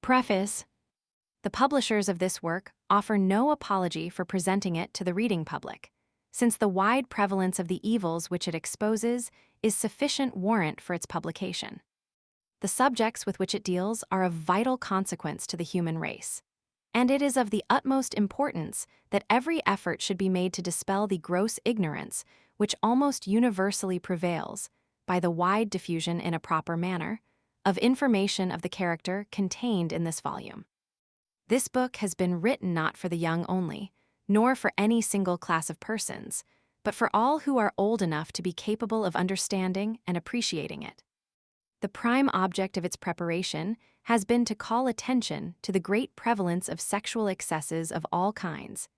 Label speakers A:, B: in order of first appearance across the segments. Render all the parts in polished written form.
A: Preface. The publishers of this work offer no apology for presenting it to the reading public, since the wide prevalence of the evils which it exposes is sufficient warrant for its publication. The subjects with which it deals are of vital consequence to the human race, and it is of the utmost importance that every effort should be made to dispel the gross ignorance which almost universally prevails, by the wide diffusion in a proper manner, of information of the character contained in this volume. This book has been written not for the young only, nor for any single class of persons, but for all who are old enough to be capable of understanding and appreciating it. The prime object of its preparation has been to call attention to the great prevalence of sexual excesses of all kinds,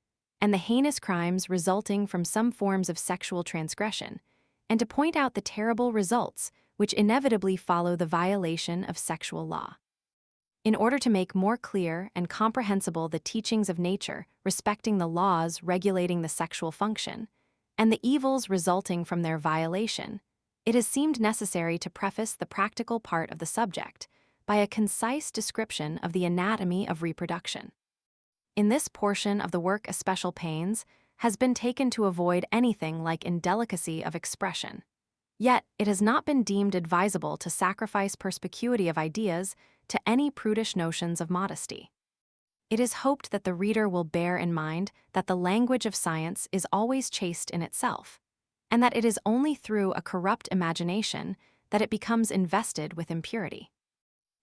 A: and the heinous crimes resulting from some forms of sexual transgression, and to point out the terrible results which inevitably follow the violation of sexual law. In order to make more clear and comprehensible the teachings of nature respecting the laws regulating the sexual function, and the evils resulting from their violation, it has seemed necessary to preface the practical part of the subject by a concise description of the anatomy of reproduction. In this portion of the work, especial pains has been taken to avoid anything like indelicacy of expression. Yet, it has not been deemed advisable to sacrifice perspicuity of ideas to any prudish notions of modesty. It is hoped that the reader will bear in mind that the language of science is always chaste in itself, and that it is only through a corrupt imagination that it becomes invested with impurity.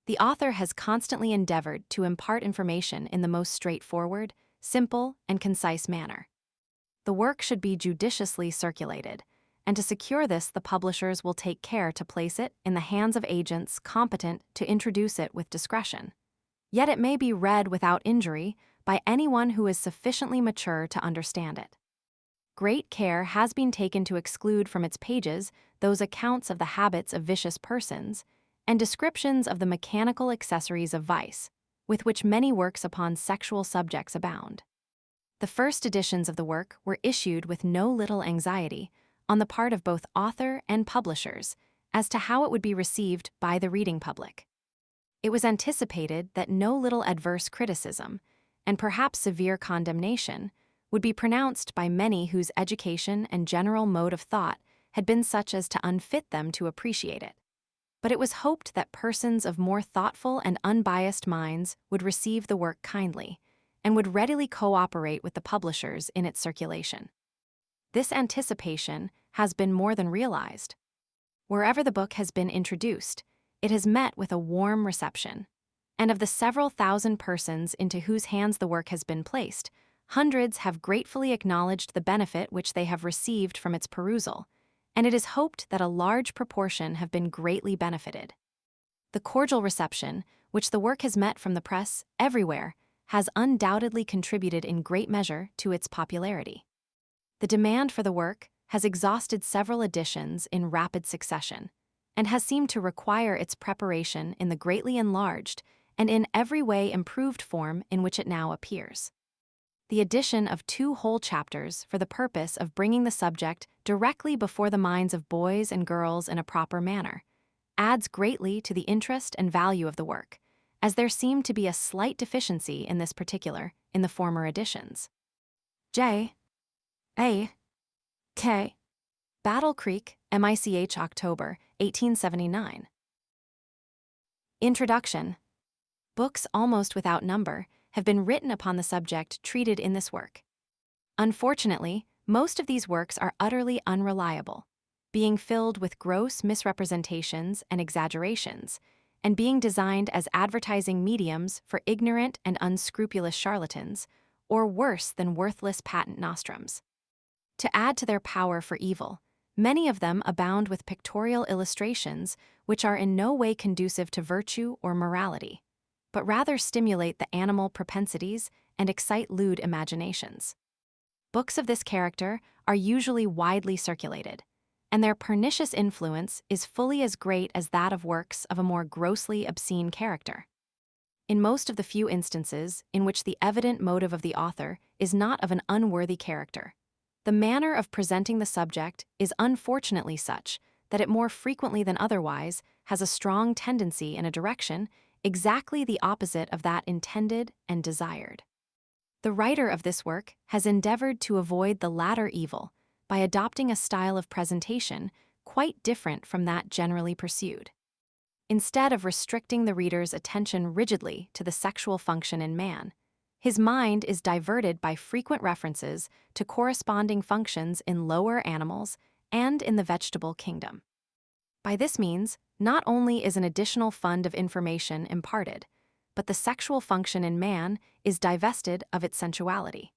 A: The author has constantly endeavored to impart information in the most straightforward, simple, and concise manner. The work should be judiciously circulated, and to secure this, the publishers will take care to place it in the hands of agents competent to introduce it with discretion. Yet it may be read without injury by anyone who is sufficiently mature to understand it. Great care has been taken to exclude from its pages those accounts of the habits of vicious persons and descriptions of the mechanical accessories of vice, with which many works upon sexual subjects abound. The first editions of the work were issued with no little anxiety on the part of both author and publishers as to how it would be received by the reading public. It was anticipated that no little adverse criticism, and perhaps severe condemnation, would be pronounced by many whose education and general mode of thought had been such as to unfit them to appreciate it. But it was hoped that persons of more thoughtful and unbiased minds would receive the work kindly, and would readily cooperate with the publishers in its circulation. This anticipation has been more than realized. Wherever the book has been introduced, it has met with a warm reception, and of the several thousand persons into whose hands the work has been placed, hundreds have gratefully acknowledged the benefit which they have received from its perusal, and it is hoped that a large proportion have been greatly benefited. The cordial reception which the work has met from the press everywhere has undoubtedly contributed in great measure to its popularity. The demand for the work has exhausted several editions in rapid succession, and has seemed to require its preparation in the greatly enlarged and in every way improved form in which it now appears. The addition of 2 whole chapters for the purpose of bringing the subject directly before the minds of boys and girls in a proper manner adds greatly to the interest and value of the work, as there seemed to be a slight deficiency in this particular in the former editions. J. A. K. Battle Creek, MICH, October, 1879. Introduction. Books almost without number have been written upon the subject treated in this work. Unfortunately, most of these works are utterly unreliable, being filled with gross misrepresentations and exaggerations, and being designed as advertising mediums for ignorant and unscrupulous charlatans, or worse than worthless patent nostrums. To add to their power for evil, many of them abound with pictorial illustrations which are in no way conducive to virtue or morality, but rather stimulate the animal propensities and excite lewd imaginations. Books of this character are usually widely circulated, and their pernicious influence is fully as great as that of works of a more grossly obscene character. In most of the few instances in which the evident motive of the author is not of an unworthy character, the manner of presenting the subject is unfortunately such that it more frequently than otherwise has a strong tendency in a direction exactly the opposite of that intended and desired. The writer of this work has endeavored to avoid the latter evil by adopting a style of presentation quite different from that generally pursued. Instead of restricting the reader's attention rigidly to the sexual function in man, his mind is diverted by frequent references to corresponding functions in lower animals and in the vegetable kingdom. By this means, not only is an additional fund of information imparted, but the sexual function in man is divested of its sensuality.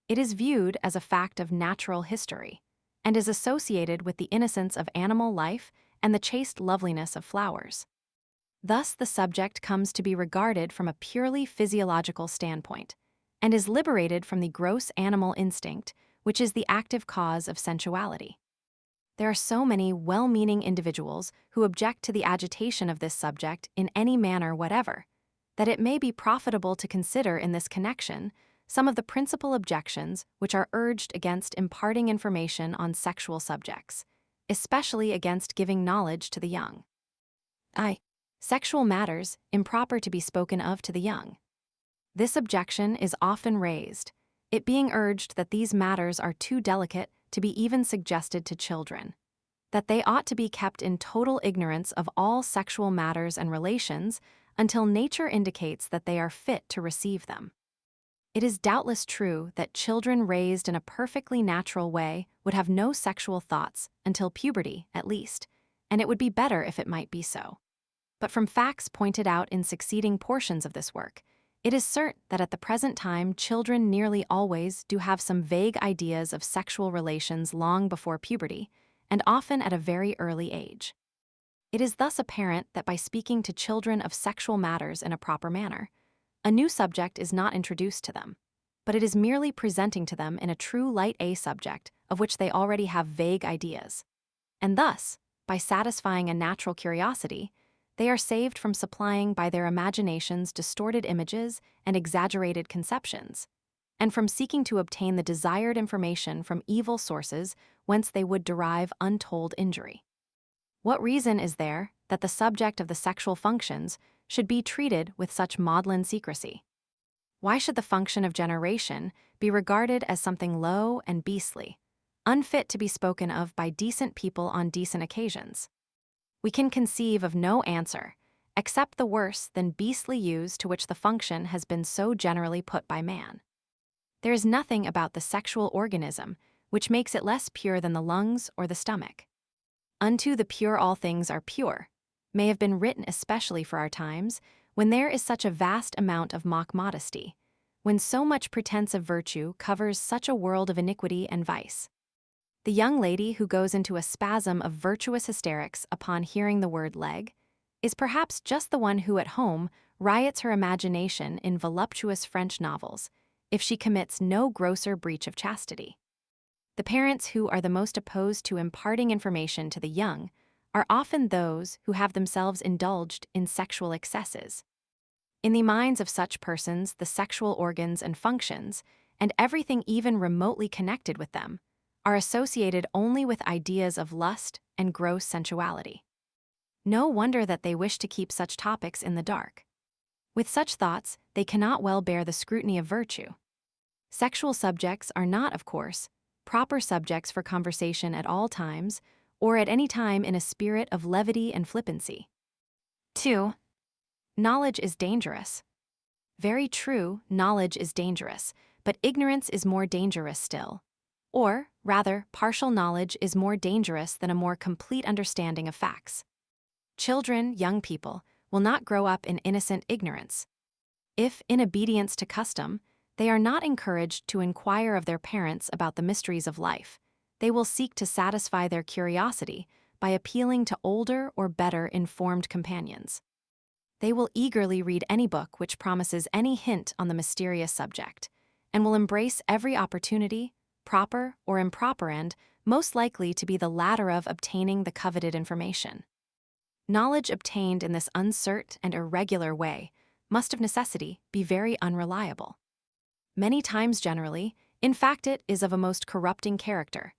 A: It is viewed as a fact of natural history, and is associated with the innocence of animal life and the chaste loveliness of flowers. Thus, the subject comes to be regarded from a purely physiological standpoint, and is liberated from the gross animal instinct, which is the active cause of sensuality. There are so many well-meaning individuals who object to the agitation of this subject in any manner whatever, that it may be profitable to consider in this connection some of the principal objections which are urged against imparting information on sexual subjects, especially against giving knowledge to the young. Sexual matters improper to be spoken of to the young. This objection is often raised, it being urged that these matters are too delicate to be even suggested to children, that they ought to be kept in total ignorance of all sexual matters and relations until nature indicates that they are fit to receive them. It is doubtless true that children raised in a perfectly natural way would have no sexual thoughts until puberty, at least, and it would be better if it might be so. But from facts pointed out in succeeding portions of this work, it is certain that at the present time children nearly always do have some vague ideas of sexual relations long before puberty, and often at a very early age. It is thus apparent that by speaking to children of sexual matters in a proper manner, a new subject is not introduced to them, but it is merely presenting to them in a true light A subject of which they already have vague ideas. And thus, by satisfying a natural curiosity, they are saved from supplying by their imaginations distorted images and exaggerated conceptions, and from seeking to obtain the desired information from evil sources whence they would derive untold injury. What reason is there that the subject of the sexual functions should be treated with such maudlin secrecy? Why should the function of generation be regarded as something low and beastly, unfit to be spoken of by decent people on decent occasions? We can conceive of no answer, except the worse than beastly use to which the function has been so generally put by man. There is nothing about the sexual organism which makes it less pure than the lungs or the stomach. Unto the pure all things are pure, may have been written especially for our times, when there is such a vast amount of mock modesty, when so much pretense of virtue covers such a world of iniquity and vice. The young lady who goes into a spasm of virtuous hysterics upon hearing the word leg is perhaps just the one who at home riots her imagination in voluptuous French novels, if she commits no grosser breach of chastity. The parents who are the most opposed to imparting information to the young are often those who have themselves indulged in sexual excesses. In the minds of such persons, the sexual organs and functions, and everything even remotely connected with them, are associated only with ideas of lust and gross sensuality. No wonder that they wish to keep such topics in the dark. With such thoughts, they cannot well bear the scrutiny of virtue. Sexual subjects are not, of course, proper subjects for conversation at all times, or at any time in a spirit of levity and flippancy. 2. Knowledge is dangerous. Very true, knowledge is dangerous, but ignorance is more dangerous still. Or, rather, partial knowledge is more dangerous than a more complete understanding of facts. Children, young people, will not grow up in innocent ignorance. If, in obedience to custom, they are not encouraged to inquire of their parents about the mysteries of life, they will seek to satisfy their curiosity by appealing to older or better informed companions. They will eagerly read any book which promises any hint on the mysterious subject, and will embrace every opportunity, proper or improper and most likely to be the latter of obtaining the coveted information. Knowledge obtained in this uncertain and irregular way must of necessity be very unreliable. Many times generally, in fact it is of a most corrupting character,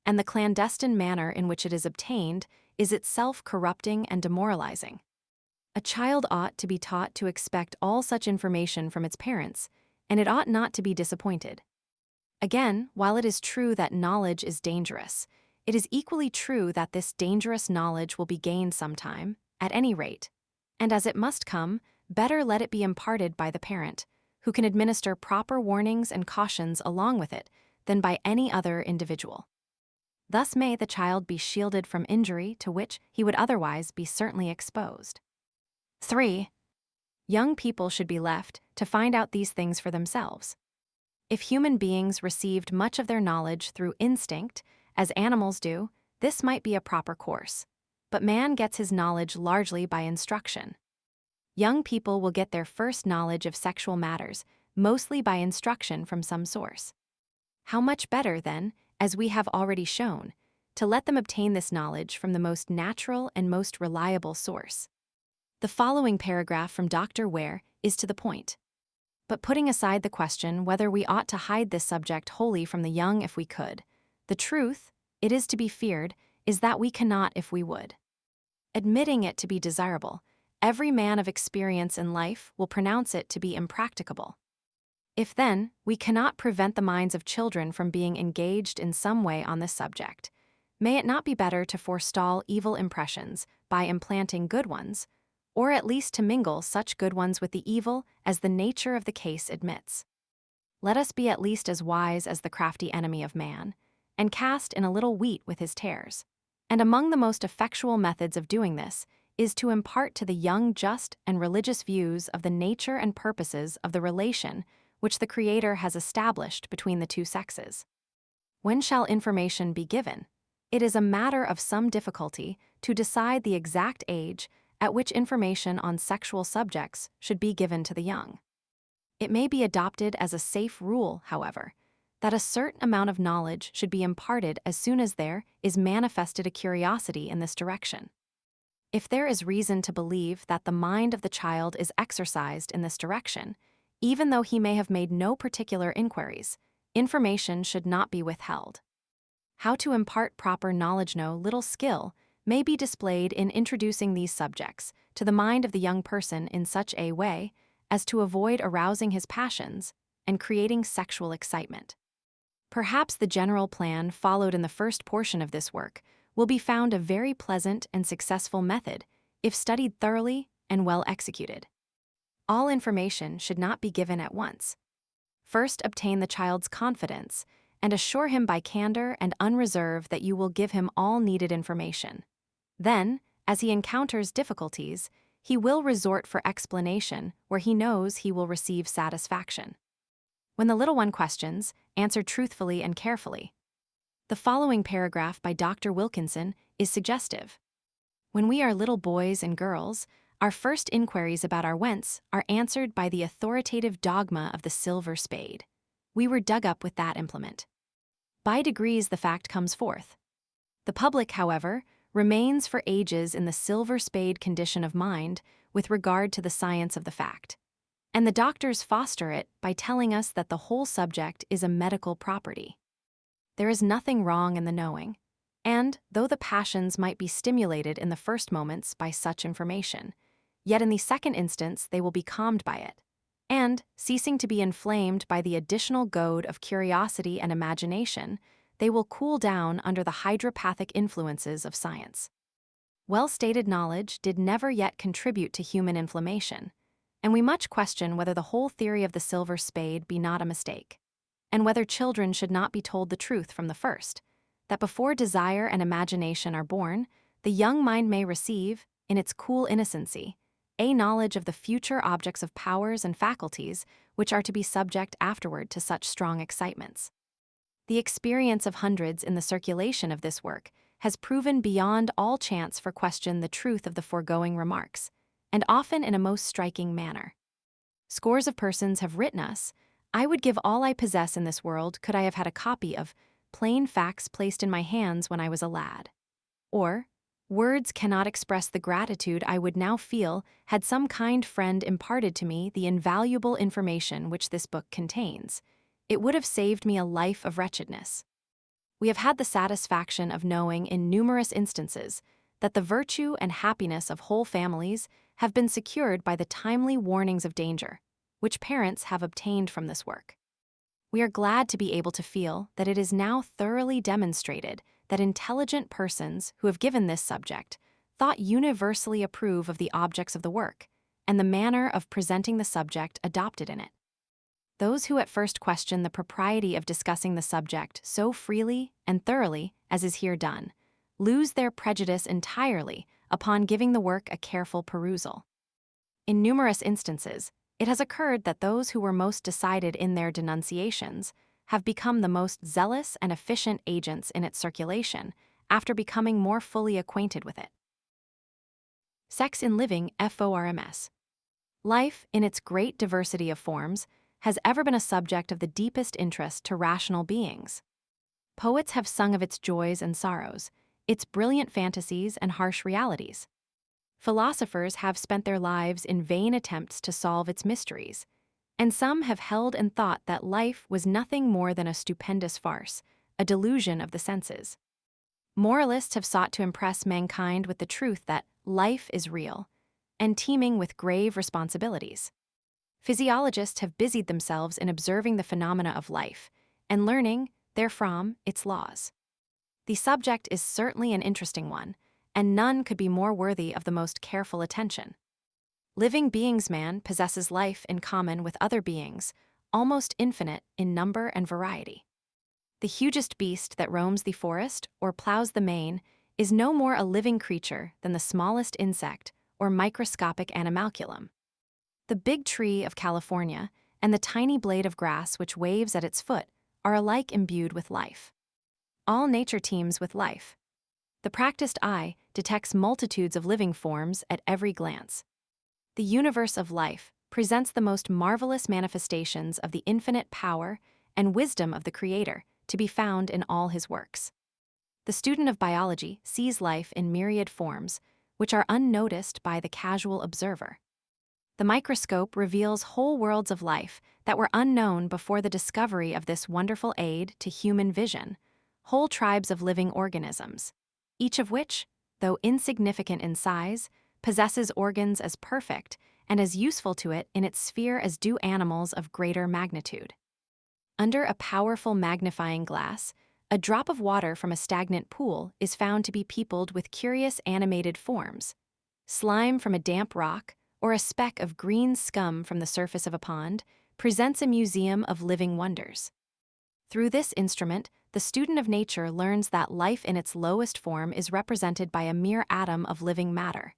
A: and the clandestine manner in which it is obtained is itself corrupting and demoralizing. A child ought to be taught to expect all such information from its parents, and it ought not to be disappointed. Again, while it is true that knowledge is dangerous, it is equally true that this dangerous knowledge will be gained sometime, at any rate. And as it must come, better let it be imparted by the parent, who can administer proper warnings and cautions along with it, than by any other individual. Thus may the child be shielded from injury to which he would otherwise be certainly exposed. 3. Young people should be left to find out these things for themselves. If human beings received much of their knowledge through instinct, as animals do, this might be a proper course. But man gets his knowledge largely by instruction. Young people will get their first knowledge of sexual matters mostly by instruction from some source. How much better, then, as we have already shown, to let them obtain this knowledge from the most natural and most reliable source. The following paragraph from Dr. Ware is to the point. But putting aside the question whether we ought to hide this subject wholly from the young if we could, the truth, it is to be feared, is that we cannot if we would. Admitting it to be desirable, every man of experience in life will pronounce it to be impracticable. If then, we cannot prevent the minds of children from being engaged in some way on this subject, may it not be better to forestall evil impressions by implanting good ones, or at least to mingle such good ones with the evil as the nature of the case admits? Let us be at least as wise as the crafty enemy of man, and cast in a little wheat with his tares. And among the most effectual methods of doing this is to impart to the young just and religious views of the nature and purposes of the relation which the Creator has established between the two sexes. When shall information be given? It is a matter of some difficulty to decide the exact age at which information on sexual subjects should be given to the young. It may be adopted as a safe rule, however, that a certain amount of knowledge should be imparted as soon as there is manifested a curiosity in this direction. If there is reason to believe that the mind of the child is exercised in this direction, even though he may have made no particular inquiries, information should not be withheld. How to impart proper knowledge? No little skill may be displayed in introducing these subjects to the mind of the young person in such a way as to avoid arousing his passions and creating sexual excitement. Perhaps the general plan followed in the first portion of this work will be found a very pleasant and successful method if studied thoroughly and well executed. All information should not be given at once. First, obtain the child's confidence and assure him by candor and unreserve that you will give him all needed information. Then, as he encounters difficulties, he will resort for explanation where he knows he will receive satisfaction. When the little one questions, answer truthfully and carefully. The following paragraph by Dr. Wilkinson is suggestive. When we are little boys and girls, our first inquiries about our whence are answered by the authoritative dogma of the silver spade. We were dug up with that implement. By degrees the fact comes forth. The public, however, remains for ages in the silver spade condition of mind with regard to the science of the fact. And the doctors foster it by telling us that the whole subject is a medical property. There is nothing wrong in the knowing, and, though the passions might be stimulated in the first moments by such information, yet in the second instance they will be calmed by it, and, ceasing to be inflamed by the additional goad of curiosity and imagination, they will cool down under the hydropathic influences of science. Well-stated knowledge did never yet contribute to human inflammation, and we much question whether the whole theory of the silver spade be not a mistake, and whether children should not be told the truth from the first, that before desire and imagination are born, the young mind may receive, in its cool innocency, a knowledge of the future objects of powers and faculties which are to be subject afterward to such strong excitements. The experience of hundreds in the circulation of this work has proven beyond all chance for question the truth of the foregoing remarks, and often in a most striking manner. Scores of persons have written us, "I would give all I possess in this world could I have had a copy of Plain Facts placed in my hands when I was a lad," or, "Words cannot express the gratitude I would now feel had some kind friend imparted to me the invaluable information which this book contains. It would have saved me a life of wretchedness." We have had the satisfaction of knowing in numerous instances that the virtue and happiness of whole families have been secured by the timely warnings of danger, which parents have obtained from this work. We are glad to be able to feel that it is now thoroughly demonstrated that intelligent persons who have given this subject thought universally approve of the objects of the work and the manner of presenting the subject adopted in it. Those who at first question the propriety of discussing the subject so freely and thoroughly as is here done lose their prejudice entirely upon giving the work a careful perusal. In numerous instances, it has occurred that those who were most decided in their denunciations have become the most zealous and efficient agents in its circulation after becoming more fully acquainted with it. Sex in Living FORMS. Life, in its great diversity of forms, has ever been a subject of the deepest interest to rational beings. Poets have sung of its joys and sorrows, its brilliant fantasies and harsh realities. Philosophers have spent their lives in vain attempts to solve its mysteries, and some have held and thought that life was nothing more than a stupendous farce, a delusion of the senses. Moralists have sought to impress mankind with the truth that life is real and teeming with grave responsibilities. Physiologists have busied themselves in observing the phenomena of life and learning, therefrom, its laws. The subject is certainly an interesting one, and none could be more worthy of the most careful attention. Living beings, man possesses life in common with other beings, almost infinite in number and variety. The hugest beast that roams the forest or plows the main is no more a living creature than the smallest insect or microscopic animalculum. The big tree of California and the tiny blade of grass which waves at its foot are alike imbued with life. All nature teems with life. The practiced eye detects multitudes of living forms at every glance. The universe of life presents the most marvelous manifestations of the infinite power and wisdom of the Creator to be found in all his works. The student of biology sees life in myriad forms, which are unnoticed by the casual observer. The microscope reveals whole worlds of life that were unknown before the discovery of this wonderful aid to human vision, whole tribes of living organisms, each of which, though insignificant in size, possesses organs as perfect and as useful to it in its sphere as do animals of greater magnitude. Under a powerful magnifying glass, a drop of water from a stagnant pool is found to be peopled with curious animated forms. Slime from a damp rock, or a speck of green scum from the surface of a pond, presents a museum of living wonders. Through this instrument, the student of nature learns that life in its lowest form is represented by a mere atom of living matter,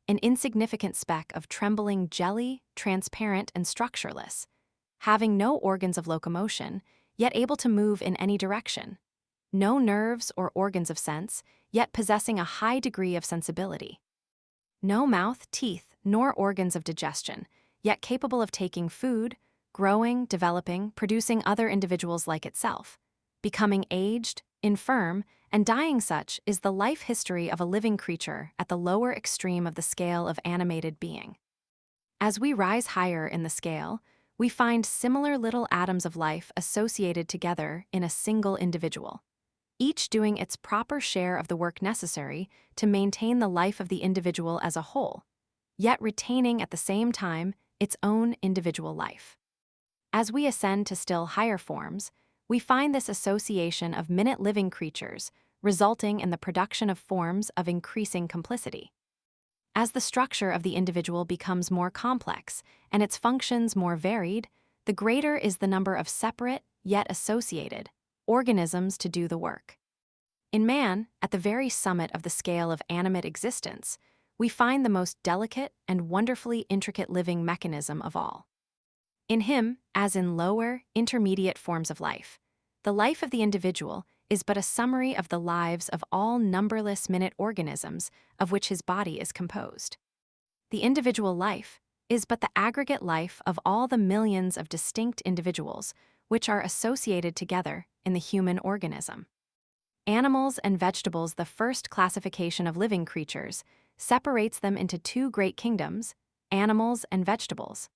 A: an insignificant speck of trembling jelly, transparent and structureless, having no organs of locomotion, yet able to move in any direction, no nerves or organs of sense, yet possessing a high degree of sensibility, no mouth, teeth, nor organs of digestion, yet capable of taking food, growing, developing, producing other individuals like itself, becoming aged, infirm, and dying. Such is the life history of a living creature at the lower extreme of the scale of animated being. As we rise higher in the scale, we find similar little atoms of life associated together in a single individual, each doing its proper share of the work necessary to maintain the life of the individual as a whole, yet retaining at the same time its own individual life. As we ascend to still higher forms, we find this association of minute living creatures resulting in the production of forms of increasing complicity. As the structure of the individual becomes more complex and its functions more varied, the greater is the number of separate, yet associated, organisms to do the work. In man, at the very summit of the scale of animate existence, we find the most delicate and wonderfully intricate living mechanism of all. In him, as in lower, intermediate forms of life, the life of the individual is but a summary of the lives of all numberless minute organisms of which his body is composed. The individual life is but the aggregate life of all the millions of distinct individuals which are associated together in the human organism. Animals and vegetables, the first classification of living creatures, separates them into two great kingdoms, animals and vegetables.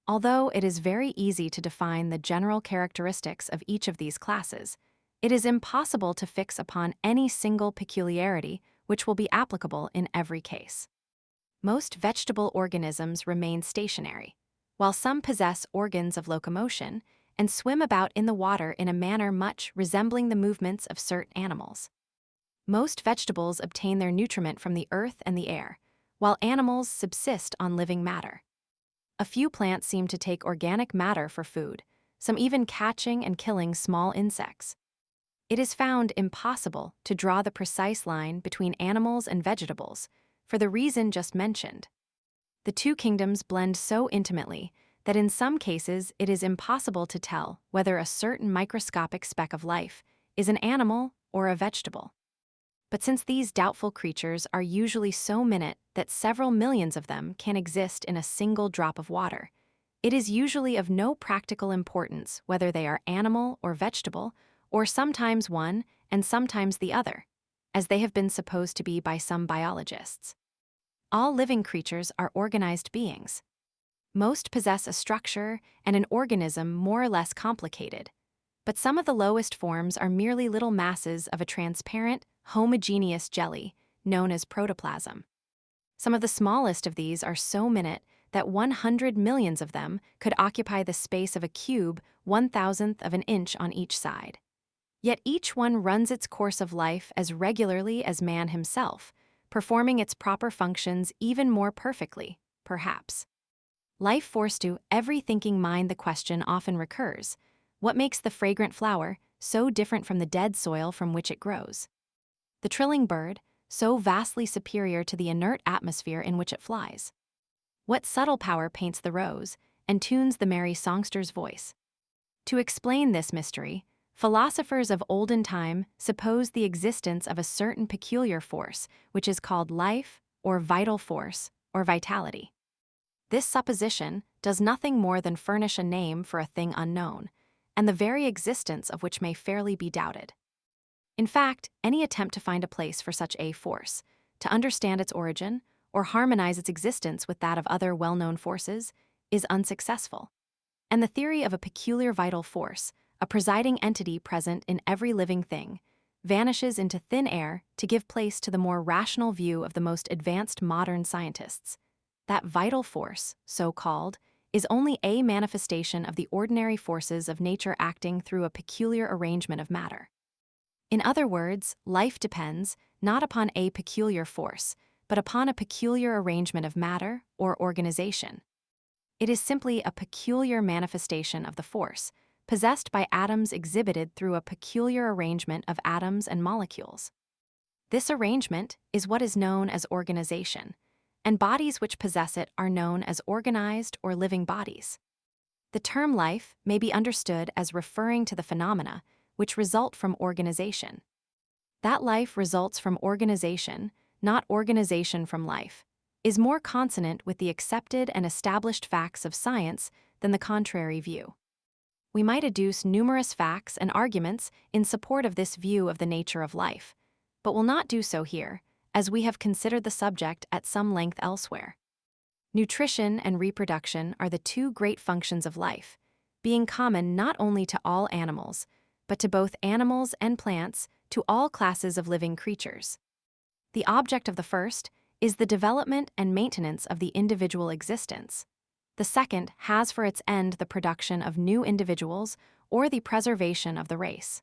A: Although it is very easy to define the general characteristics of each of these classes, it is impossible to fix upon any single peculiarity which will be applicable in every case. Most vegetable organisms remain stationary, while some possess organs of locomotion and swim about in the water in a manner much resembling the movements of certain animals. Most vegetables obtain their nutriment from the earth and the air, while animals subsist on living matter. A few plants seem to take organic matter for food, some even catching and killing small insects. It is found impossible to draw the precise line between animals and vegetables, for the reason just mentioned. The two kingdoms blend so intimately that in some cases it is impossible to tell whether a certain microscopic speck of life is an animal or a vegetable. But since these doubtful creatures are usually so minute that several millions of them can exist in a single drop of water, it is usually of no practical importance whether they are animal or vegetable, or sometimes one and sometimes the other, as they have been supposed to be by some biologists. All living creatures are organized beings. Most possess a structure and an organism more or less complicated, but some of the lowest forms are merely little masses of a transparent, homogeneous jelly known as protoplasm. Some of the smallest of these are so minute that 100 millions of them could occupy the space of a cube 1/1000th of an inch on each side. Yet each one runs its course of life as regularly as man himself, performing its proper functions even more perfectly, perhaps. Life force to every thinking mind the question often recurs: what makes the fragrant flower so different from the dead soil from which it grows? The trilling bird, so vastly superior to the inert atmosphere in which it flies? What subtle power paints the rose and tunes the merry songster's voice? To explain this mystery, philosophers of olden time supposed the existence of a certain peculiar force which is called life or vital force or vitality. This supposition does nothing more than furnish a name for a thing unknown, and the very existence of which may fairly be doubted. In fact, any attempt to find a place for such a force, to understand its origin, or harmonize its existence with that of other well-known forces, is unsuccessful. And the theory of a peculiar vital force, a presiding entity present in every living thing, vanishes into thin air to give place to the more rational view of the most advanced modern scientists. That vital force, so called, is only a manifestation of the ordinary forces of nature acting through a peculiar arrangement of matter. In other words, life depends not upon a peculiar force, but upon a peculiar arrangement of matter or organization. It is simply a peculiar manifestation of the force, possessed by atoms exhibited through a peculiar arrangement of atoms and molecules. This arrangement is what is known as organization, and bodies which possess it are known as organized or living bodies. The term life may be understood as referring to the phenomena which result from organization. That life results from organization, not organization from life, is more consonant with the accepted and established facts of science than the contrary view. We might adduce numerous facts and arguments in support of this view of the nature of life, but will not do so here, as we have considered the subject at some length elsewhere. Nutrition and reproduction are the two great functions of life, being common not only to all animals, but to both animals and plants, to all classes of living creatures. The object of the first is the development and maintenance of the individual existence. The second has for its end the production of new individuals or the preservation of the race.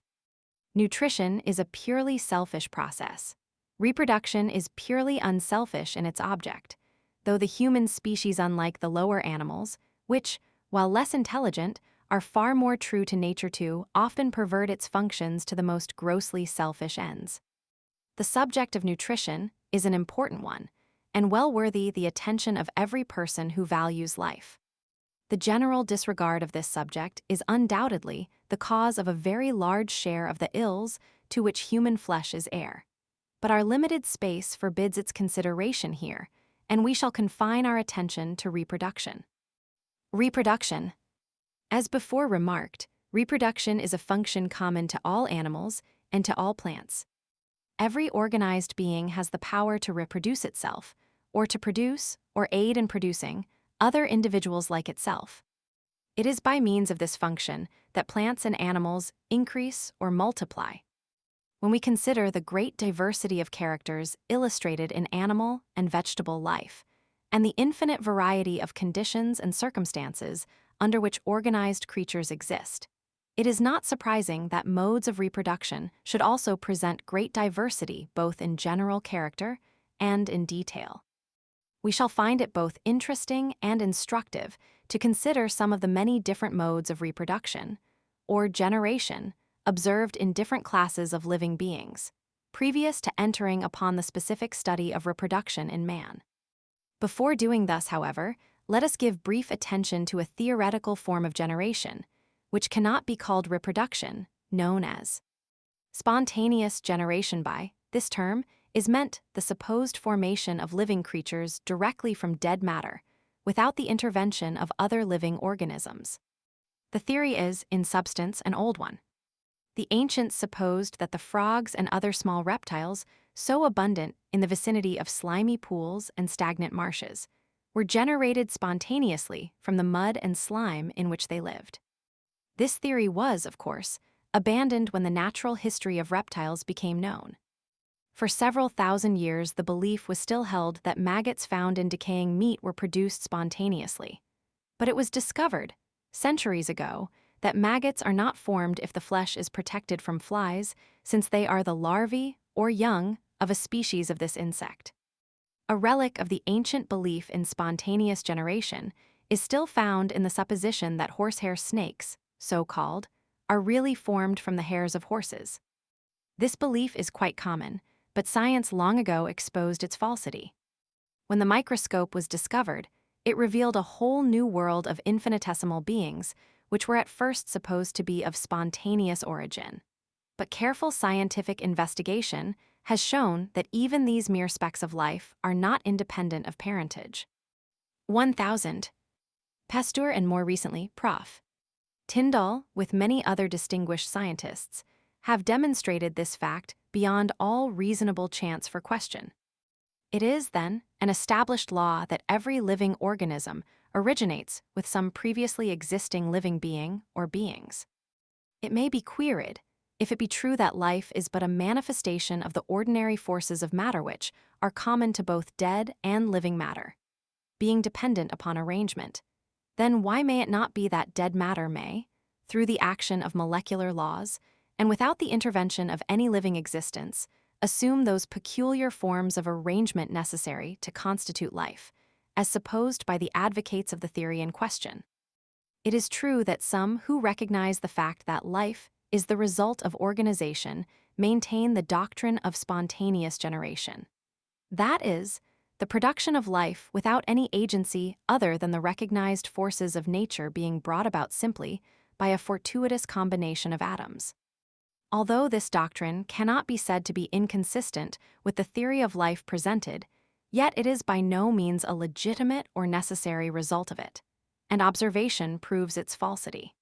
A: Nutrition is a purely selfish process. Reproduction is purely unselfish in its object, though the human species, unlike the lower animals, which, while less intelligent, are far more true to nature too, often pervert its functions to the most grossly selfish ends. The subject of nutrition is an important one, and well worthy the attention of every person who values life. The general disregard of this subject is undoubtedly the cause of a very large share of the ills to which human flesh is heir. But our limited space forbids its consideration here, and we shall confine our attention to reproduction. Reproduction. As before remarked, reproduction is a function common to all animals and to all plants. Every organized being has the power to reproduce itself, or to produce, or aid in producing, other individuals like itself. It is by means of this function that plants and animals increase or multiply. When we consider the great diversity of characters illustrated in animal and vegetable life, and the infinite variety of conditions and circumstances under which organized creatures exist, it is not surprising that modes of reproduction should also present great diversity both in general character and in detail. We shall find it both interesting and instructive to consider some of the many different modes of reproduction, or generation, observed in different classes of living beings, previous to entering upon the specific study of reproduction in man. Before doing thus, however, let us give brief attention to a theoretical form of generation, which cannot be called reproduction, known as spontaneous generation. By this term is meant the supposed formation of living creatures directly from dead matter, without the intervention of other living organisms. The theory is, in substance, an old one. The ancients supposed that the frogs and other small reptiles, so abundant in the vicinity of slimy pools and stagnant marshes, were generated spontaneously from the mud and slime in which they lived. This theory was, of course, abandoned when the natural history of reptiles became known. For several thousand years, the belief was still held that maggots found in decaying meat were produced spontaneously. But it was discovered, centuries ago, that maggots are not formed if the flesh is protected from flies, since they are the larvae or young of a species of this insect. A relic of the ancient belief in spontaneous generation is still found in the supposition that horsehair snakes, so called, are really formed from the hairs of horses. This belief is quite common, but science long ago exposed its falsity. When the microscope was discovered, it revealed a whole new world of infinitesimal beings, which were at first supposed to be of spontaneous origin. But careful scientific investigation has shown that even these mere specks of life are not independent of parentage. 1000. Pasteur and more recently, Prof. Tyndall, with many other distinguished scientists, have demonstrated this fact beyond all reasonable chance for question. It is, then, an established law that every living organism originates with some previously existing living being or beings. It may be queried if it be true that life is but a manifestation of the ordinary forces of matter which are common to both dead and living matter, being dependent upon arrangement. Then why may it not be that dead matter may, through the action of molecular laws, and without the intervention of any living existence, assume those peculiar forms of arrangement necessary to constitute life, as supposed by the advocates of the theory in question? It is true that some who recognize the fact that life is the result of organization maintain the doctrine of spontaneous generation. That is, the production of life without any agency other than the recognized forces of nature being brought about simply by a fortuitous combination of atoms. Although this doctrine cannot be said to be inconsistent with the theory of life presented, yet it is by no means a legitimate or necessary result of it, and observation proves its falsity.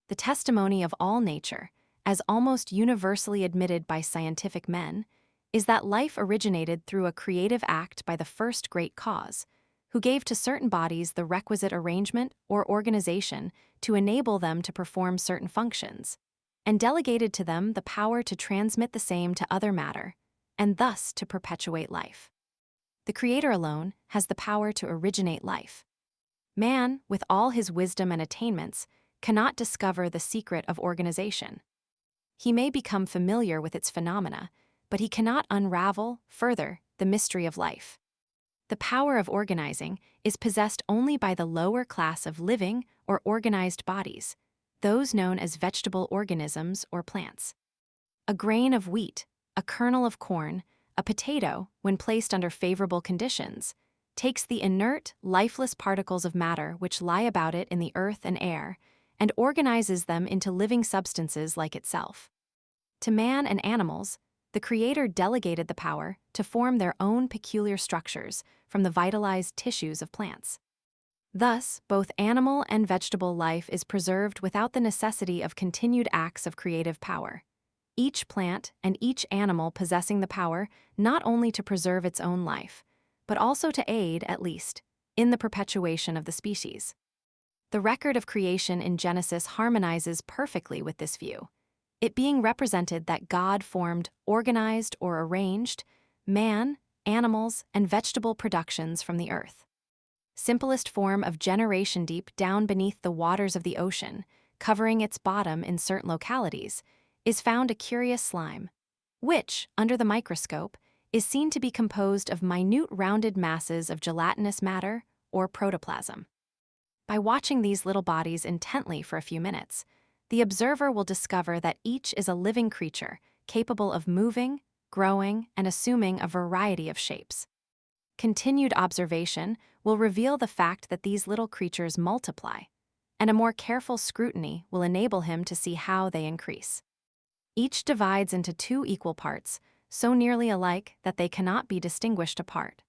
A: The testimony of all nature, as almost universally admitted by scientific men, is that life originated through a creative act by the first great cause, who gave to certain bodies the requisite arrangement or organization to enable them to perform certain functions, and delegated to them the power to transmit the same to other matter, and thus to perpetuate life. The Creator alone has the power to originate life. Man, with all his wisdom and attainments, cannot discover the secret of organization. He may become familiar with its phenomena, but he cannot unravel, further, the mystery of life. The power of organizing is possessed only by the lower class of living or organized bodies, those known as vegetable organisms or plants. A grain of wheat, a kernel of corn, a potato, when placed under favorable conditions, takes the inert, lifeless particles of matter which lie about it in the earth and air, and organizes them into living substances like itself. To man and animals, the Creator delegated the power to form their own peculiar structures from the vitalized tissues of plants. Thus, both animal and vegetable life is preserved without the necessity of continued acts of creative power. Each plant and each animal possessing the power not only to preserve its own life, but also to aid, at least, in the perpetuation of the species. The record of creation in Genesis harmonizes perfectly with this view, it being represented that God formed organized or arranged man, animals, and vegetable productions from the earth. simplest form of generation deep down beneath the waters of the ocean, covering its bottom in certain localities, is found a curious slime, which, under the microscope, is seen to be composed of minute rounded masses of gelatinous matter or protoplasm. By watching these little bodies intently for a few minutes, the observer will discover that each is a living creature capable of moving, growing, and assuming a variety of shapes. Continued observation will reveal the fact that these little creatures multiply, and a more careful scrutiny will enable him to see how they increase. Each divides into two equal parts, so nearly alike that they cannot be distinguished apart.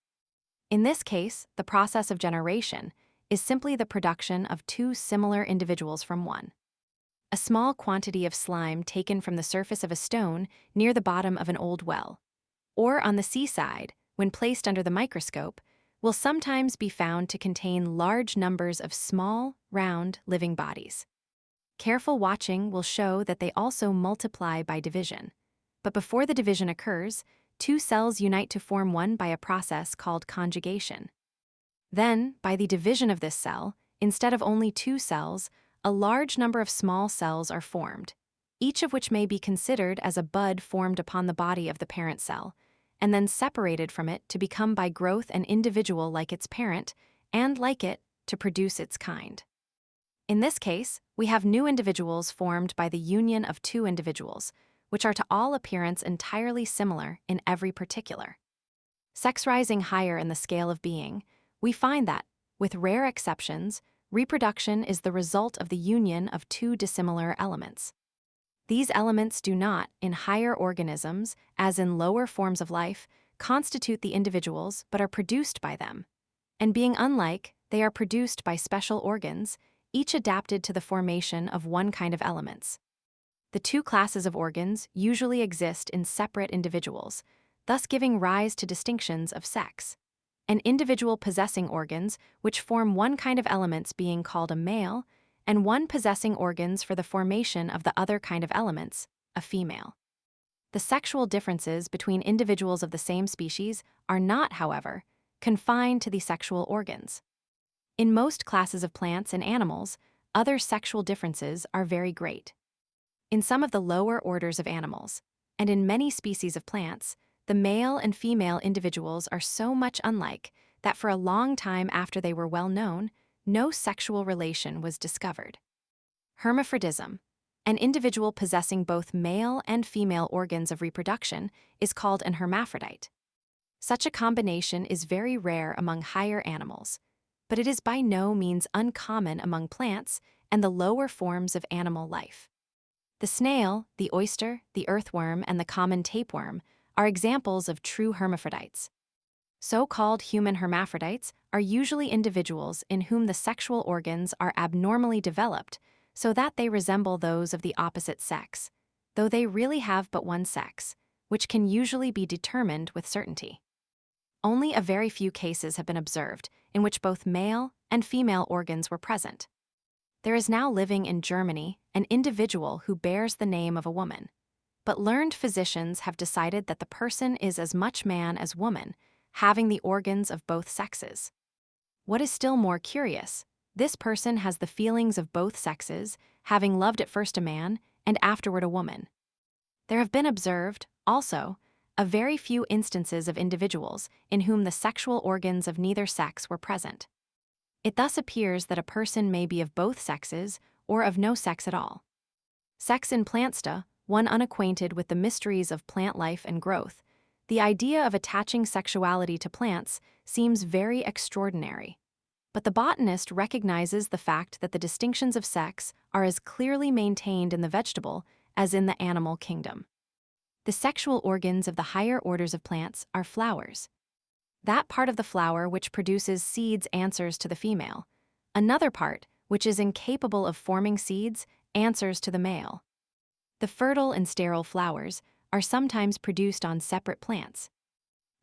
A: In this case, the process of generation is simply the production of two similar individuals from one. A small quantity of slime taken from the surface of a stone near the bottom of an old well, or on the seaside, when placed under the microscope, will sometimes be found to contain large numbers of small, round, living bodies. Careful watching will show that they also multiply by division. But before the division occurs, two cells unite to form one by a process called conjugation. Then, by the division of this cell, instead of only two cells, a large number of small cells are formed, each of which may be considered as a bud formed upon the body of the parent cell, and then separated from it to become by growth an individual like its parent, and like it, to produce its kind. In this case, we have new individuals formed by the union of two individuals, which are to all appearance entirely similar in every particular. Sex rising higher in the scale of being, we find that, with rare exceptions, reproduction is the result of the union of two dissimilar elements. These elements do not, in higher organisms, as in lower forms of life, constitute the individuals but are produced by them. And being unlike, they are produced by special organs, each adapted to the formation of one kind of elements. The two classes of organs usually exist in separate individuals, thus giving rise to distinctions of sex. An individual possessing organs which form one kind of elements being called a male, and one possessing organs for the formation of the other kind of elements, a female. The sexual differences between individuals of the same species are not, however, confined to the sexual organs. In most classes of plants and animals, other sexual differences are very great. In some of the lower orders of animals, and in many species of plants, the male and female individuals are so much unlike that for a long time after they were well known, no sexual relation was discovered. Hermaphrodism, an individual possessing both male and female organs of reproduction, is called an hermaphrodite. Such a combination is very rare among higher animals, but it is by no means uncommon among plants and the lower forms of animal life. The snail, the oyster, the earthworm, and the common tapeworm are examples of true hermaphrodites. So-called human hermaphrodites are usually individuals in whom the sexual organs are abnormally developed so that they resemble those of the opposite sex, though they really have but one sex, which can usually be determined with certainty. Only a very few cases have been observed in which both male and female organs were present. There is now living in Germany an individual who bears the name of a woman, but learned physicians have decided that the person is as much man as woman, having the organs of both sexes. What is still more curious, this person has the feelings of both sexes, having loved at first a man and afterward a woman. There have been observed, also, a very few instances of individuals in whom the sexual organs of neither sex were present. It thus appears that a person may be of both sexes or of no sex at all. Sex in plantsta, one unacquainted with the mysteries of plant life and growth, the idea of attaching sexuality to plants seems very extraordinary. But the botanist recognizes the fact that the distinctions of sex are as clearly maintained in the vegetable as in the animal kingdom. The sexual organs of the higher orders of plants are flowers. That part of the flower which produces seeds answers to the female. Another part, which is incapable of forming seeds, answers to the male. The fertile and sterile flowers are sometimes produced on separate plants.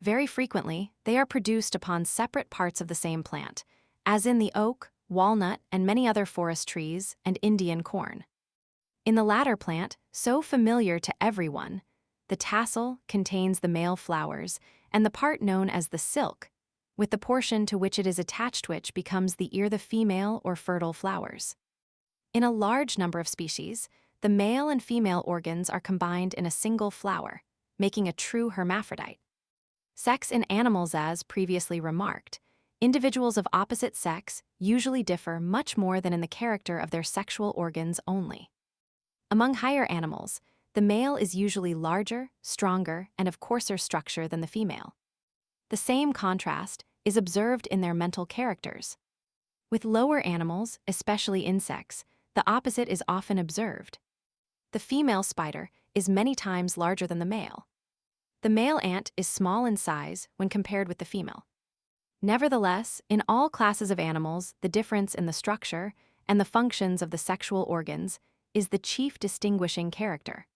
A: Very frequently, they are produced upon separate parts of the same plant, as in the oak, walnut, and many other forest trees and Indian corn. In the latter plant, so familiar to everyone, the tassel contains the male flowers, and the part known as the silk, with the portion to which it is attached which becomes the ear the female or fertile flowers. In a large number of species, the male and female organs are combined in a single flower, making a true hermaphrodite. Sex in animals. As previously remarked, individuals of opposite sex usually differ much more than in the character of their sexual organs only. Among higher animals, the male is usually larger, stronger, and of coarser structure than the female. The same contrast is observed in their mental characters. With lower animals, especially insects, the opposite is often observed. The female spider is many times larger than the male. The male ant is small in size when compared with the female. Nevertheless, in all classes of animals, the difference in the structure and the functions of the sexual organs is the chief distinguishing character.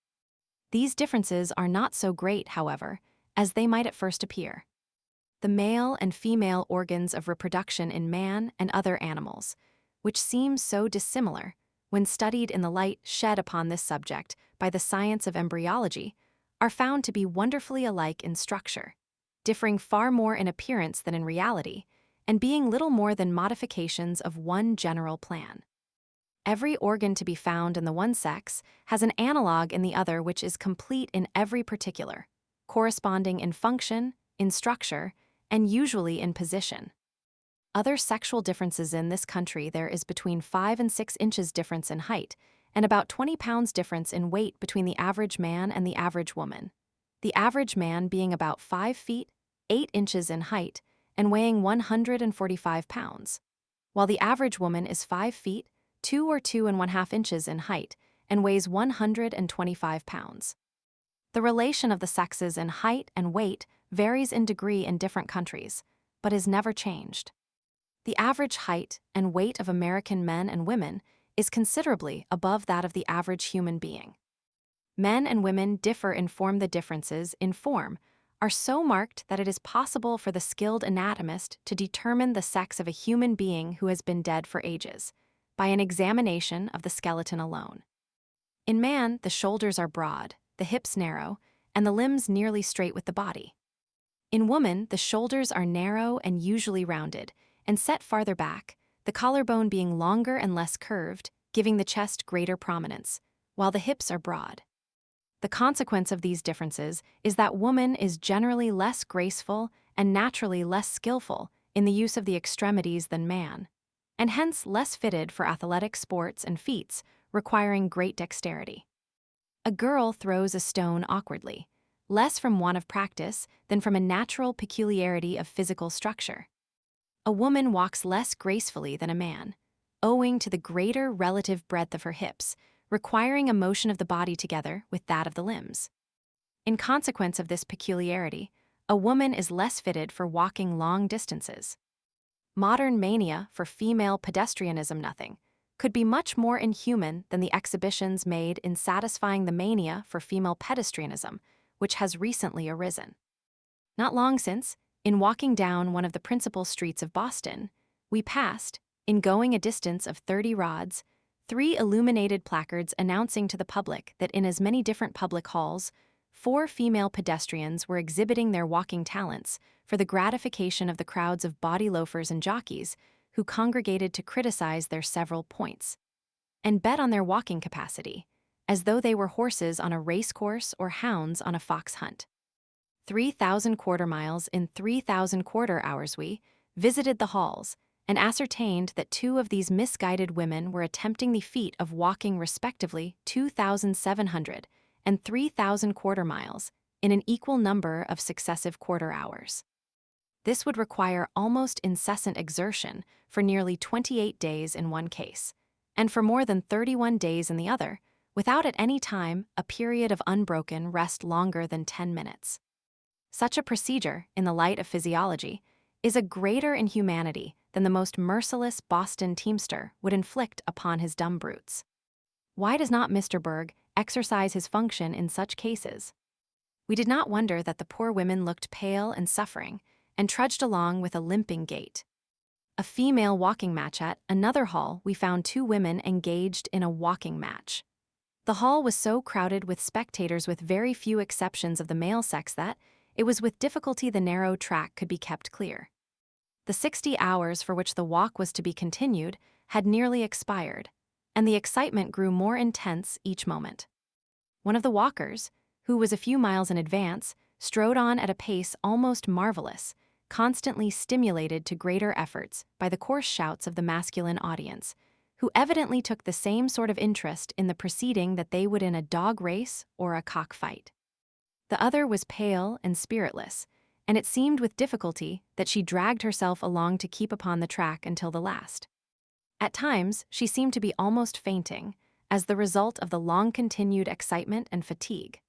A: These differences are not so great, however, as they might at first appear. The male and female organs of reproduction in man and other animals, which seem so dissimilar when studied in the light shed upon this subject by the science of embryology, are found to be wonderfully alike in structure, differing far more in appearance than in reality, and being little more than modifications of one general plan. Every organ to be found in the one sex has an analog in the other which is complete in every particular, corresponding in function, in structure, and usually in position. Other sexual differences in this country: there is between 5 and 6 inches difference in height, and about 20 pounds difference in weight between the average man and the average woman, the average man being about 5 feet, 8 inches in height, and weighing 145 pounds, while the average woman is 5 feet, 2 or 2½ inches in height, and weighs 125 pounds. The relation of the sexes in height and weight varies in degree in different countries, but is never changed. The average height and weight of American men and women is considerably above that of the average human being. Men and women differ in form. The differences in form are so marked that it is possible for the skilled anatomist to determine the sex of a human being who has been dead for ages, by an examination of the skeleton alone. In man, the shoulders are broad, the hips narrow, and the limbs nearly straight with the body. In woman, the shoulders are narrow and usually rounded, and set farther back, the collarbone being longer and less curved, giving the chest greater prominence, while the hips are broad. The consequence of these differences is that woman is generally less graceful and naturally less skillful in the use of the extremities than man, and hence less fitted for athletic sports and feats requiring great dexterity. A girl throws a stone awkwardly, less from want of practice than from a natural peculiarity of physical structure. A woman walks less gracefully than a man, owing to the greater relative breadth of her hips, requiring a motion of the body together with that of the limbs. In consequence of this peculiarity, a woman is less fitted for walking long distances. Modern mania for female pedestrianism nothing could be much more inhuman than the exhibitions made in satisfying the mania for female pedestrianism, which has recently arisen. Not long since, in walking down one of the principal streets of Boston, we passed, in going a distance of 30 rods, 3 illuminated placards announcing to the public that in as many different public halls, 4 female pedestrians were exhibiting their walking talents for the gratification of the crowds of bawdy loafers and jockeys who congregated to criticize their several points, and bet on their walking capacity, as though they were horses on a race course or hounds on a fox hunt. 3,000 quarter miles in 3,000 quarter hours. We visited the halls and ascertained that 2 of these misguided women were attempting the feat of walking respectively 2,700 and 3,000 quarter miles in an equal number of successive quarter hours. This would require almost incessant exertion for nearly 28 days in one case, and for more than 31 days in the other, without at any time a period of unbroken rest longer than 10 minutes. Such a procedure, in the light of physiology, is a greater inhumanity than the most merciless Boston teamster would inflict upon his dumb brutes. Why does not Mr. Berg exercise his function in such cases? We did not wonder that the poor women looked pale and suffering, and trudged along with a limping gait. A female walking match. At another hall, we found 2 women engaged in a walking match. The hall was so crowded with spectators, with very few exceptions of the male sex, that it was with difficulty the narrow track could be kept clear. The 60 hours for which the walk was to be continued had nearly expired, and the excitement grew more intense each moment. One of the walkers, who was a few miles in advance, strode on at a pace almost marvelous, constantly stimulated to greater efforts by the coarse shouts of the masculine audience, who evidently took the same sort of interest in the proceeding that they would in a dog race or a cockfight. The other was pale and spiritless, and it seemed with difficulty that she dragged herself along to keep upon the track until the last. At times, she seemed to be almost fainting, as the result of the long-continued excitement and fatigue.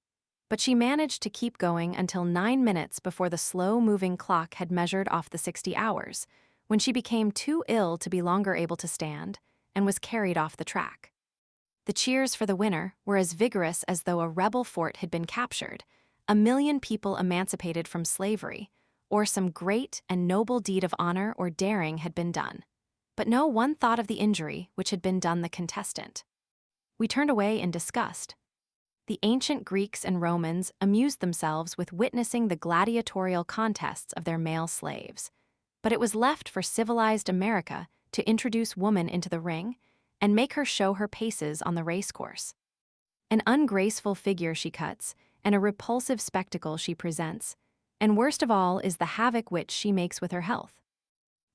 A: But she managed to keep going until 9 minutes before the slow-moving clock had measured off the 60 hours, when she became too ill to be longer able to stand, and was carried off the track. The cheers for the winner were as vigorous as though a rebel fort had been captured, 1,000,000 people emancipated from slavery, or some great and noble deed of honor or daring had been done. But no one thought of the injury which had been done the contestant. We turned away in disgust. The ancient Greeks and Romans amused themselves with witnessing the gladiatorial contests of their male slaves, but it was left for civilized America to introduce woman into the ring and make her show her paces on the racecourse. An ungraceful figure she cuts, and a repulsive spectacle she presents, and worst of all is the havoc which she makes with her health.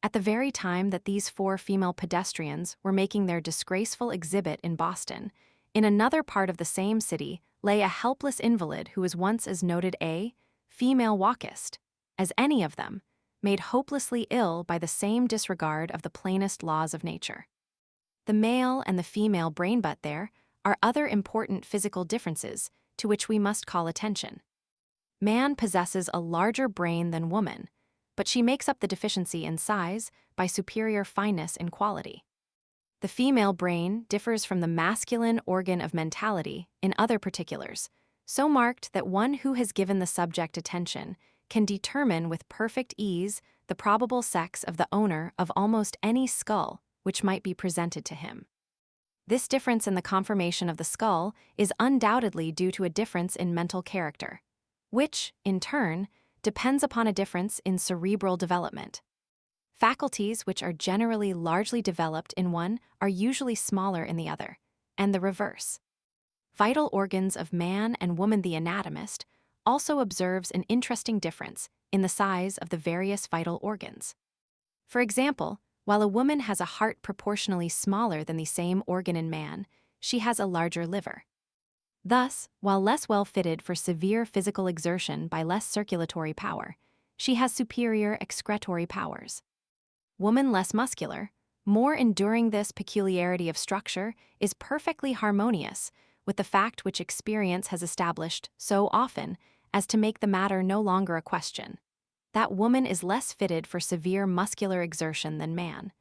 A: At the very time that these 4 female pedestrians were making their disgraceful exhibit in Boston, in another part of the same city lay a helpless invalid who was once as noted a female walkist as any of them, made hopelessly ill by the same disregard of the plainest laws of nature. The male and the female brain butt there are other important physical differences to which we must call attention. Man possesses a larger brain than woman, but she makes up the deficiency in size by superior fineness in quality. The female brain differs from the masculine organ of mentality in other particulars, so marked that one who has given the subject attention can determine with perfect ease the probable sex of the owner of almost any skull which might be presented to him. This difference in the conformation of the skull is undoubtedly due to a difference in mental character, which, in turn, depends upon a difference in cerebral development. Faculties which are generally largely developed in one are usually smaller in the other, and the reverse. Vital organs of man and woman the anatomist also observes an interesting difference in the size of the various vital organs. For example, while a woman has a heart proportionally smaller than the same organ in man, she has a larger liver. Thus, while less well fitted for severe physical exertion by less circulatory power, she has superior excretory powers. Woman less muscular, more enduring this peculiarity of structure, is perfectly harmonious with the fact which experience has established so often as to make the matter no longer a question, that woman is less fitted for severe muscular exertion than man,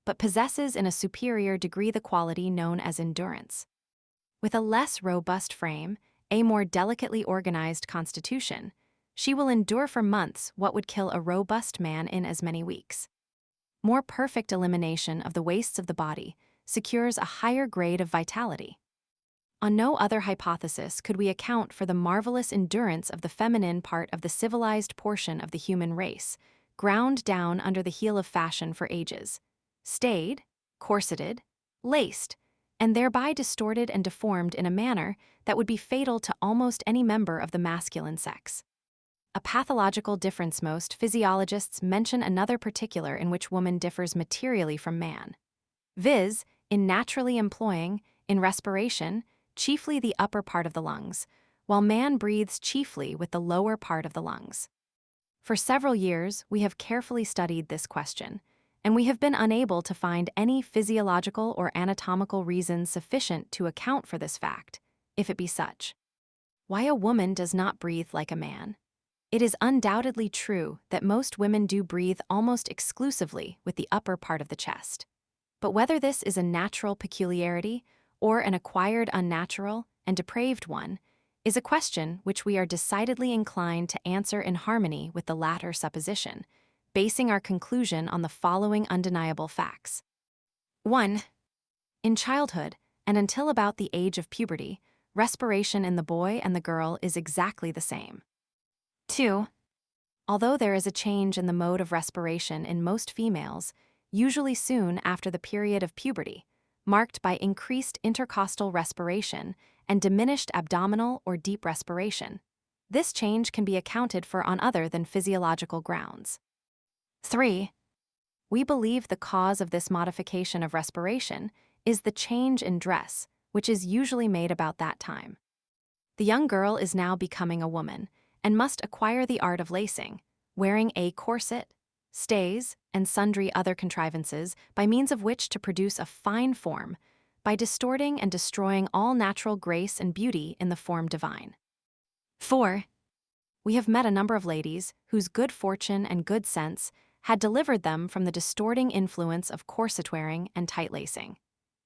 A: but possesses in a superior degree the quality known as endurance. With a less robust frame, a more delicately organized constitution, she will endure for months what would kill a robust man in as many weeks. More perfect elimination of the wastes of the body secures a higher grade of vitality. On no other hypothesis could we account for the marvelous endurance of the feminine part of the civilized portion of the human race, ground down under the heel of fashion for ages, stayed, corseted, laced, and thereby distorted and deformed in a manner that would be fatal to almost any member of the masculine sex. A pathological difference. Most physiologists mention another particular in which woman differs materially from man, viz., in naturally employing, in respiration, chiefly the upper part of the lungs, while man breathes chiefly with the lower part of the lungs. For several years, we have carefully studied this question, and we have been unable to find any physiological or anatomical reason sufficient to account for this fact, if it be such. Why a woman does not breathe like a man? It is undoubtedly true that most women do breathe almost exclusively with the upper part of the chest. But whether this is a natural peculiarity or an acquired unnatural and depraved one is a question which we are decidedly inclined to answer in harmony with the latter supposition, basing our conclusion on the following undeniable facts. 1. In childhood, and until about the age of puberty, respiration in the boy and the girl is exactly the same. 2. Although there is a change in the mode of respiration in most females, usually soon after the period of puberty, marked by increased intercostal respiration and diminished abdominal or deep respiration. This change can be accounted for on other than physiological grounds. 3. We believe the cause of this modification of respiration is the change in dress, which is usually made about that time. The young girl is now becoming a woman and must acquire the art of lacing, wearing a corset, stays, and sundry other contrivances by means of which to produce a fine form, by distorting and destroying all natural grace and beauty in the form divine. 4. We have met a number of ladies whose good fortune and good sense had delivered them from the distorting influence of corset-wearing and tight-lacing,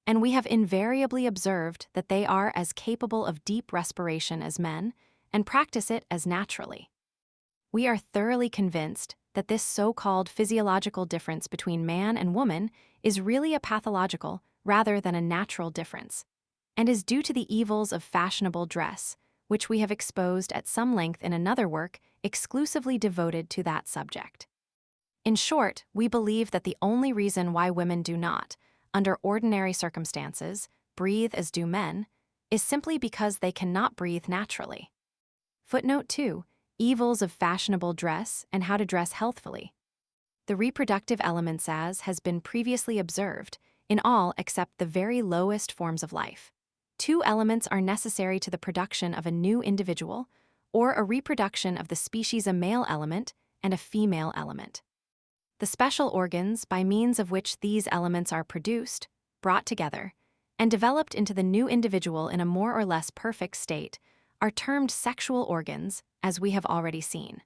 A: and we have invariably observed that they are as capable of deep respiration as men and practice it as naturally. We are thoroughly convinced that this so-called physiological difference between man and woman is really a pathological rather than a natural difference, and is due to the evils of fashionable dress, which we have exposed at some length in another work exclusively devoted to that subject. In short, we believe that the only reason why women do not, under ordinary circumstances, breathe as do men, is simply because they cannot breathe naturally. Footnote 2. Evils of fashionable dress and how to dress healthfully. The reproductive elements, as has been previously observed, in all except the very lowest forms of life. 2 elements are necessary to the production of a new individual, or a reproduction of the species, a male element and a female element. The special organs by means of which these elements are produced, brought together, and developed into the new individual in a more or less perfect state are termed sexual organs, as we have already seen.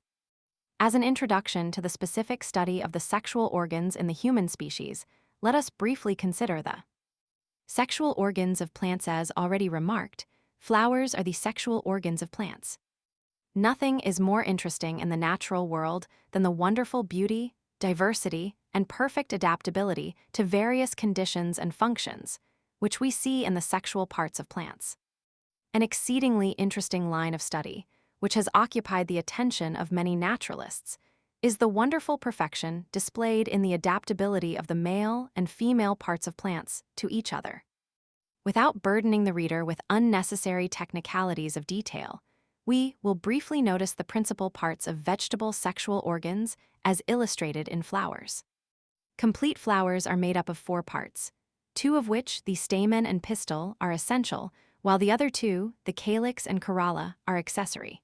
A: As an introduction to the specific study of the sexual organs in the human species, let us briefly consider the sexual organs of plants. As already remarked, flowers are the sexual organs of plants. Nothing is more interesting in the natural world than the wonderful beauty, diversity, and perfect adaptability to various conditions and functions, which we see in the sexual parts of plants. An exceedingly interesting line of study, which has occupied the attention of many naturalists, is the wonderful perfection displayed in the adaptability of the male and female parts of plants to each other. Without burdening the reader with unnecessary technicalities of detail, we will briefly notice the principal parts of vegetable sexual organs as illustrated in flowers. Complete flowers are made up of 4 parts, 2 of which, the stamen and pistil, are essential, while the other 2, the calyx and corolla, are accessory.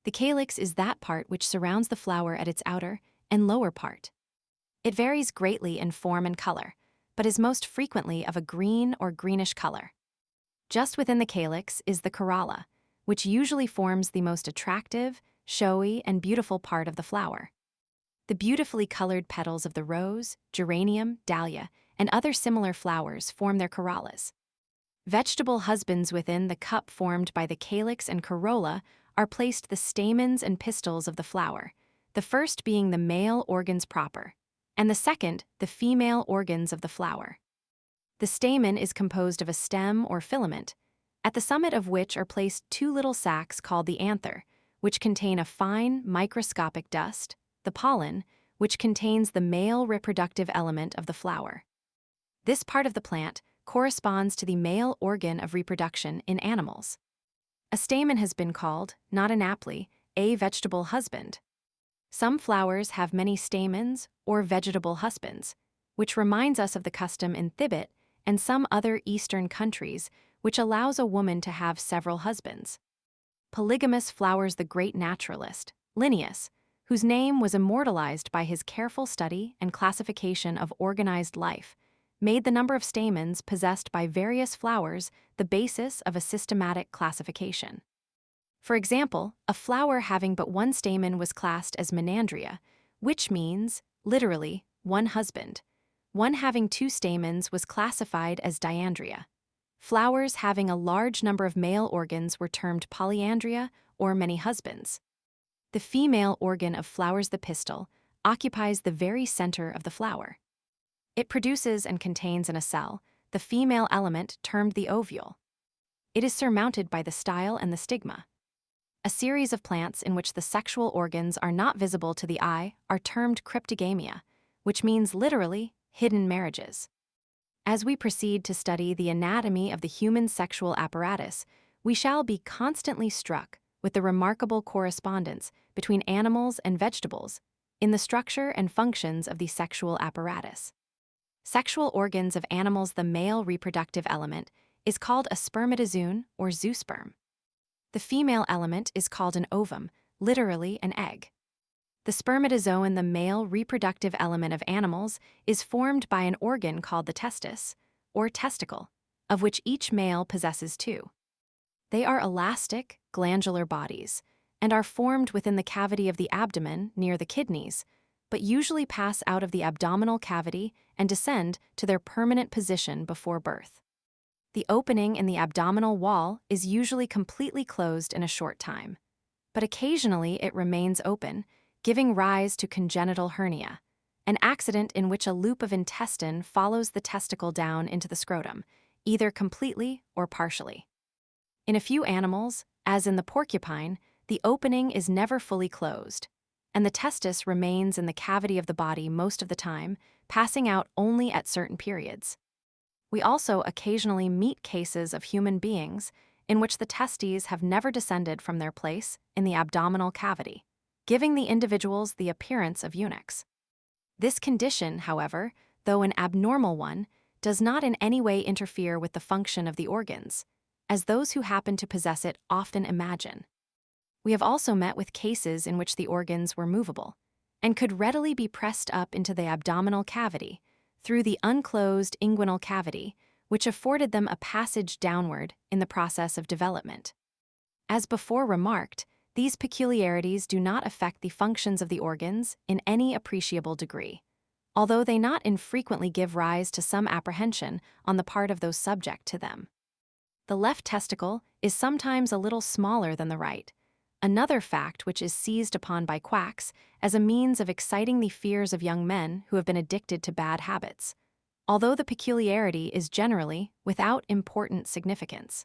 A: The calyx is that part which surrounds the flower at its outer and lower part. It varies greatly in form and color, but is most frequently of a green or greenish color. Just within the calyx is the corolla, which usually forms the most attractive, showy, and beautiful part of the flower. The beautifully colored petals of the rose, geranium, dahlia, and other similar flowers form their corollas. Vegetable husbands within the cup formed by the calyx and corolla are placed the stamens and pistils of the flower, the first being the male organs proper, and the second the female organs of the flower. The stamen is composed of a stem or filament, at the summit of which are placed 2 little sacs called the anther, which contain a fine microscopic dust, the pollen, which contains the male reproductive element of the flower. This part of the plant corresponds to the male organ of reproduction in animals. A stamen has been called, not inaptly, a vegetable husband. Some flowers have many stamens or vegetable husbands, which reminds us of the custom in Thibet and some other Eastern countries which allows a woman to have several husbands. Polygamous flowers. The great naturalist, Linnaeus, whose name was immortalized by his careful study and classification of organized life, made the number of stamens possessed by various flowers the basis of a systematic classification. For example, a flower having but 1 stamen was classed as menandria, which means, literally, 1 husband. One having 2 stamens was classified as diandria. Flowers having a large number of male organs were termed polyandria or many husbands. The female organ of flowers, the pistil, occupies the very center of the flower. It produces and contains in a cell the female element termed the ovule. It is surmounted by the style and the stigma. A series of plants in which the sexual organs are not visible to the eye are termed cryptogamia, which means literally hidden marriages. As we proceed to study the anatomy of the human sexual apparatus, we shall be constantly struck with the remarkable correspondence between animals and vegetables in the structure and functions of the sexual apparatus. Sexual organs of animals, the male reproductive element, is called a spermatozoon or zoosperm. The female element is called an ovum, literally an egg. The spermatozoon, the male reproductive element of animals, is formed by an organ called the testis, or testicle, of which each male possesses two. They are elastic, glandular bodies, and are formed within the cavity of the abdomen near the kidneys, but usually pass out of the abdominal cavity and descend to their permanent position before birth. The opening in the abdominal wall is usually completely closed in a short time, but occasionally it remains open, giving rise to congenital hernia, an accident in which a loop of intestine follows the testicle down into the scrotum, either completely or partially. In a few animals, as in the porcupine, the opening is never fully closed, and the testis remains in the cavity of the body most of the time, passing out only at certain periods. We also occasionally meet cases of human beings in which the testes have never descended from their place in the abdominal cavity, giving the individuals the appearance of eunuchs. This condition, however, though an abnormal one, does not in any way interfere with the function of the organs, as those who happen to possess it often imagine. We have also met with cases in which the organs were movable and could readily be pressed up into the abdominal cavity through the unclosed inguinal cavity, which afforded them a passage downward in the process of development. As before remarked, these peculiarities do not affect the functions of the organs in any appreciable degree, although they not infrequently give rise to some apprehension on the part of those subject to them. The left testicle is sometimes a little smaller than the right, another fact which is seized upon by quacks as a means of exciting the fears of young men who have been addicted to bad habits, although the peculiarity is generally without important significance.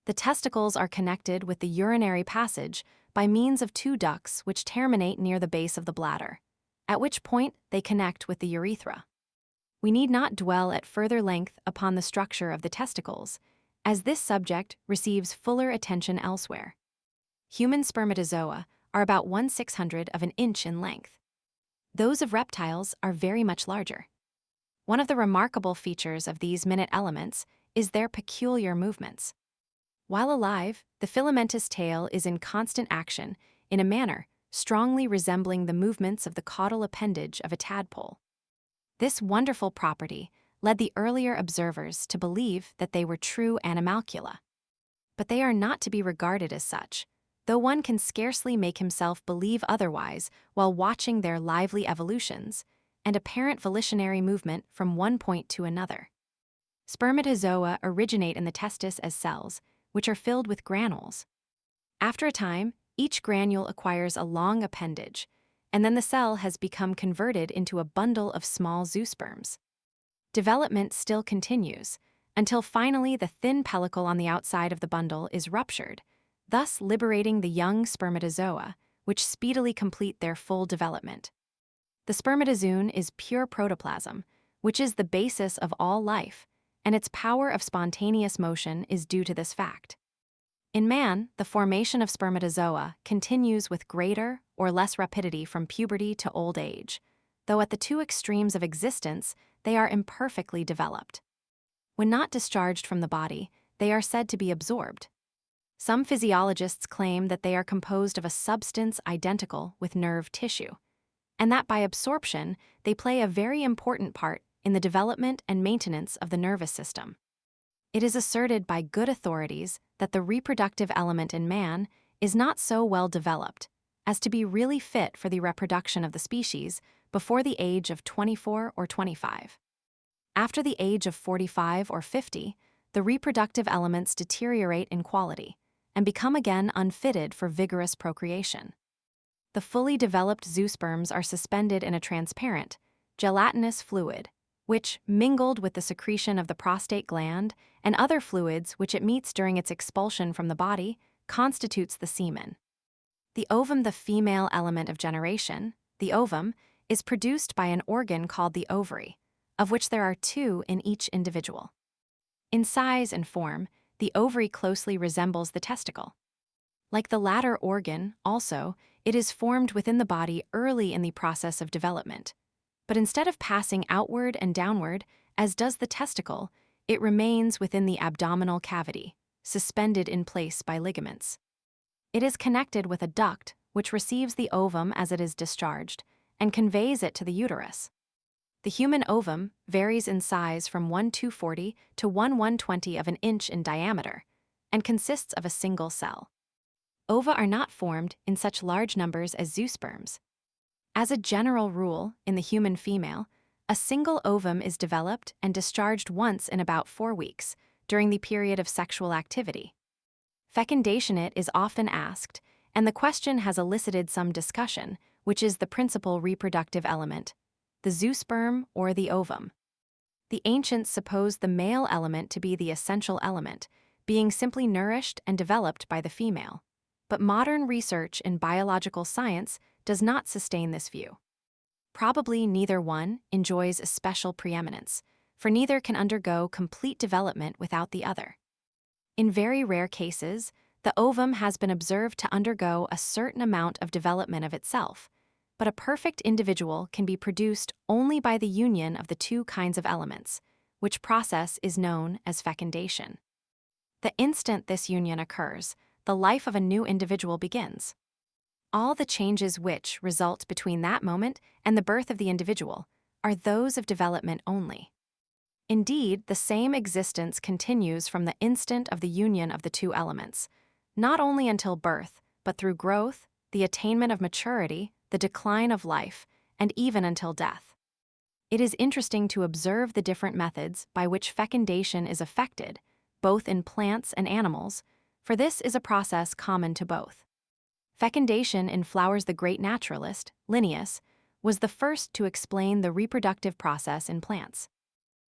A: The testicles are connected with the urinary passage by means of two ducts which terminate near the base of the bladder, at which point they connect with the urethra. We need not dwell at further length upon the structure of the testicles, as this subject receives fuller attention elsewhere. Human spermatozoa are about 1/600 of an inch in length. Those of reptiles are very much larger. One of the remarkable features of these minute elements is their peculiar movements. While alive, the filamentous tail is in constant action in a manner strongly resembling the movements of the caudal appendage of a tadpole. This wonderful property led the earlier observers to believe that they were true animalcula. But they are not to be regarded as such, though one can scarcely make himself believe otherwise while watching their lively evolutions and apparent volitionary movement from one point to another. Spermatozoa originate in the testis as cells, which are filled with granules. After a time, each granule acquires a long appendage, and then the cell has become converted into a bundle of small zoosperms. Development still continues, until finally the thin pellicle on the outside of the bundle is ruptured, thus liberating the young spermatozoa, which speedily complete their full development. The spermatozoon is pure protoplasm, which is the basis of all life, and its power of spontaneous motion is due to this fact. In man, the formation of spermatozoa continues with greater or less rapidity from puberty to old age, though at the two extremes of existence they are imperfectly developed. When not discharged from the body, they are said to be absorbed. Some physiologists claim that they are composed of a substance identical with nerve tissue, and that by absorption they play a very important part in the development and maintenance of the nervous system. It is asserted by good authorities that the reproductive element in man is not so well developed as to be really fit for the reproduction of the species before the age of 24 or 25. After the age of 45 or 50, the reproductive elements deteriorate in quality and become again unfitted for vigorous procreation. The fully developed zoosperms are suspended in a transparent, gelatinous fluid, which, mingled with the secretion of the prostate gland and other fluids which it meets during its expulsion from the body, constitutes the semen. The ovum, the female element of generation, the ovum, is produced by an organ called the ovary, of which there are two in each individual. In size and form, the ovary closely resembles the testicle. Like the latter organ, also, it is formed within the body early in the process of development. But instead of passing outward and downward, as does the testicle, it remains within the abdominal cavity, suspended in place by ligaments. It is connected with a duct which receives the ovum as it is discharged and conveys it to the uterus. The human ovum varies in size from 1/240 to 1/120 of an inch in diameter and consists of a single cell. Ova are not formed in such large numbers as zoosperms. As a general rule, in the human female, a single ovum is developed and discharged once in about 4 weeks during the period of sexual activity. Fecundation it is often asked, and the question has elicited some discussion, which is the principal reproductive element, the zoosperm or the ovum. The ancients supposed the male element to be the essential element, being simply nourished and developed by the female. But modern research in biological science does not sustain this view. Probably neither one enjoys a special preeminence, for neither can undergo complete development without the other. In very rare cases, the ovum has been observed to undergo a certain amount of development of itself, but a perfect individual can be produced only by the union of the two kinds of elements, which process is known as fecundation. The instant this union occurs, the life of a new individual begins. All the changes which result between that moment and the birth of the individual are those of development only. Indeed, the same existence continues from the instant of the union of the two elements, not only until birth, but through growth, the attainment of maturity, the decline of life, and even until death. It is interesting to observe the different methods by which fecundation is effected, both in plants and animals, for this is a process common to both. Fecundation in flowers. The great naturalist, Linnaeus, was the first to explain the reproductive process in plants.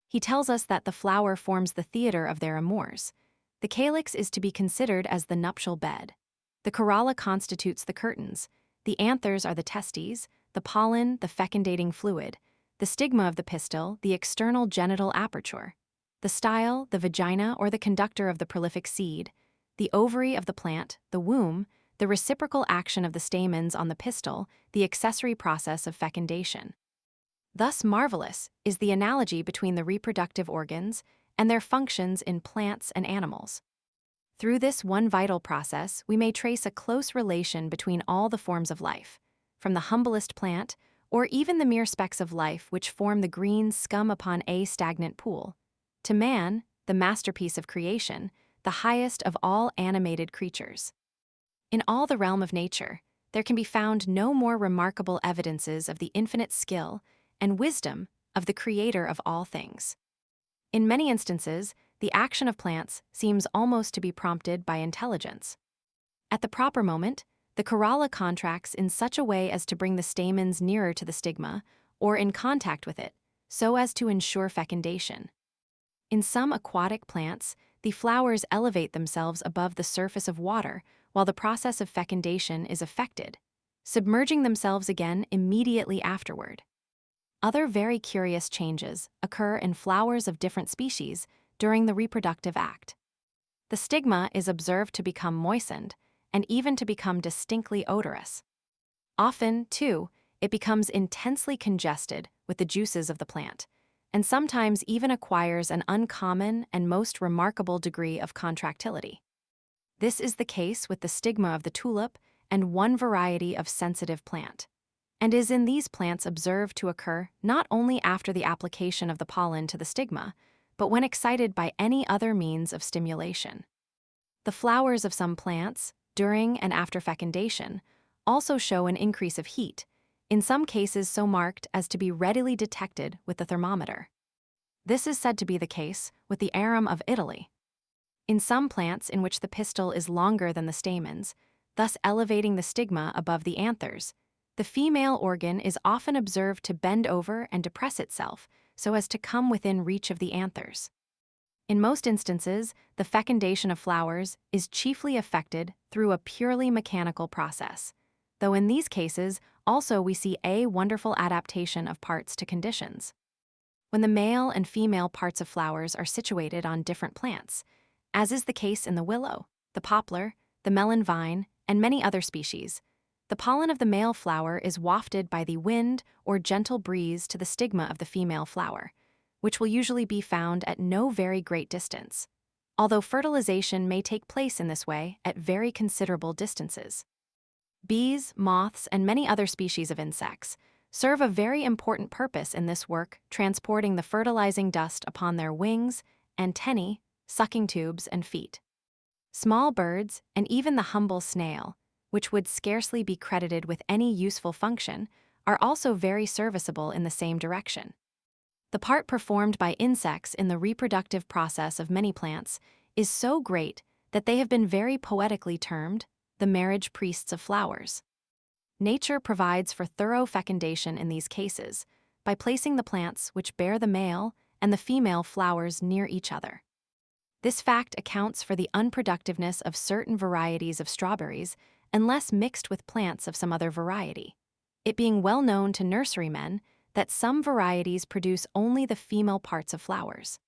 A: He tells us that the flower forms the theater of their amours. The calyx is to be considered as the nuptial bed. The corolla constitutes the curtains. The anthers are the testes, the pollen, the fecundating fluid, the stigma of the pistil, the external genital aperture, the style, the vagina or the conductor of the prolific seed, the ovary of the plant, the womb, the reciprocal action of the stamens on the pistil, the accessory process of fecundation. Thus marvelous is the analogy between the reproductive organs and their functions in plants and animals. Through this one vital process, we may trace a close relation between all the forms of life, from the humblest plant, or even the mere specks of life which form the green scum upon a stagnant pool, to man, the masterpiece of creation, the highest of all animated creatures. In all the realm of nature, there can be found no more remarkable evidences of the infinite skill and wisdom of the Creator of all things. In many instances, the action of plants seems almost to be prompted by intelligence. At the proper moment, the corolla contracts in such a way as to bring the stamens nearer to the stigma, or in contact with it, so as to ensure fecundation. In some aquatic plants, the flowers elevate themselves above the surface of water while the process of fecundation is effected, submerging themselves again immediately afterward. Other very curious changes occur in flowers of different species during the reproductive act. The stigma is observed to become moistened and even to become distinctly odorous. Often, too, it becomes intensely congested with the juices of the plant, and sometimes even acquires an uncommon and most remarkable degree of contractility. This is the case with the stigma of the tulip and one variety of sensitive plant, and is in these plants observed to occur not only after the application of the pollen to the stigma, but when excited by any other means of stimulation. The flowers of some plants, during and after fecundation, also show an increase of heat, in some cases so marked as to be readily detected with the thermometer. This is said to be the case with the arum of Italy. In some plants in which the pistil is longer than the stamens, thus elevating the stigma above the anthers, the female organ is often observed to bend over and depress itself so as to come within reach of the anthers. In most instances, the fecundation of flowers is chiefly effected through a purely mechanical process, though in these cases also we see a wonderful adaptation of parts to conditions. When the male and female parts of flowers are situated on different plants, as is the case in the willow, the poplar, the melon vine, and many other species, the pollen of the male flower is wafted by the wind or gentle breeze to the stigma of the female flower, which will usually be found at no very great distance, although fertilization may take place in this way at very considerable distances. Bees, moths, and many other species of insects serve a very important purpose in this work, transporting the fertilizing dust upon their wings, antennae, sucking tubes, and feet. Small birds, and even the humble snail, which would scarcely be credited with any useful function, are also very serviceable in the same direction. The part performed by insects in the reproductive process of many plants is so great that they have been very poetically termed the marriage priests of flowers. Nature provides for thorough fecundation in these cases by placing the plants which bear the male and the female flowers near each other. This fact accounts for the unproductiveness of certain varieties of strawberries unless mixed with plants of some other variety, it being well known to nurserymen that some varieties produce only the female parts of flowers.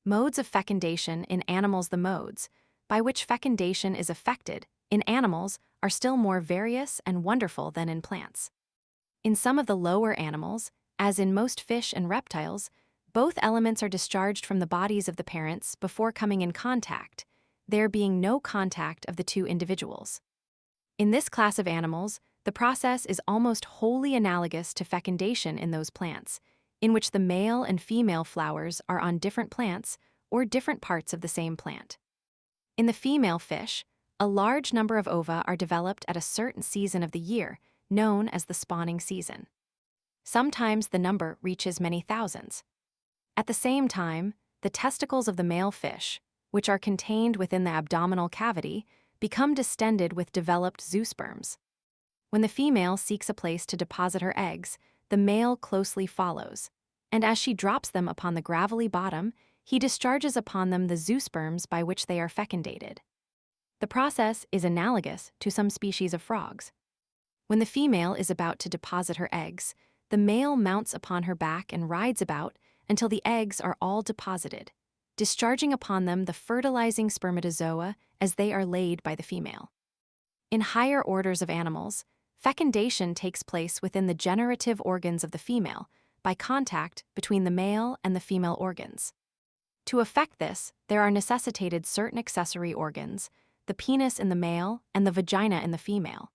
A: Modes of fecundation in animals. The modes by which fecundation is effected in animals are still more various and wonderful than in plants. In some of the lower animals, as in most fish and reptiles, both elements are discharged from the bodies of the parents before coming in contact, there being no contact of the two individuals. In this class of animals, the process is almost wholly analogous to fecundation in those plants, in which the male and female flowers are on different plants or different parts of the same plant. In the female fish, a large number of ova are developed at a certain season of the year, known as the spawning season. Sometimes the number reaches many thousands. At the same time, the testicles of the male fish, which are contained within the abdominal cavity, become distended with developed zoosperms. When the female seeks a place to deposit her eggs, the male closely follows, and as she drops them upon the gravelly bottom, he discharges upon them the zoosperms by which they are fecundated. The process is analogous to some species of frogs. When the female is about to deposit her eggs, the male mounts upon her back and rides about until the eggs are all deposited, discharging upon them the fertilizing spermatozoa as they are laid by the female. In higher orders of animals, fecundation takes place within the generative organs of the female by contact between the male and the female organs. To effect this, there are necessitated certain accessory organs, the penis in the male and the vagina in the female.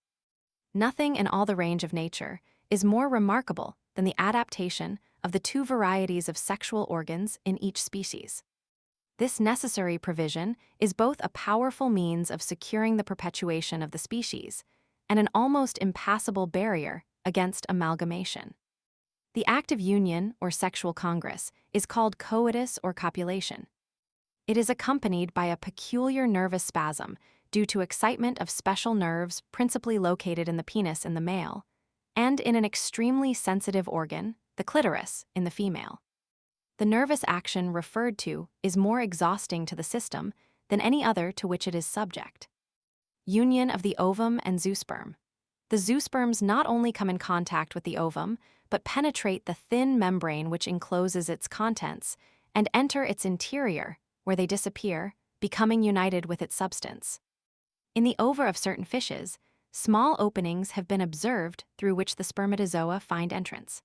A: Nothing in all the range of nature is more remarkable than the adaptation of the two varieties of sexual organs in each species. This necessary provision is both a powerful means of securing the perpetuation of the species and an almost impassable barrier against amalgamation. The act of union or sexual congress is called coitus or copulation. It is accompanied by a peculiar nervous spasm due to excitement of special nerves principally located in the penis in the male, and in an extremely sensitive organ, the clitoris, in the female. The nervous action referred to is more exhausting to the system than any other to which it is subject. Union of the ovum and zoosperm. The zoosperms not only come in contact with the ovum, but penetrate the thin membrane which encloses its contents and enter its interior, where they disappear, becoming united with its substance. In the ova of certain fishes, small openings have been observed through which the spermatozoa find entrance.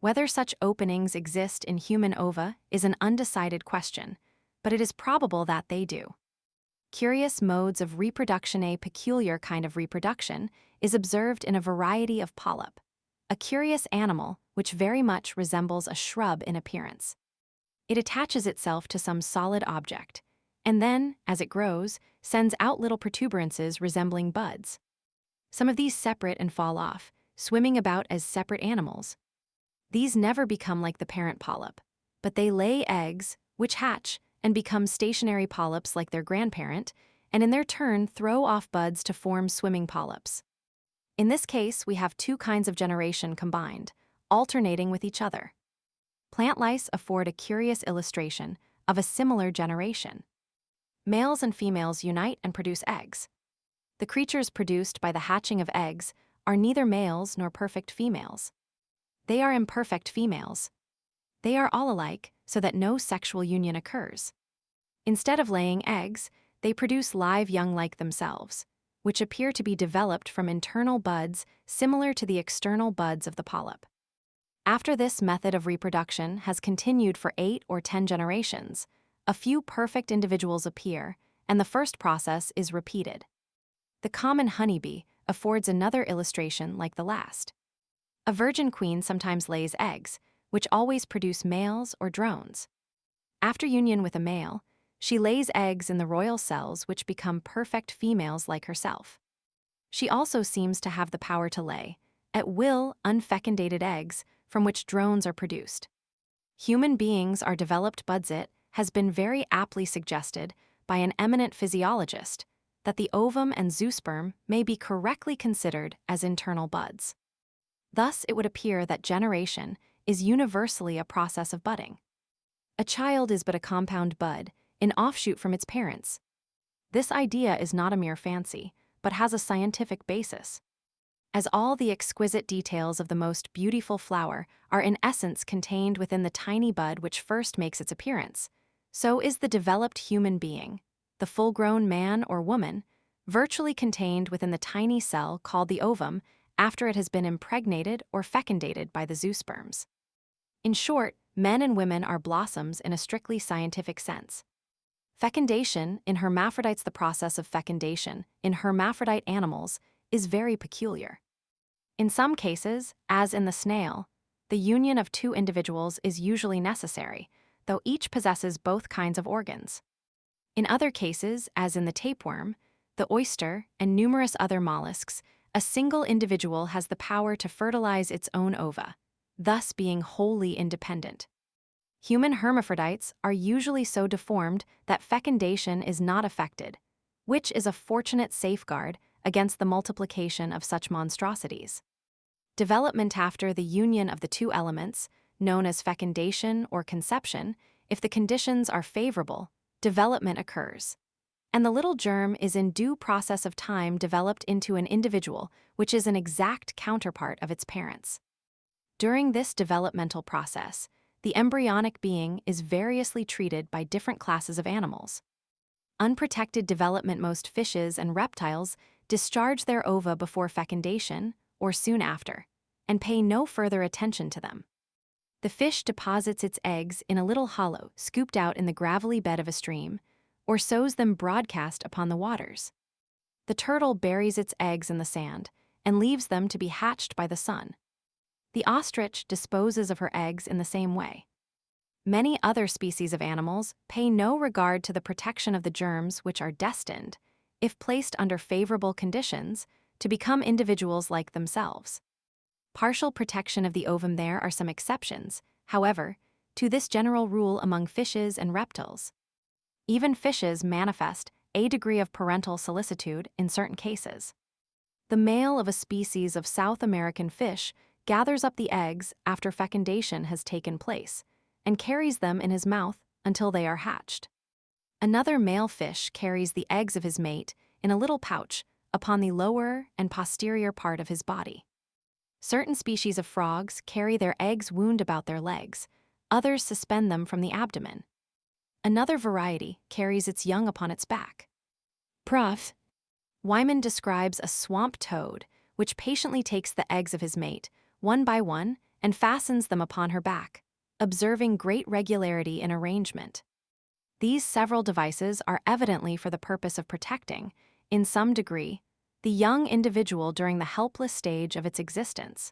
A: Whether such openings exist in human ova is an undecided question, but it is probable that they do. Curious modes of reproduction. A peculiar kind of reproduction is observed in a variety of polyp, a curious animal which very much resembles a shrub in appearance. It attaches itself to some solid object, and then, as it grows, sends out little protuberances resembling buds. Some of these separate and fall off, swimming about as separate animals. These never become like the parent polyp, but they lay eggs, which hatch and become stationary polyps like their grandparent, and in their turn throw off buds to form swimming polyps. In this case, we have two kinds of generation combined, alternating with each other. Plant lice afford a curious illustration of a similar generation. Males and females unite and produce eggs. The creatures produced by the hatching of eggs are neither males nor perfect females. They are imperfect females. They are all alike, so that no sexual union occurs. Instead of laying eggs, they produce live young like themselves, which appear to be developed from internal buds similar to the external buds of the polyp. After this method of reproduction has continued for 8 or 10 generations, a few perfect individuals appear, and the first process is repeated. The common honeybee affords another illustration like the last. A virgin queen sometimes lays eggs, which always produce males or drones. After union with a male, she lays eggs in the royal cells which become perfect females like herself. She also seems to have the power to lay, at will, unfecundated eggs from which drones are produced. Human beings are developed buds. It has been very aptly suggested by an eminent physiologist that the ovum and zoosperm may be correctly considered as internal buds. Thus, it would appear that generation is universally a process of budding. A child is but a compound bud, an offshoot from its parents. This idea is not a mere fancy, but has a scientific basis. As all the exquisite details of the most beautiful flower are in essence contained within the tiny bud which first makes its appearance, so is the developed human being, the full-grown man or woman, virtually contained within the tiny cell called the ovum after it has been impregnated or fecundated by the zoosperms. In short, men and women are blossoms in a strictly scientific sense. Fecundation in hermaphrodites. The process of fecundation in hermaphrodite animals is very peculiar. In some cases, as in the snail, the union of 2 individuals is usually necessary, though each possesses both kinds of organs. In other cases, as in the tapeworm, the oyster, and numerous other mollusks, a single individual has the power to fertilize its own ova, thus being wholly independent. Human hermaphrodites are usually so deformed that fecundation is not effected, which is a fortunate safeguard against the multiplication of such monstrosities. Development after the union of the 2 elements, known as fecundation or conception, if the conditions are favorable, development occurs, and the little germ is in due process of time developed into an individual which is an exact counterpart of its parents. During this developmental process, the embryonic being is variously treated by different classes of animals. Unprotected development. Most fishes and reptiles discharge their ova before fecundation or soon after, and pay no further attention to them. The fish deposits its eggs in a little hollow scooped out in the gravelly bed of a stream, or sows them broadcast upon the waters. The turtle buries its eggs in the sand and leaves them to be hatched by the sun. The ostrich disposes of her eggs in the same way. Many other species of animals pay no regard to the protection of the germs which are destined, if placed under favorable conditions, to become individuals like themselves. Partial protection of the ovum. There are some exceptions, however, to this general rule among fishes and reptiles. Even fishes manifest a degree of parental solicitude in certain cases. The male of a species of South American fish gathers up the eggs after fecundation has taken place and carries them in his mouth until they are hatched. Another male fish carries the eggs of his mate in a little pouch upon the lower and posterior part of his body. Certain species of frogs carry their eggs wound about their legs, others suspend them from the abdomen. Another variety carries its young upon its back. Prof. Wyman describes a swamp toad which patiently takes the eggs of his mate, one by one, and fastens them upon her back, observing great regularity in arrangement. These several devices are evidently for the purpose of protecting, in some degree, the young individual during the helpless stage of its existence.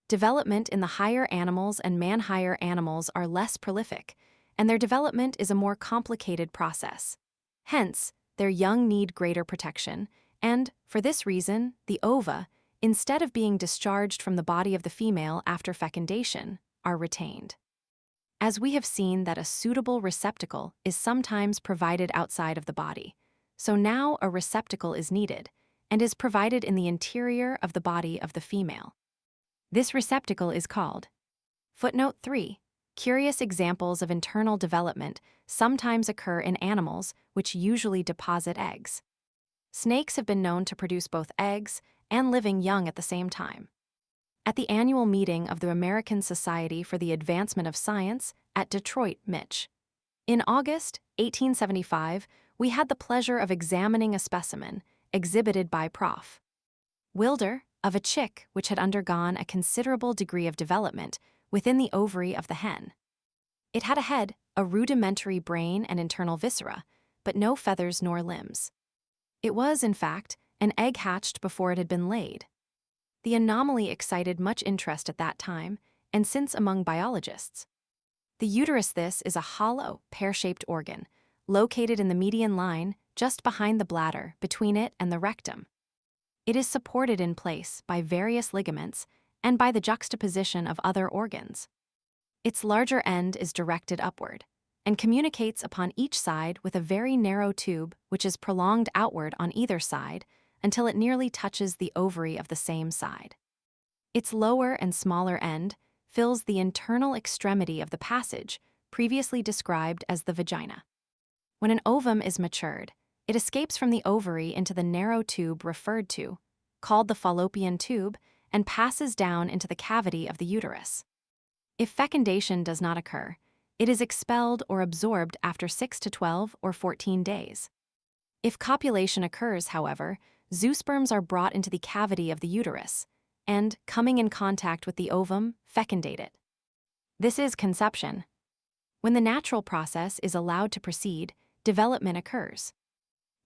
A: Development in the higher animals and man-higher animals are less prolific, and their development is a more complicated process. Hence, their young need greater protection, and, for this reason, the ova, instead of being discharged from the body of the female after fecundation, are retained. As we have seen that a suitable receptacle is sometimes provided outside of the body, so now a receptacle is needed, and is provided in the interior of the body of the female. This receptacle is called. Footnote 3. Curious examples of internal development sometimes occur in animals, which usually deposit eggs. Snakes have been known to produce both eggs and living young at the same time. At the annual meeting of the American Society for the Advancement of Science at Detroit, Mich. In August 1875, we had the pleasure of examining a specimen exhibited by Prof. Wilder of a chick which had undergone a considerable degree of development within the ovary of the hen. It had a head, a rudimentary brain and internal viscera, but no feathers nor limbs. It was, in fact, an egg hatched before it had been laid. The anomaly excited much interest at that time, and since among biologists. The uterus is a hollow, pear-shaped organ, located in the median line just behind the bladder between it and the rectum. It is supported in place by various ligaments and by the juxtaposition of other organs. Its larger end is directed upward and communicates upon each side with a very narrow tube which is prolonged outward on either side until it nearly touches the ovary of the same side. Its lower and smaller end fills the internal extremity of the passage previously described as the vagina. When an ovum is matured, it escapes from the ovary into the narrow tube referred to, called the fallopian tube, and passes down into the cavity of the uterus. If fecundation does not occur, it is expelled or absorbed after 6 to 12 or 14 days. If copulation occurs, however, zoosperms are brought into the cavity of the uterus and, coming in contact with the ovum, fecundate it. This is conception. When the natural process is allowed to proceed, development occurs.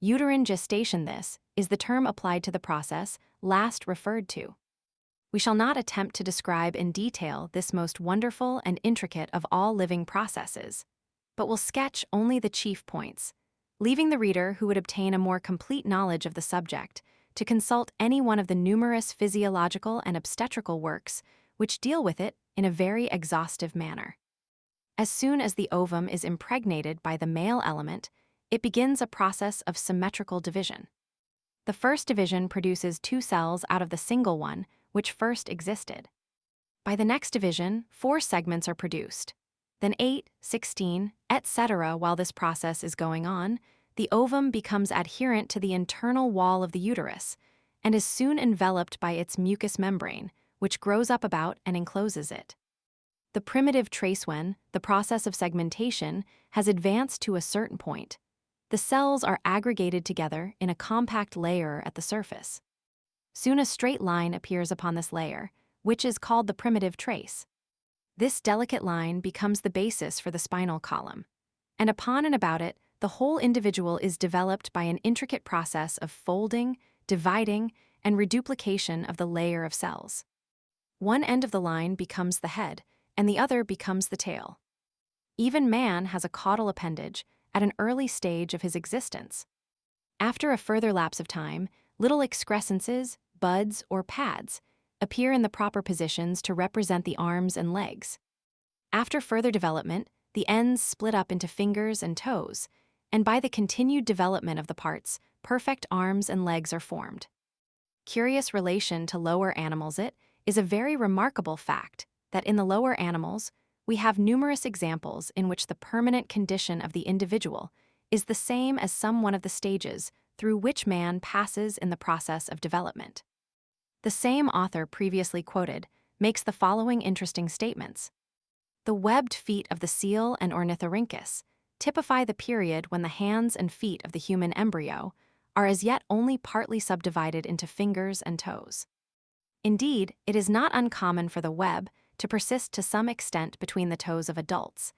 A: Uterine gestation, this is the term applied to the process last referred to. We shall not attempt to describe in detail this most wonderful and intricate of all living processes, but will sketch only the chief points, leaving the reader who would obtain a more complete knowledge of the subject to consult any one of the numerous physiological and obstetrical works which deal with it in a very exhaustive manner. As soon as the ovum is impregnated by the male element, it begins a process of symmetrical division. The first division produces 2 cells out of the single one which first existed. By the next division, 4 segments are produced, then 8, 16, etc. While this process is going on, the ovum becomes adherent to the internal wall of the uterus and is soon enveloped by its mucous membrane, which grows up about and encloses it. The primitive trace, when the process of segmentation has advanced to a certain point, the cells are aggregated together in a compact layer at the surface. Soon a straight line appears upon this layer, which is called the primitive trace. This delicate line becomes the basis for the spinal column, and upon and about it, the whole individual is developed by an intricate process of folding, dividing, and reduplication of the layer of cells. One end of the line becomes the head, and the other becomes the tail. Even man has a caudal appendage at an early stage of his existence. After a further lapse of time, little excrescences, buds, or pads appear in the proper positions to represent the arms and legs. After further development, the ends split up into fingers and toes, and by the continued development of the parts, perfect arms and legs are formed. Curious relation to lower animals, it is a very remarkable fact that in the lower animals, we have numerous examples in which the permanent condition of the individual is the same as some one of the stages through which man passes in the process of development. The same author previously quoted makes the following interesting statements. The webbed feet of the seal and ornithorhynchus typify the period when the hands and feet of the human embryo are as yet only partly subdivided into fingers and toes. Indeed, it is not uncommon for the web to persist to some extent between the toes of adults,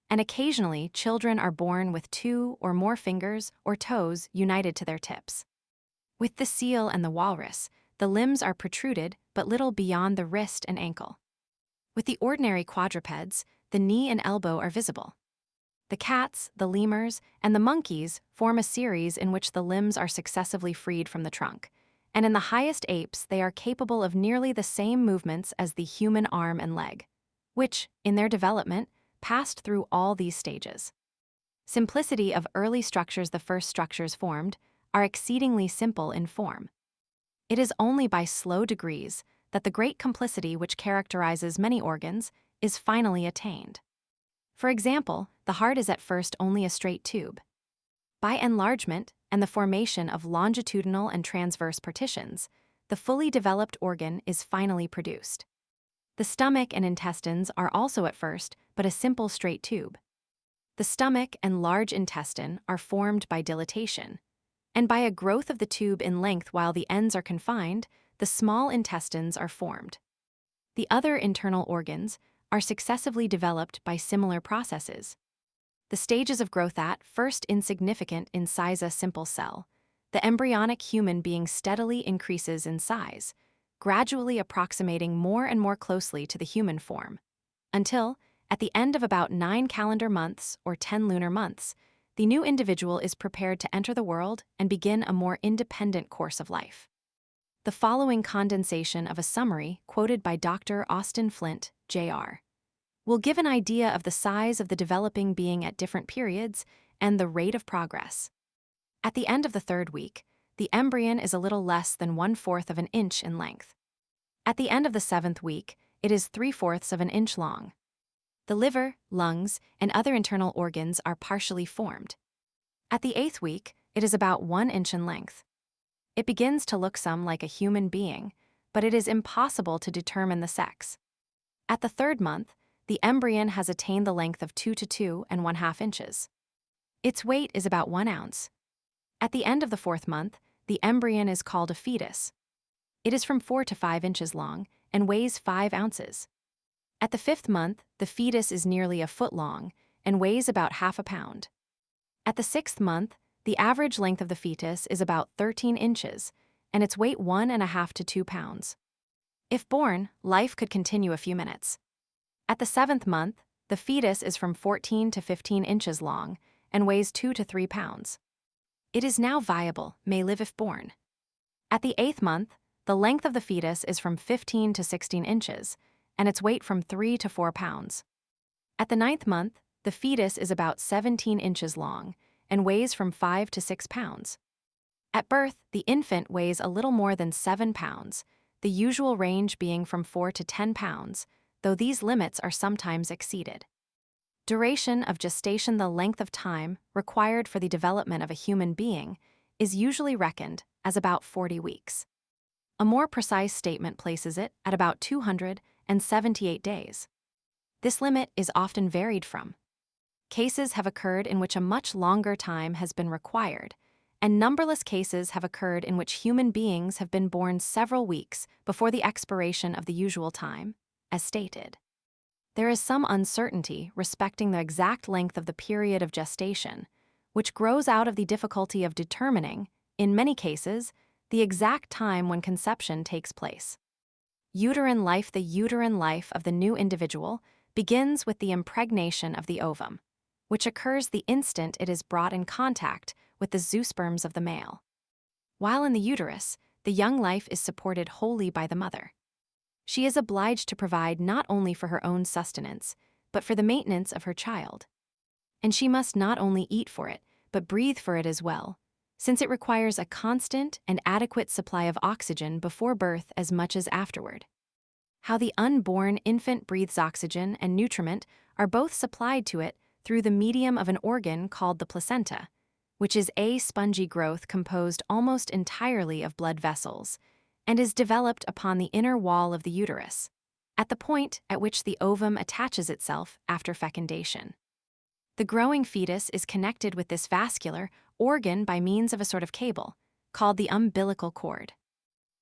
A: and occasionally children are born with 2 or more fingers or toes united to their tips. With the seal and the walrus, the limbs are protruded but little beyond the wrist and ankle. With the ordinary quadrupeds, the knee and elbow are visible. The cats, the lemurs, and the monkeys form a series in which the limbs are successively freed from the trunk, and in the highest apes they are capable of nearly the same movements as the human arm and leg, which, in their development, passed through all these stages. Simplicity of early structures. The first structures formed are exceedingly simple in form. It is only by slow degrees that the great complicity which characterizes many organs is finally attained. For example, the heart is at first only a straight tube. By enlargement and the formation of longitudinal and transverse partitions, the fully developed organ is finally produced. The stomach and intestines are also at first but a simple straight tube. The stomach and large intestine are formed by dilatation, and by a growth of the tube in length while the ends are confined, the small intestines are formed. The other internal organs are successively developed by similar processes. The stages of growth at first insignificant in size a simple cell, the embryonic human being steadily increases in size, gradually approximating more and more closely to the human form, until, at the end of about 9 calendar months or 10 lunar months, the new individual is prepared to enter the world and begin a more independent course of life. The following condensation of a summary quoted by Dr. Austin Flint, Jr., will give an idea of the size of the developing being at different periods and the rate of progress. At the end of the 3rd week, the embryon is a little less than 1/4 of an inch in length. At the end of the 7th week, it is 3/4 of an inch long. The liver, lungs, and other internal organs are partially formed. At the 8th week, it is about 1 inch in length. It begins to look some like a human being, but it is impossible to determine the sex. At the 3rd month, the embryon has attained the length of 2 to 2½ inches. Its weight is about 1 ounce. At the end of the 4th month, the embryon is called a fetus. It is from 4 to 5 inches long and weighs 5 ounces. At the 5th month, the fetus is nearly a foot long and weighs about half a pound. At the 6th month, the average length of the fetus is about 13 inches, and its weight 1½ to 2 pounds. If born, life could continue a few minutes. At the 7th month, the fetus is from 14 to 15 inches long and weighs 2 to 3 pounds. It is now viable, may live if born. At the 8th month, the length of the fetus is from 15 to 16 inches, and its weight from 3 to 4 pounds. At the 9th month, the fetus is about 17 inches long and weighs from 5 to 6 pounds. At birth, the infant weighs a little more than 7 pounds, the usual range being from 4 to 10 pounds, though these limits are sometimes exceeded. Duration of gestation. The length of time required for the development of a human being is usually reckoned as about 40 weeks. A more precise statement places it at about 278 days. This limit is often varied from. Cases have occurred in which a much longer time has been required, and numberless cases have occurred in which human beings have been born several weeks before the expiration of the usual time, as stated. There is some uncertainty respecting the exact length of the period of gestation, which grows out of the difficulty of determining, in many cases, the exact time when conception takes place. Uterine life. The uterine life of the new individual begins with the impregnation of the ovum, which occurs the instant it is brought in contact with the zoosperms of the male. While in the uterus, the young life is supported wholly by the mother. She is obliged to provide not only for her own sustenance, but for the maintenance of her child. And she must not only eat for it, but breathe for it as well, since it requires a constant and adequate supply of oxygen before birth as much as afterward. How the unborn infant breathes oxygen and nutriment are both supplied to it through the medium of an organ called the placenta, which is a spongy growth composed almost entirely of blood vessels, and is developed upon the inner wall of the uterus, at the point at which the ovum attaches itself after fecundation. The growing fetus is connected with this vascular organ by means of a sort of cable, called the umbilical cord.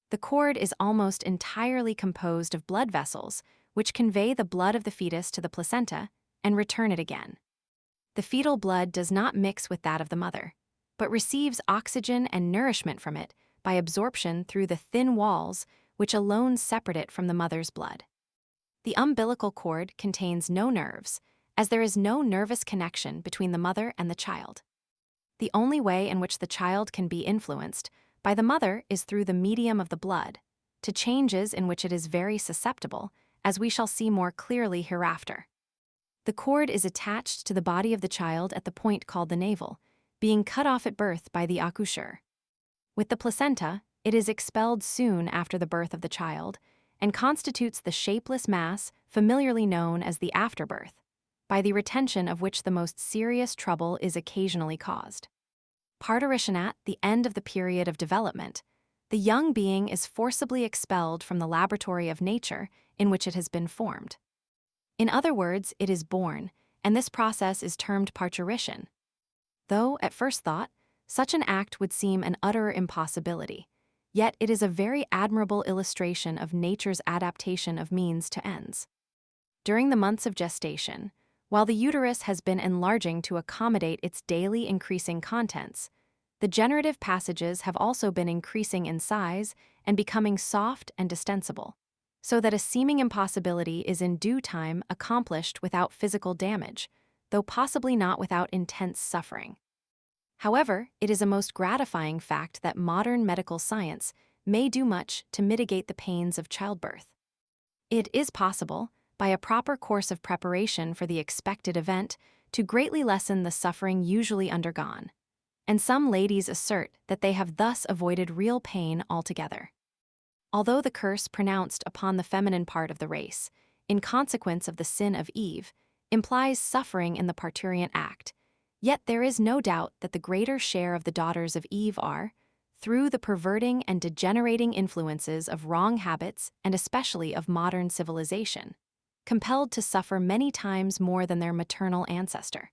A: The cord is almost entirely composed of blood vessels, which convey the blood of the fetus to the placenta and return it again. The fetal blood does not mix with that of the mother, but receives oxygen and nourishment from it by absorption through the thin walls which alone separate it from the mother's blood. The umbilical cord contains no nerves, as there is no nervous connection between the mother and the child. The only way in which the child can be influenced by the mother is through the medium of the blood, to changes in which it is very susceptible, as we shall see more clearly hereafter. The cord is attached to the body of the child at the point called the navel, being cut off at birth by the accoucheur. With the placenta, it is expelled soon after the birth of the child and constitutes the shapeless mass familiarly known as the afterbirth, by the retention of which the most serious trouble is occasionally caused. Parturition at the end of the period of development, the young being is forcibly expelled from the laboratory of nature in which it has been formed. In other words, it is born, and this process is termed parturition. Though, at first thought, such an act would seem an utter impossibility, yet it is a very admirable illustration of nature's adaptation of means to ends. During the months of gestation, while the uterus has been enlarging to accommodate its daily increasing contents, the generative passages have also been increasing in size and becoming soft and distensible, so that a seeming impossibility is in due time accomplished without physical damage, though possibly not without intense suffering. However, it is a most gratifying fact that modern medical science may do much to mitigate the pains of childbirth. It is possible, by a proper course of preparation for the expected event, to greatly lessen the suffering usually undergone, and some ladies assert that they have thus avoided real pain altogether. Although the curse pronounced upon the feminine part of the race, in consequence of the sin of Eve, implies suffering in the parturient act, yet there is no doubt that the greater share of the daughters of Eve are, through the perverting and degenerating influences of wrong habits and especially of modern civilization, compelled to suffer many times more than their maternal ancestor.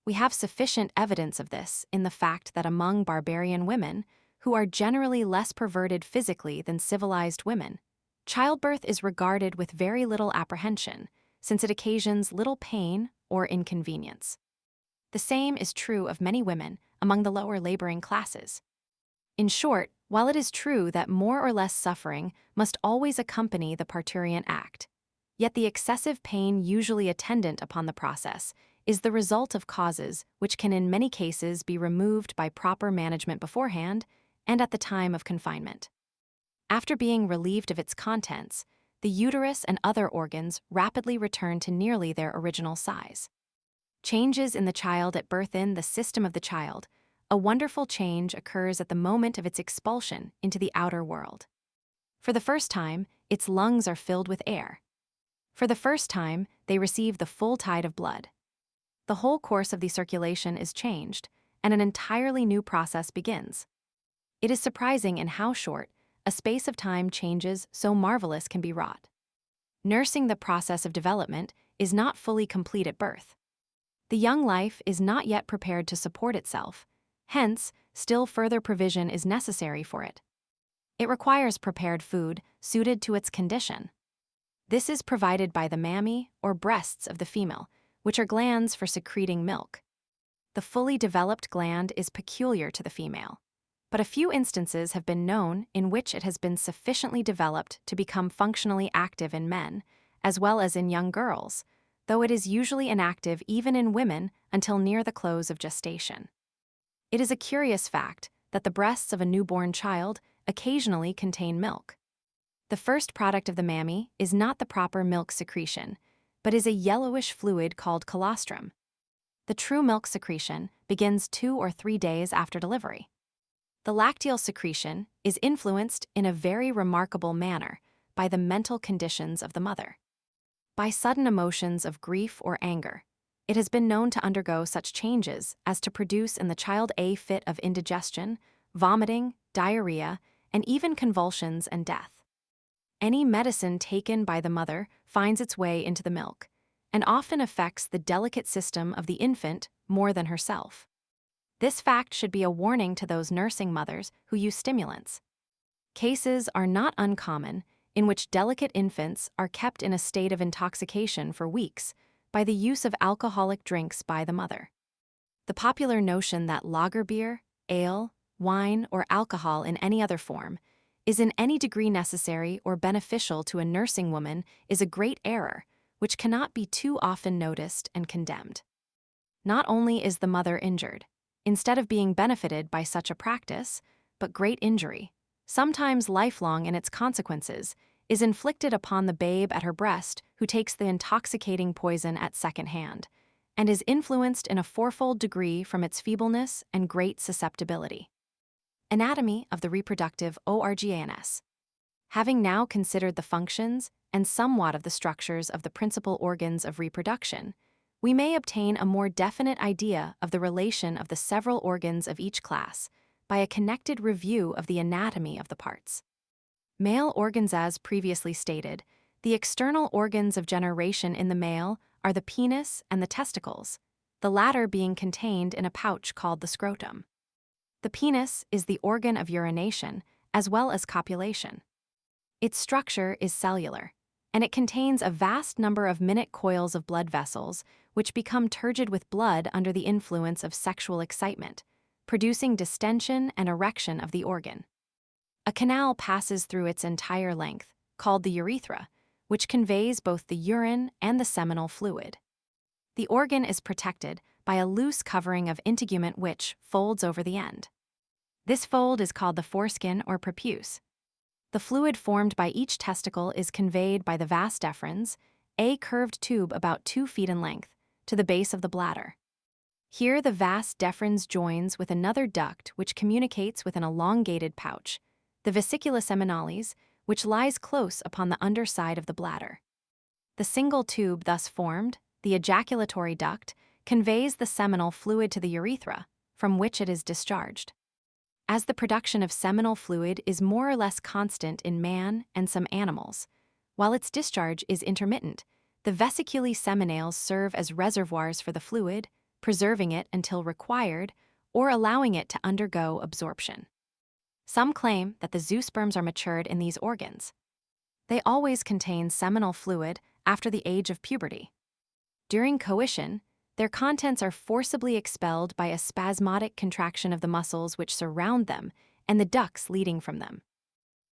A: We have sufficient evidence of this in the fact that among barbarian women, who are generally less perverted physically than civilized women, childbirth is regarded with very little apprehension, since it occasions little pain or inconvenience. The same is true of many women among the lower laboring classes. In short, while it is true that more or less suffering must always accompany the parturient act, yet the excessive pain usually attendant upon the process is the result of causes which can in many cases be removed by proper management beforehand and at the time of confinement. After being relieved of its contents, the uterus and other organs rapidly return to nearly their original size. Changes in the child at birth. In the system of the child, a wonderful change occurs at the moment of its expulsion into the outer world. For the first time, its lungs are filled with air. For the first time, they receive the full tide of blood. The whole course of the circulation is changed, and an entirely new process begins. It is surprising in how short a space of time changes so marvelous can be wrought. Nursing, the process of development, is not fully complete at birth. The young life is not yet prepared to support itself, hence, still further provision is necessary for it. It requires prepared food suited to its condition. This is provided by the mammae or breasts of the female, which are glands for secreting milk. The fully developed gland is peculiar to the female, but a few instances have been known in which it has been sufficiently developed to become functionally active in men, as well as in young girls, though it is usually inactive even in women until near the close of gestation. It is a curious fact that the breasts of a newborn child occasionally contain milk. The first product of the mammae is not the proper milk secretion, but is a yellowish fluid called colostrum. The true milk secretion begins 2 or 3 days after delivery. The lacteal secretion is influenced in a very remarkable manner by the mental conditions of the mother. By sudden emotions of grief or anger, it has been known to undergo such changes as to produce in the child a fit of indigestion, vomiting, diarrhea, and even convulsions and death. Any medicine taken by the mother finds its way into the milk, and often affects the delicate system of the infant more than herself. This fact should be a warning to those nursing mothers who use stimulants. Cases are not uncommon in which delicate infants are kept in a state of intoxication for weeks by the use of alcoholic drinks by the mother. The popular notion that lager beer, ale, wine, or alcohol in any other form is in any degree necessary or beneficial to a nursing woman is a great error, which cannot be too often noticed and condemned. Not only is the mother injured, instead of being benefited by such a practice, but great injury, sometimes lifelong in its consequences, is inflicted upon the babe at her breast who takes the intoxicating poison at second hand, and is influenced in a fourfold degree from its feebleness and great susceptibility. Anatomy of the reproductive organs. Having now considered the functions and somewhat of the structures of the principal organs of reproduction, we may obtain a more definite idea of the relation of the several organs of each class by a connected review of the anatomy of the parts. Male organs. As previously stated, the external organs of generation in the male are the penis and the testicles, the latter being contained in a pouch called the scrotum. The penis is the organ of urination as well as copulation. Its structure is cellular, and it contains a vast number of minute coils of blood vessels which become turgid with blood under the influence of sexual excitement, producing distension and erection of the organ. A canal passes through its entire length, called the urethra, which conveys both the urine and the seminal fluid. The organ is protected by a loose covering of integument which folds over the end. This fold is called the foreskin or prepuce. The fluid formed by each testicle is conveyed by the vas deferens, a curved tube about 2 feet in length, to the base of the bladder. Here the vas deferens joins with another duct which communicates with an elongated pouch, the vesicula seminalis, which lies close upon the underside of the bladder. The single tube thus formed, the ejaculatory duct, conveys the seminal fluid to the urethra, from which it is discharged. As the production of seminal fluid is more or less constant in man and some animals, while its discharge is intermittent, the vesiculae seminales serve as reservoirs for the fluid, preserving it until required or allowing it to undergo absorption. Some claim that the zoosperms are matured in these organs. They always contain seminal fluid after the age of puberty. During coition, their contents are forcibly expelled by a spasmodic contraction of the muscles which surround them and the ducts leading from them.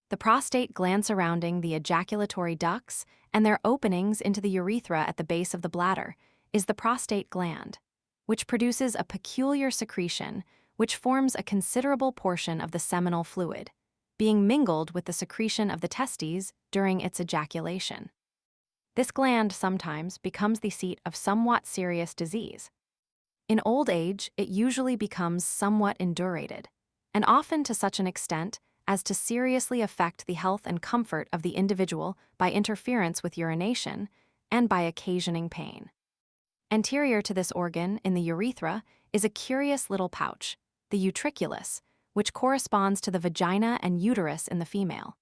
A: The prostate gland surrounding the ejaculatory ducts and their openings into the urethra at the base of the bladder is the prostate gland, which produces a peculiar secretion which forms a considerable portion of the seminal fluid, being mingled with the secretion of the testes during its ejaculation. This gland sometimes becomes the seat of somewhat serious disease. In old age, it usually becomes somewhat indurated, and often to such an extent as to seriously affect the health and comfort of the individual by interference with urination and by occasioning pain. Anterior to this organ in the urethra is a curious little pouch, the utriculus, which corresponds to the vagina and uterus in the female.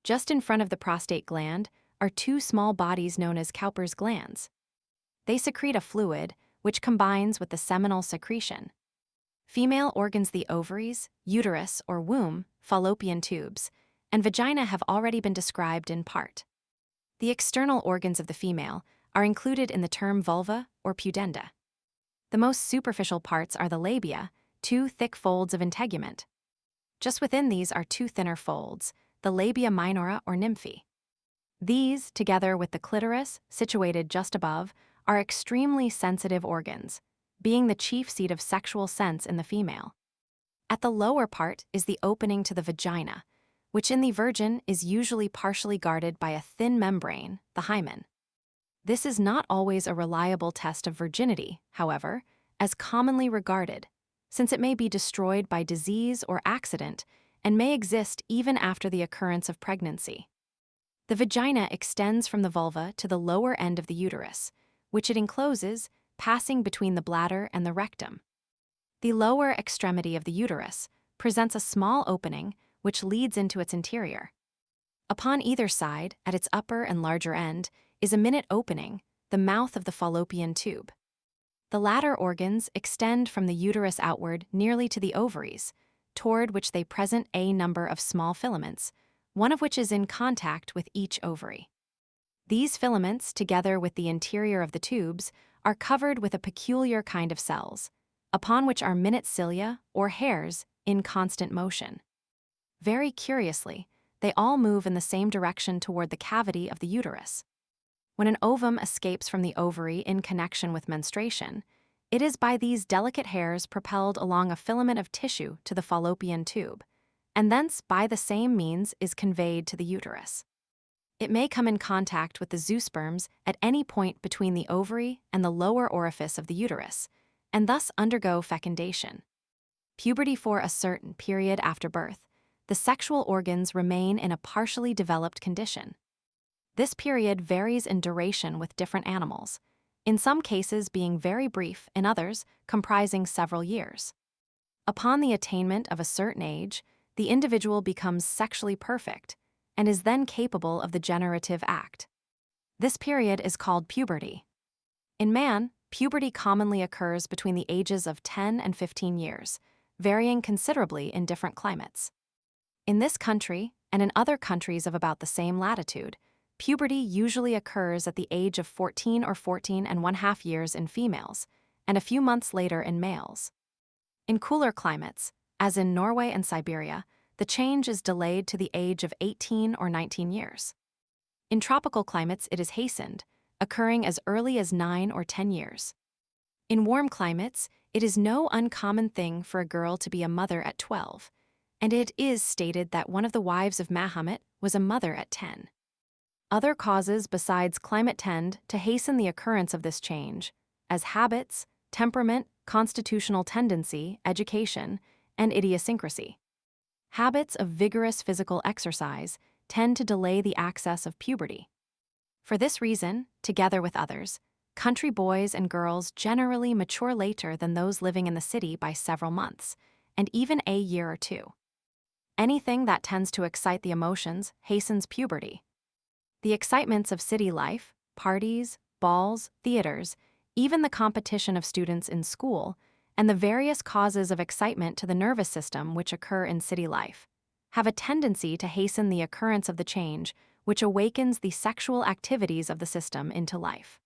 A: Just in front of the prostate gland are 2 small bodies known as Cowper's glands. They secrete a fluid which combines with the seminal secretion. Female organs, the ovaries, uterus or womb, fallopian tubes, and vagina have already been described in part. The external organs of the female are included in the term vulva or pudenda. The most superficial parts are the labia, 2 thick folds of integument. Just within these are 2 thinner folds, the labia minora or nymphae. These, together with the clitoris, situated just above, are extremely sensitive organs, being the chief seat of sexual sense in the female. At the lower part is the opening to the vagina, which in the virgin is usually partially guarded by a thin membrane, the hymen. This is not always a reliable test of virginity, however, as commonly regarded, since it may be destroyed by disease or accident and may exist even after the occurrence of pregnancy. The vagina extends from the vulva to the lower end of the uterus, which it encloses, passing between the bladder and the rectum. The lower extremity of the uterus presents a small opening which leads into its interior. Upon either side, at its upper and larger end, is a minute opening, the mouth of the fallopian tube. The latter organs extend from the uterus outward nearly to the ovaries, toward which they present a number of small filaments, one of which is in contact with each ovary. These filaments, together with the interior of the tubes, are covered with a peculiar kind of cells, upon which are minute cilia or hairs in constant motion. Very curiously, they all move in the same direction toward the cavity of the uterus. When an ovum escapes from the ovary in connection with menstruation, it is by these delicate hairs propelled along a filament of tissue to the fallopian tube, and thence by the same means is conveyed to the uterus. It may come in contact with the zoosperms at any point between the ovary and the lower orifice of the uterus, and thus undergo fecundation. Puberty. For a certain period after birth, the sexual organs remain in a partially developed condition. This period varies in duration with different animals, in some cases being very brief, in others comprising several years. Upon the attainment of a certain age, the individual becomes sexually perfect and is then capable of the generative act. This period is called puberty. In man, puberty commonly occurs between the ages of 10 and 15 years, varying considerably in different climates. In this country, and in other countries of about the same latitude, puberty usually occurs at the age of 14 or 14.5 years in females, and a few months later in males. In cooler climates, as in Norway and Siberia, the change is delayed to the age of 18 or 19 years. In tropical climates, it is hastened, occurring as early as 9 or 10 years. In warm climates, it is no uncommon thing for a girl to be a mother at 12, and it is stated that one of the wives of Mahomet was a mother at 10. Other causes besides climate tend to hasten the occurrence of this change, as habits, temperament, constitutional tendency, education, and idiosyncrasy. Habits of vigorous physical exercise tend to delay the access of puberty. For this reason, together with others, country boys and girls generally mature later than those living in the city by several months, and even a year or two. Anything that tends to excite the emotions hastens puberty. The excitements of city life, parties, balls, theaters, even the competition of students in school, and the various causes of excitement to the nervous system which occur in city life, have a tendency to hasten the occurrence of the change which awakens the sexual activities of the system into life.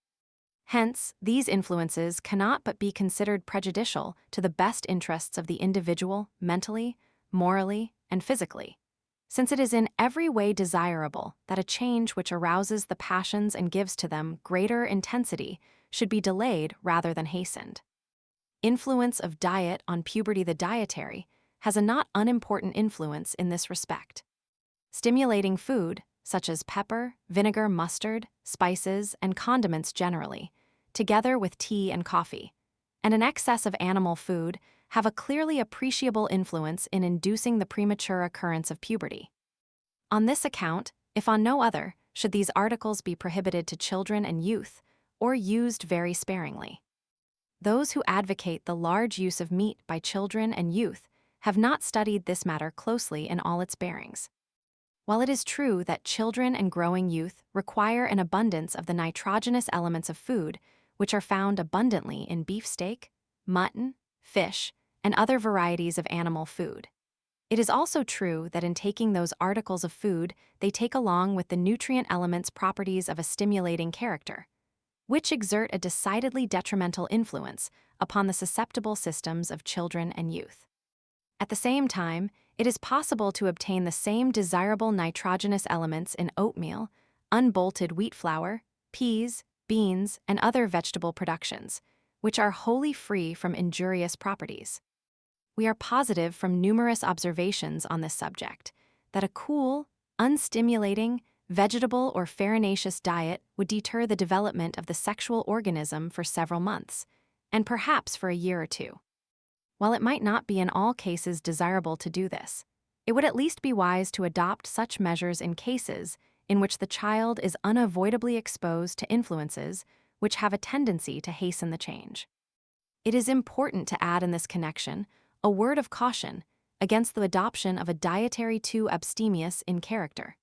A: Hence, these influences cannot but be considered prejudicial to the best interests of the individual mentally, morally, and physically, since it is in every way desirable that a change which arouses the passions and gives to them greater intensity should be delayed rather than hastened. Influence of diet on puberty. The dietary has a not unimportant influence in this respect. Stimulating food, such as pepper, vinegar, mustard, spices, and condiments generally, together with tea and coffee, and an excess of animal food have a clearly appreciable influence in inducing the premature occurrence of puberty. On this account, if on no other, should these articles be prohibited to children and youth, or used very sparingly. Those who advocate the large use of meat by children and youth have not studied this matter closely in all its bearings. While it is true that children and growing youth require an abundance of the nitrogenous elements of food, which are found abundantly in beefsteak, mutton, fish, and other varieties of animal food, it is also true that in taking those articles of food, they take along with the nutrient elements properties of a stimulating character, which exert a decidedly detrimental influence upon the susceptible systems of children and youth. At the same time, it is possible to obtain the same desirable nitrogenous elements in oatmeal, unbolted wheat flour, peas, beans, and other vegetable productions, which are wholly free from injurious properties. We are positive from numerous observations on this subject that a cool, unstimulating, vegetable or farinaceous diet would deter the development of the sexual organism for several months, and perhaps for a year or two. While it might not be in all cases desirable to do this, it would at least be wise to adopt such measures in cases in which the child is unavoidably exposed to influences which have a tendency to hasten the change. It is important to add in this connection a word of caution against the adoption of a dietary too abstemious in character.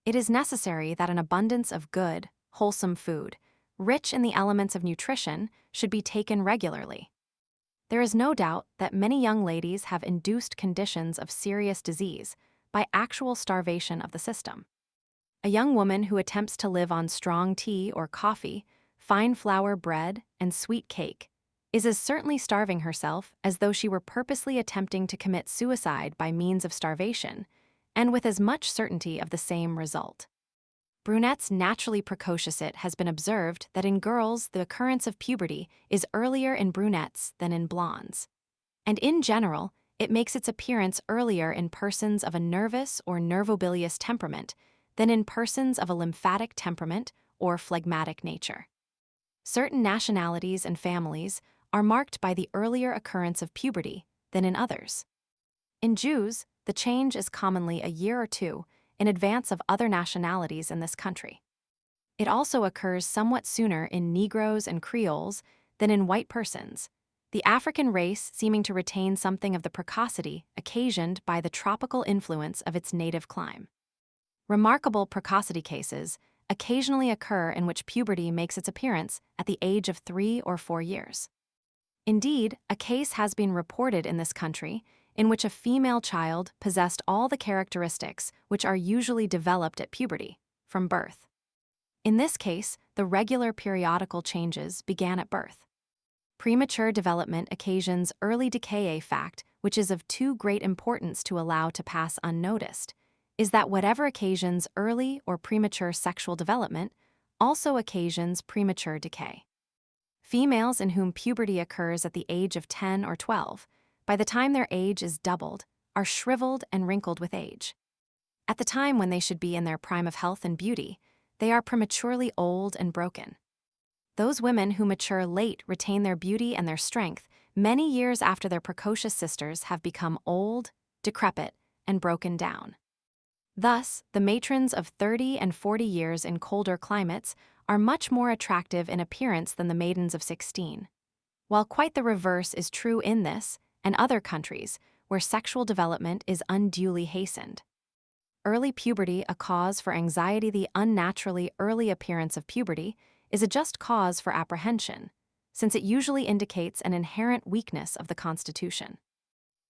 A: It is necessary that an abundance of good, wholesome food, rich in the elements of nutrition, should be taken regularly. There is no doubt that many young ladies have induced conditions of serious disease by actual starvation of the system. A young woman who attempts to live on strong tea or coffee, fine flour bread, and sweet cake is as certainly starving herself as though she were purposely attempting to commit suicide by means of starvation, and with as much certainty of the same result. Brunettes naturally precocious. It has been observed that in girls the occurrence of puberty is earlier in brunettes than in blondes, and in general it makes its appearance earlier in persons of a nervous or nervobilious temperament than in persons of a lymphatic temperament or phlegmatic nature. Certain nationalities and families are marked by the earlier occurrence of puberty than in others. In Jews, the change is commonly a year or two in advance of other nationalities in this country. It also occurs somewhat sooner in Negroes and Creoles than in white persons, the African race seeming to retain something of the precocity occasioned by the tropical influence of its native clime. Remarkable precocity cases occasionally occur in which puberty makes its appearance at the age of 3 or 4 years. Indeed, a case has been reported in this country in which a female child possessed all the characteristics which are usually developed at puberty, from birth. In this case, the regular periodical changes began at birth. Premature development occasions early decay. A fact which is of too great importance to allow to pass unnoticed is that whatever occasions early or premature sexual development also occasions premature decay. Females in whom puberty occurs at the age of 10 or 12, by the time their age is doubled, are shriveled and wrinkled with age. At the time when they should be in their prime of health and beauty, they are prematurely old and broken. Those women who mature late retain their beauty and their strength many years after their precocious sisters have become old, decrepit, and broken down. Thus, the matrons of 30 and 40 years in colder climates are much more attractive in appearance than the maidens of 16, while quite the reverse is true in this and other countries where sexual development is unduly hastened. Early puberty a cause for anxiety. The unnaturally early appearance of puberty is a just cause for apprehension, since it usually indicates an inherent weakness of the constitution.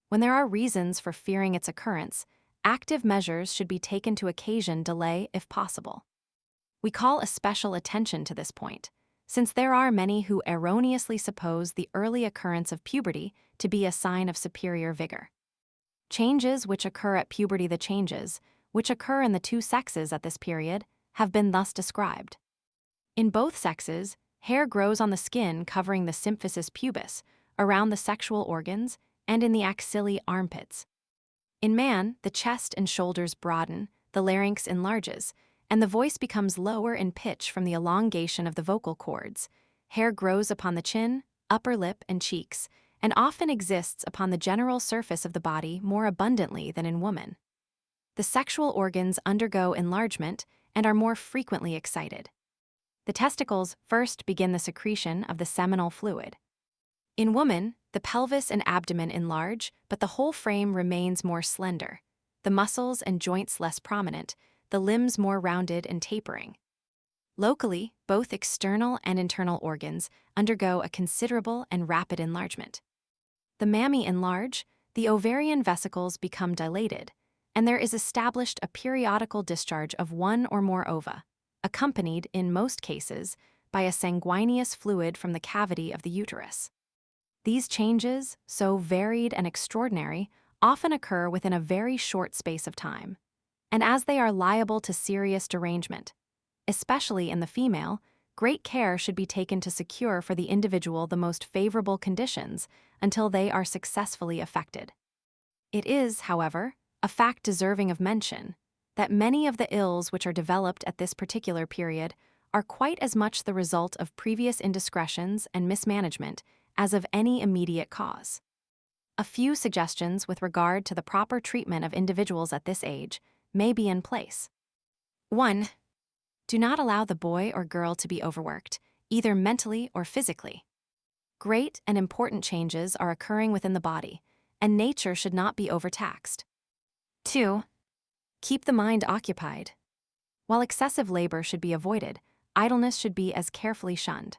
A: When there are reasons for fearing its occurrence, active measures should be taken to occasion delay if possible. We call especial attention to this point, since there are many who erroneously suppose the early occurrence of puberty to be a sign of superior vigor. Changes which occur at puberty. The changes which occur in the two sexes at this period have been thus described. In both sexes, hair grows on the skin covering the symphysis pubis, around the sexual organs, and in the axilla armpits. In man, the chest and shoulders broaden, the larynx enlarges, and the voice becomes lower in pitch from the elongation of the vocal cords. Hair grows upon the chin, upper lip, and cheeks, and often exists upon the general surface of the body more abundantly than in woman. The sexual organs undergo enlargement and are more frequently excited. The testicles first begin the secretion of the seminal fluid. In woman, the pelvis and abdomen enlarge, but the whole frame remains more slender, the muscles and joints less prominent, the limbs more rounded and tapering. Locally, both external and internal organs undergo a considerable and rapid enlargement. The mammae enlarge, the ovarian vesicles become dilated, and there is established a periodical discharge of one or more ova, accompanied, in most cases, by a sanguineous fluid from the cavity of the uterus. These changes, so varied and extraordinary, often occur within a very short space of time, and as they are liable to serious derangement, especially in the female, great care should be taken to secure for the individual the most favorable conditions until they are successfully effected. It is, however, a fact deserving of mention that many of the ills which are developed at this particular period are quite as much the result of previous indiscretions and mismanagement as of any immediate cause. A few suggestions with regard to the proper treatment of individuals at this age may be in place. 1. Do not allow the boy or girl to be overworked, either mentally or physically. Great and important changes are occurring within the body, and nature should not be overtaxed. 2. Keep the mind occupied. While excessive labor should be avoided, idleness should be as carefully shunned.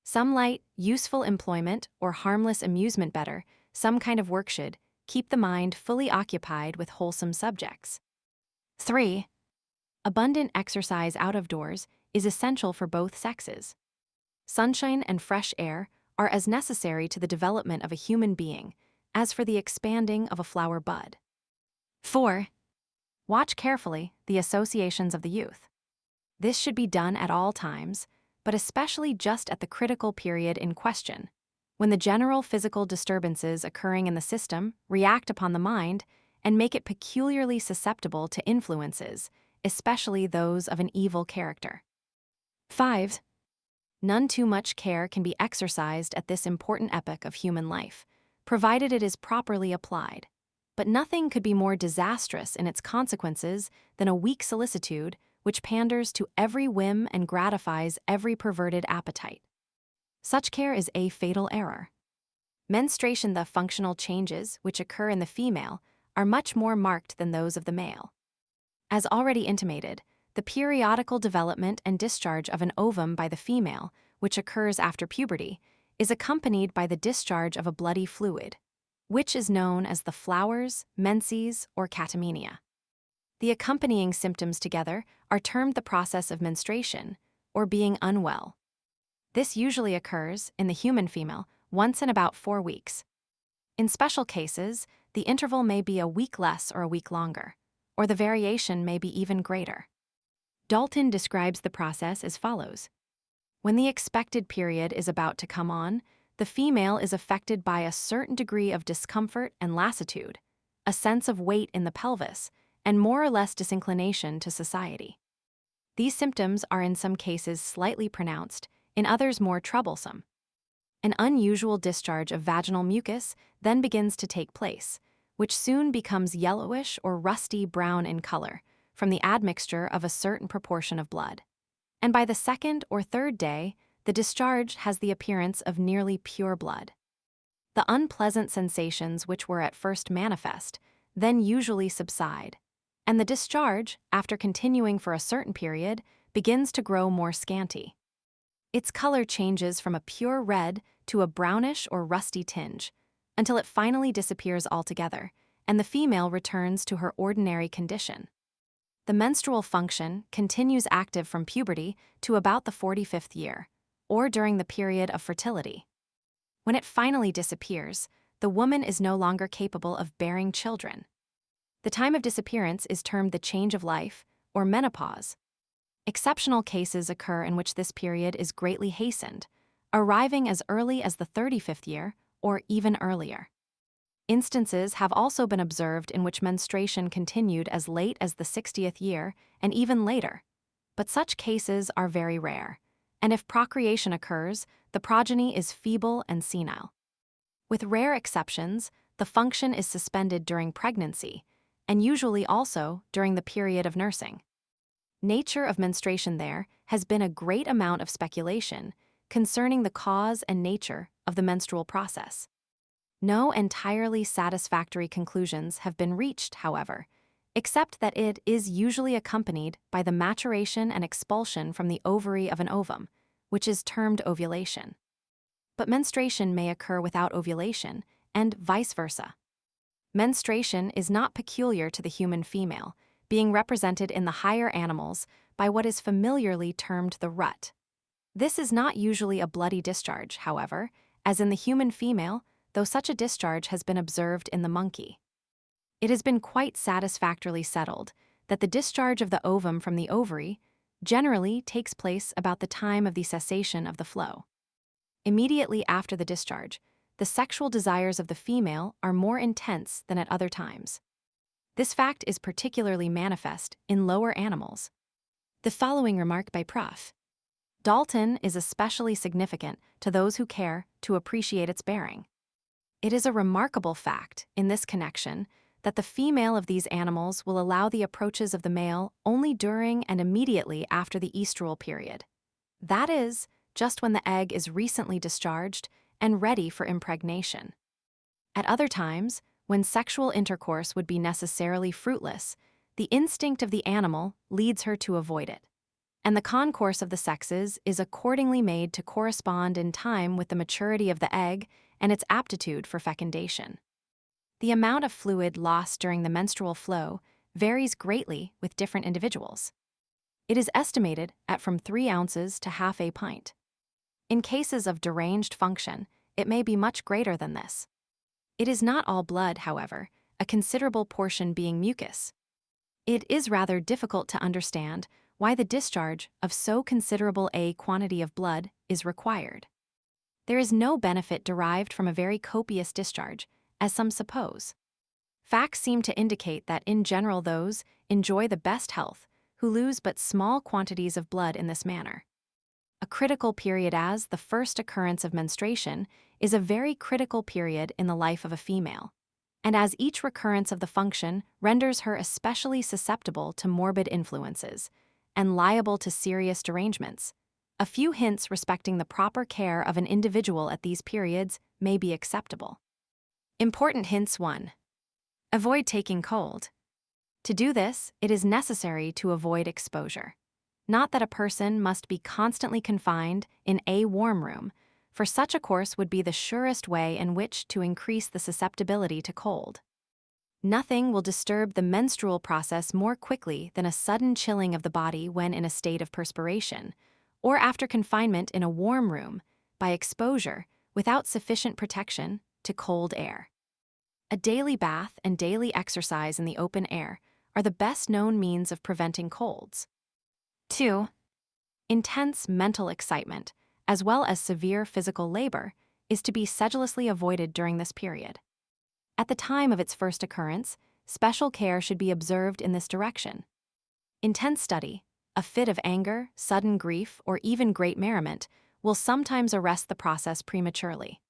A: Some light, useful employment or harmless amusement better, some kind of work should keep the mind fully occupied with wholesome subjects. 3. Abundant exercise out of doors is essential for both sexes. Sunshine and fresh air are as necessary to the development of a human being as for the expanding of a flower bud. 4. Watch carefully the associations of the youth. This should be done at all times, but especially just at the critical period in question, when the general physical disturbances occurring in the system react upon the mind and make it peculiarly susceptible to influences, especially those of an evil character. 5. None too much care can be exercised at this important epoch of human life, provided it is properly applied. But nothing could be more disastrous in its consequences than a weak solicitude which panders to every whim and gratifies every perverted appetite. Such care is a fatal error. Menstruation, the functional changes which occur in the female, are much more marked than those of the male. As already intimated, the periodical development and discharge of an ovum by the female, which occurs after puberty, is accompanied by the discharge of a bloody fluid, which is known as the flowers, menses, or catamenia. The accompanying symptoms together are termed the process of menstruation, or being unwell. This usually occurs, in the human female, once in about 4 weeks. In special cases, the interval may be a week less or a week longer, or the variation may be even greater. Dalton describes the process as follows. When the expected period is about to come on, the female is affected by a certain degree of discomfort and lassitude, a sense of weight in the pelvis, and more or less disinclination to society. These symptoms are in some cases slightly pronounced, in others more troublesome. An unusual discharge of vaginal mucus then begins to take place, which soon becomes yellowish or rusty brown in color from the admixture of a certain proportion of blood. And by the second or third day, the discharge has the appearance of nearly pure blood. The unpleasant sensations which were at first manifest then usually subside, and the discharge, after continuing for a certain period, begins to grow more scanty. Its color changes from a pure red to a brownish or rusty tinge, until it finally disappears altogether, and the female returns to her ordinary condition. The menstrual function continues active from puberty to about the 45th year, or during the period of fertility. When it finally disappears, the woman is no longer capable of bearing children. The time of disappearance is termed the change of life, or menopause. Exceptional cases occur in which this period is greatly hastened, arriving as early as the 35th year or even earlier. Instances have also been observed in which menstruation continued as late as the 60th year and even later, but such cases are very rare, and if procreation occurs, the progeny is feeble and senile. With rare exceptions, the function is suspended during pregnancy, and usually also during the period of nursing. Nature of menstruation there has been a great amount of speculation concerning the cause and nature of the menstrual process. No entirely satisfactory conclusions have been reached, however, except that it is usually accompanied by the maturation and expulsion from the ovary of an ovum, which is termed ovulation. But menstruation may occur without ovulation, and vice versa. Menstruation is not peculiar to the human female, being represented in the higher animals by what is familiarly termed the rut. This is not usually a bloody discharge, however, as in the human female, though such a discharge has been observed in the monkey. It has been quite satisfactorily settled that the discharge of the ovum from the ovary generally takes place about the time of the cessation of the flow. Immediately after the discharge, the sexual desires of the female are more intense than at other times. This fact is particularly manifest in lower animals. The following remark by Prof. Dalton is especially significant to those who care to appreciate its bearing. It is a remarkable fact, in this connection, that the female of these animals will allow the approaches of the male only during and immediately after the estrous period. That is, just when the egg is recently discharged and ready for impregnation. At other times, when sexual intercourse would be necessarily fruitless, the instinct of the animal leads her to avoid it, and the concourse of the sexes is accordingly made to correspond in time with the maturity of the egg and its aptitude for fecundation. The amount of fluid lost during the menstrual flow varies greatly with different individuals. It is estimated at from 3 ounces to half a pint. In cases of deranged function, it may be much greater than this. It is not all blood, however, a considerable portion being mucus. It is rather difficult to understand why the discharge of so considerable a quantity of blood is required. There is no benefit derived from a very copious discharge, as some suppose. Facts seem to indicate that in general those enjoy the best health who lose but small quantities of blood in this manner. A critical period, as the first occurrence of menstruation, is a very critical period in the life of a female, and as each recurrence of the function renders her especially susceptible to morbid influences, and liable to serious derangements. A few hints respecting the proper care of an individual at these periods may be acceptable. Important hints 1. Avoid taking cold. To do this, it is necessary to avoid exposure. Not that a person must be constantly confined in a warm room, for such a course would be the surest way in which to increase the susceptibility to cold. Nothing will disturb the menstrual process more quickly than a sudden chilling of the body when in a state of perspiration, or after confinement in a warm room, by exposure, without sufficient protection, to cold air. A daily bath and daily exercise in the open air are the best known means of preventing colds. 2. Intense mental excitement, as well as severe physical labor, is to be sedulously avoided during this period. At the time of its first occurrence, special care should be observed in this direction. Intense study, a fit of anger, sudden grief, or even great merriment will sometimes arrest the process prematurely.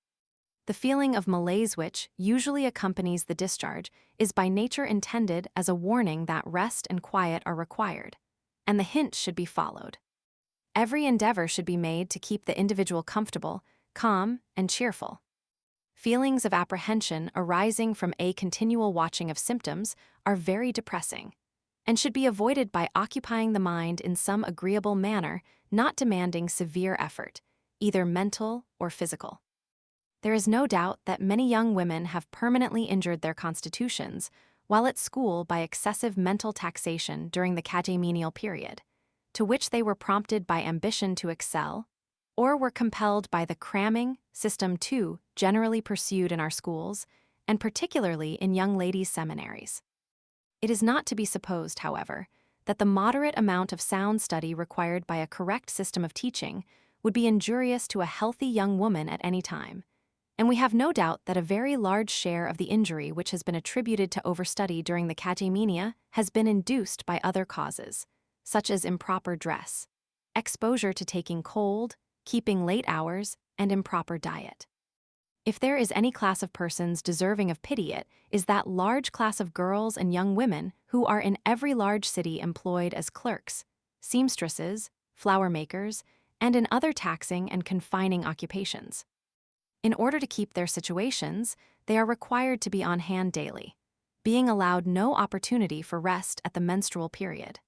A: The feeling of malaise which usually accompanies the discharge is by nature intended as a warning that rest and quiet are required, and the hint should be followed. Every endeavor should be made to keep the individual comfortable, calm, and cheerful. Feelings of apprehension arising from a continual watching of symptoms are very depressing, and should be avoided by occupying the mind in some agreeable manner not demanding severe effort, either mental or physical. There is no doubt that many young women have permanently injured their constitutions while at school by excessive mental taxation during the catamenial period, to which they were prompted by ambition to excel, or were compelled by the cramming system too generally pursued in our schools, and particularly in young ladies' seminaries. It is not to be supposed, however, that the moderate amount of sound study required by a correct system of teaching would be injurious to a healthy young woman at any time, and we have no doubt that a very large share of the injury which has been attributed to overstudy during the catamenia has been induced by other causes, such as improper dress, exposure to taking cold, keeping late hours, and improper diet. If there is any class of persons deserving of pity, it is that large class of girls and young women who are in every large city employed as clerks, seamstresses, flower makers, and in other taxing and confining occupations. In order to keep their situations, they are required to be on hand daily, being allowed no opportunity for rest at the menstrual period.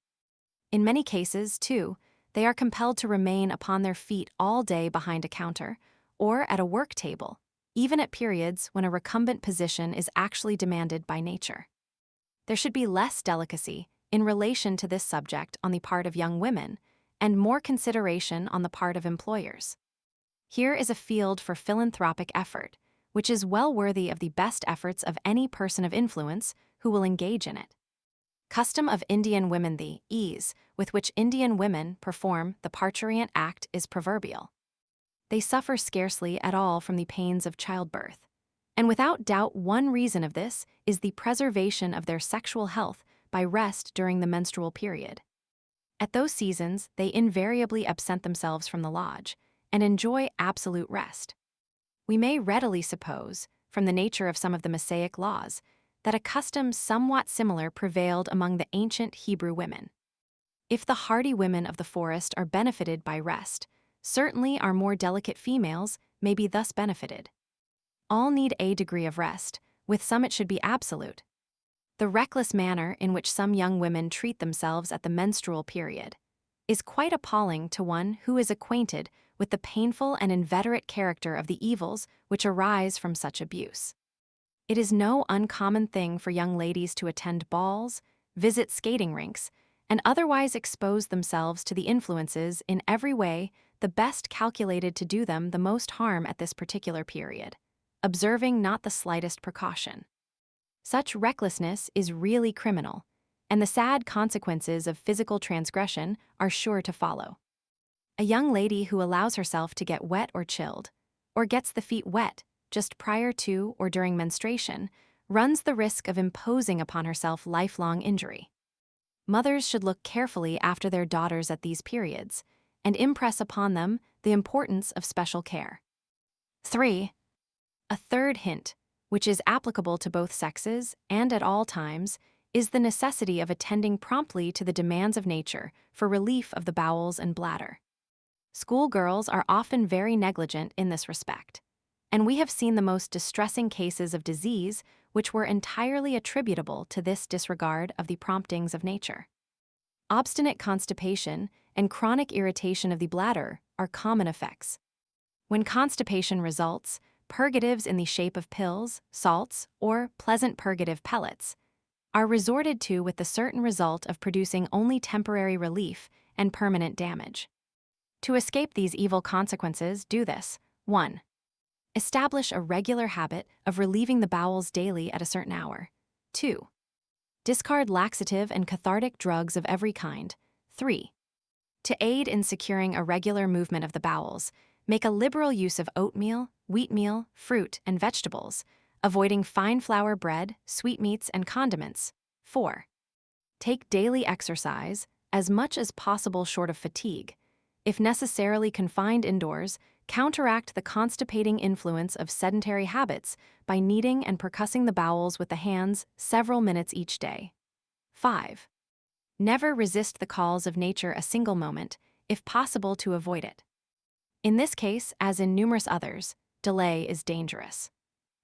A: In many cases, too, they are compelled to remain upon their feet all day behind a counter or at a work table, even at periods when a recumbent position is actually demanded by nature. There should be less delicacy in relation to this subject on the part of young women and more consideration on the part of employers. Here is a field for philanthropic effort, which is well worthy of the best efforts of any person of influence who will engage in it. Custom of Indian women. The ease with which Indian women perform the parturient act is proverbial. They suffer scarcely at all from the pains of childbirth, and without doubt one reason of this is the preservation of their sexual health by rest during the menstrual period. At those seasons, they invariably absent themselves from the lodge and enjoy absolute rest. We may readily suppose, from the nature of some of the Mosaic laws, that a custom somewhat similar prevailed among the ancient Hebrew women. If the hardy women of the forest are benefited by rest, certainly our more delicate females may be thus benefited. All need a degree of rest, with some it should be absolute. The reckless manner in which some young women treat themselves at the menstrual period is quite appalling to one who is acquainted with the painful and inveterate character of the evils which arise from such abuse. It is no uncommon thing for young ladies to attend balls, visit skating rinks, and otherwise expose themselves to the influences in every way the best calculated to do them the most harm at this particular period, observing not the slightest precaution. Such recklessness is really criminal, and the sad consequences of physical transgression are sure to follow. A young lady who allows herself to get wet or chilled, or gets the feet wet just prior to or during menstruation, runs the risk of imposing upon herself lifelong injury. Mothers should look carefully after their daughters at these periods and impress upon them the importance of special care. 3. A third hint, which is applicable to both sexes and at all times, is the necessity of attending promptly to the demands of nature for relief of the bowels and bladder. Schoolgirls are often very negligent in this respect, and we have seen the most distressing cases of disease which were entirely attributable to this disregard of the promptings of nature. Obstinate constipation and chronic irritation of the bladder are common effects. When constipation results, purgatives in the shape of pills, salts, or pleasant purgative pellets are resorted to with the certain result of producing only temporary relief and permanent damage. To escape these evil consequences, do this. 1. Establish a regular habit of relieving the bowels daily at a certain hour. 2. Discard laxative and cathartic drugs of every kind. 3. To aid in securing a regular movement of the bowels, make a liberal use of oatmeal, wheatmeal, fruit, and vegetables, avoiding fine flour bread, sweetmeats, and condiments. 4. Take daily exercise, as much as possible short of fatigue. If necessarily confined indoors, counteract the constipating influence of sedentary habits by kneading and percussing the bowels with the hands several minutes each day. 5. Never resist the calls of nature a single moment, if possible to avoid it. In this case, as in numerous others, delay is dangerous.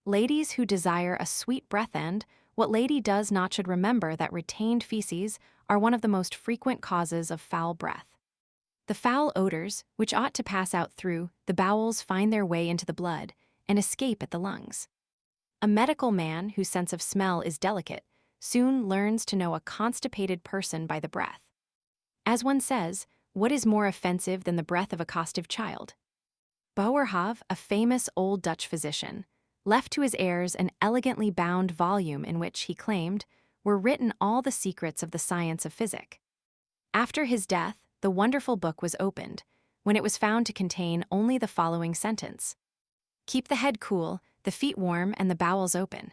A: Ladies who desire a sweet breath end, what lady does not should remember that retained feces are one of the most frequent causes of foul breath. The foul odors, which ought to pass out through the bowels, find their way into the blood and escape at the lungs. A medical man whose sense of smell is delicate soon learns to know a constipated person by the breath. As one says, what is more offensive than the breath of a costive child? Boerhaave, a famous old Dutch physician, left to his heirs an elegantly bound volume in which, he claimed, were written all the secrets of the science of physic. After his death, the wonderful book was opened, when it was found to contain only the following sentence: "Keep the head cool, the feet warm, and the bowels open."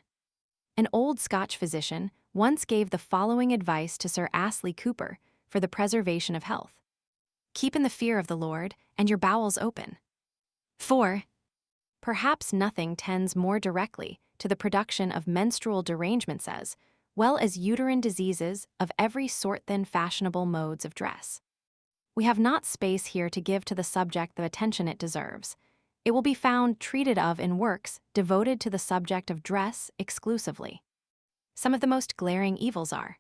A: An old Scotch physician once gave the following advice to Sir Astley Cooper for the preservation of health: "Keep in the fear of the Lord, and your bowels open." 4. Perhaps nothing tends more directly to the production of menstrual derangements as well as uterine diseases of every sort than fashionable modes of dress. We have not space here to give to the subject the attention it deserves. It will be found treated of in works devoted to the subject of dress exclusively. Some of the most glaring evils are: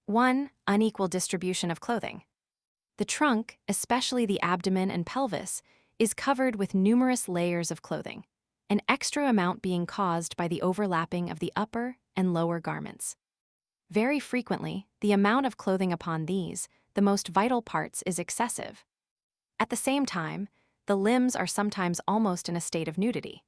A: 1. Unequal distribution of clothing. The trunk, especially the abdomen and pelvis, is covered with numerous layers of clothing, an extra amount being caused by the overlapping of the upper and lower garments. Very frequently, the amount of clothing upon these, the most vital parts, is excessive. At the same time, the limbs are sometimes almost in a state of nudity.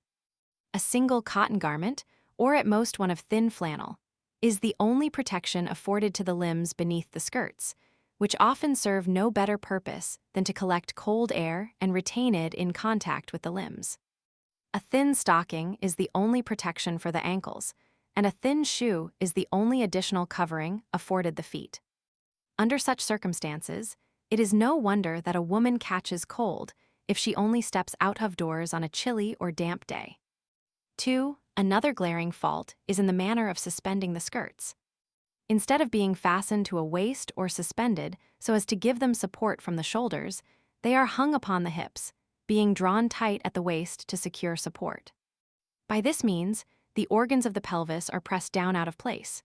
A: A single cotton garment, or at most one of thin flannel, is the only protection afforded to the limbs beneath the skirts, which often serve no better purpose than to collect cold air and retain it in contact with the limbs. A thin stocking is the only protection for the ankles, and a thin shoe is the only additional covering afforded the feet. Under such circumstances, it is no wonder that a woman catches cold if she only steps out of doors on a chilly or damp day. 2. Another glaring fault is in the manner of suspending the skirts. Instead of being fastened to a waist or suspended so as to give them support from the shoulders, they are hung upon the hips, being drawn tight at the waist to secure support. By this means, the organs of the pelvis are pressed down out of place.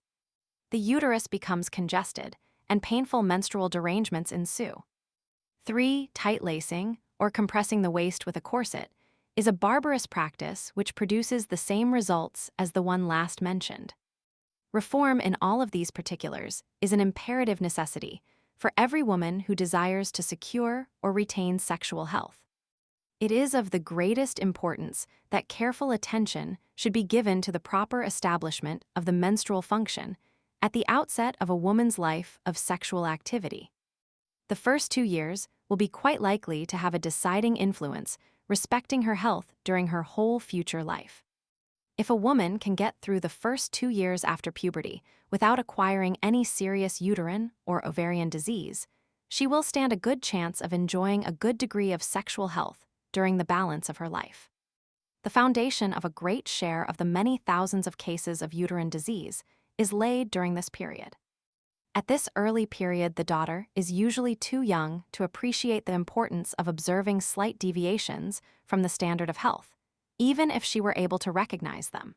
A: The uterus becomes congested, and painful menstrual derangements ensue. 3. Tight lacing, or compressing the waist with a corset, is a barbarous practice which produces the same results as the one last mentioned. Reform in all of these particulars is an imperative necessity for every woman who desires to secure or retain sexual health. It is of the greatest importance that careful attention should be given to the proper establishment of the menstrual function at the outset of a woman's life of sexual activity. The first 2 years will be quite likely to have a deciding influence respecting her health during her whole future life. If a woman can get through the first 2 years after puberty without acquiring any serious uterine or ovarian disease, she will stand a good chance of enjoying a good degree of sexual health during the balance of her life. The foundation of a great share of the many thousands of cases of uterine disease is laid during this period. At this early period, the daughter is usually too young to appreciate the importance of observing slight deviations from the standard of health, even if she were able to recognize them.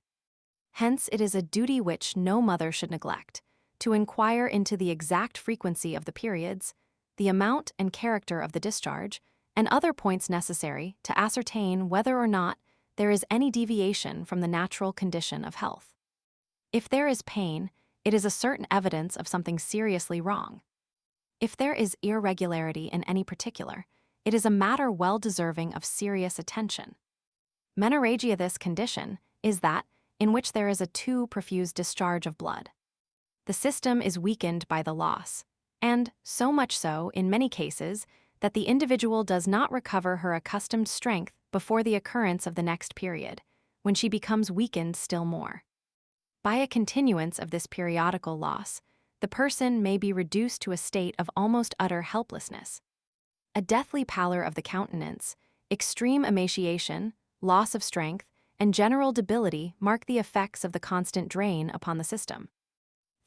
A: Hence, it is a duty which no mother should neglect, to inquire into the exact frequency of the periods, the amount and character of the discharge, and other points necessary to ascertain whether or not there is any deviation from the natural condition of health. If there is pain, it is a certain evidence of something seriously wrong. If there is irregularity in any particular, it is a matter well deserving of serious attention. Menorrhagia, this condition, is that in which there is a too profuse discharge of blood. The system is weakened by the loss, and so much so, in many cases, that the individual does not recover her accustomed strength before the occurrence of the next period, when she becomes weakened still more. By a continuance of this periodical loss, the person may be reduced to a state of almost utter helplessness. A deathly pallor of the countenance, extreme emaciation, loss of strength, and general debility mark the effects of the constant drain upon the system.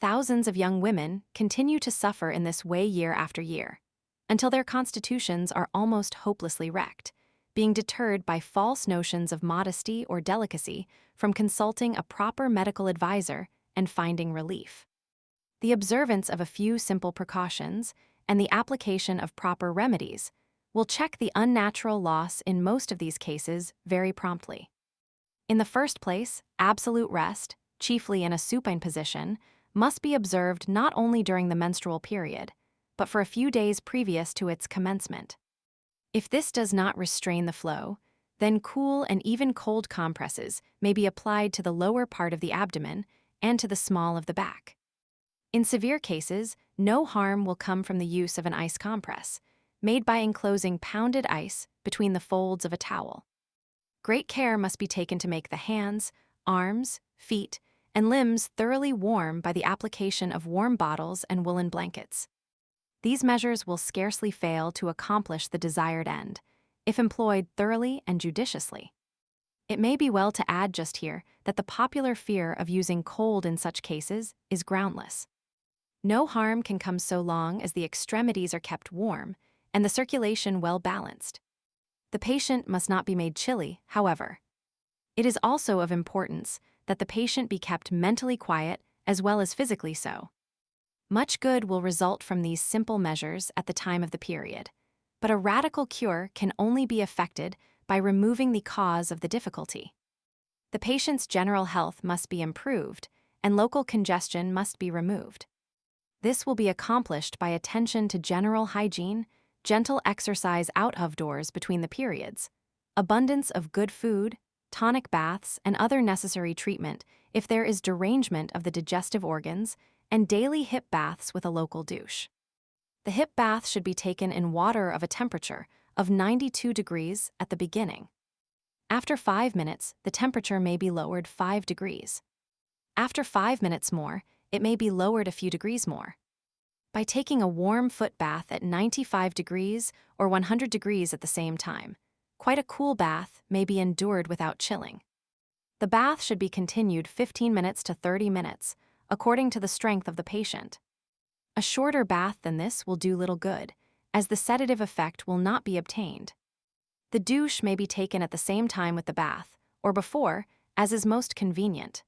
A: Thousands of young women continue to suffer in this way year after year, until their constitutions are almost hopelessly wrecked, being deterred by false notions of modesty or delicacy from consulting a proper medical advisor and finding relief. The observance of a few simple precautions and the application of proper remedies will check the unnatural loss in most of these cases very promptly. In the first place, absolute rest, chiefly in a supine position, must be observed not only during the menstrual period, but for a few days previous to its commencement. If this does not restrain the flow, then cool and even cold compresses may be applied to the lower part of the abdomen and to the small of the back. In severe cases, no harm will come from the use of an ice compress, made by enclosing pounded ice between the folds of a towel. Great care must be taken to make the hands, arms, feet, and limbs thoroughly warm by the application of warm bottles and woolen blankets. These measures will scarcely fail to accomplish the desired end, if employed thoroughly and judiciously. It may be well to add just here that the popular fear of using cold in such cases is groundless. No harm can come so long as the extremities are kept warm and the circulation well balanced. The patient must not be made chilly, however. It is also of importance that the patient be kept mentally quiet as well as physically so. Much good will result from these simple measures at the time of the period, but a radical cure can only be effected by removing the cause of the difficulty. The patient's general health must be improved, and local congestion must be removed. This will be accomplished by attention to general hygiene, gentle exercise out of doors between the periods, abundance of good food, tonic baths, and other necessary treatment if there is derangement of the digestive organs, and daily hip baths with a local douche. The hip bath should be taken in water of a temperature of 92 degrees at the beginning. After 5 minutes, the temperature may be lowered 5 degrees. After 5 minutes more, it may be lowered a few degrees more. By taking a warm foot bath at 95 degrees or 100 degrees at the same time, quite a cool bath may be endured without chilling. The bath should be continued 15 minutes to 30 minutes, according to the strength of the patient. A shorter bath than this will do little good, as the sedative effect will not be obtained. The douche may be taken at the same time with the bath, or before, as is most convenient.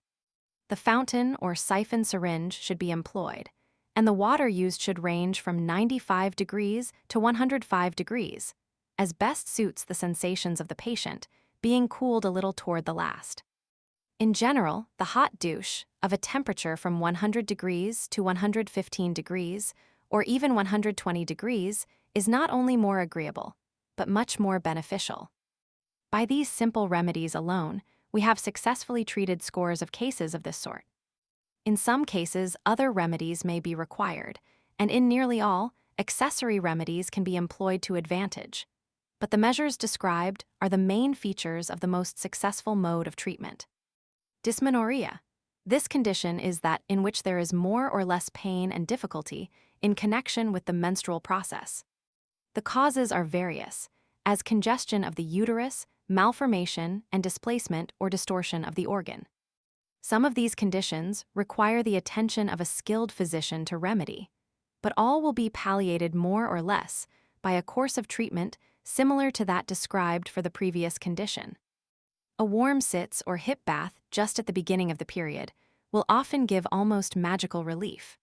A: The fountain or siphon syringe should be employed, and the water used should range from 95 degrees to 105 degrees, as best suits the sensations of the patient, being cooled a little toward the last. In general, the hot douche, of a temperature from 100 degrees to 115 degrees, or even 120 degrees, is not only more agreeable, but much more beneficial. By these simple remedies alone, we have successfully treated scores of cases of this sort. In some cases, other remedies may be required, and in nearly all, accessory remedies can be employed to advantage. But the measures described are the main features of the most successful mode of treatment. Dysmenorrhea. This condition is that in which there is more or less pain and difficulty in connection with the menstrual process. The causes are various, as congestion of the uterus, malformation, and displacement or distortion of the organ. Some of these conditions require the attention of a skilled physician to remedy, but all will be palliated more or less by a course of treatment similar to that described for the previous condition. A warm sitz or hip bath just at the beginning of the period will often give almost magical relief.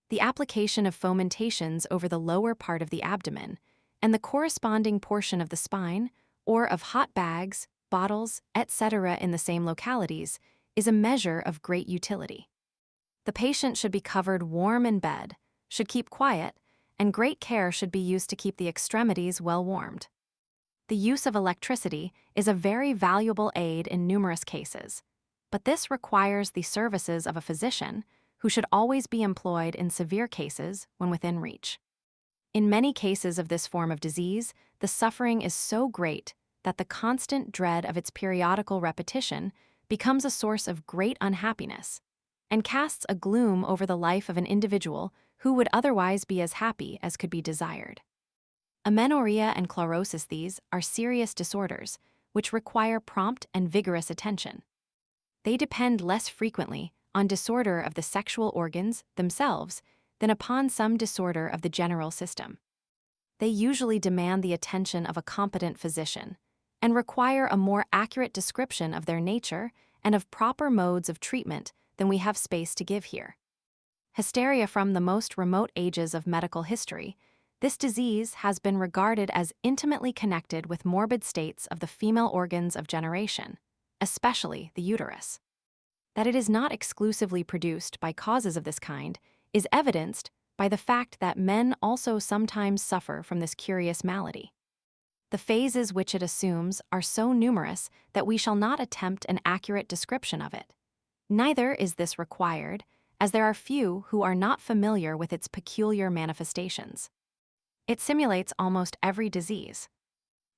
A: The application of fomentations over the lower part of the abdomen and the corresponding portion of the spine, or of hot bags, bottles, etc. in the same localities, is a measure of great utility. The patient should be covered warm in bed, should keep quiet, and great care should be used to keep the extremities well warmed. The use of electricity is a very valuable aid in numerous cases, but this requires the services of a physician who should always be employed in severe cases when within reach. In many cases of this form of disease, the suffering is so great that the constant dread of its periodical repetition becomes a source of great unhappiness and casts a gloom over the life of an individual who would otherwise be as happy as could be desired. Amenorrhea and chlorosesthese are serious disorders which require prompt and vigorous attention. They depend less frequently on disorder of the sexual organs themselves than upon some disorder of the general system. They usually demand the attention of a competent physician and require a more accurate description of their nature and of proper modes of treatment than we have space to give here. Hysteria from the most remote ages of medical history, this disease has been regarded as intimately connected with morbid states of the female organs of generation, especially the uterus. That it is not exclusively produced by causes of this kind is evidenced by the fact that men also sometimes suffer from this curious malady. The phases which it assumes are so numerous that we shall not attempt an accurate description of it. Neither is this required, as there are few who are not familiar with its peculiar manifestations. It simulates almost every disease.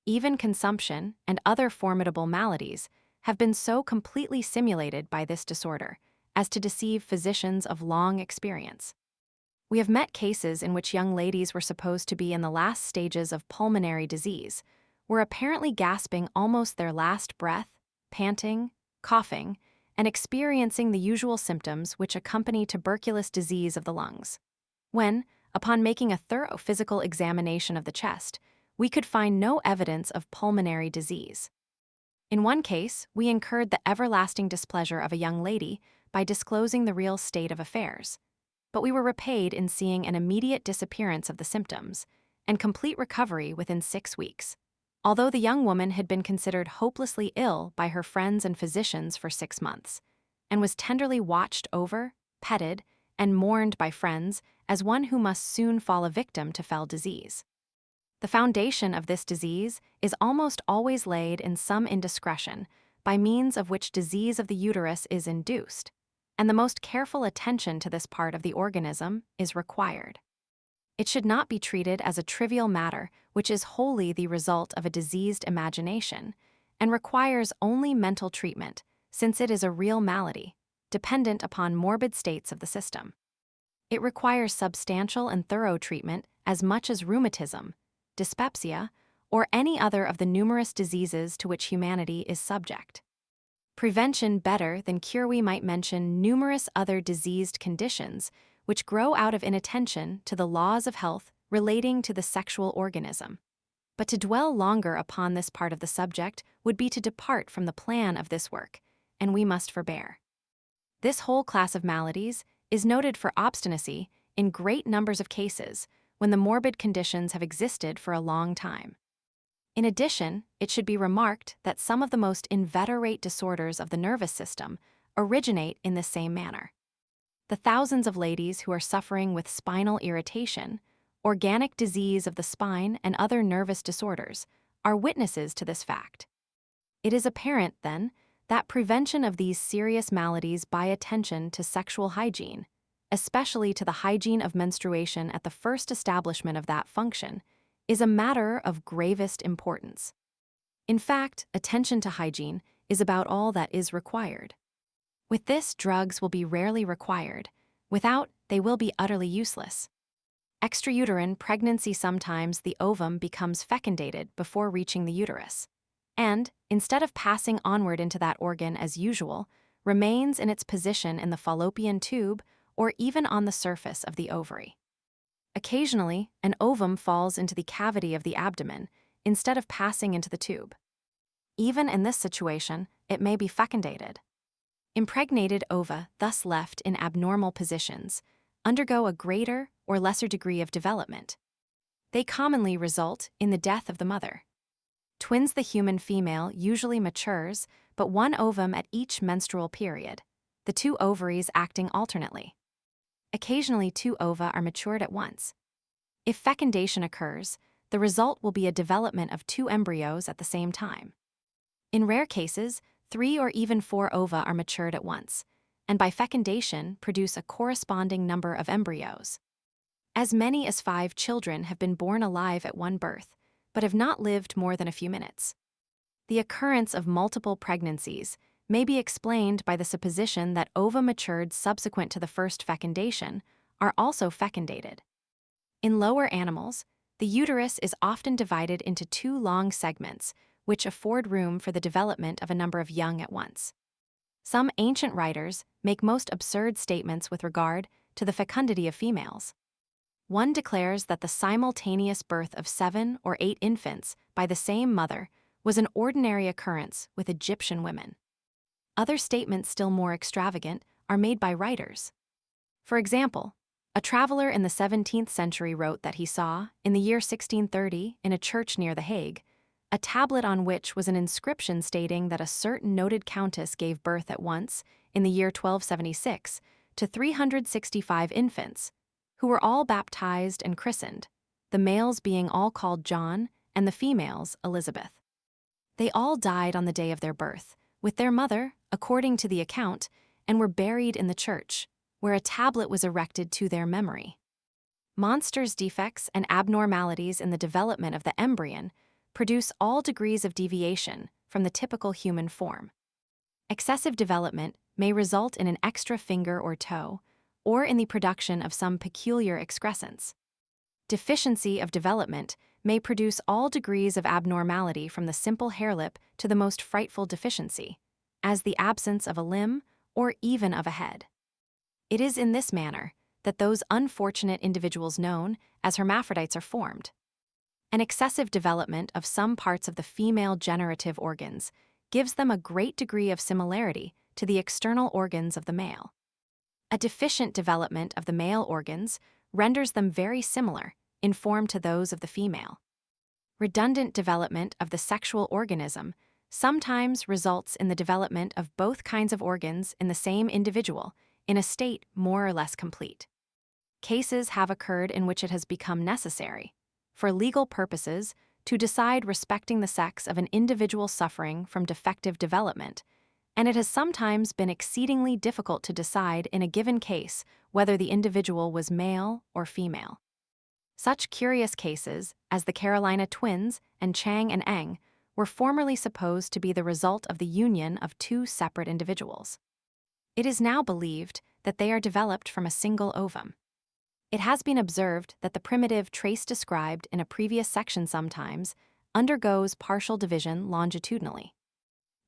A: Even consumption and other formidable maladies have been so completely simulated by this disorder as to deceive physicians of long experience. We have met cases in which young ladies were supposed to be in the last stages of pulmonary disease, were apparently gasping almost their last breath, panting, coughing, and experiencing the usual symptoms which accompany tuberculous disease of the lungs. When, upon making a thorough physical examination of the chest, we could find no evidence of pulmonary disease. In one case, we incurred the everlasting displeasure of a young lady by disclosing the real state of affairs, but we were repaid in seeing an immediate disappearance of the symptoms and complete recovery within 6 weeks, although the young woman had been considered hopelessly ill by her friends and physicians for 6 months, and was tenderly watched over, petted, and mourned by friends as one who must soon fall a victim to fell disease. The foundation of this disease is almost always laid in some indiscretion, by means of which disease of the uterus is induced, and the most careful attention to this part of the organism is required. It should not be treated as a trivial matter which is wholly the result of a diseased imagination, and requires only mental treatment, since it is a real malady, dependent upon morbid states of the system. It requires substantial and thorough treatment as much as rheumatism, dyspepsia, or any other of the numerous diseases to which humanity is subject. Prevention better than cure. We might mention numerous other diseased conditions which grow out of inattention to the laws of health relating to the sexual organism. But to dwell longer upon this part of the subject would be to depart from the plan of this work, and we must forbear. This whole class of maladies is noted for obstinacy in great numbers of cases when the morbid conditions have existed for a long time. In addition, it should be remarked that some of the most inveterate disorders of the nervous system originate in the same manner. The thousands of ladies who are suffering with spinal irritation, organic disease of the spine, and other nervous disorders are witnesses to this fact. It is apparent, then, that prevention of these serious maladies by attention to sexual hygiene, especially to the hygiene of menstruation at the first establishment of that function, is a matter of gravest importance. In fact, attention to hygiene is about all that is required. With this, drugs will be rarely required. Without, they will be utterly useless. Extrauterine pregnancy, sometimes the ovum becomes fecundated before reaching the uterus, and, instead of passing onward into that organ as usual, remains in its position in the fallopian tube or even on the surface of the ovary. Occasionally, an ovum falls into the cavity of the abdomen instead of passing into the tube. Even in this situation, it may be fecundated. Impregnated ova, thus left in abnormal positions, undergo a greater or lesser degree of development. They commonly result in the death of the mother. Twins, the human female usually matures, but one ovum at each menstrual period, the two ovaries acting alternately. Occasionally, two ova are matured at once. If fecundation occurs, the result will be a development of two embryos at the same time. In rare cases, 3 or even 4 ova are matured at once, and by fecundation produce a corresponding number of embryos. As many as 5 children have been born alive at one birth, but have not lived more than a few minutes. The occurrence of multiple pregnancies may be explained by the supposition that ova matured subsequent to the first fecundation are also fecundated. In lower animals, the uterus is often divided into 2 long segments, which afford room for the development of a number of young at once. Some ancient writers make most absurd statements with regard to the fecundity of females. One declares that the simultaneous birth of 7 or 8 infants by the same mother was an ordinary occurrence with Egyptian women. Other statements, still more extravagant, are made by writers. For example, a traveler in the 17th century wrote that he saw, in the year 1630, in a church near The Hague, a tablet on which was an inscription stating that a certain noted countess gave birth at once, in the year 1276, to 365 infants, who were all baptized and christened, the males being all called John and the females Elizabeth. They all died on the day of their birth, with their mother, according to the account, and were buried in the church, where a tablet was erected to their memory. Monsters' defects and abnormalities in the development of the embryon produce all degrees of deviation from the typical human form. Excessive development may result in an extra finger or toe, or in the production of some peculiar excrescence. Deficiency of development may produce all degrees of abnormality from the simple hairlip to the most frightful deficiency, as the absence of a limb or even of a head. It is in this manner that those unfortunate individuals known as hermaphrodites are formed. An excessive development of some parts of the female generative organs gives them a great degree of similarity to the external organs of the male. A deficient development of the male organs renders them very similar in form to those of the female. Redundant development of the sexual organism sometimes results in the development of both kinds of organs in the same individual in a state more or less complete. Cases have occurred in which it has become necessary, for legal purposes, to decide respecting the sex of an individual suffering from defective development, and it has sometimes been exceedingly difficult to decide in a given case whether the individual was male or female. Such curious cases as the Carolina twins and Chang and Eng were formerly supposed to be the result of the union of 2 separate individuals. It is now believed that they are developed from a single ovum. It has been observed that the primitive trace described in a previous section sometimes undergoes partial division longitudinally.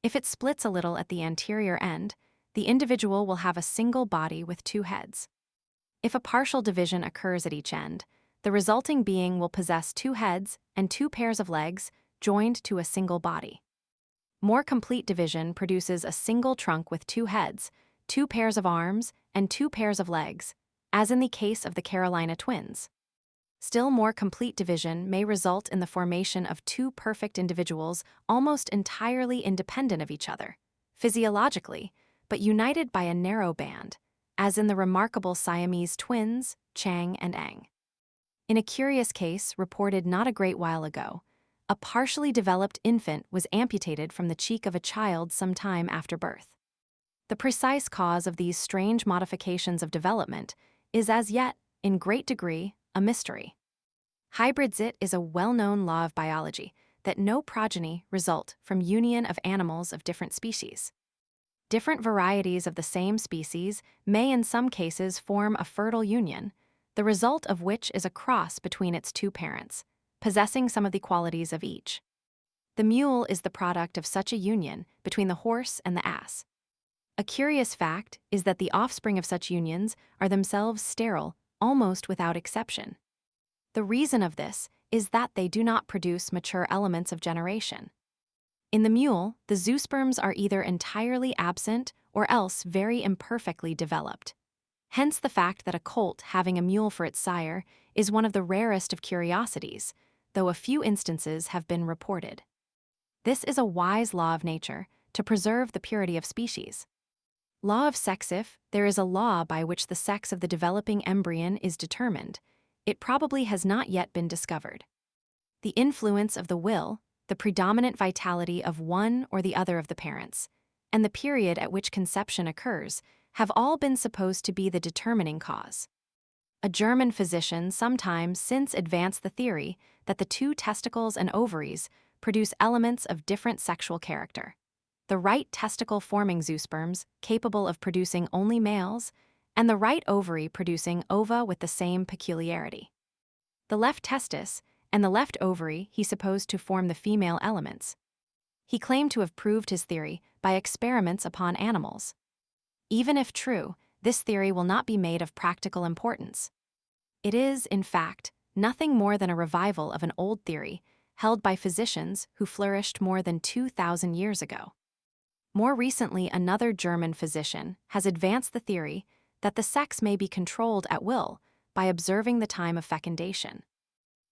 A: If it splits a little at the anterior end, the individual will have a single body with 2 heads. If a partial division occurs at each end, the resulting being will possess 2 heads and 2 pairs of legs joined to a single body. More complete division produces a single trunk with 2 heads, 2 pairs of arms, and 2 pairs of legs, as in the case of the Carolina twins. Still more complete division may result in the formation of 2 perfect individuals almost entirely independent of each other, physiologically, but united by a narrow band, as in the remarkable Siamese twins, Chang and Eng. In a curious case reported not a great while ago, a partially developed infant was amputated from the cheek of a child some time after birth. The precise cause of these strange modifications of development is as yet, in great degree, a mystery. Hybridizit is a well-known law of biology that no progeny result from union of animals of different species. Different varieties of the same species may in some cases form a fertile union, the result of which is a cross between its 2 parents, possessing some of the qualities of each. The mule is the product of such a union between the horse and the ass. A curious fact is that the offspring of such unions are themselves sterile, almost without exception. The reason of this is that they do not produce mature elements of generation. In the mule, the zoosperms are either entirely absent or else very imperfectly developed. Hence the fact that a colt having a mule for its sire is one of the rarest of curiosities, though a few instances have been reported. This is a wise law of nature to preserve the purity of species. Law of sex. If there is a law by which the sex of the developing embryon is determined, it probably has not yet been discovered. The influence of the will, the predominant vitality of one or the other of the parents, and the period at which conception occurs have all been supposed to be the determining cause. A German physician sometime since advanced the theory that the two testicles and ovaries produce elements of different sexual character. The right testicle forming zoosperms capable of producing only males, and the right ovary producing ova with the same peculiarity. The left testis and the left ovary he supposed to form the female elements. He claimed to have proved his theory by experiments upon animals. Even if true, this theory will not be made of practical importance. It is, in fact, nothing more than a revival of an old theory held by physicians who flourished more than 2,000 years ago. More recently, another German physician has advanced the theory that the sex may be controlled at will by observing the time of fecundation.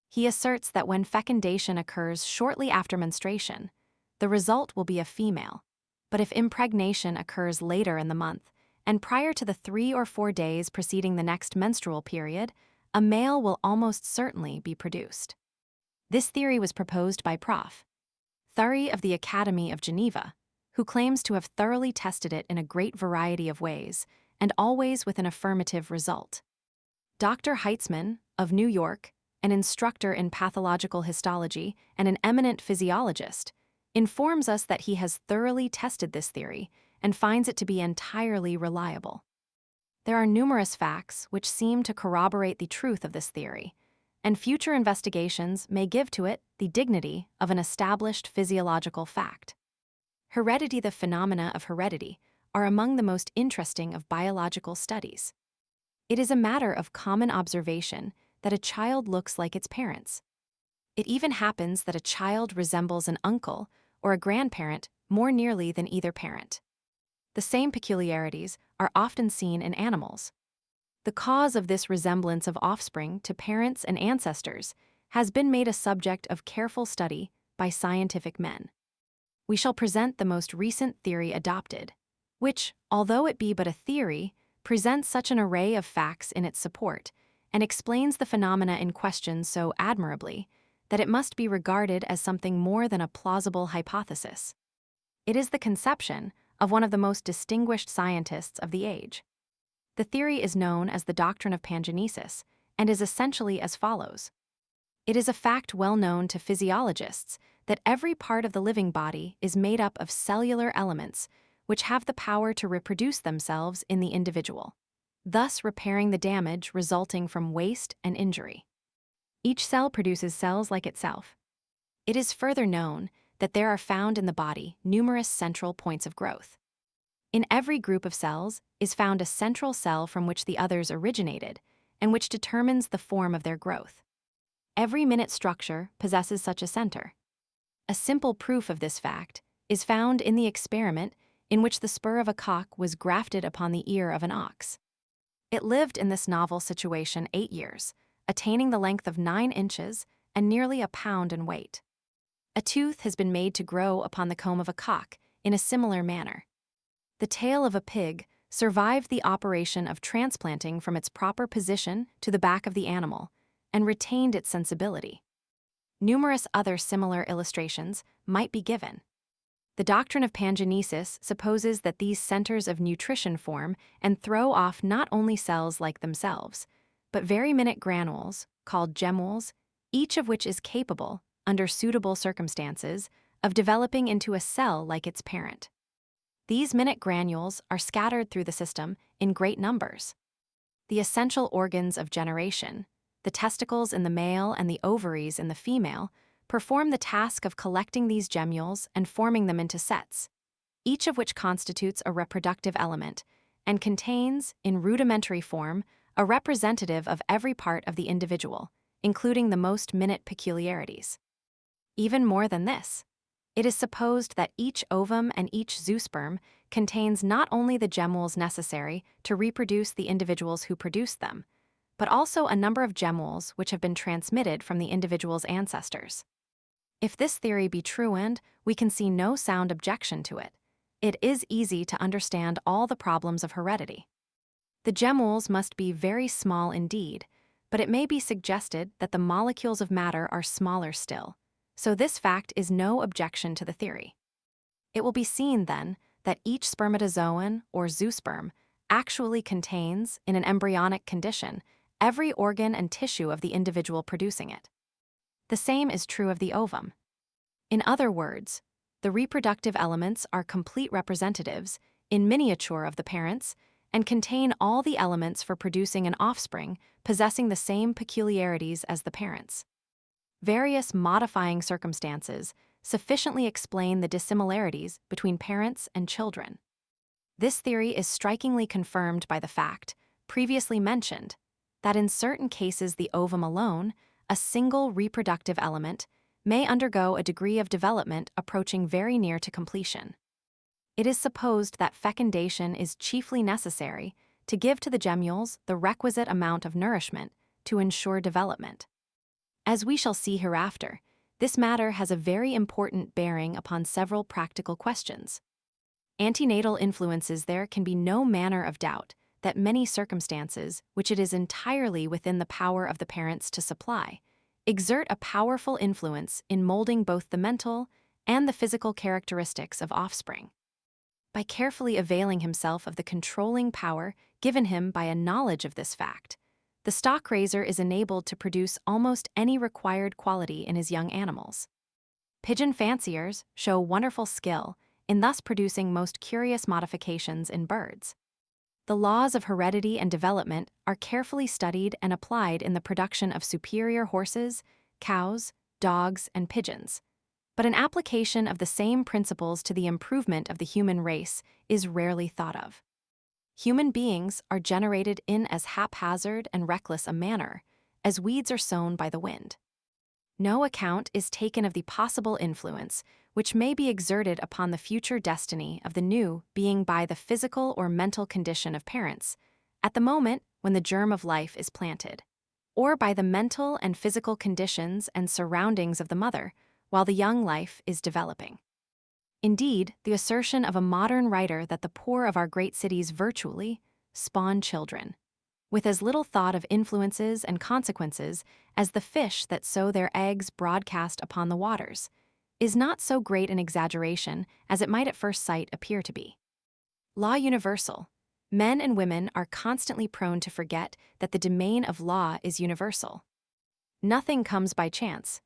A: He asserts that when fecundation occurs shortly after menstruation, the result will be a female, but if impregnation occurs later in the month and prior to the 3 or 4 days preceding the next menstrual period, a male will almost certainly be produced. This theory was proposed by Prof. Thury of the Academy of Geneva, who claims to have thoroughly tested it in a great variety of ways, and always with an affirmative result. Dr. Heitzman, of New York, an instructor in pathological histology and an eminent physiologist, informs us that he has thoroughly tested this theory and finds it to be entirely reliable. There are numerous facts which seem to corroborate the truth of this theory, and future investigations may give to it the dignity of an established physiological fact. Heredity. The phenomena of heredity are among the most interesting of biological studies. It is a matter of common observation that a child looks like its parents. It even happens that a child resembles an uncle or a grandparent more nearly than either parent. The same peculiarities are often seen in animals. The cause of this resemblance of offspring to parents and ancestors has been made a subject of careful study by scientific men. We shall present the most recent theory adopted, which, although it be but a theory, presents such an array of facts in its support and explains the phenomena in question so admirably that it must be regarded as something more than a plausible hypothesis. It is the conception of one of the most distinguished scientists of the age. The theory is known as the doctrine of pangenesis and is essentially as follows. It is a fact well known to physiologists that every part of the living body is made up of cellular elements which have the power to reproduce themselves in the individual, thus repairing the damage resulting from waste and injury. Each cell produces cells like itself. It is further known that there are found in the body numerous central points of growth. In every group of cells is found a central cell from which the others originated and which determines the form of their growth. Every minute structure possesses such a center. A simple proof of this fact is found in the experiment in which the spur of a cock was grafted upon the ear of an ox. It lived in this novel situation 8 years, attaining the length of 9 inches and nearly a pound in weight. A tooth has been made to grow upon the comb of a cock in a similar manner. The tail of a pig survived the operation of transplanting from its proper position to the back of the animal and retained its sensibility. Numerous other similar illustrations might be given. The doctrine of pangenesis supposes that these centers of nutrition form and throw off not only cells like themselves, but very minute granules, called gemmules, each of which is capable, under suitable circumstances, of developing into a cell like its parent. These minute granules are scattered through the system in great numbers. The essential organs of generation, the testicles in the male and the ovaries in the female, perform the task of collecting these gemmules and forming them into sets. each of which constitutes a reproductive element and contains, in rudimentary form, a representative of every part of the individual, including the most minute peculiarities. Even more than this, it is supposed that each ovum and each zoosperm contains not only the gemmules necessary to reproduce the individuals who produced them, but also a number of gemmules which have been transmitted from the individual's ancestors. If this theory be truant, we can see no sound objection to it. It is easy to understand all the problems of heredity. The gemmules must be very small indeed, but it may be suggested that the molecules of matter are smaller still, so this fact is no objection to the theory. It will be seen, then, that each spermatozoon or zoosperm actually contains, in an embryonic condition, every organ and tissue of the individual producing it. The same is true of the ovum. In other words, the reproductive elements are complete representatives, in miniature, of the parents, and contain all the elements for producing an offspring possessing the same peculiarities as the parents. Various modifying circumstances sufficiently explain the dissimilarities between parents and children. This theory is strikingly confirmed by the fact, previously mentioned, that in certain cases the ovum alone, a single reproductive element, may undergo a degree of development approaching very near to completion. It is supposed that fecundation is chiefly necessary to give to the gemmules the requisite amount of nourishment to ensure development. As we shall see hereafter, this matter has a very important bearing upon several practical questions. Antenatal influences. There can be no manner of doubt that many circumstances, which it is entirely within the power of the parents to supply, exert a powerful influence in molding both the mental and the physical characteristics of offspring. By carefully availing himself of the controlling power given him by a knowledge of this fact, the stock raiser is enabled to produce almost any required quality in his young animals. Pigeon fanciers show wonderful skill in thus producing most curious modifications in birds. The laws of heredity and development are carefully studied and applied in the production of superior horses, cows, dogs, and pigeons. But an application of the same principles to the improvement of the human race is rarely thought of. Human beings are generated in as haphazard and reckless a manner as weeds are sown by the wind. No account is taken of the possible influence which may be exerted upon the future destiny of the new being by the physical or mental condition of parents, at the moment when the germ of life is planted, or by the mental and physical conditions and surroundings of the mother while the young life is developing. Indeed, the assertion of a modern writer that the poor of our great cities virtually spawn children, with as little thought of influences and consequences as the fish that sow their eggs broadcast upon the waters, is not so great an exaggeration as it might at first sight appear to be. Law universal. Men and women are constantly prone to forget that the domain of law is universal. Nothing comes by chance.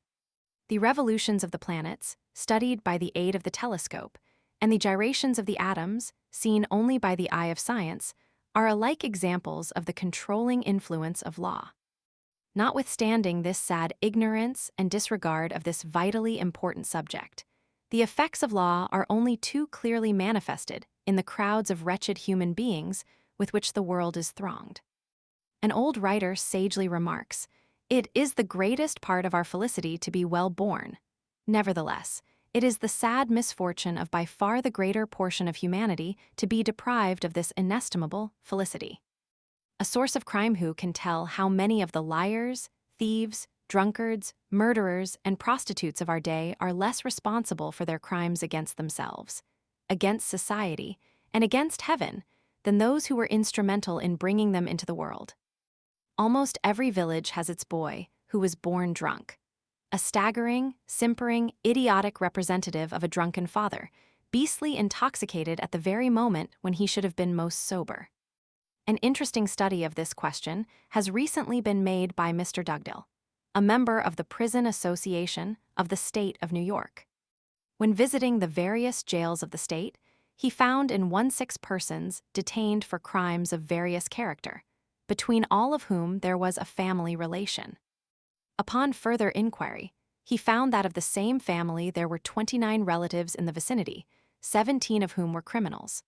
A: The revolutions of the planets, studied by the aid of the telescope, and the gyrations of the atoms, seen only by the eye of science, are alike examples of the controlling influence of law. Notwithstanding this sad ignorance and disregard of this vitally important subject, the effects of law are only too clearly manifested in the crowds of wretched human beings with which the world is thronged. An old writer sagely remarks, "It is the greatest part of our felicity to be well born. Nevertheless, it is the sad misfortune of by far the greater portion of humanity to be deprived of this inestimable felicity." A source of crime. Who can tell how many of the liars, thieves, drunkards, murderers, and prostitutes of our day are less responsible for their crimes against themselves, against society, and against heaven than those who were instrumental in bringing them into the world? Almost every village has its boy who was born drunk, a staggering, simpering, idiotic representative of a drunken father, beastly intoxicated at the very moment when he should have been most sober. An interesting study of this question has recently been made by Mr. Dugdale, a member of the Prison Association of the State of New York. When visiting the various jails of the state, he found in 16 persons detained for crimes of various character, between all of whom there was a family relation. Upon further inquiry, he found that of the same family there were 29 relatives in the vicinity, 17 of whom were criminals.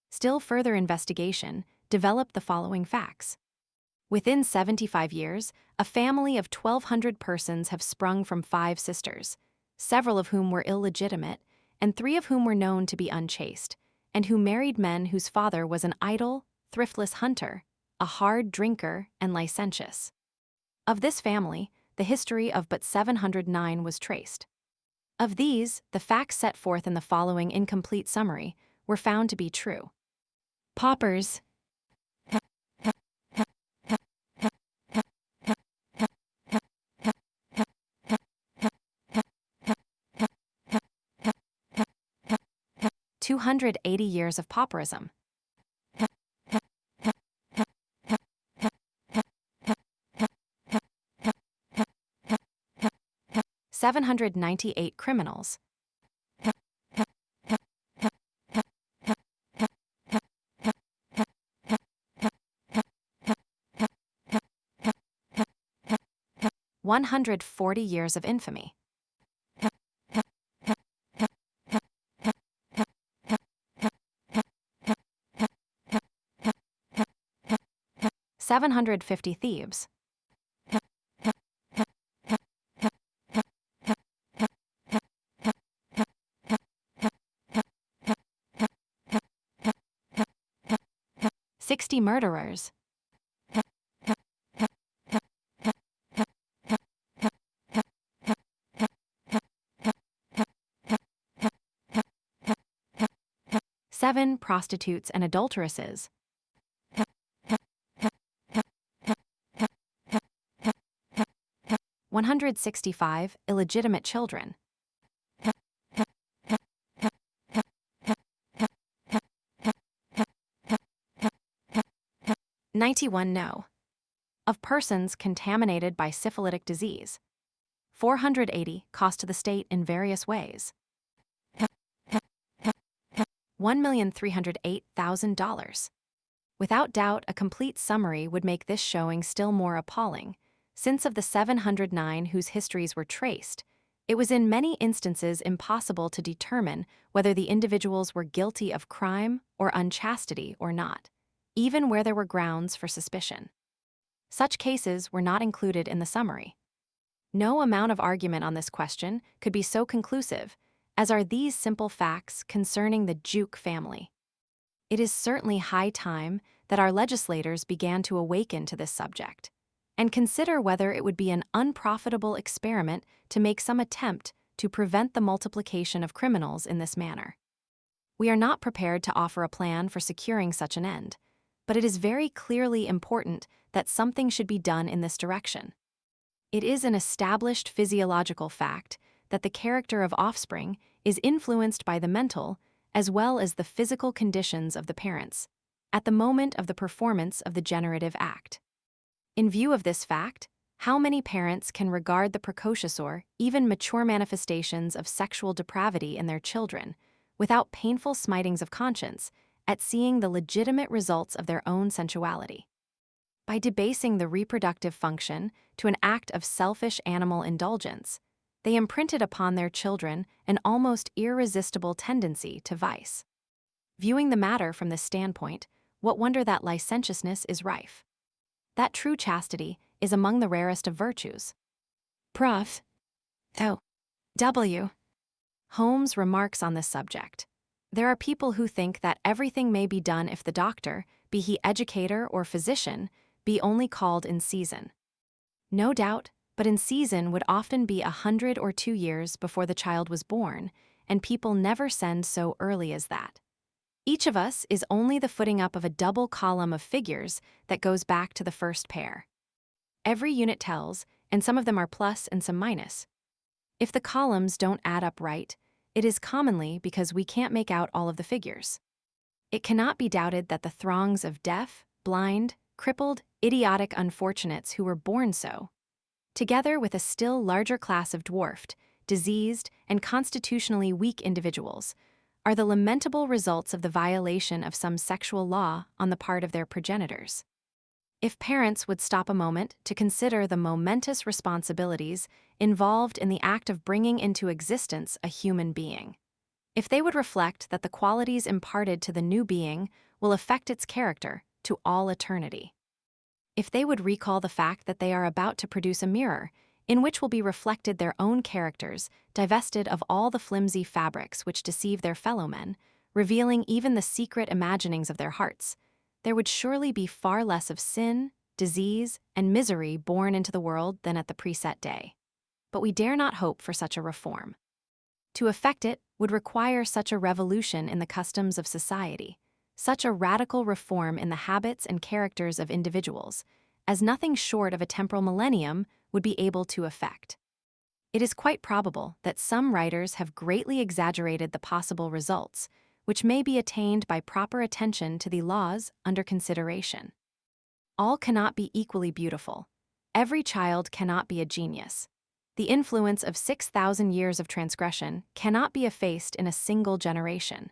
A: Still further investigation developed the following facts. Within 75 years, a family of 1,200 persons have sprung from 5 sisters, several of whom were illegitimate, and 3 of whom were known to be unchaste, and who married men whose father was an idle, thriftless hunter, a hard drinker, and licentious. Of this family, the history of but 709 was traced. Of these, the facts set forth in the following incomplete summary were found to be true. Paupers. 280 years of pauperism. 798 criminals. 140 years of infamy. 750 thieves. 60 murderers. 7 prostitutes and adulteresses. 165 illegitimate children. 91 no. Of persons contaminated by syphilitic disease. 480 cost to the state in various ways. $1,308,000. Without doubt, a complete summary would make this showing still more appalling, since of the 709 whose histories were traced, it was in many instances impossible to determine whether the individuals were guilty of crime or unchastity or not, even where there were grounds for suspicion. Such cases were not included in the summary. No amount of argument on this question could be so conclusive as are these simple facts concerning the Juke family. It is certainly high time that our legislators began to awaken to this subject and consider whether it would be an unprofitable experiment to make some attempt to prevent the multiplication of criminals in this manner. We are not prepared to offer a plan for securing such an end, but it is very clearly important that something should be done in this direction. It is an established physiological fact that the character of offspring is influenced by the mental as well as the physical conditions of the parents at the moment of the performance of the generative act. In view of this fact, how many parents can regard the precocious or even mature manifestations of sexual depravity in their children without painful smitings of conscience at seeing the legitimate results of their own sensuality? By debasing the reproductive function to an act of selfish animal indulgence, they imprinted upon their children an almost irresistible tendency to vice. Viewing the matter from this standpoint, what wonder that licentiousness is rife? That true chastity is among the rarest of virtues. Prof. O.W. Holmes remarks on this subject. There are people who think that everything may be done if the doctor, be he educator or physician, be only called in season. No doubt, but in season would often be 100 or 2 years before the child was born, and people never send so early as that. Each of us is only the footing up of a double column of figures that goes back to the first pair. Every unit tells, and some of them are plus and some minus. If the columns don't add up right, it is commonly because we can't make out all of the figures. It cannot be doubted that the throngs of deaf, blind, crippled, idiotic unfortunates who were born so, together with a still larger class of dwarfed, diseased, and constitutionally weak individuals, are the lamentable results of the violation of some sexual law on the part of their progenitors. If parents would stop a moment to consider the momentous responsibilities involved in the act of bringing into existence a human being, If they would reflect that the qualities imparted to the new being will affect its character to all eternity. If they would recall the fact that they are about to produce a mirror, in which will be reflected their own characters, divested of all the flimsy fabrics which deceive their fellow men, revealing even the secret imaginings of their hearts, there would surely be far less of sin, disease, and misery born into the world than at the preset day. But we dare not hope for such a reform. To effect it would require such a revolution in the customs of society, such a radical reform in the habits and characters of individuals, as nothing short of a temporal millennium would be able to effect. It is quite probable that some writers have greatly exaggerated the possible results, which may be attained by proper attention to the laws under consideration. All cannot be equally beautiful. Every child cannot be a genius. The influence of 6,000 years of transgression cannot be effaced in a single generation.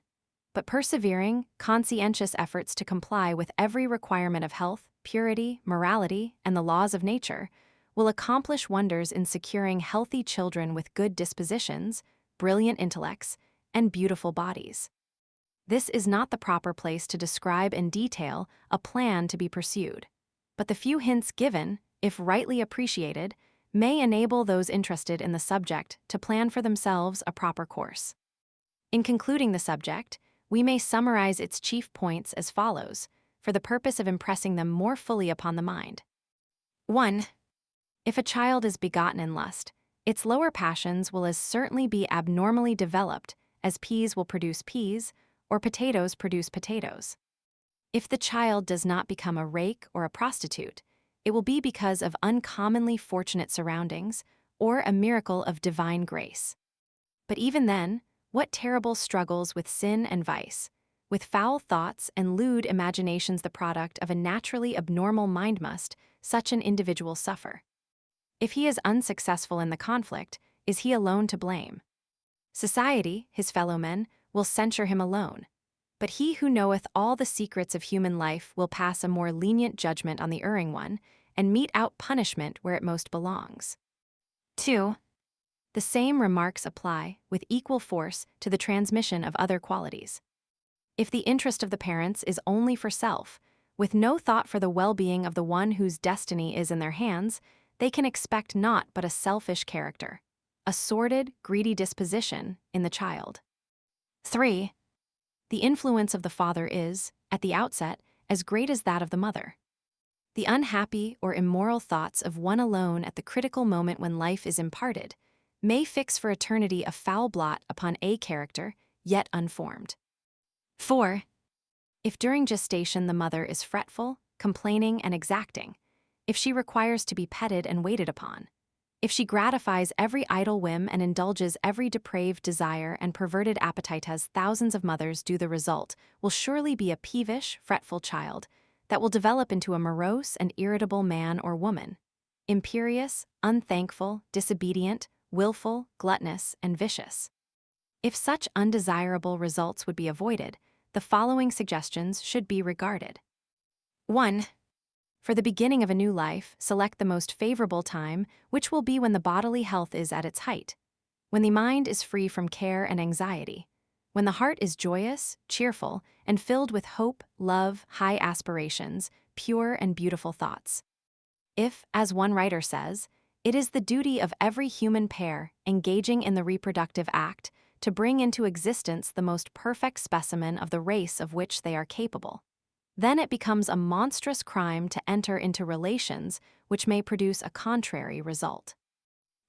A: But persevering, conscientious efforts to comply with every requirement of health, purity, morality, and the laws of nature will accomplish wonders in securing healthy children with good dispositions, brilliant intellects, and beautiful bodies. This is not the proper place to describe in detail a plan to be pursued, but the few hints given, if rightly appreciated, may enable those interested in the subject to plan for themselves a proper course. In concluding the subject, we may summarize its chief points as follows, for the purpose of impressing them more fully upon the mind. 1. If a child is begotten in lust, its lower passions will as certainly be abnormally developed as peas will produce peas, or potatoes produce potatoes. If the child does not become a rake or a prostitute, it will be because of uncommonly fortunate surroundings or a miracle of divine grace. But even then, what terrible struggles with sin and vice, with foul thoughts and lewd imaginations the product of a naturally abnormal mind must such an individual suffer. If he is unsuccessful in the conflict, is he alone to blame? Society, his fellow men, will censure him alone. But he who knoweth all the secrets of human life will pass a more lenient judgment on the erring one, and mete out punishment where it most belongs. 2. The same remarks apply, with equal force, to the transmission of other qualities. If the interest of the parents is only for self, with no thought for the well-being of the one whose destiny is in their hands, they can expect naught but a selfish character, a sordid, greedy disposition in the child. 3. The influence of the father is, at the outset, as great as that of the mother. The unhappy or immoral thoughts of one alone at the critical moment when life is imparted may fix for eternity a foul blot upon a character yet unformed. 4. If during gestation the mother is fretful, complaining, and exacting, if she requires to be petted and waited upon, if she gratifies every idle whim and indulges every depraved desire and perverted appetite as thousands of mothers do, the result will surely be a peevish, fretful child that will develop into a morose and irritable man or woman, imperious, unthankful, disobedient, willful, gluttonous, and vicious. If such undesirable results would be avoided, the following suggestions should be regarded. 1. For the beginning of a new life, select the most favorable time, which will be when the bodily health is at its height, when the mind is free from care and anxiety, when the heart is joyous, cheerful, and filled with hope, love, high aspirations, pure and beautiful thoughts. If, as one writer says, it is the duty of every human pair engaging in the reproductive act to bring into existence the most perfect specimen of the race of which they are capable, then it becomes a monstrous crime to enter into relations which may produce a contrary result.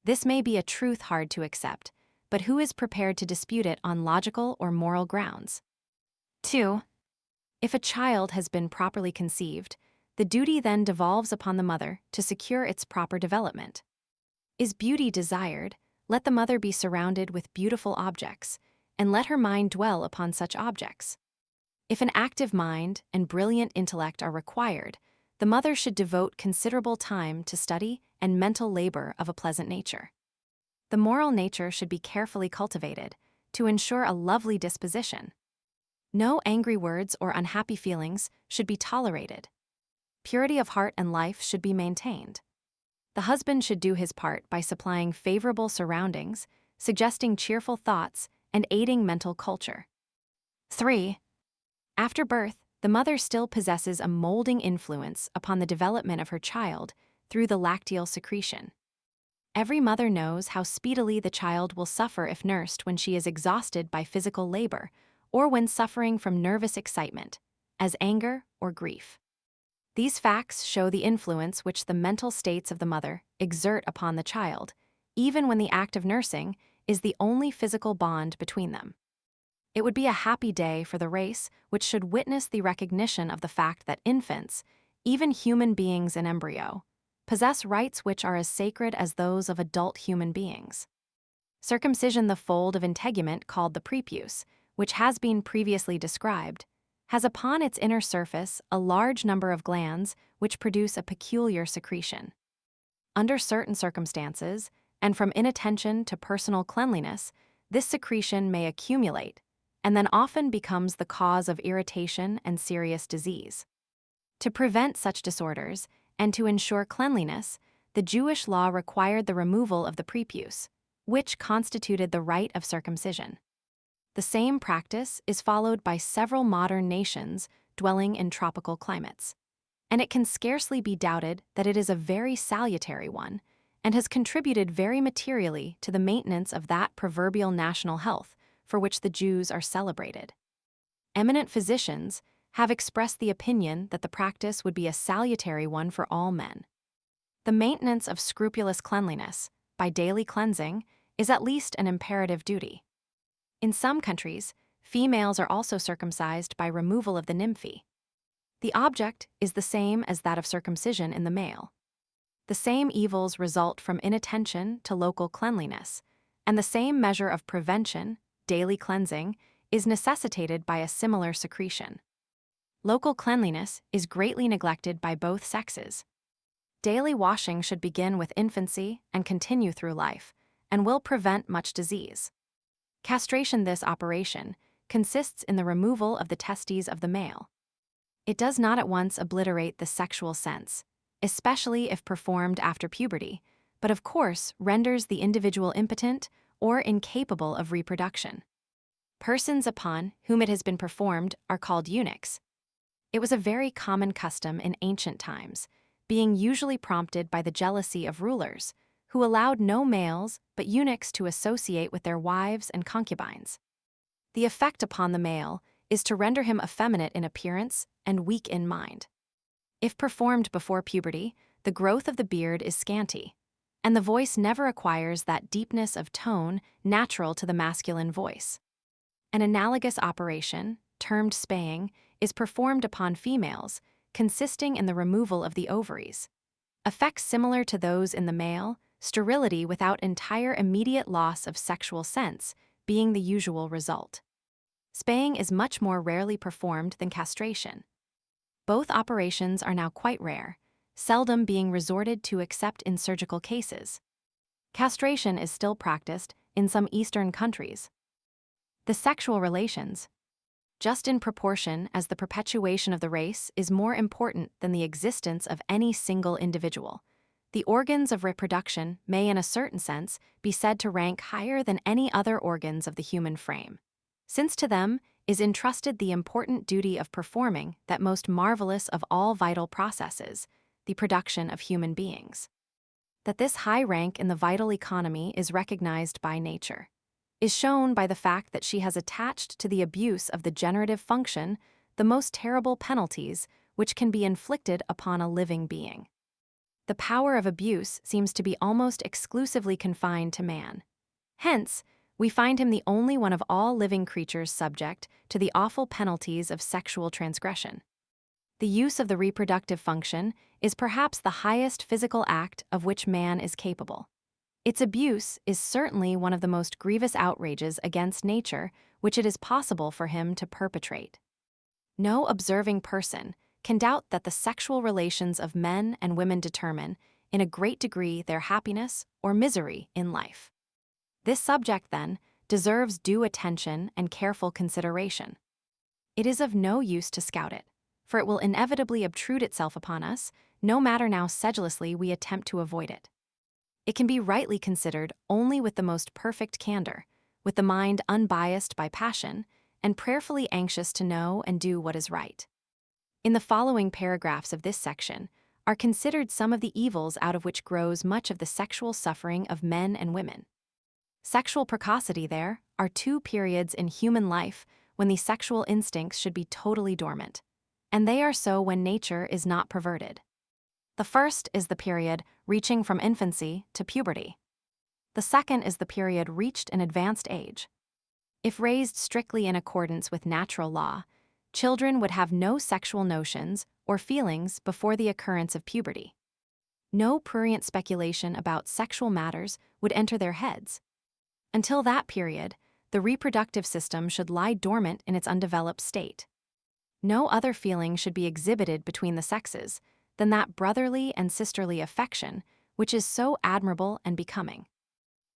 A: This may be a truth hard to accept, but who is prepared to dispute it on logical or moral grounds? 2. If a child has been properly conceived, the duty then devolves upon the mother to secure its proper development. Is beauty desired, let the mother be surrounded with beautiful objects, and let her mind dwell upon such objects. If an active mind and brilliant intellect are required, the mother should devote considerable time to study and mental labor of a pleasant nature. The moral nature should be carefully cultivated to ensure a lovely disposition. No angry words or unhappy feelings should be tolerated. Purity of heart and life should be maintained. The husband should do his part by supplying favorable surroundings, suggesting cheerful thoughts, and aiding mental culture. 3. After birth, the mother still possesses a molding influence upon the development of her child through the lacteal secretion. Every mother knows how speedily the child will suffer if nursed when she is exhausted by physical labor or when suffering from nervous excitement, as anger or grief. These facts show the influence which the mental states of the mother exert upon the child, even when the act of nursing is the only physical bond between them. It would be a happy day for the race which should witness the recognition of the fact that infants, even human beings in embryo, possess rights which are as sacred as those of adult human beings. Circumcision, the fold of integument called the prepuce, which has been previously described, has upon its inner surface a large number of glands which produce a peculiar secretion. Under certain circumstances, and from inattention to personal cleanliness, this secretion may accumulate, and then often becomes the cause of irritation and serious disease. To prevent such disorders, and to ensure cleanliness, the Jewish law required the removal of the prepuce, which constituted the rite of circumcision. The same practice is followed by several modern nations dwelling in tropical climates, and it can scarcely be doubted that it is a very salutary one and has contributed very materially to the maintenance of that proverbial national health for which the Jews are celebrated. Eminent physicians have expressed the opinion that the practice would be a salutary one for all men. The maintenance of scrupulous cleanliness, by daily cleansing, is at least an imperative duty. In some countries, females are also circumcised by removal of the nymphae. The object is the same as that of circumcision in the male. The same evils result from inattention to local cleanliness, and the same measure of prevention, daily cleansing, is necessitated by a similar secretion. Local cleanliness is greatly neglected by both sexes. Daily washing should begin with infancy and continue through life, and will prevent much disease. Castration, this operation, consists in the removal of the testes of the male. It does not at once obliterate the sexual sense, especially if performed after puberty, but of course renders the individual impotent or incapable of reproduction. Persons upon whom it has been performed are called eunuchs. It was a very common custom in ancient times, being usually prompted by the jealousy of rulers, who allowed no males but eunuchs to associate with their wives and concubines. The effect upon the male is to render him effeminate in appearance and weak in mind. If performed before puberty, the growth of the beard is scanty, and the voice never acquires that deepness of tone natural to the masculine voice. An analogous operation, termed spaying, is performed upon females, consisting in the removal of the ovaries. Effects similar to those in the male, sterility without entire immediate loss of sexual sense being the usual result. Spaying is much more rarely performed than castration. Both operations are now quite rare, seldom being resorted to except in surgical cases. Castration is still practiced in some Eastern countries. The sexual relations, just in proportion as the perpetuation of the race is more important than the existence of any single individual, the organs of reproduction may in a certain sense be said to rank higher than any other organs of the human frame, since to them is entrusted the important duty of performing that most marvelous of all vital processes, the production of human beings. That this high rank in the vital economy is recognized by nature is shown by the fact that she has attached to the abuse of the generative function the most terrible penalties which can be inflicted upon a living being. The power of abuse seems to be almost exclusively confined to man. Hence, we find him the only one of all living creatures subject to the awful penalties of sexual transgression. The use of the reproductive function is perhaps the highest physical act of which man is capable. Its abuse is certainly one of the most grievous outrages against nature which it is possible for him to perpetrate. No observing person can doubt that the sexual relations of men and women determine, in a great degree, their happiness or misery in life. This subject, then, deserves due attention and careful consideration. It is of no use to scout it, for it will inevitably obtrude itself upon us, no matter how sedulously we attempt to avoid it. It can be rightly considered only with the most perfect candor, with the mind unbiased by passion and prayerfully anxious to know and do what is right. In the following paragraphs of this section are considered some of the evils out of which grows much of the sexual suffering of men and women. Sexual precocity. There are two periods in human life when the sexual instincts should be totally dormant, and they are so when nature is not perverted. The first is the period reaching from infancy to puberty. The second is the period reached in advanced age. If raised strictly in accordance with natural law, children would have no sexual notions or feelings before the occurrence of puberty. No prurient speculation about sexual matters would enter their heads. Until that period, the reproductive system should lie dormant in its undeveloped state. No other feeling should be exhibited between the sexes than that brotherly and sisterly affection which is so admirable and becoming.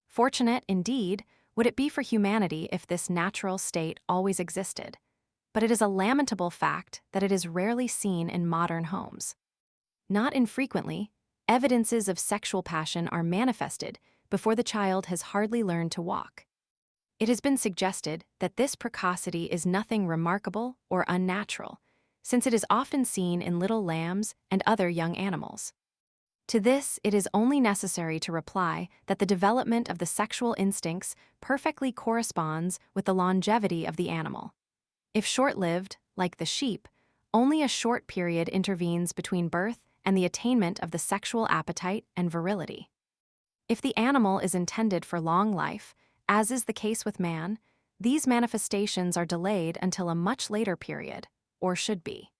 A: Fortunate, indeed, would it be for humanity if this natural state always existed, but it is a lamentable fact that it is rarely seen in modern homes. Not infrequently, evidences of sexual passion are manifested before the child has hardly learned to walk. It has been suggested that this precocity is nothing remarkable or unnatural, since it is often seen in little lambs and other young animals. To this, it is only necessary to reply that the development of the sexual instincts perfectly corresponds with the longevity of the animal. If short-lived, like the sheep, only a short period intervenes between birth and the attainment of the sexual appetite and virility. If the animal is intended for long life, as is the case with man, these manifestations are delayed until a much later period, or should be.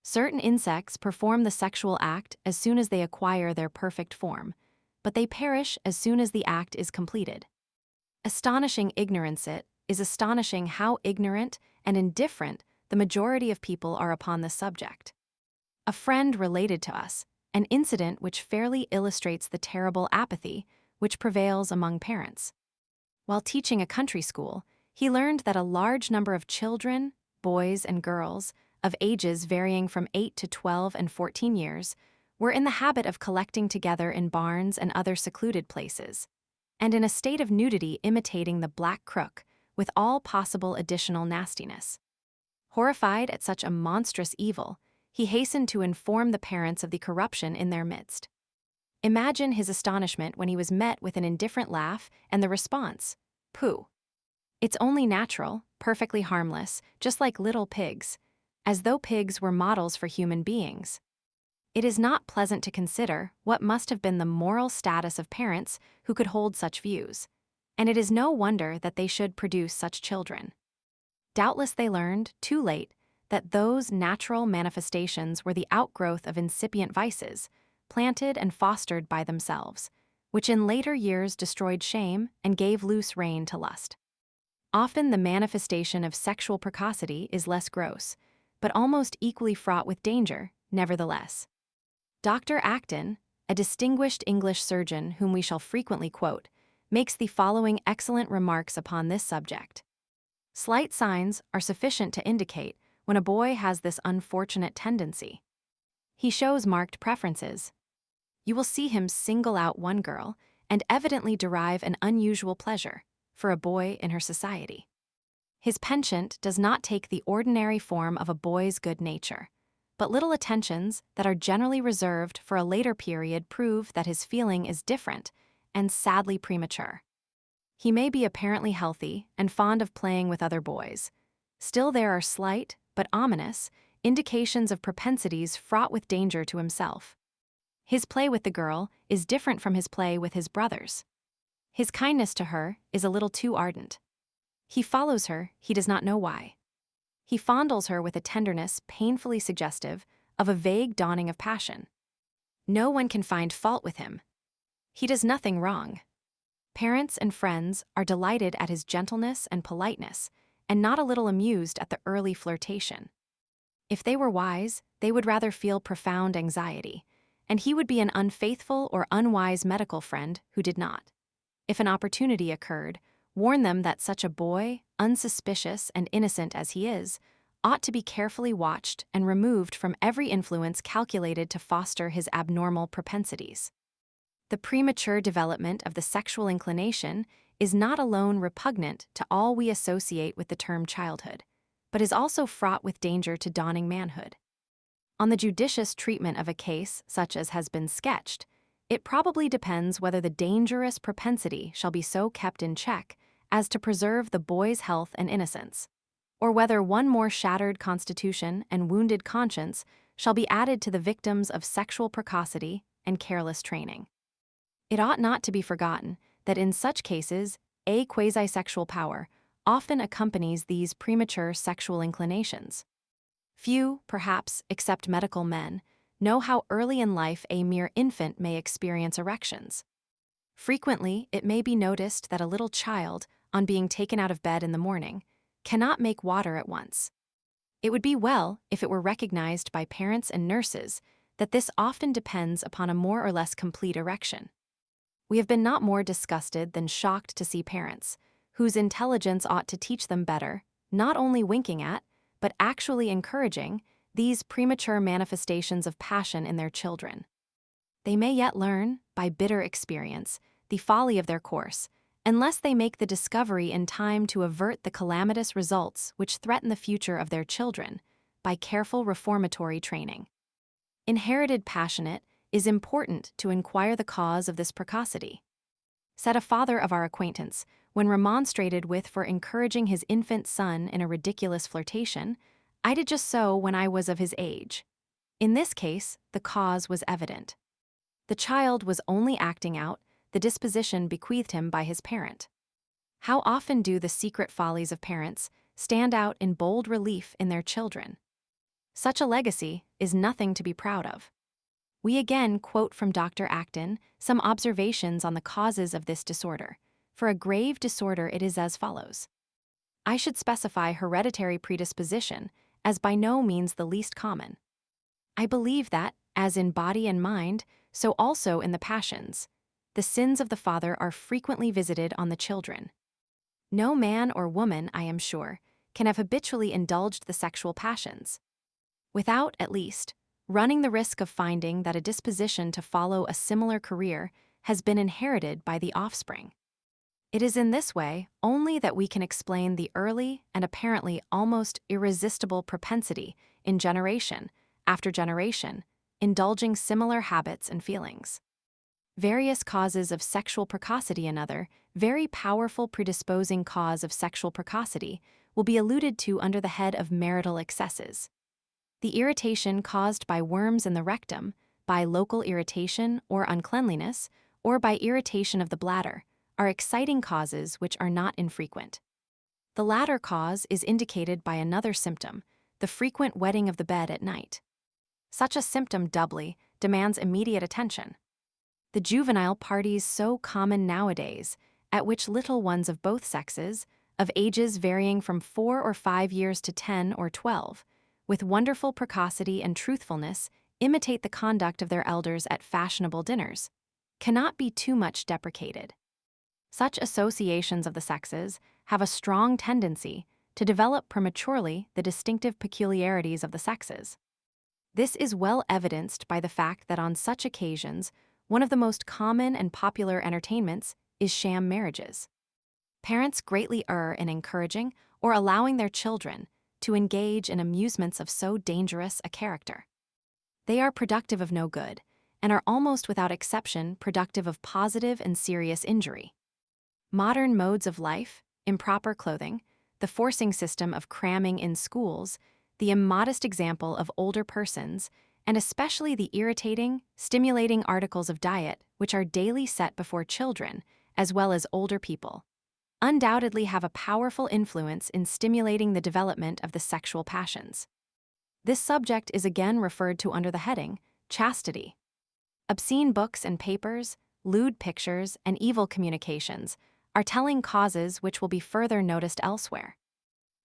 A: Certain insects perform the sexual act as soon as they acquire their perfect form, but they perish as soon as the act is completed. Astonishing ignorance. It is astonishing how ignorant and indifferent the majority of people are upon this subject. A friend related to us an incident which fairly illustrates the terrible apathy which prevails among parents. While teaching a country school, he learned that a large number of children, boys and girls, of ages varying from 8 to 12 and 14 years, were in the habit of collecting together in barns and other secluded places, and in a state of nudity imitating the black crook, with all possible additional nastiness. Horrified at such a monstrous evil, he hastened to inform the parents of the corruption in their midst. Imagine his astonishment when he was met with an indifferent laugh and the response, "Pooh. It's only natural, perfectly harmless, just like little pigs," as though pigs were models for human beings. It is not pleasant to consider what must have been the moral status of parents who could hold such views, and it is no wonder that they should produce such children. Doubtless they learned, too late, that those natural manifestations were the outgrowth of incipient vices, planted and fostered by themselves, which in later years destroyed shame and gave loose rein to lust. Often the manifestation of sexual precocity is less gross, but almost equally fraught with danger, nevertheless. Dr. Acton, a distinguished English surgeon whom we shall frequently quote, makes the following excellent remarks upon this subject. Slight signs are sufficient to indicate when a boy has this unfortunate tendency. He shows marked preferences. You will see him single out one girl and evidently derive an unusual pleasure for a boy in her society. His penchant does not take the ordinary form of a boy's good nature, but little attentions that are generally reserved for a later period prove that his feeling is different and sadly premature. He may be apparently healthy and fond of playing with other boys. Still there are slight, but ominous, indications of propensities fraught with danger to himself. His play with the girl is different from his play with his brothers. His kindness to her is a little too ardent. He follows her, he does not know why. He fondles her with a tenderness painfully suggestive of a vague dawning of passion. No one can find fault with him. He does nothing wrong. Parents and friends are delighted at his gentleness and politeness, and not a little amused at the early flirtation. If they were wise, they would rather feel profound anxiety, and he would be an unfaithful or unwise medical friend who did not. If an opportunity occurred, warn them that such a boy, unsuspicious and innocent as he is, ought to be carefully watched and removed from every influence calculated to foster his abnormal propensities. The premature development of the sexual inclination is not alone repugnant to all we associate with the term childhood, but is also fraught with danger to dawning manhood. On the judicious treatment of a case such as has been sketched, it probably depends whether the dangerous propensity shall be so kept in check as to preserve the boy's health and innocence, or whether one more shattered constitution and wounded conscience shall be added to the victims of sexual precocity and careless training. It ought not to be forgotten that in such cases, a quasi-sexual power often accompanies these premature sexual inclinations. Few, perhaps, except medical men, know how early in life a mere infant may experience erections. Frequently, it may be noticed that a little child, on being taken out of bed in the morning, cannot make water at once. It would be well if it were recognized by parents and nurses that this often depends upon a more or less complete erection. We have been not more disgusted than shocked to see parents, whose intelligence ought to teach them better, not only winking at, but actually encouraging, these premature manifestations of passion in their children. They may yet learn, by bitter experience, the folly of their course, unless they make the discovery in time to avert the calamitous results which threaten the future of their children, by careful reformatory training. Inherited passionate is important to inquire the cause of this precocity. Said a father of our acquaintance, when remonstrated with for encouraging his infant son in a ridiculous flirtation, "I did just so when I was of his age." In this case, the cause was evident. The child was only acting out the disposition bequeathed him by his parent. How often do the secret follies of parents stand out in bold relief in their children? Such a legacy is nothing to be proud of. We again quote from Dr. Acton some observations on the causes of this disorder. For a grave disorder it is as follows. I should specify hereditary predisposition as by no means the least common. I believe that, as in body and mind, so also in the passions, the sins of the father are frequently visited on the children. No man or woman, I am sure, can have habitually indulged the sexual passions, without, at least, running the risk of finding that a disposition to follow a similar career has been inherited by the offspring. It is in this way only that we can explain the early and apparently almost irresistible propensity in generation after generation, indulging similar habits and feelings. Various causes of sexual precocity. Another very powerful predisposing cause of sexual precocity will be alluded to under the head of marital excesses. The irritation caused by worms in the rectum, by local irritation or uncleanliness, or by irritation of the bladder, are exciting causes which are not infrequent. The latter cause is indicated by another symptom, the frequent wetting of the bed at night. Such a symptom doubly demands immediate attention. The juvenile parties so common nowadays, at which little ones of both sexes, of ages varying from 4 or 5 years to 10 or 12, with wonderful precocity and truthfulness, imitate the conduct of their elders at fashionable dinners, cannot be too much deprecated. Such associations of the sexes have a strong tendency to develop prematurely the distinctive peculiarities of the sexes. This is well evidenced by the fact that on such occasions, one of the most common and popular entertainments is sham marriages. Parents greatly err in encouraging or allowing their children to engage in amusements of so dangerous a character. They are productive of no good, and are almost without exception productive of positive and serious injury. Modern modes of life, improper clothing, the forcing system of cramming in schools, the immodest example of older persons, and especially the irritating, stimulating articles of diet which are daily set before children, as well as older people, undoubtedly have a powerful influence in stimulating the development of the sexual passions. This subject is again referred to under the heading, Chastity. Obscene books and papers, lewd pictures, and evil communications are telling causes which will be further noticed elsewhere.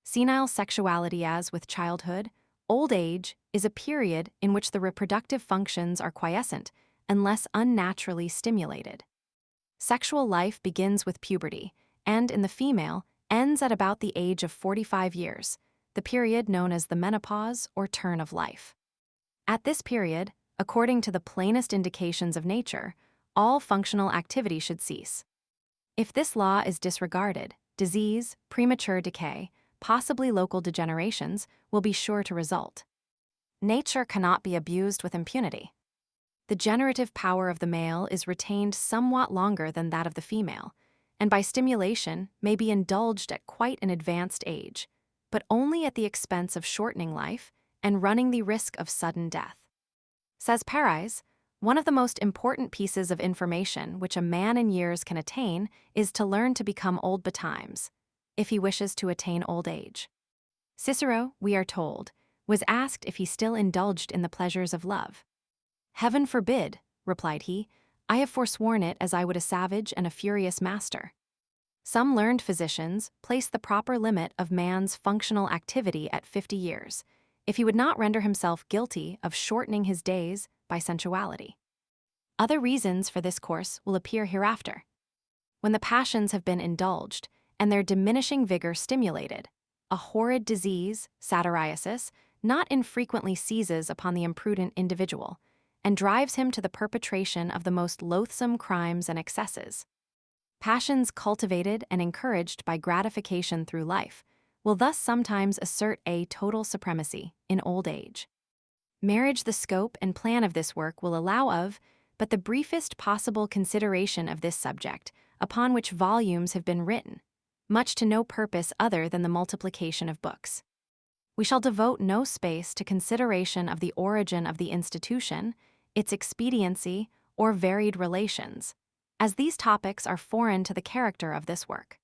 A: Senile sexuality. As with childhood, old age is a period in which the reproductive functions are quiescent unless unnaturally stimulated. Sexual life begins with puberty, and in the female, ends at about the age of 45 years, the period known as the menopause or turn of life. At this period, according to the plainest indications of nature, all functional activity should cease. If this law is disregarded, disease, premature decay, possibly local degenerations will be sure to result. Nature cannot be abused with impunity. The generative power of the male is retained somewhat longer than that of the female, and by stimulation may be indulged at quite an advanced age, but only at the expense of shortening life and running the risk of sudden death. Says Preface, one of the most important pieces of information which a man in years can attain is to learn to become old betimes, if he wishes to attain old age. Cicero, we are told, was asked if he still indulged in the pleasures of love. "Heaven forbid," replied he, "I have forsworn it as I would a savage and a furious master." Some learned physicians place the proper limit of man's functional activity at 50 years, if he would not render himself guilty of shortening his days by sensuality. Other reasons for this course will appear hereafter. When the passions have been indulged and their diminishing vigor stimulated, a horrid disease, satyriasis, not infrequently seizes upon the imprudent individual and drives him to the perpetration of the most loathsome crimes and excesses. Passions cultivated and encouraged by gratification through life will thus sometimes assert a total supremacy in old age. Marriage, the scope and plan of this work will allow of but the briefest possible consideration of this subject, upon which volumes have been written, much to no purpose other than the multiplication of books. We shall devote no space to consideration of the origin of the institution, its expediency, or varied relations, as these topics are foreign to the character of this work.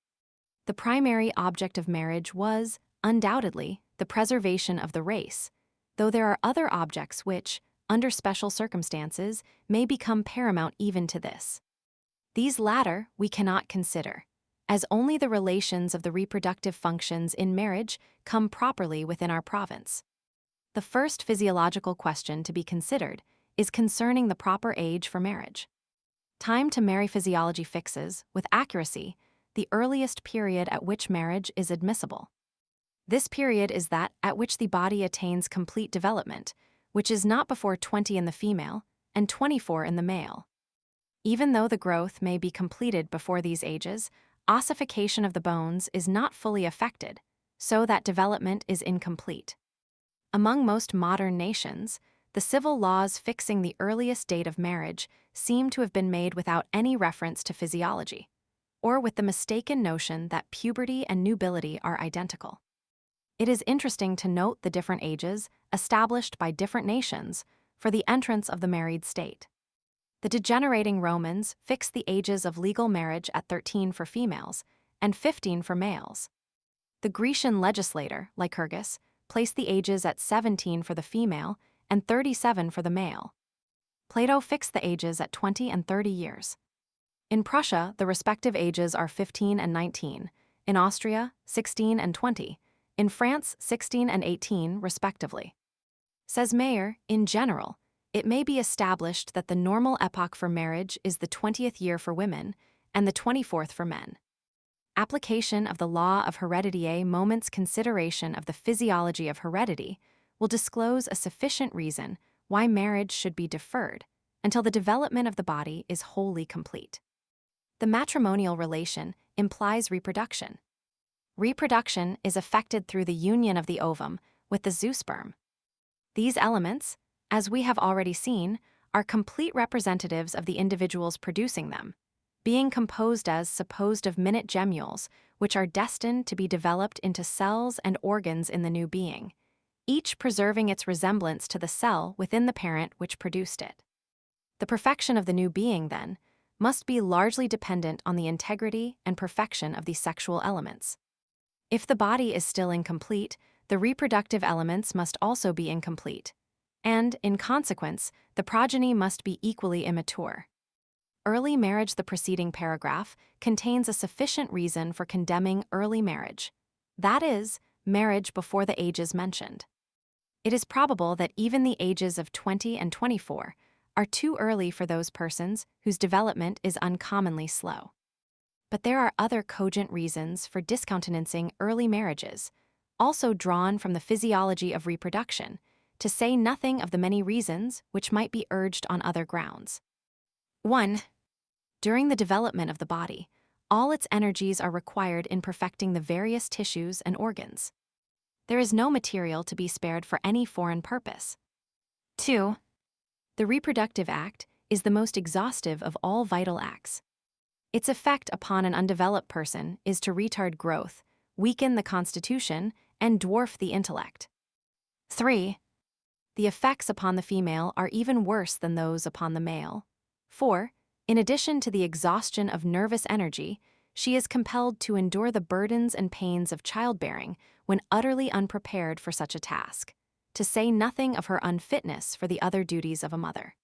A: The primary object of marriage was, undoubtedly, the preservation of the race, though there are other objects which, under special circumstances, may become paramount even to this. These latter we cannot consider, as only the relations of the reproductive functions in marriage come properly within our province. The first physiological question to be considered is concerning the proper age for marriage. Time to marry physiology fixes, with accuracy, the earliest period at which marriage is admissible. This period is that at which the body attains complete development, which is not before 20 in the female and 24 in the male. Even though the growth may be completed before these ages, ossification of the bones is not fully effected, so that development is incomplete. Among most modern nations, the civil laws fixing the earliest date of marriage seem to have been made without any reference to physiology, or with the mistaken notion that puberty and nubility are identical. It is interesting to note the different ages established by different nations for the entrance of the married state. The degenerating Romans fixed the ages of legal marriage at 13 for females and 15 for males. The Grecian legislator, Lycurgus, placed the ages at 17 for the female and 37 for the male. Plato fixed the ages at 20 and 30 years. In Prussia, the respective ages are 15 and 19, in Austria, 16 and 20, in France, 16 and 18, respectively. Says Mayer, in general, it may be established that the normal epoch for marriage is the 20th year for women and the 24th for men. Application of the law of heredity, moment's consideration of the physiology of heredity, will disclose a sufficient reason why marriage should be deferred until the development of the body is wholly complete. The matrimonial relation implies reproduction. Reproduction is effected through the union of the ovum with the zoosperm. These elements, as we have already seen, are complete representatives of the individuals producing them, being composed as supposed of minute gemmules, which are destined to be developed into cells and organs in the new being, each preserving its resemblance to the cell within the parent which produced it. The perfection of the new being, then, must be largely dependent on the integrity and perfection of the sexual elements. If the body is still incomplete, the reproductive elements must also be incomplete, and, in consequence, the progeny must be equally immature. Early marriage, the preceding paragraph, contains a sufficient reason for condemning early marriage, that is, marriage before the ages mentioned. It is probable that even the ages of 20 and 24 are too early for those persons whose development is uncommonly slow. But there are other cogent reasons for discountenancing early marriages, also drawn from the physiology of reproduction, to say nothing of the many reasons which might be urged on other grounds. 1. During the development of the body, all its energies are required in perfecting the various tissues and organs. There is no material to be spared for any foreign purpose. 2. The reproductive act is the most exhaustive of all vital acts. Its effect upon an undeveloped person is to retard growth, weaken the constitution, and dwarf the intellect. 3. The effects upon the female are even worse than those upon the male. 4. In addition to the exhaustion of nervous energy, she is compelled to endure the burdens and pains of childbearing when utterly unprepared for such a task, to say nothing of her unfitness for the other duties of a mother.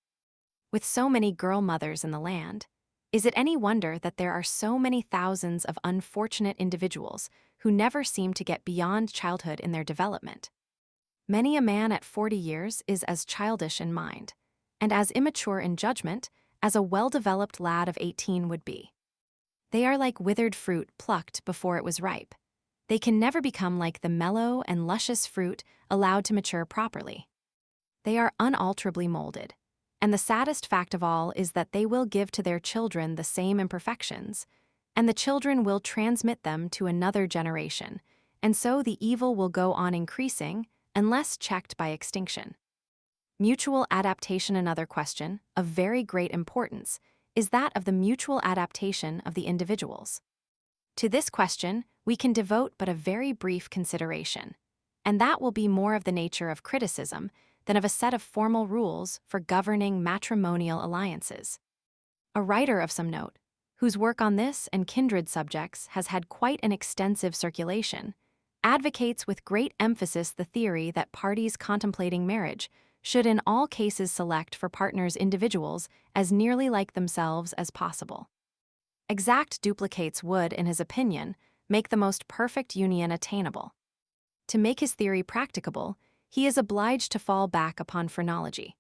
A: With so many girl mothers in the land, is it any wonder that there are so many thousands of unfortunate individuals who never seem to get beyond childhood in their development? Many a man at 40 years is as childish in mind, and as immature in judgment, as a well-developed lad of 18 would be. They are like withered fruit plucked before it was ripe. They can never become like the mellow and luscious fruit allowed to mature properly. They are unalterably molded, and the saddest fact of all is that they will give to their children the same imperfections, and the children will transmit them to another generation, and so the evil will go on increasing unless checked by extinction. Mutual adaptation. Another question, of very great importance, is that of the mutual adaptation of the individuals. To this question, we can devote but a very brief consideration, and that will be more of the nature of criticism than of a set of formal rules for governing matrimonial alliances. A writer of some note, whose work on this and kindred subjects has had quite an extensive circulation, advocates with great emphasis the theory that parties contemplating marriage should in all cases select for partners individuals as nearly like themselves as possible. Exact duplicates would, in his opinion, make the most perfect union attainable. To make his theory practicable, he is obliged to fall back upon phrenology,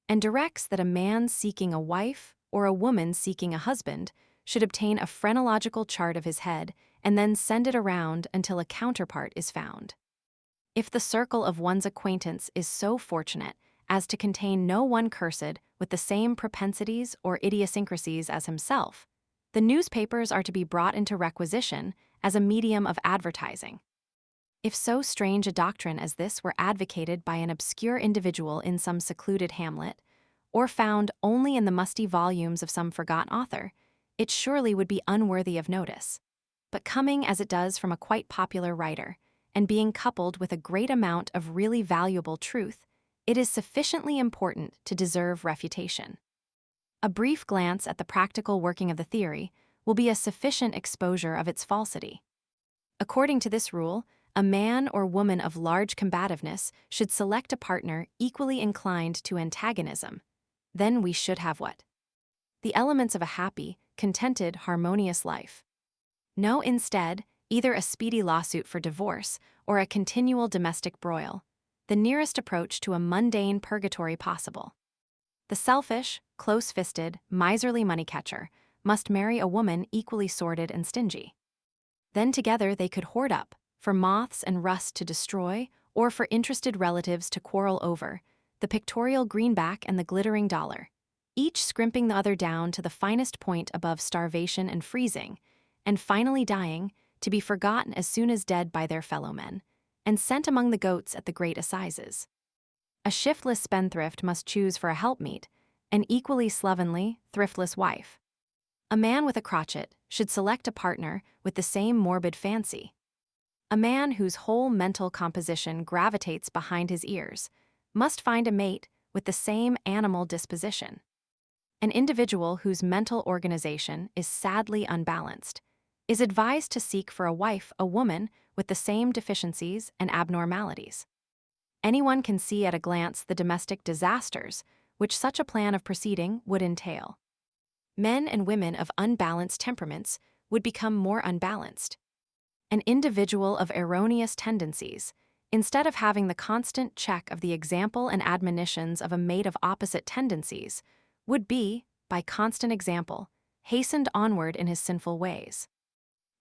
A: and directs that a man seeking a wife or a woman seeking a husband should obtain a phrenological chart of his head and then send it around until a counterpart is found. If the circle of one's acquaintance is so fortunate as to contain no one cursed with the same propensities or idiosyncrasies as himself, the newspapers are to be brought into requisition as a medium of advertising. If so strange a doctrine as this were advocated by an obscure individual in some secluded hamlet, or found only in the musty volumes of some forgotten author, it surely would be unworthy of notice. But coming as it does from a quite popular writer, and being coupled with a great amount of really valuable truth, it is sufficiently important to deserve refutation. A brief glance at the practical working of the theory will be a sufficient exposure of its falsity. According to this rule, a man or woman of large combativeness should select a partner equally inclined to antagonism. Then we should have what? The elements of a happy, contented, harmonious life. No, instead, either a speedy lawsuit for divorce or a continual domestic broil, the nearest approach to a mundane purgatory possible. The selfish, close-fisted, miserly money-catcher must marry a woman equally sordid and stingy. Then together they could hoard up, for moths and rust to destroy, or for interested relatives to quarrel over, the pictorial greenback and the glittering dollar, each scrimping the other down to the finest point above starvation and freezing, and finally dying, to be forgotten as soon as dead by their fellow-men, and sent among the goats at the great assizes. A shiftless spendthrift must choose for a helpmeet an equally slovenly, thriftless wife. A man with a crotchet should select a partner with the same morbid fancy. A man whose whole mental composition gravitates behind his ears must find a mate with the same animal disposition. An individual whose mental organization is sadly unbalanced is advised to seek for a wife a woman with the same deficiencies and abnormalities. Anyone can see at a glance the domestic disasters which such a plan of proceeding would entail. Men and women of unbalanced temperaments would become more unbalanced. An individual of erroneous tendencies, instead of having the constant check of the example and admonitions of a mate of opposite tendencies, would be, by constant example, hastened onward in his sinful ways.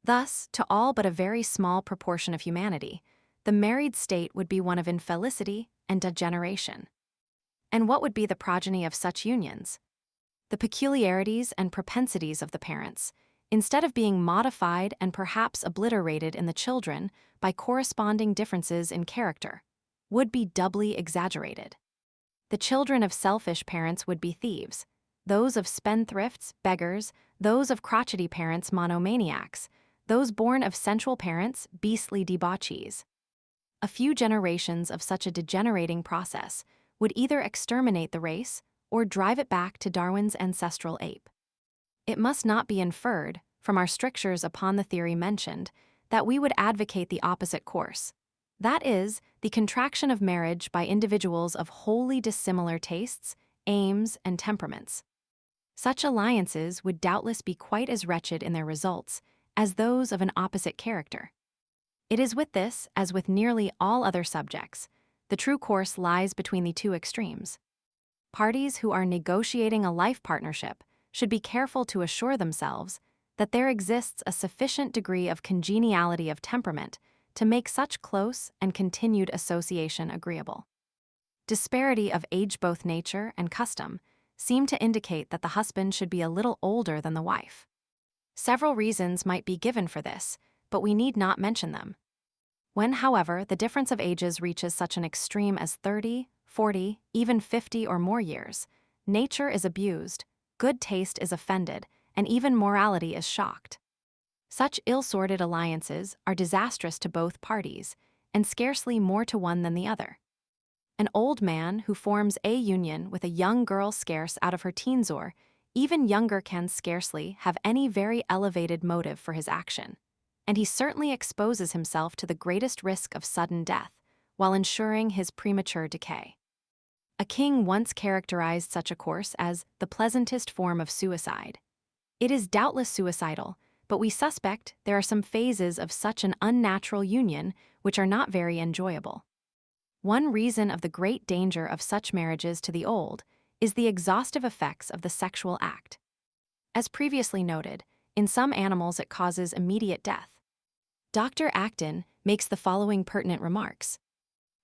A: Thus, to all but a very small proportion of humanity, the married state would be one of infelicity and degeneration. And what would be the progeny of such unions? The peculiarities and propensities of the parents, instead of being modified and perhaps obliterated in the children by corresponding differences in character, would be doubly exaggerated. The children of selfish parents would be thieves, those of spendthrifts, beggars, those of crotchety parents, monomaniacs, those born of sensual parents, beastly debauchees. A few generations of such a degenerating process would either exterminate the race or drive it back to Darwin's ancestral ape. It must not be inferred, from our strictures upon the theory mentioned, that we would advocate the opposite course. That is, the contraction of marriage by individuals of wholly dissimilar tastes, aims, and temperaments. Such alliances would doubtless be quite as wretched in their results as those of an opposite character. It is with this, as with nearly all other subjects, the true course lies between the two extremes. Parties who are negotiating a life partnership should be careful to assure themselves that there exists a sufficient degree of congeniality of temperament to make such close and continued association agreeable. Disparity of age, both nature and custom, seem to indicate that the husband should be a little older than the wife. Several reasons might be given for this, but we need not mention them. When, however, the difference of ages reaches such an extreme as 30, 40, even 50 or more years, nature is abused, good taste is offended, and even morality is shocked. Such ill-sorted alliances are disastrous to both parties, and scarcely more to one than the other. An old man who forms a union with a young girl scarce out of her teens, or even younger, can scarcely have any very elevated motive for his action, and he certainly exposes himself to the greatest risk of sudden death, while ensuring his premature decay. A king once characterized such a course as the pleasantest form of suicide. It is doubtless suicidal, but we suspect there are some phases of such an unnatural union which are not very enjoyable. One reason of the great danger of such marriages to the old is the exhaustive effects of the sexual act. As previously noted, in some animals it causes immediate death. Dr. Acton makes the following pertinent remarks.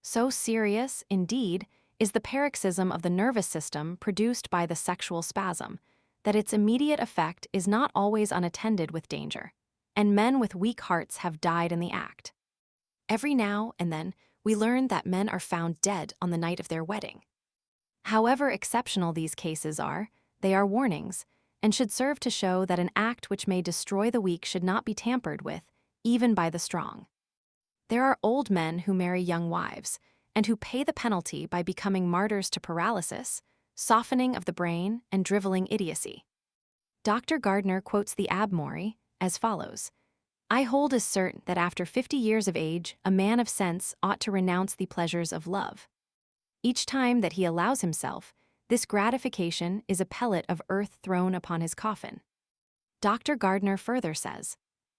A: So serious, indeed, is the paroxysm of the nervous system produced by the sexual spasm, that its immediate effect is not always unattended with danger, and men with weak hearts have died in the act. Every now and then, we learn that men are found dead on the night of their wedding. However exceptional these cases are, they are warnings, and should serve to show that an act which may destroy the weak should not be tampered with, even by the strong. There are old men who marry young wives, and who pay the penalty by becoming martyrs to paralysis, softening of the brain, and driveling idiocy. Dr. Gardner quotes the Abmori as follows: "I hold as certain that after 50 years of age, a man of sense ought to renounce the pleasures of love. Each time that he allows himself, this gratification is a pellet of earth thrown upon his coffin." Dr. Gardner further says,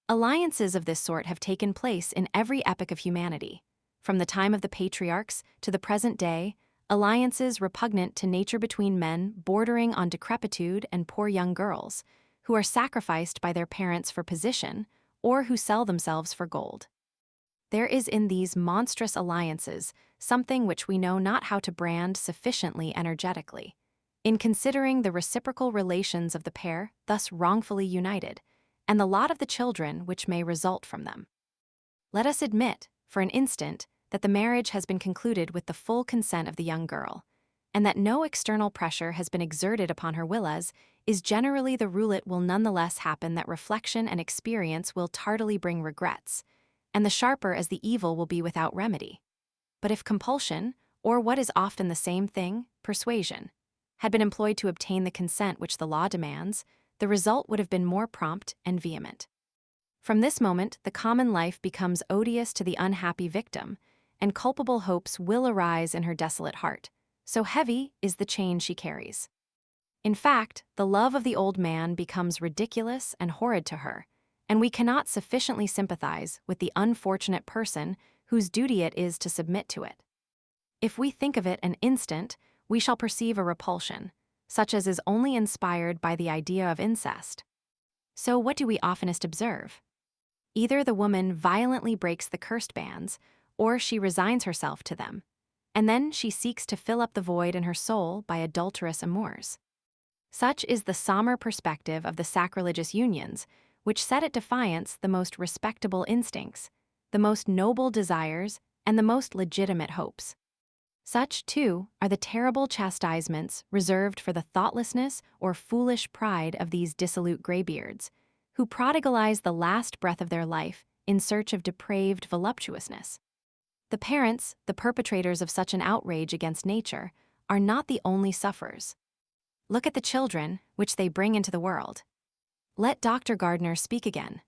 A: "Alliances of this sort have taken place in every epoch of humanity. From the time of the patriarchs to the present day, alliances repugnant to nature between men bordering on decrepitude and poor young girls, who are sacrificed by their parents for position, or who sell themselves for gold. There is in these monstrous alliances something which we know not how to brand sufficiently energetically. In considering the reciprocal relations of the pair thus wrongfully united, and the lot of the children which may result from them. Let us admit, for an instant, that the marriage has been concluded with the full consent of the young girl, and that no external pressure has been exerted upon her will, as is generally the rule. It will nonetheless happen that reflection and experience will tardily bring regrets, and the sharper as the evil will be without remedy. But if compulsion, or what is often the same thing, persuasion, had been employed to obtain the consent which the law demands, the result would have been more prompt and vehement. From this moment, the common life becomes odious to the unhappy victim, and culpable hopes will arise in her desolate heart, so heavy is the chain she carries. In fact, the love of the old man becomes ridiculous and horrid to her, and we cannot sufficiently sympathize with the unfortunate person whose duty it is to submit to it. If we think of it an instant, we shall perceive a repulsion, such as is only inspired by the idea of incest. So what do we oftenest observe? Either the woman violently breaks the cursed bands, or she resigns herself to them, and then she seeks to fill up the void in her soul by adulterous amours. Such is the somber perspective of the sacrilegious unions, which set at defiance the most respectable instincts, the most noble desires, and the most legitimate hopes. Such, too, are the terrible chastisements reserved for the thoughtlessness or foolish pride of these dissolute graybeards, who prodigalize the last breath of their life in search of depraved voluptuousness. The parents, the perpetrators of such an outrage against nature, are not the only sufferers. Look at the children which they bring into the world. Let Dr. Gardner speak again.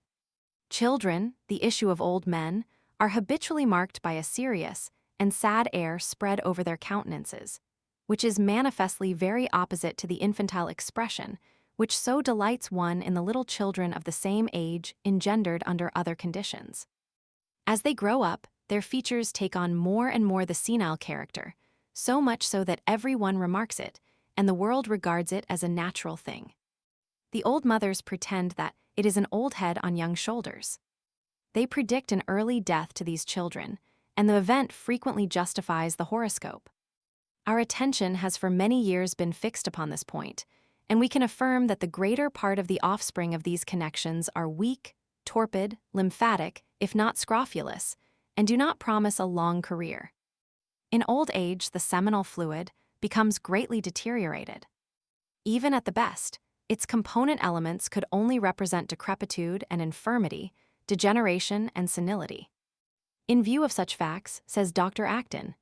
A: Children, the issue of old men, are habitually marked by a serious and sad air spread over their countenances, which is manifestly very opposite to the infantile expression which so delights one in the little children of the same age engendered under other conditions. As they grow up, their features take on more and more the senile character, so much so that every one remarks it, and the world regards it as a natural thing. The old mothers pretend that it is an old head on young shoulders. They predict an early death to these children, and the event frequently justifies the horoscope. Our attention has for many years been fixed upon this point, and we can affirm that the greater part of the offspring of these connections are weak, torpid, lymphatic, if not scrofulous, and do not promise a long career. In old age, the seminal fluid becomes greatly deteriorated. Even at the best, its component elements could only represent decrepitude and infirmity, degeneration and senility. In view of such facts, says Dr. Acton,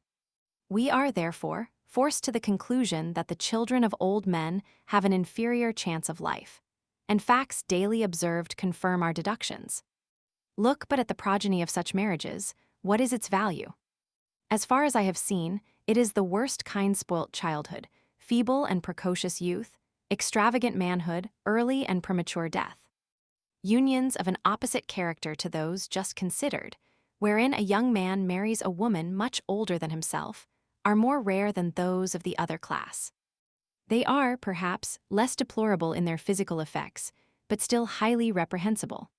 A: we are, therefore, forced to the conclusion that the children of old men have an inferior chance of life, and facts daily observed confirm our deductions. Look but at the progeny of such marriages. What is its value? As far as I have seen, it is the worst kind spoilt childhood, feeble and precocious youth, extravagant manhood, early and premature death. Unions of an opposite character to those just considered, wherein a young man marries a woman much older than himself, are more rare than those of the other class. They are, perhaps, less deplorable in their physical effects, but still highly reprehensible.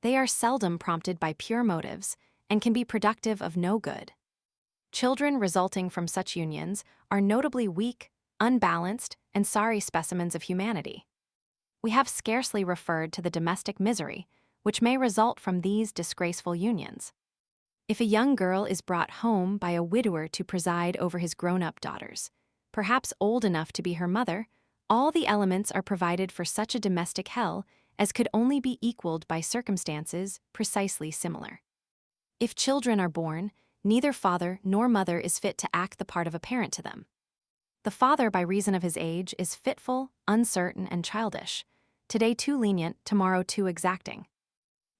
A: They are seldom prompted by pure motives and can be productive of no good. Children resulting from such unions are notably weak, unbalanced, and sorry specimens of humanity. We have scarcely referred to the domestic misery which may result from these disgraceful unions. If a young girl is brought home by a widower to preside over his grown-up daughters, perhaps old enough to be her mother, all the elements are provided for such a domestic hell as could only be equaled by circumstances precisely similar. If children are born, neither father nor mother is fit to act the part of a parent to them. The father, by reason of his age, is fitful, uncertain, and childish, today too lenient, tomorrow too exacting.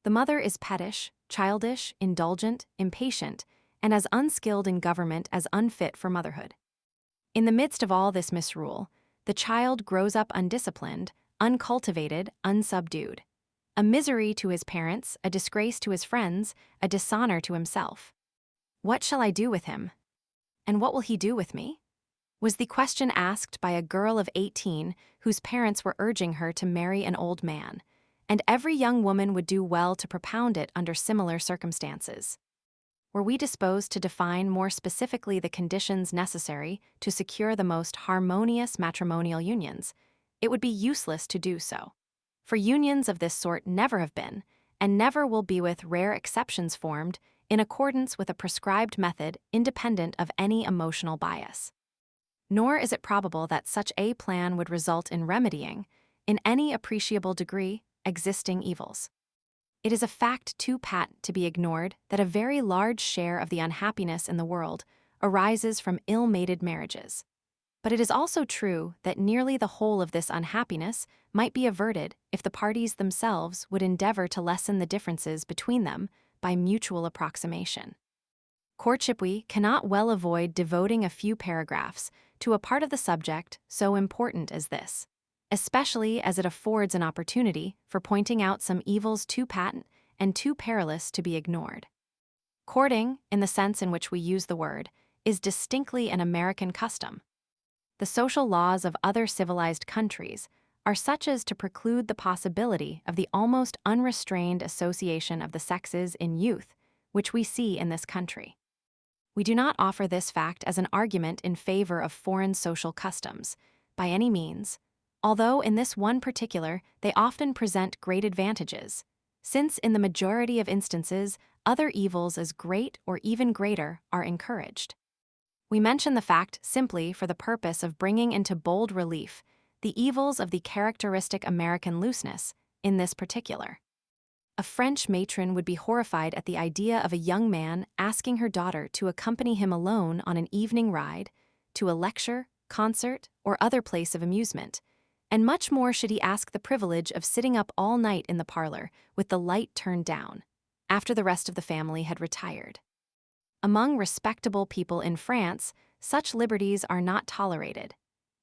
A: The mother is pettish, childish, indulgent, impatient, and as unskilled in government as unfit for motherhood. In the midst of all this misrule, the child grows up undisciplined, uncultivated, unsubdued. A misery to his parents, a disgrace to his friends, a dishonor to himself. What shall I do with him? And what will he do with me? Was the question asked by a girl of 18 whose parents were urging her to marry an old man, and every young woman would do well to propound it under similar circumstances. Were we disposed to define more specifically the conditions necessary to secure the most harmonious matrimonial unions, it would be useless to do so, for unions of this sort never have been, and never will be with rare exceptions formed in accordance with a prescribed method independent of any emotional bias. Nor is it probable that such a plan would result in remedying, in any appreciable degree, existing evils. It is a fact too patent to be ignored that a very large share of the unhappiness in the world arises from ill-mated marriages. But it is also true that nearly the whole of this unhappiness might be averted if the parties themselves would endeavor to lessen the differences between them by mutual approximation. Courtship we cannot well avoid devoting a few paragraphs to a part of the subject so important as this, especially as it affords an opportunity for pointing out some evils too patent and too perilous to be ignored. Courting, in the sense in which we use the word, is distinctly an American custom. The social laws of other civilized countries are such as to preclude the possibility of the almost unrestrained association of the sexes in youth, which we see in this country. We do not offer this fact as an argument in favor of foreign social customs, by any means, although in this one particular they often present great advantages, since in the majority of instances other evils as great or even greater are encouraged. We mention the fact simply for the purpose of bringing into bold relief the evils of the characteristic American looseness in this particular. A French matron would be horrified at the idea of a young man asking her daughter to accompany him alone on an evening ride to a lecture, concert, or other place of amusement, and much more should he ask the privilege of sitting up all night in the parlor with the light turned down, after the rest of the family had retired. Among respectable people in France, such liberties are not tolerated,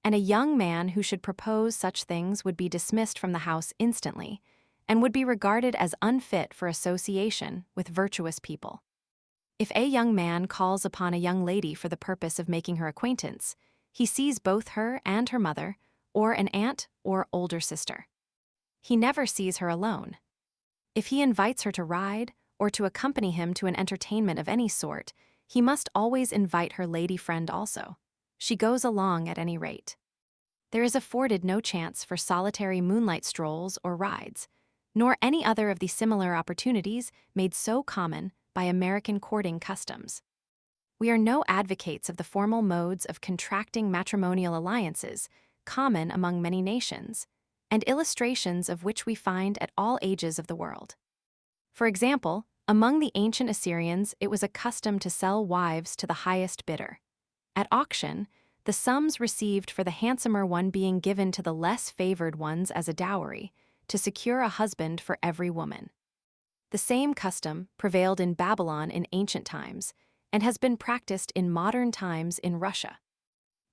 A: and a young man who should propose such things would be dismissed from the house instantly, and would be regarded as unfit for association with virtuous people. If a young man calls upon a young lady for the purpose of making her acquaintance, he sees both her and her mother, or an aunt or older sister. He never sees her alone. If he invites her to ride, or to accompany him to an entertainment of any sort, he must always invite her lady friend also. She goes along at any rate. There is afforded no chance for solitary moonlight strolls or rides, nor any other of the similar opportunities made so common by American courting customs. We are no advocates of the formal modes of contracting matrimonial alliances common among many nations, and illustrations of which we find at all ages of the world. For example, among the ancient Assyrians it was a custom to sell wives to the highest bidder. At auction, the sums received for the handsomer one being given to the less favored ones as a dowry, to secure a husband for every woman. The same custom prevailed in Babylon in ancient times, and has been practiced in modern times in Russia.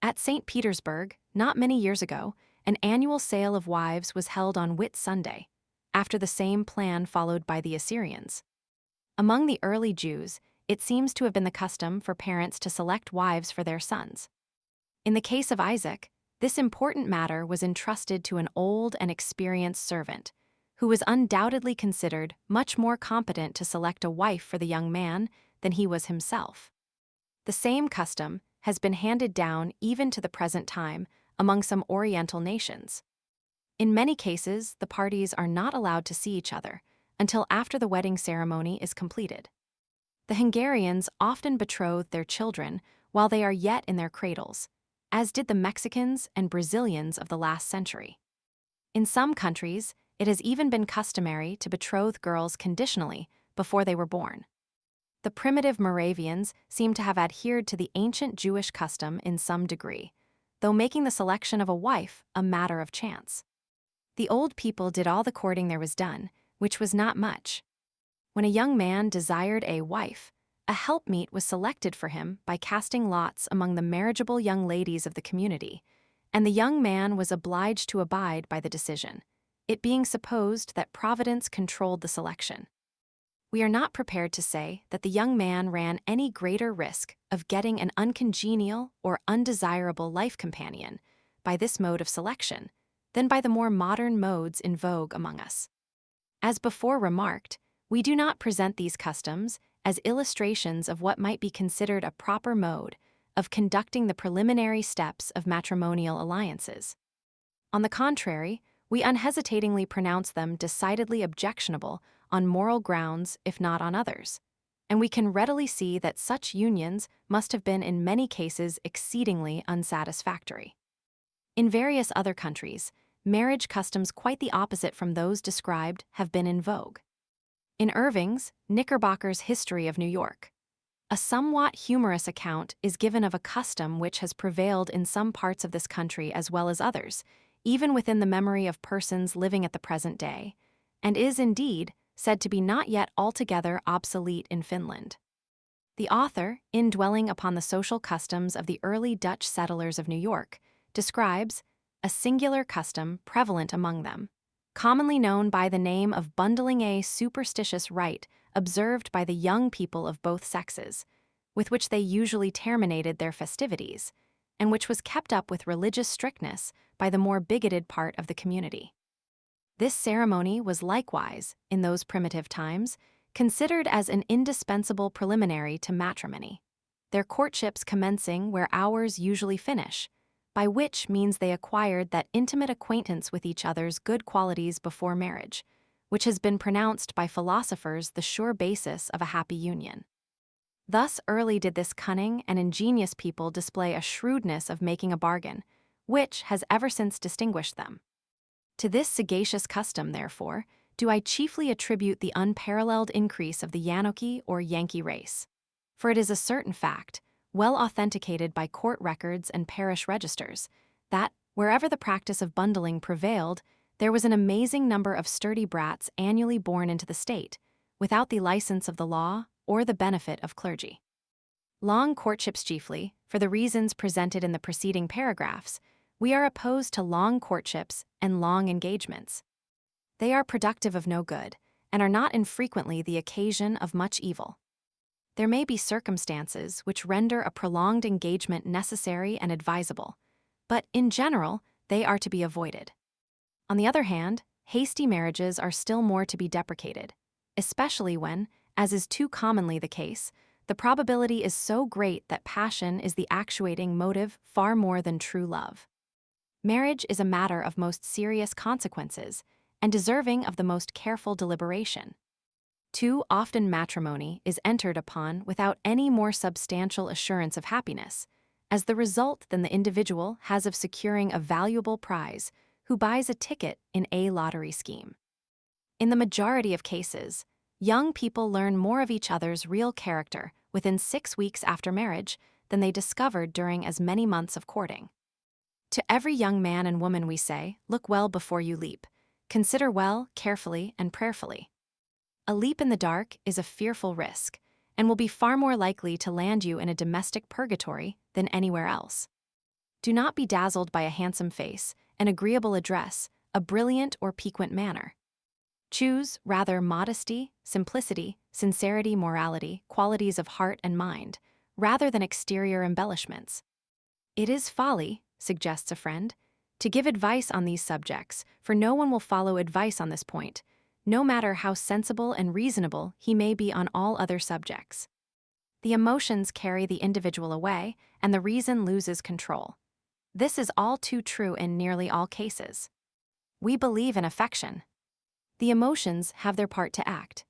A: At St. Petersburg, not many years ago, an annual sale of wives was held on Whit Sunday, after the same plan followed by the Assyrians. Among the early Jews, it seems to have been the custom for parents to select wives for their sons. In the case of Isaac, this important matter was entrusted to an old and experienced servant, who was undoubtedly considered much more competent to select a wife for the young man than he was himself. The same custom has been handed down even to the present time among some Oriental nations. In many cases, the parties are not allowed to see each other until after the wedding ceremony is completed. The Hungarians often betroth their children while they are yet in their cradles, as did the Mexicans and Brazilians of the last century. In some countries, it has even been customary to betroth girls conditionally before they were born. The primitive Moravians seem to have adhered to the ancient Jewish custom in some degree, though making the selection of a wife a matter of chance. The old people did all the courting there was done, which was not much. When a young man desired a wife, a helpmeet was selected for him by casting lots among the marriageable young ladies of the community, and the young man was obliged to abide by the decision, it being supposed that Providence controlled the selection. We are not prepared to say that the young man ran any greater risk of getting an uncongenial or undesirable life companion by this mode of selection than by the more modern modes in vogue among us. As before remarked, we do not present these customs as illustrations of what might be considered a proper mode of conducting the preliminary steps of matrimonial alliances. On the contrary, we unhesitatingly pronounce them decidedly objectionable on moral grounds if not on others, and we can readily see that such unions must have been in many cases exceedingly unsatisfactory. In various other countries, marriage customs quite the opposite from those described have been in vogue. In Irving's Knickerbocker's History of New York, a somewhat humorous account is given of a custom which has prevailed in some parts of this country as well as others, even within the memory of persons living at the present day, and is indeed said to be not yet altogether obsolete in Finland. The author, in dwelling upon the social customs of the early Dutch settlers of New York, describes a singular custom prevalent among them, commonly known by the name of bundling, a superstitious rite observed by the young people of both sexes, with which they usually terminated their festivities, and which was kept up with religious strictness by the more bigoted part of the community. This ceremony was likewise, in those primitive times, considered as an indispensable preliminary to matrimony, their courtships commencing where ours usually finish, by which means they acquired that intimate acquaintance with each other's good qualities before marriage, which has been pronounced by philosophers the sure basis of a happy union. Thus early did this cunning and ingenious people display a shrewdness of making a bargain, which has ever since distinguished them. To this sagacious custom, therefore, do I chiefly attribute the unparalleled increase of the Yanoki or Yankee race. For it is a certain fact, well authenticated by court records and parish registers, that, wherever the practice of bundling prevailed, there was an amazing number of sturdy brats annually born into the state, without the license of the law or the benefit of clergy. Long courtships chiefly, for the reasons presented in the preceding paragraphs, we are opposed to long courtships and long engagements. They are productive of no good, and are not infrequently the occasion of much evil. There may be circumstances which render a prolonged engagement necessary and advisable, but in general, they are to be avoided. On the other hand, hasty marriages are still more to be deprecated, especially when, as is too commonly the case, the probability is so great that passion is the actuating motive far more than true love. Marriage is a matter of most serious consequences and deserving of the most careful deliberation. Too often matrimony is entered upon without any more substantial assurance of happiness, as the result than the individual has of securing a valuable prize who buys a ticket in a lottery scheme. In the majority of cases, young people learn more of each other's real character within 6 weeks after marriage than they discovered during as many months of courting. To every young man and woman we say, look well before you leap. Consider well, carefully, and prayerfully. A leap in the dark is a fearful risk, and will be far more likely to land you in a domestic purgatory than anywhere else. Do not be dazzled by a handsome face, an agreeable address, a brilliant or piquant manner. Choose, rather, modesty, simplicity, sincerity, morality, qualities of heart and mind, rather than exterior embellishments. It is folly, suggests a friend, to give advice on these subjects, for no one will follow advice on this point, no matter how sensible and reasonable he may be on all other subjects. The emotions carry the individual away, and the reason loses control. This is all too true in nearly all cases. We believe in affection. The emotions have their part to act.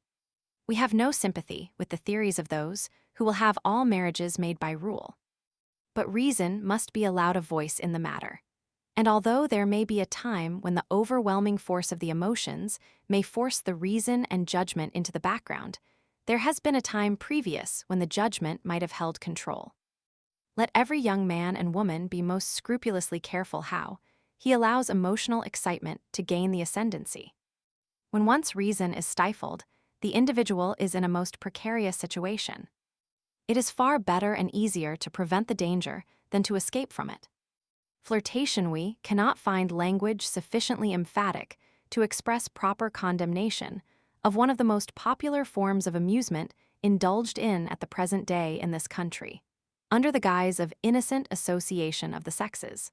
A: We have no sympathy with the theories of those who will have all marriages made by rule. But reason must be allowed a voice in the matter. And although there may be a time when the overwhelming force of the emotions may force the reason and judgment into the background, there has been a time previous when the judgment might have held control. Let every young man and woman be most scrupulously careful how he allows emotional excitement to gain the ascendancy. When once reason is stifled, the individual is in a most precarious situation. It is far better and easier to prevent the danger than to escape from it. Flirtation, we cannot find language sufficiently emphatic to express proper condemnation of one of the most popular forms of amusement indulged in at the present day in this country, under the guise of innocent association of the sexes.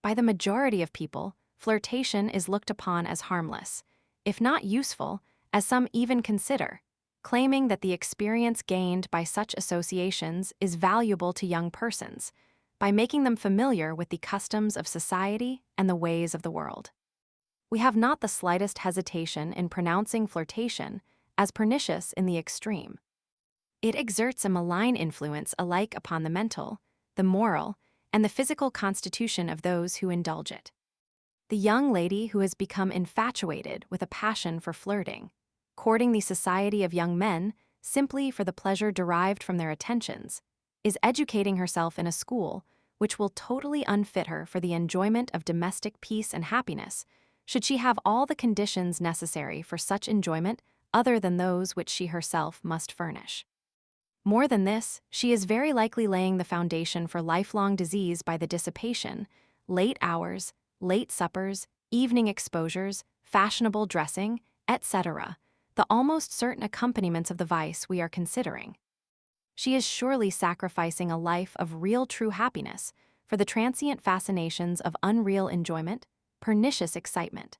A: By the majority of people, flirtation is looked upon as harmless, if not useful, as some even consider, claiming that the experience gained by such associations is valuable to young persons, by making them familiar with the customs of society and the ways of the world. We have not the slightest hesitation in pronouncing flirtation as pernicious in the extreme. It exerts a malign influence alike upon the mental, the moral, and the physical constitution of those who indulge it. The young lady who has become infatuated with a passion for flirting, courting the society of young men simply for the pleasure derived from their attentions, is educating herself in a school which will totally unfit her for the enjoyment of domestic peace and happiness, should she have all the conditions necessary for such enjoyment other than those which she herself must furnish. More than this, she is very likely laying the foundation for lifelong disease by the dissipation, late hours, late suppers, evening exposures, fashionable dressing, etc., the almost certain accompaniments of the vice we are considering. She is surely sacrificing a life of real true happiness for the transient fascinations of unreal enjoyment, pernicious excitement.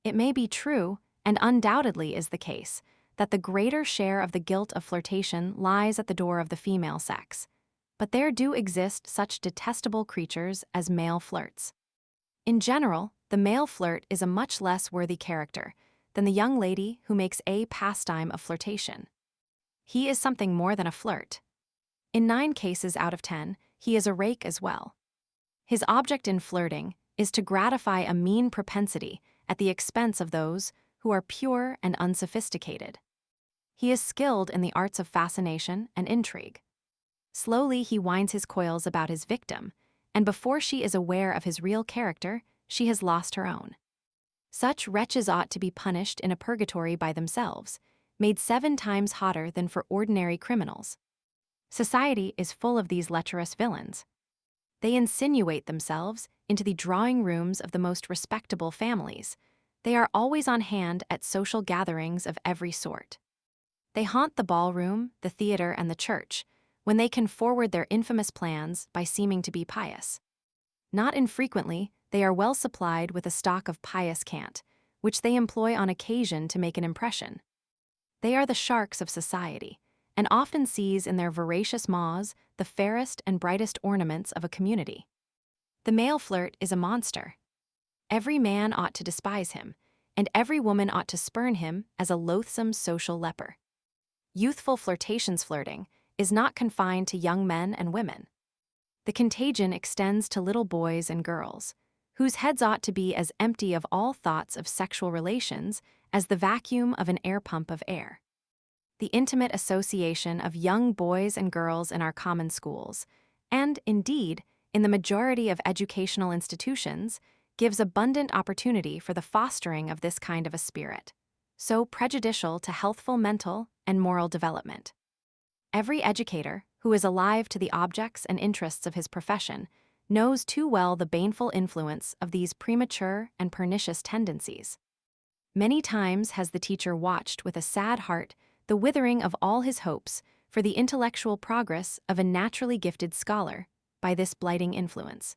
A: It may be true, and undoubtedly is the case, that the greater share of the guilt of flirtation lies at the door of the female sex, But there do exist such detestable creatures as male flirts. In general, the male flirt is a much less worthy character than the young lady who makes a pastime of flirtation. He is something more than a flirt. In 9 cases out of 10, he is a rake as well. His object in flirting is to gratify a mean propensity at the expense of those who are pure and unsophisticated. He is skilled in the arts of fascination and intrigue. Slowly he winds his coils about his victim, and before she is aware of his real character, she has lost her own. Such wretches ought to be punished in a purgatory by themselves, made 7 times hotter than for ordinary criminals. Society is full of these lecherous villains. They insinuate themselves into the drawing rooms of the most respectable families. They are always on hand at social gatherings of every sort. They haunt the ballroom, the theater, and the church, when they can forward their infamous plans by seeming to be pious. Not infrequently, they are well supplied with a stock of pious cant, which they employ on occasion to make an impression. They are the sharks of society, and often seize in their voracious maws the fairest and brightest ornaments of a community. The male flirt is a monster. Every man ought to despise him, and every woman ought to spurn him as a loathsome social leper. Youthful flirting is not confined to young men and women. The contagion extends to little boys and girls, whose heads ought to be as empty of all thoughts of sexual relations as the vacuum of an air pump of air. The intimate association of young boys and girls in our common schools, and, indeed, in the majority of educational institutions, gives abundant opportunity for the fostering of this kind of a spirit, so prejudicial to healthful mental and moral development. Every educator who is alive to the objects and interests of his profession knows too well the baneful influence of these premature and pernicious tendencies. Many times has the teacher watched with a sad heart the withering of all his hopes for the intellectual progress of a naturally gifted scholar by this blighting influence.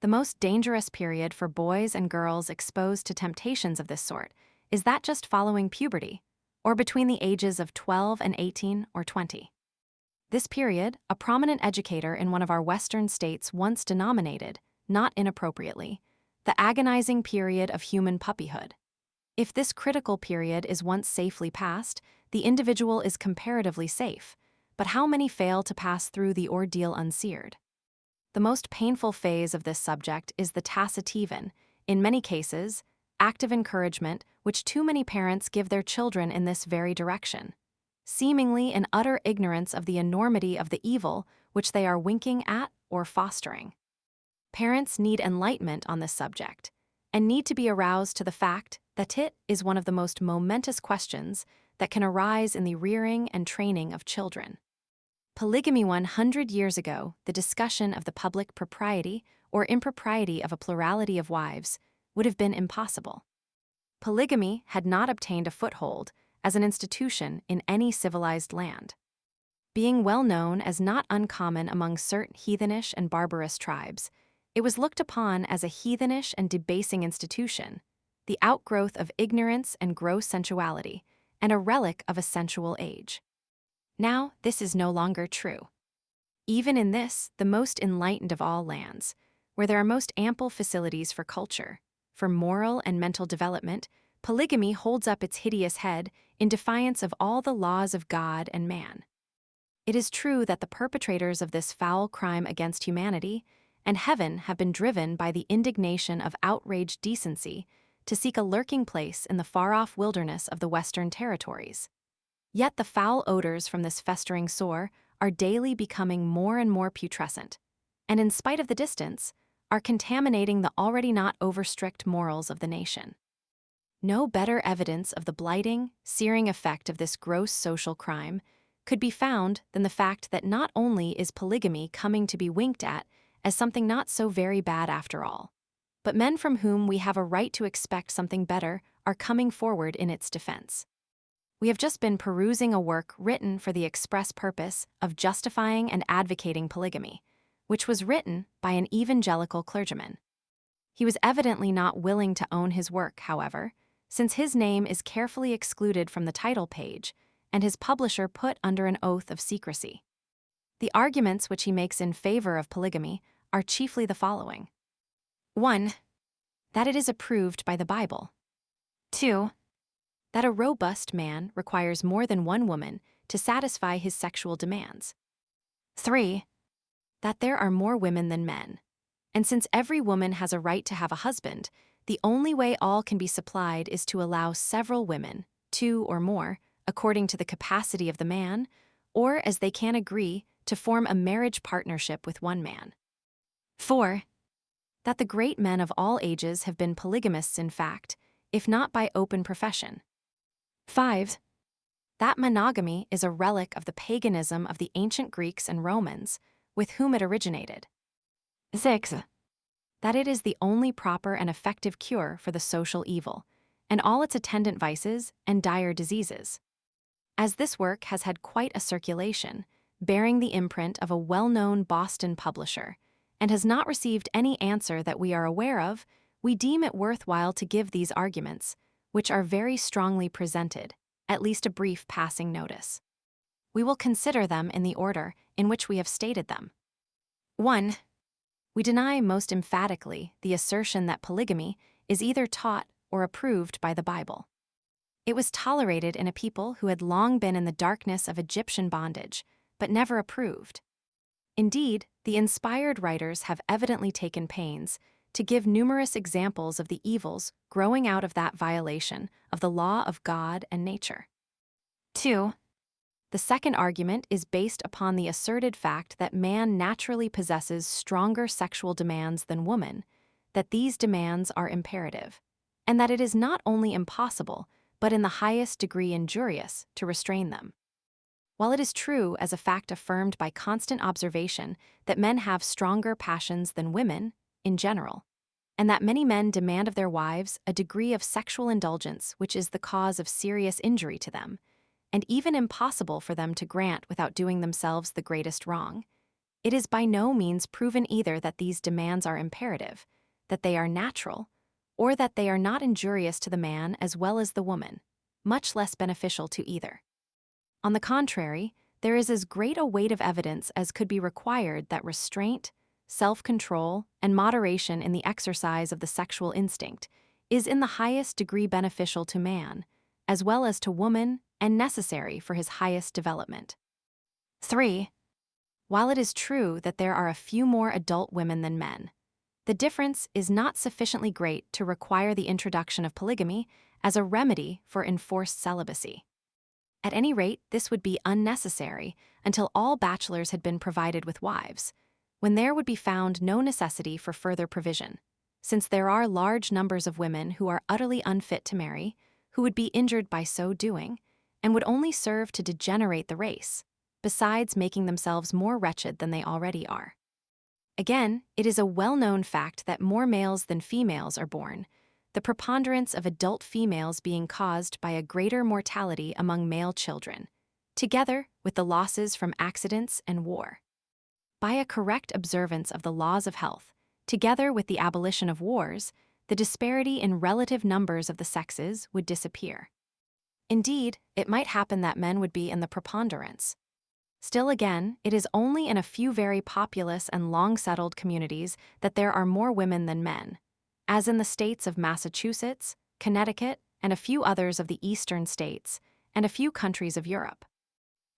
A: The most dangerous period for boys and girls exposed to temptations of this sort is that just following puberty, or between the ages of 12 and 18 or 20. This period, a prominent educator in one of our Western states once denominated, not inappropriately, the agonizing period of human puppyhood. If this critical period is once safely passed, the individual is comparatively safe, but how many fail to pass through the ordeal unseared? The most painful phase of this subject is the tacit, even, in many cases, active encouragement which too many parents give their children in this very direction, seemingly in utter ignorance of the enormity of the evil which they are winking at or fostering. Parents need enlightenment on this subject, and need to be aroused to the fact that it is one of the most momentous questions that can arise in the rearing and training of children. Polygamy 100 years ago, the discussion of the public propriety or impropriety of a plurality of wives would have been impossible. Polygamy had not obtained a foothold as an institution in any civilized land. Being well known as not uncommon among certain heathenish and barbarous tribes, it was looked upon as a heathenish and debasing institution, the outgrowth of ignorance and gross sensuality, and a relic of a sensual age. Now, this is no longer true. Even in this, the most enlightened of all lands, where there are most ample facilities for culture, for moral and mental development, polygamy holds up its hideous head in defiance of all the laws of God and man. It is true that the perpetrators of this foul crime against humanity and heaven have been driven by the indignation of outraged decency to seek a lurking place in the far-off wilderness of the Western territories. Yet the foul odors from this festering sore are daily becoming more and more putrescent, and in spite of the distance, are contaminating the already not over-strict morals of the nation. No better evidence of the blighting, searing effect of this gross social crime could be found than the fact that not only is polygamy coming to be winked at as something not so very bad after all, but men from whom we have a right to expect something better are coming forward in its defense. We have just been perusing a work written for the express purpose of justifying and advocating polygamy, which was written by an evangelical clergyman. He was evidently not willing to own his work, however, since his name is carefully excluded from the title page and his publisher put under an oath of secrecy. The arguments which he makes in favor of polygamy are chiefly the following. 1. That it is approved by the Bible. 2. That a robust man requires more than one woman to satisfy his sexual demands. 3. That there are more women than men. And since every woman has a right to have a husband, the only way all can be supplied is to allow several women, 2 or more, according to the capacity of the man, or as they can agree, to form a marriage partnership with one man. 4. That the great men of all ages have been polygamists in fact, if not by open profession. 5. That monogamy is a relic of the paganism of the ancient Greeks and Romans, with whom it originated. 6. That it is the only proper and effective cure for the social evil, and all its attendant vices and dire diseases. As this work has had quite a circulation, bearing the imprint of a well-known Boston publisher, and has not received any answer that we are aware of, we deem it worthwhile to give these arguments, which are very strongly presented, at least a brief passing notice. We will consider them in the order in which we have stated them. 1. We deny most emphatically the assertion that polygamy is either taught or approved by the Bible. It was tolerated in a people who had long been in the darkness of Egyptian bondage, but never approved. Indeed, the inspired writers have evidently taken pains to give numerous examples of the evils growing out of that violation of the law of God and nature. 2. The second argument is based upon the asserted fact that man naturally possesses stronger sexual demands than woman, that these demands are imperative, and that it is not only impossible, but in the highest degree injurious to restrain them. While it is true as a fact affirmed by constant observation that men have stronger passions than women, in general, and that many men demand of their wives a degree of sexual indulgence which is the cause of serious injury to them, and even impossible for them to grant without doing themselves the greatest wrong, it is by no means proven either that these demands are imperative, that they are natural, or that they are not injurious to the man as well as the woman, much less beneficial to either. On the contrary, there is as great a weight of evidence as could be required that restraint, self-control, and moderation in the exercise of the sexual instinct is in the highest degree beneficial to man, as well as to woman, and necessary for his highest development. 3. While it is true that there are a few more adult women than men, the difference is not sufficiently great to require the introduction of polygamy as a remedy for enforced celibacy. At any rate, this would be unnecessary until all bachelors had been provided with wives, when there would be found no necessity for further provision, since there are large numbers of women who are utterly unfit to marry, who would be injured by so doing, and would only serve to degenerate the race, besides making themselves more wretched than they already are. Again, it is a well-known fact that more males than females are born, the preponderance of adult females being caused by a greater mortality among male children, together with the losses from accidents and war. By a correct observance of the laws of health, together with the abolition of wars, the disparity in relative numbers of the sexes would disappear. Indeed, it might happen that men would be in the preponderance. Still again, it is only in a few very populous and long-settled communities that there are more women than men, as in the states of Massachusetts, Connecticut, and a few others of the eastern states, and a few countries of Europe.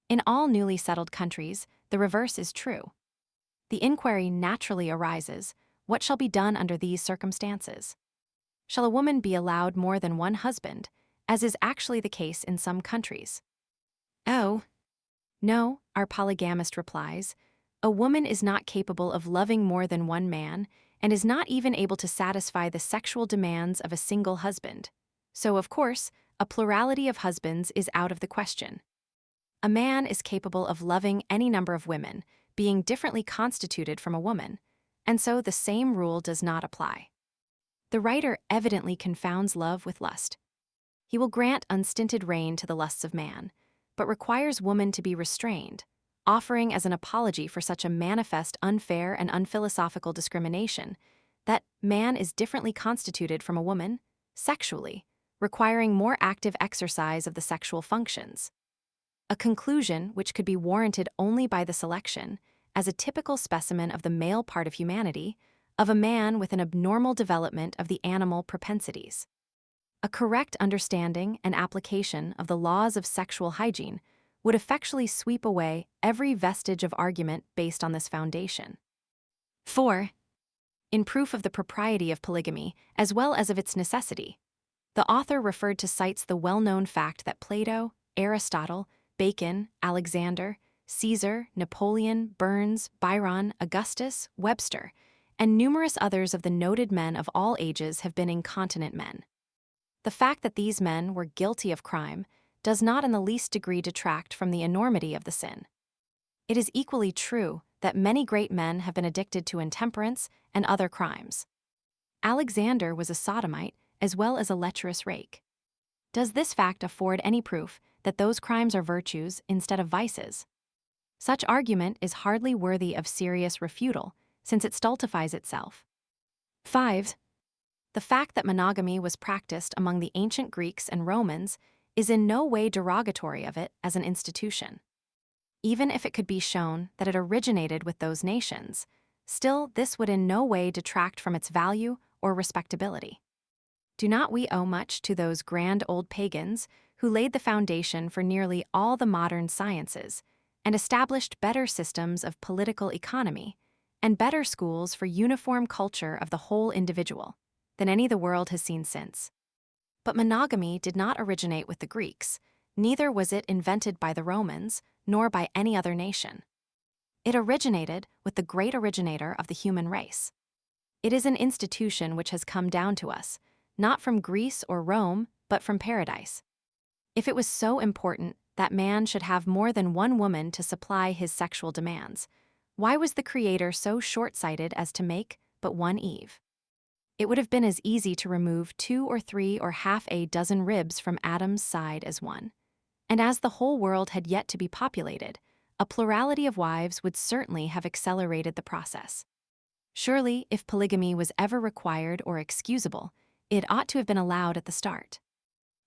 A: In all newly settled countries, the reverse is true. The inquiry naturally arises, what shall be done under these circumstances? Shall a woman be allowed more than one husband, as is actually the case in some countries? Oh, no, our polygamist replies, a woman is not capable of loving more than one man and is not even able to satisfy the sexual demands of a single husband. So, of course, a plurality of husbands is out of the question. A man is capable of loving any number of women, being differently constituted from a woman, and so the same rule does not apply. The writer evidently confounds love with lust. He will grant unstinted rein to the lusts of man, but requires woman to be restrained, offering as an apology for such a manifest unfair and unphilosophical discrimination that man is differently constituted from a woman, sexually, requiring more active exercise of the sexual functions. a conclusion which could be warranted only by the selection, as a typical specimen of the male part of humanity, of a man with an abnormal development of the animal propensities. A correct understanding and application of the laws of sexual hygiene would effectually sweep away every vestige of argument based on this foundation. 4. In proof of the propriety of polygamy, as well as of its necessity, the author referred to cites the well-known fact that Plato, Aristotle, Bacon, Alexander, Caesar, Napoleon, Burns, Byron, Augustus, Webster, and numerous others of the noted men of all ages have been incontinent men. The fact that these men were guilty of crime does not in the least degree detract from the enormity of the sin. It is equally true that many great men have been addicted to intemperance and other crimes. Alexander was a sodomite as well as a lecherous rake. Does this fact afford any proof that those crimes are virtues instead of vices? Such argument is hardly worthy of serious refutal, since it stultifies itself. 5. The fact that monogamy was practiced among the ancient Greeks and Romans is in no way derogatory of it as an institution. Even if it could be shown that it originated with those nations, still this would in no way detract from its value or respectability. Do not we owe much to those grand old pagans who laid the foundation for nearly all the modern sciences and established better systems of political economy and better schools for uniform culture of the whole individual than any the world has seen since? But monogamy did not originate with the Greeks, neither was it invented by the Romans, nor by any other nation. It originated with the great originator of the human race. It is an institution which has come down to us, not from Greece or Rome, but from paradise. If it was so important that man should have more than one woman to supply his sexual demands, why was the Creator so short-sighted as to make but one Eve? It would have been as easy to remove 2 or 3 or half a dozen ribs from Adam's side as one. And as the whole world had yet to be populated, a plurality of wives would certainly have accelerated the process. Surely, if polygamy was ever required or excusable, it ought to have been allowed at the start.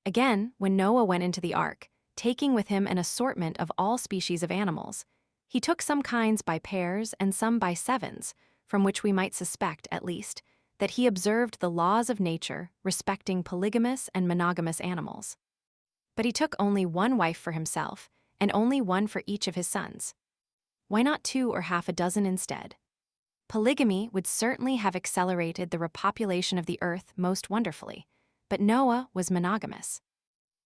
A: Again, when Noah went into the ark, taking with him an assortment of all species of animals, he took some kinds by pairs and some by sevens, from which we might suspect, at least, that he observed the laws of nature respecting polygamous and monogamous animals. But he took only one wife for himself, and only one for each of his sons. Why not 2 or half a dozen instead? Polygamy would certainly have accelerated the repopulation of the earth most wonderfully, but Noah was monogamous.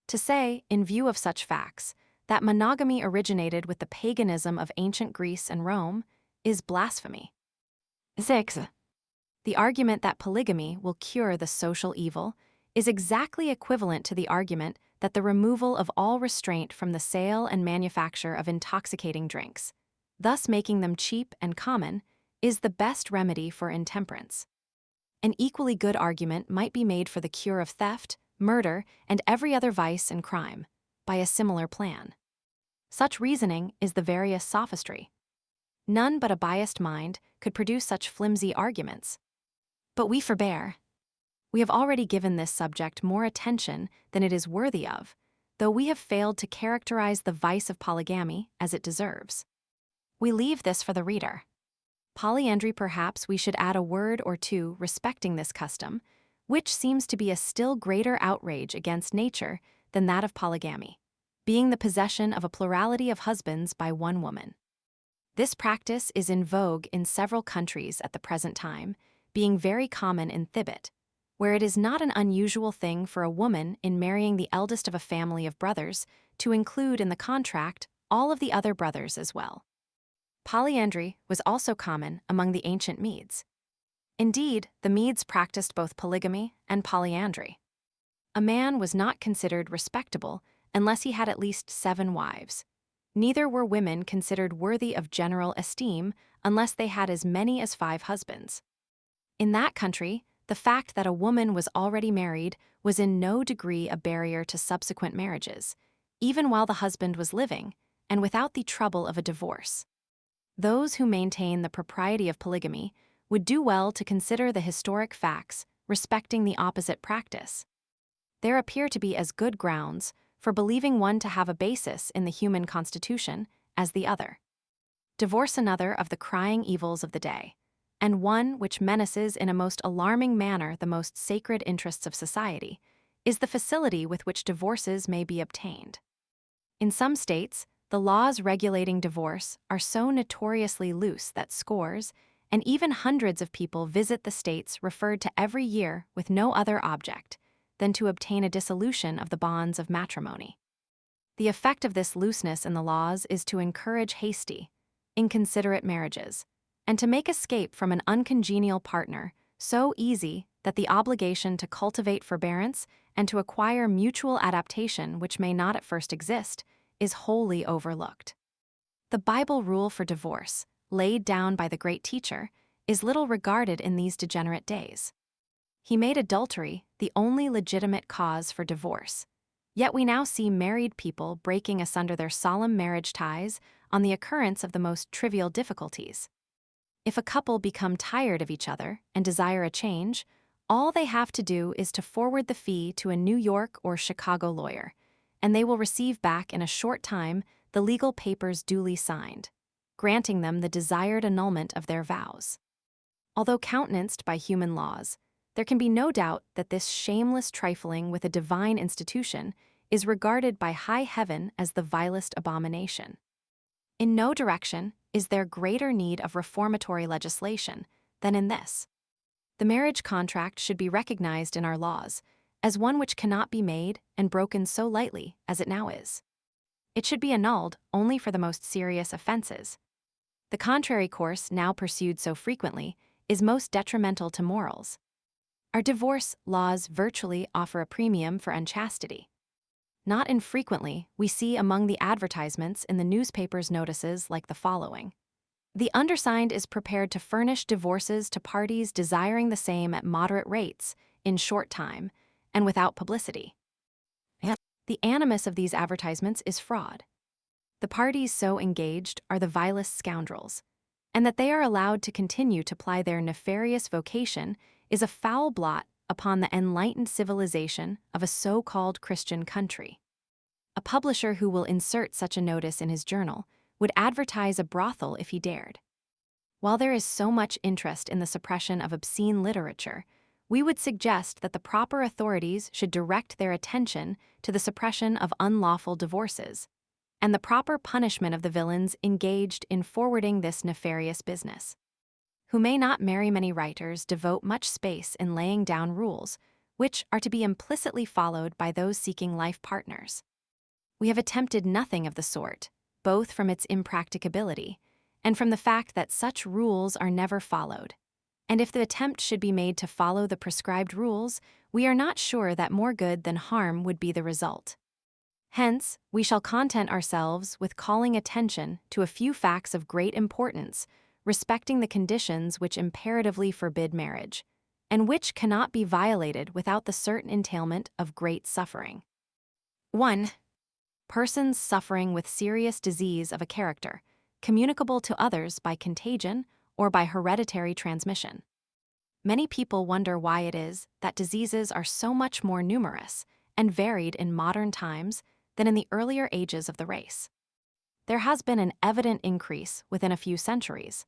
A: To say, in view of such facts, that monogamy originated with the paganism of ancient Greece and Rome is blasphemy. 6. The argument that polygamy will cure the social evil is exactly equivalent to the argument that the removal of all restraint from the sale and manufacture of intoxicating drinks, thus making them cheap and common, is the best remedy for intemperance. An equally good argument might be made for the cure of theft, murder, and every other vice and crime, by a similar plan. Such reasoning is the veriest sophistry. None but a biased mind could produce such flimsy arguments. But we forbear. We have already given this subject more attention than it is worthy of, though we have failed to characterize the vice of polygamy as it deserves. We leave this for the reader. Polyandry, perhaps we should add a word or two respecting this custom, which seems to be a still greater outrage against nature than that of polygamy, being the possession of a plurality of husbands by one woman. This practice is in vogue in several countries at the present time, being very common in Thibet, where it is not an unusual thing for a woman in marrying the eldest of a family of brothers to include in the contract all of the other brothers as well. Polyandry was also common among the ancient Medes. Indeed, the Medes practiced both polygamy and polyandry. A man was not considered respectable unless he had at least 7 wives. Neither were women considered worthy of general esteem unless they had as many as 5 husbands. In that country, the fact that a woman was already married was in no degree a barrier to subsequent marriages, even while the husband was living, and without the trouble of a divorce. Those who maintain the propriety of polygamy would do well to consider the historic facts respecting the opposite practice. There appear to be as good grounds for believing one to have a basis in the human constitution as the other. Divorce another of the crying evils of the day, and one which menaces in a most alarming manner the most sacred interests of society, is the facility with which divorces may be obtained. In some states, the laws regulating divorce are so notoriously loose that scores, and even hundreds of people visit the states referred to every year with no other object than to obtain a dissolution of the bonds of matrimony. The effect of this looseness in the laws is to encourage hasty, inconsiderate marriages, and to make escape from an uncongenial partner so easy that the obligation to cultivate forbearance and to acquire mutual adaptation, which may not at first exist, is wholly overlooked. The Bible rule for divorce, laid down by the great teacher, is little regarded in these degenerate days. He made adultery the only legitimate cause for divorce, yet we now see married people breaking asunder their solemn marriage ties on the occurrence of the most trivial difficulties. If a couple become tired of each other and desire a change, all they have to do is to forward the fee to a New York or Chicago lawyer, and they will receive back in a short time the legal papers duly signed, granting them the desired annulment of their vows. Although countenanced by human laws, there can be no doubt that this shameless trifling with a divine institution is regarded by high heaven as the vilest abomination. In no direction is there greater need of reformatory legislation than in this. The marriage contract should be recognized in our laws as one which cannot be made and broken so lightly as it now is. It should be annulled only for the most serious offenses. The contrary course now pursued so frequently is most detrimental to morals. Our divorce laws virtually offer a premium for unchastity. Not infrequently, we see among the advertisements in the newspapers notices like the following. The undersigned is prepared to furnish divorces to parties desiring the same at moderate rates, in short time, and without publicity. The animus of these advertisements is fraud. The parties so engaged are the vilest scoundrels, and that they are allowed to continue to ply their nefarious vocation is a foul blot upon the enlightened civilization of a so-called Christian country. A publisher who will insert such a notice in his journal would advertise a brothel if he dared. While there is so much interest in the suppression of obscene literature, we would suggest that the proper authorities should direct their attention to the suppression of unlawful divorces, and the proper punishment of the villains engaged in forwarding this nefarious business. Who may not marry many writers devote much space in laying down rules, which are to be implicitly followed by those seeking life partners. We have attempted nothing of the sort, both from its impracticability and from the fact that such rules are never followed. And if the attempt should be made to follow the prescribed rules, we are not sure that more good than harm would be the result. Hence, we shall content ourselves with calling attention to a few facts of great importance respecting the conditions which imperatively forbid marriage, and which cannot be violated without the certain entailment of great suffering. 1. Persons suffering with serious disease of a character, communicable to others by contagion or by hereditary transmission. Many people wonder why it is that diseases are so much more numerous and varied in modern times than in the earlier ages of the race. There has been an evident increase within a few centuries.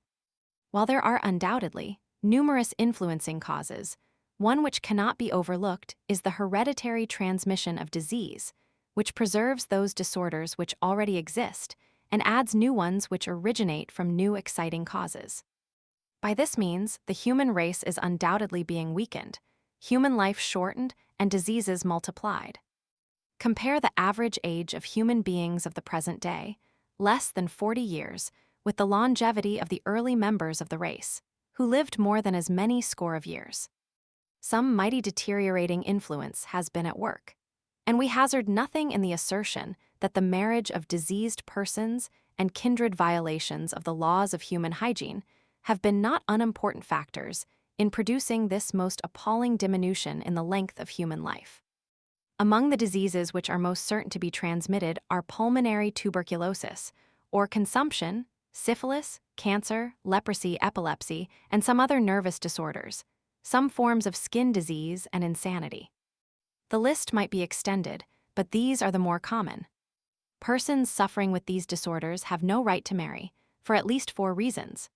A: While there are undoubtedly numerous influencing causes, one which cannot be overlooked is the hereditary transmission of disease, which preserves those disorders which already exist and adds new ones which originate from new exciting causes. By this means, the human race is undoubtedly being weakened, human life shortened, and diseases multiplied. Compare the average age of human beings of the present day, less than 40 years, with the longevity of the early members of the race, who lived more than as many score of years. Some mighty deteriorating influence has been at work, and we hazard nothing in the assertion that the marriage of diseased persons and kindred violations of the laws of human hygiene have been not unimportant factors in producing this most appalling diminution in the length of human life. Among the diseases which are most certain to be transmitted are pulmonary tuberculosis, or consumption, syphilis, cancer, leprosy, epilepsy, and some other nervous disorders, some forms of skin disease and insanity. The list might be extended, but these are the more common. Persons suffering with these disorders have no right to marry, for at least 4 reasons.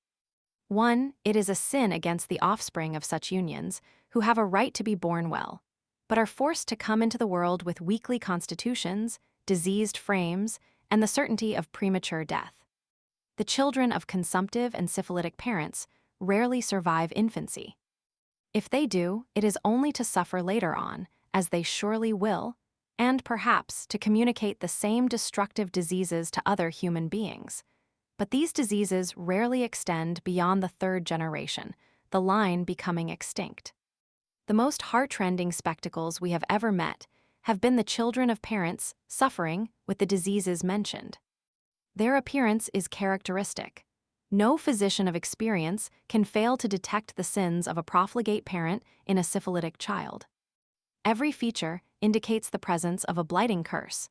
A: 1. It is a sin against the offspring of such unions, who have a right to be born well, but are forced to come into the world with weakly constitutions, diseased frames, and the certainty of premature death. The children of consumptive and syphilitic parents rarely survive infancy. If they do, it is only to suffer later on, as they surely will, and perhaps to communicate the same destructive diseases to other human beings. But these diseases rarely extend beyond the 3rd generation, the line becoming extinct. The most heart-rending spectacles we have ever met have been the children of parents suffering with the diseases mentioned. Their appearance is characteristic. No physician of experience can fail to detect the sins of a profligate parent in a syphilitic child. Every feature indicates the presence of a blighting curse.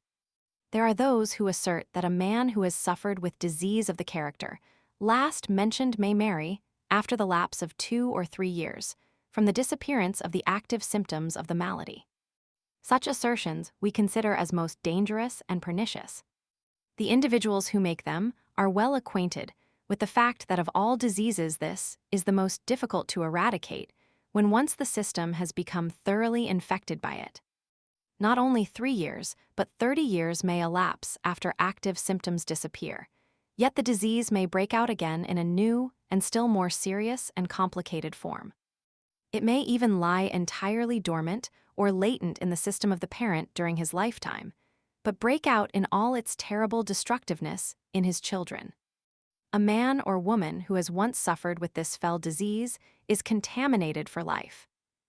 A: There are those who assert that a man who has suffered with disease of the character last mentioned may marry after the lapse of 2 or 3 years from the disappearance of the active symptoms of the malady. Such assertions we consider as most dangerous and pernicious. The individuals who make them are well acquainted with the fact that of all diseases this is the most difficult to eradicate when once the system has become thoroughly infected by it. Not only 3 years, but 30 years may elapse after active symptoms disappear, yet the disease may break out again in a new and still more serious and complicated form. It may even lie entirely dormant or latent in the system of the parent during his lifetime, but break out in all its terrible destructiveness in his children. A man or woman who has once suffered with this fell disease is contaminated for life,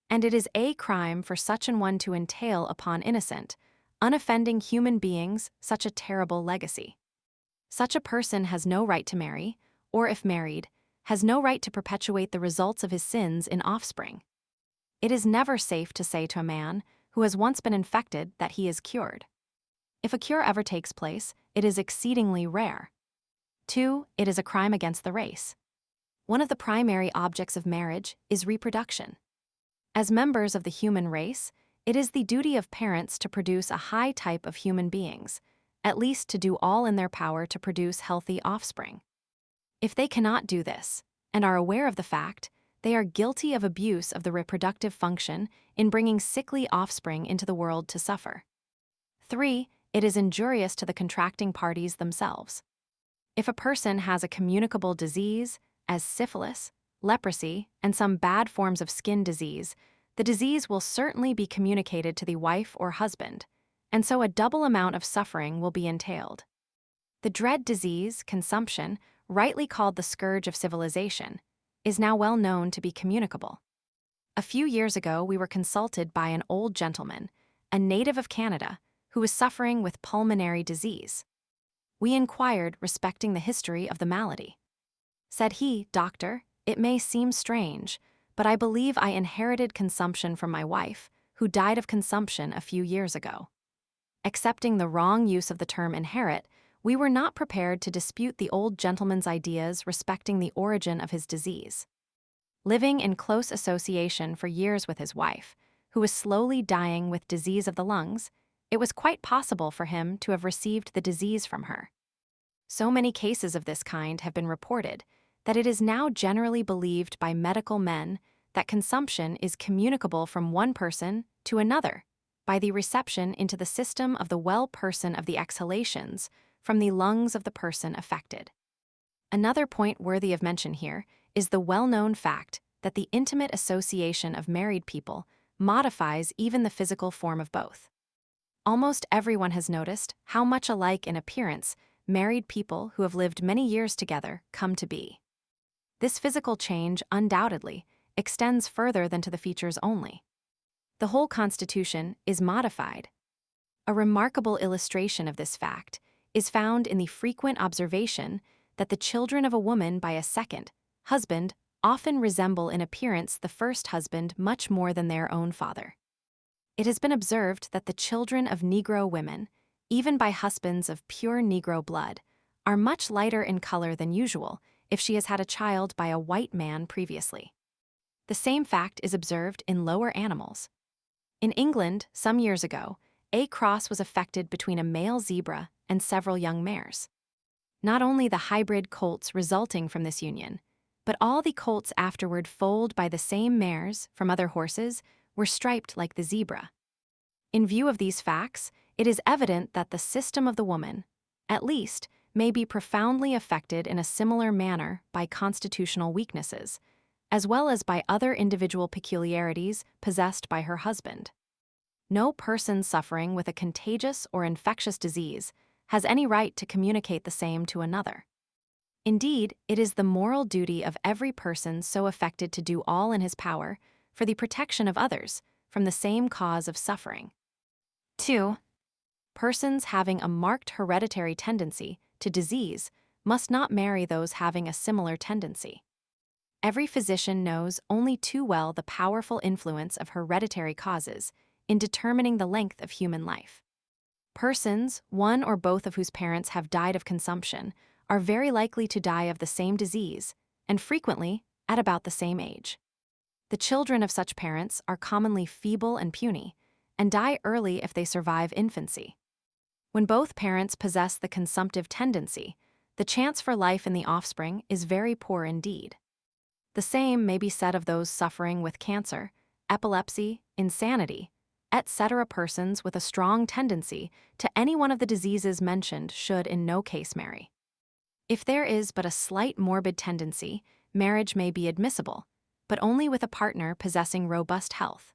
A: and it is a crime for such an one to entail upon innocent, unoffending human beings such a terrible legacy. Such a person has no right to marry, or if married, has no right to perpetuate the results of his sins in offspring. It is never safe to say to a man who has once been infected that he is cured. If a cure ever takes place, it is exceedingly rare. 2. It is a crime against the race. One of the primary objects of marriage is reproduction. As members of the human race, it is the duty of parents to produce a high type of human beings, at least to do all in their power to produce healthy offspring. If they cannot do this, and are aware of the fact, they are guilty of abuse of the reproductive function in bringing sickly offspring into the world to suffer. 3. It is injurious to the contracting parties themselves. If a person has a communicable disease, as syphilis, leprosy, and some bad forms of skin disease, the disease will certainly be communicated to the wife or husband, and so a double amount of suffering will be entailed. The dread disease, consumption, rightly called the scourge of civilization, is now well known to be communicable. A few years ago, we were consulted by an old gentleman, a native of Canada, who was suffering with pulmonary disease. We inquired respecting the history of the malady. Said he, "Doctor, it may seem strange, but I believe I inherited consumption from my wife, who died of consumption a few years ago." Accepting the wrong use of the term inherit, we were not prepared to dispute the old gentleman's ideas respecting the origin of his disease. Living in close association for years with his wife, who was slowly dying with disease of the lungs, it was quite possible for him to have received the disease from her. So many cases of this kind have been reported that it is now generally believed by medical men that consumption is communicable from one person to another by the reception into the system of the well person of the exhalations from the lungs of the person affected. Another point worthy of mention here is the well-known fact that the intimate association of married people modifies even the physical form of both. Almost everyone has noticed how much alike in appearance married people who have lived many years together come to be. This physical change undoubtedly extends further than to the features only. The whole constitution is modified. A remarkable illustration of this fact is found in the frequent observation that the children of a woman by a second husband often resemble in appearance the first husband much more than their own father. It has been observed that the children of Negro women, even by husbands of pure Negro blood, are much lighter in color than usual if she has had a child by a white man previously. The same fact is observed in lower animals. In England, some years ago, a cross was effected between a male zebra and several young mares. Not only the hybrid colts resulting from this union, but all the colts afterward foaled by the same mares from other horses were striped like the zebra. In view of these facts, it is evident that the system of the woman, at least, may be profoundly affected in a similar manner by constitutional weaknesses, as well as by other individual peculiarities possessed by her husband. No person suffering with a contagious or infectious disease has any right to communicate the same to another. Indeed, it is the moral duty of every person so affected to do all in his power for the protection of others from the same cause of suffering. 2. Persons having a marked hereditary tendency to disease must not marry those having a similar tendency. Every physician knows only too well the powerful influence of hereditary causes in determining the length of human life. Persons, one or both of whose parents have died of consumption, are very likely to die of the same disease, and frequently at about the same age. The children of such parents are commonly feeble and puny, and die early if they survive infancy. When both parents possess the consumptive tendency, the chance for life in the offspring is very poor indeed. The same may be said of those suffering with cancer, epilepsy, insanity, etc. Persons with a strong tendency to any one of the diseases mentioned should in no case marry. If there is but a slight morbid tendency, marriage may be admissible, but only with a partner possessing robust health.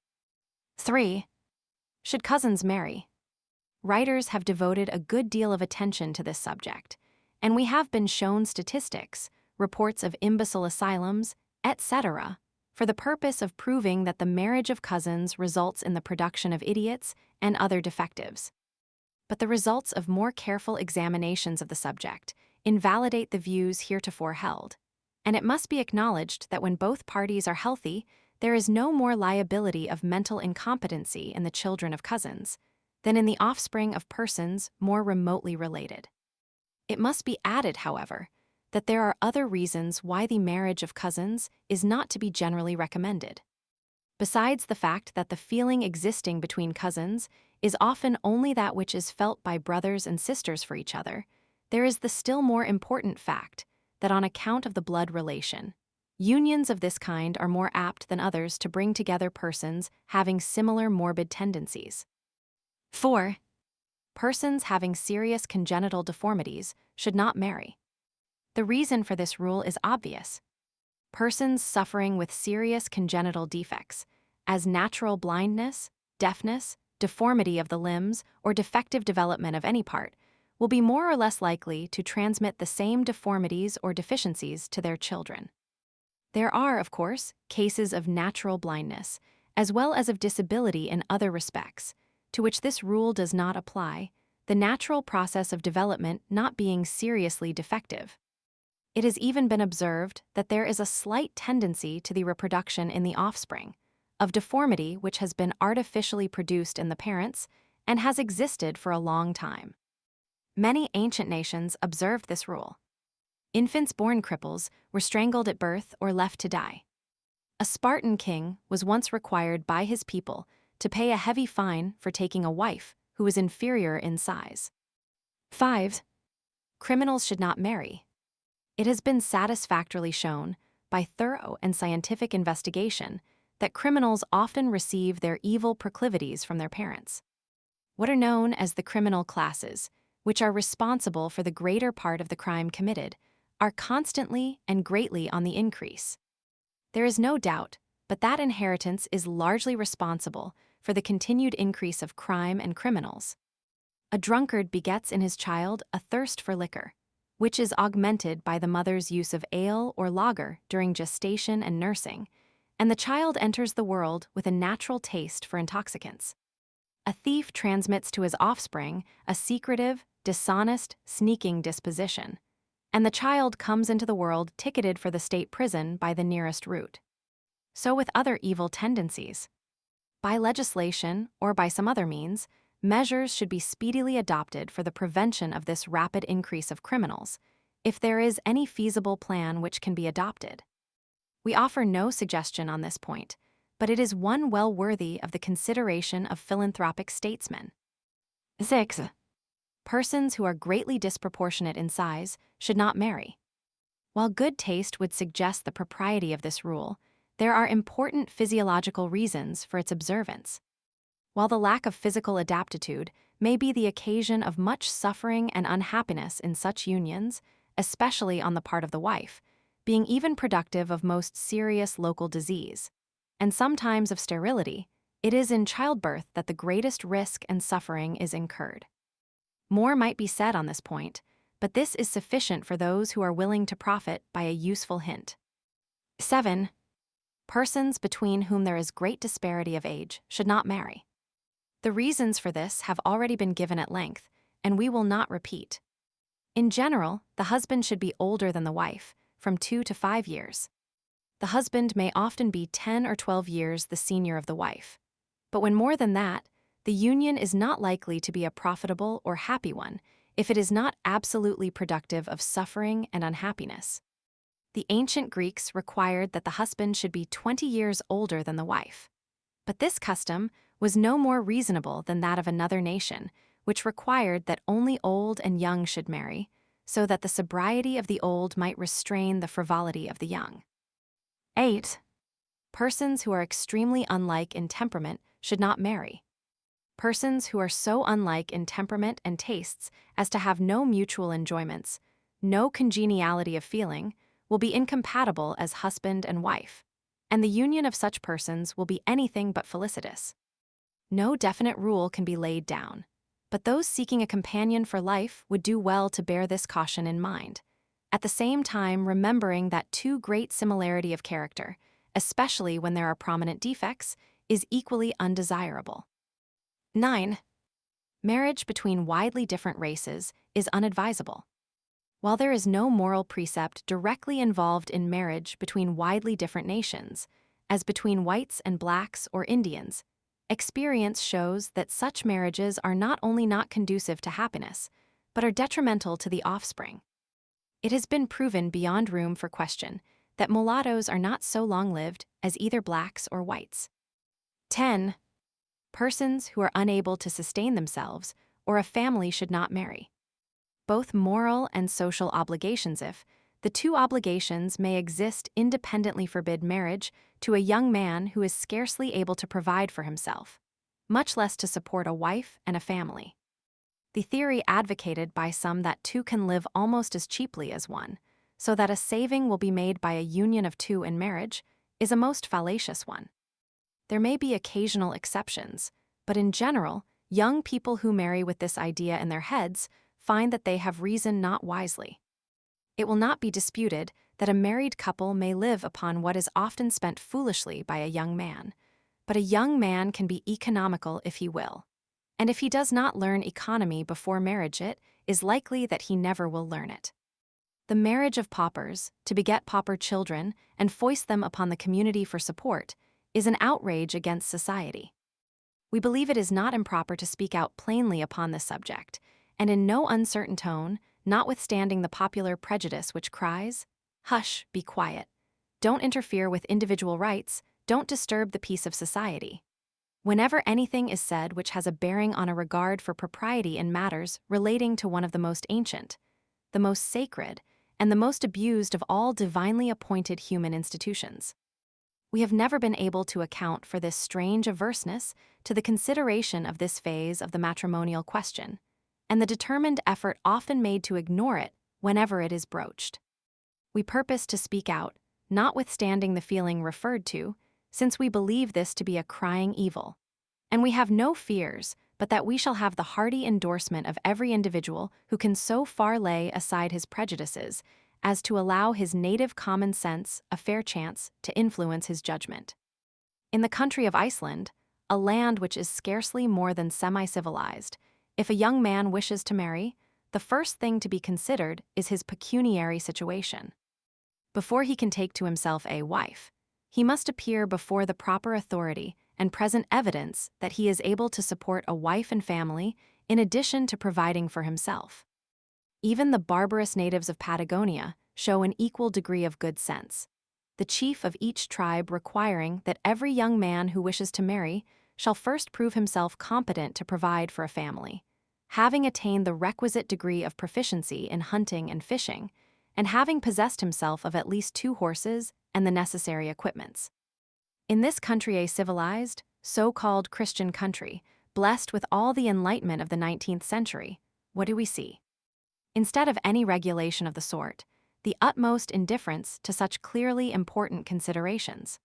A: 3. Should cousins marry? Writers have devoted a good deal of attention to this subject, and we have been shown statistics, reports of imbecile asylums, etc., for the purpose of proving that the marriage of cousins results in the production of idiots and other defectives. But the results of more careful examinations of the subject invalidate the views heretofore held, and it must be acknowledged that when both parties are healthy, there is no more liability of mental incompetency in the children of cousins than in the offspring of persons more remotely related. It must be added, however, that there are other reasons why the marriage of cousins is not to be generally recommended. Besides the fact that the feeling existing between cousins is often only that which is felt by brothers and sisters for each other, there is the still more important fact that on account of the blood relation, unions of this kind are more apt than others to bring together persons having similar morbid tendencies. 4. Persons having serious congenital deformities should not marry. The reason for this rule is obvious. Persons suffering with serious congenital defects, as natural blindness, deafness, deformity of the limbs, or defective development of any part, will be more or less likely to transmit the same deformities or deficiencies to their children. There are, of course, cases of natural blindness, as well as of disability in other respects, to which this rule does not apply, the natural process of development not being seriously defective. It has even been observed that there is a slight tendency to the reproduction in the offspring of deformity which has been artificially produced in the parents and has existed for a long time. Many ancient nations observed this rule. Infants born cripples were strangled at birth or left to die. A Spartan king was once required by his people to pay a heavy fine for taking a wife who was inferior in size. 5. Criminals should not marry. It has been satisfactorily shown, by thorough and scientific investigation, that criminals often receive their evil proclivities from their parents. What are known as the criminal classes, which are responsible for the greater part of the crime committed, are constantly and greatly on the increase. There is no doubt but that inheritance is largely responsible for the continued increase of crime and criminals. A drunkard begets in his child a thirst for liquor, which is augmented by the mother's use of ale or lager during gestation and nursing, and the child enters the world with a natural taste for intoxicants. A thief transmits to his offspring a secretive, dishonest, sneaking disposition, and the child comes into the world ticketed for the state prison by the nearest route. So with other evil tendencies. By legislation or by some other means, measures should be speedily adopted for the prevention of this rapid increase of criminals, if there is any feasible plan which can be adopted. We offer no suggestion on this point, but it is one well worthy of the consideration of philanthropic statesmen. 6. Persons who are greatly disproportionate in size should not marry. While good taste would suggest the propriety of this rule, there are important physiological reasons for its observance. While the lack of physical adaptitude may be the occasion of much suffering and unhappiness in such unions, especially on the part of the wife, being even productive of most serious local disease, and sometimes of sterility, it is in childbirth that the greatest risk and suffering is incurred. More might be said on this point, but this is sufficient for those who are willing to profit by a useful hint. 7. Persons between whom there is great disparity of age should not marry. The reasons for this have already been given at length, and we will not repeat. In general, the husband should be older than the wife, from 2 to 5 years. The husband may often be 10 or 12 years the senior of the wife. But when more than that, the union is not likely to be a profitable or happy one if it is not absolutely productive of suffering and unhappiness. The ancient Greeks required that the husband should be 20 years older than the wife. But this custom was no more reasonable than that of another nation, which required that only old and young should marry, so that the sobriety of the old might restrain the frivolity of the young. 8. Persons who are extremely unlike in temperament should not marry. Persons who are so unlike in temperament and tastes as to have no mutual enjoyments, no congeniality of feeling, will be incompatible as husband and wife, and the union of such persons will be anything but felicitous. No definite rule can be laid down, but those seeking a companion for life would do well to bear this caution in mind, at the same time remembering that too great similarity of character, especially when there are prominent defects, is equally undesirable. 9. Marriage between widely different races is unadvisable. While there is no moral precept directly involved in marriage between widely different nations, as between whites and blacks or Indians, experience shows that such marriages are not only not conducive to happiness, but are detrimental to the offspring. It has been proven beyond room for question that mulattoes are not so long-lived as either blacks or whites. 10. Persons who are unable to sustain themselves or a family should not marry. Both moral and social obligations, if the two obligations may exist independently, forbid marriage to a young man who is scarcely able to provide for himself, much less to support a wife and a family. The theory advocated by some that two can live almost as cheaply as one, so that a saving will be made by a union of two in marriage, is a most fallacious one. There may be occasional exceptions, but in general, young people who marry with this idea in their heads find that they have reasoned not wisely. It will not be disputed that a married couple may live upon what is often spent foolishly by a young man, but a young man can be economical if he will, and if he does not learn economy before marriage, it is likely that he never will learn it. The marriage of paupers, to beget pauper children and foist them upon the community for support, is an outrage against society. We believe it is not improper to speak out plainly upon this subject, and in no uncertain tone, notwithstanding the popular prejudice which cries, "Hush, be quiet. Don't interfere with individual rights, don't disturb the peace of society." Whenever anything is said which has a bearing on a regard for propriety in matters relating to one of the most ancient, the most sacred, and the most abused of all divinely appointed human institutions. We have never been able to account for this strange averseness to the consideration of this phase of the matrimonial question, and the determined effort often made to ignore it whenever it is broached. We purpose to speak out, notwithstanding the feeling referred to, since we believe this to be a crying evil, and we have no fears but that we shall have the hearty endorsement of every individual who can so far lay aside his prejudices as to allow his native common sense a fair chance to influence his judgment. In the country of Iceland, a land which is scarcely more than semi-civilized, if a young man wishes to marry, the first thing to be considered is his pecuniary situation. Before he can take to himself a wife, he must appear before the proper authority and present evidence that he is able to support a wife and family in addition to providing for himself. Even the barbarous natives of Patagonia show an equal degree of good sense, the chief of each tribe requiring that every young man who wishes to marry shall first prove himself competent to provide for a family, having attained the requisite degree of proficiency in hunting and fishing, and having possessed himself of at least 2 horses and the necessary equipments. In this country, a civilized, so-called Christian country, blessed with all the enlightenment of the 19th century, what do we see? Instead of any regulation of the sort, the utmost indifference to such clearly important considerations.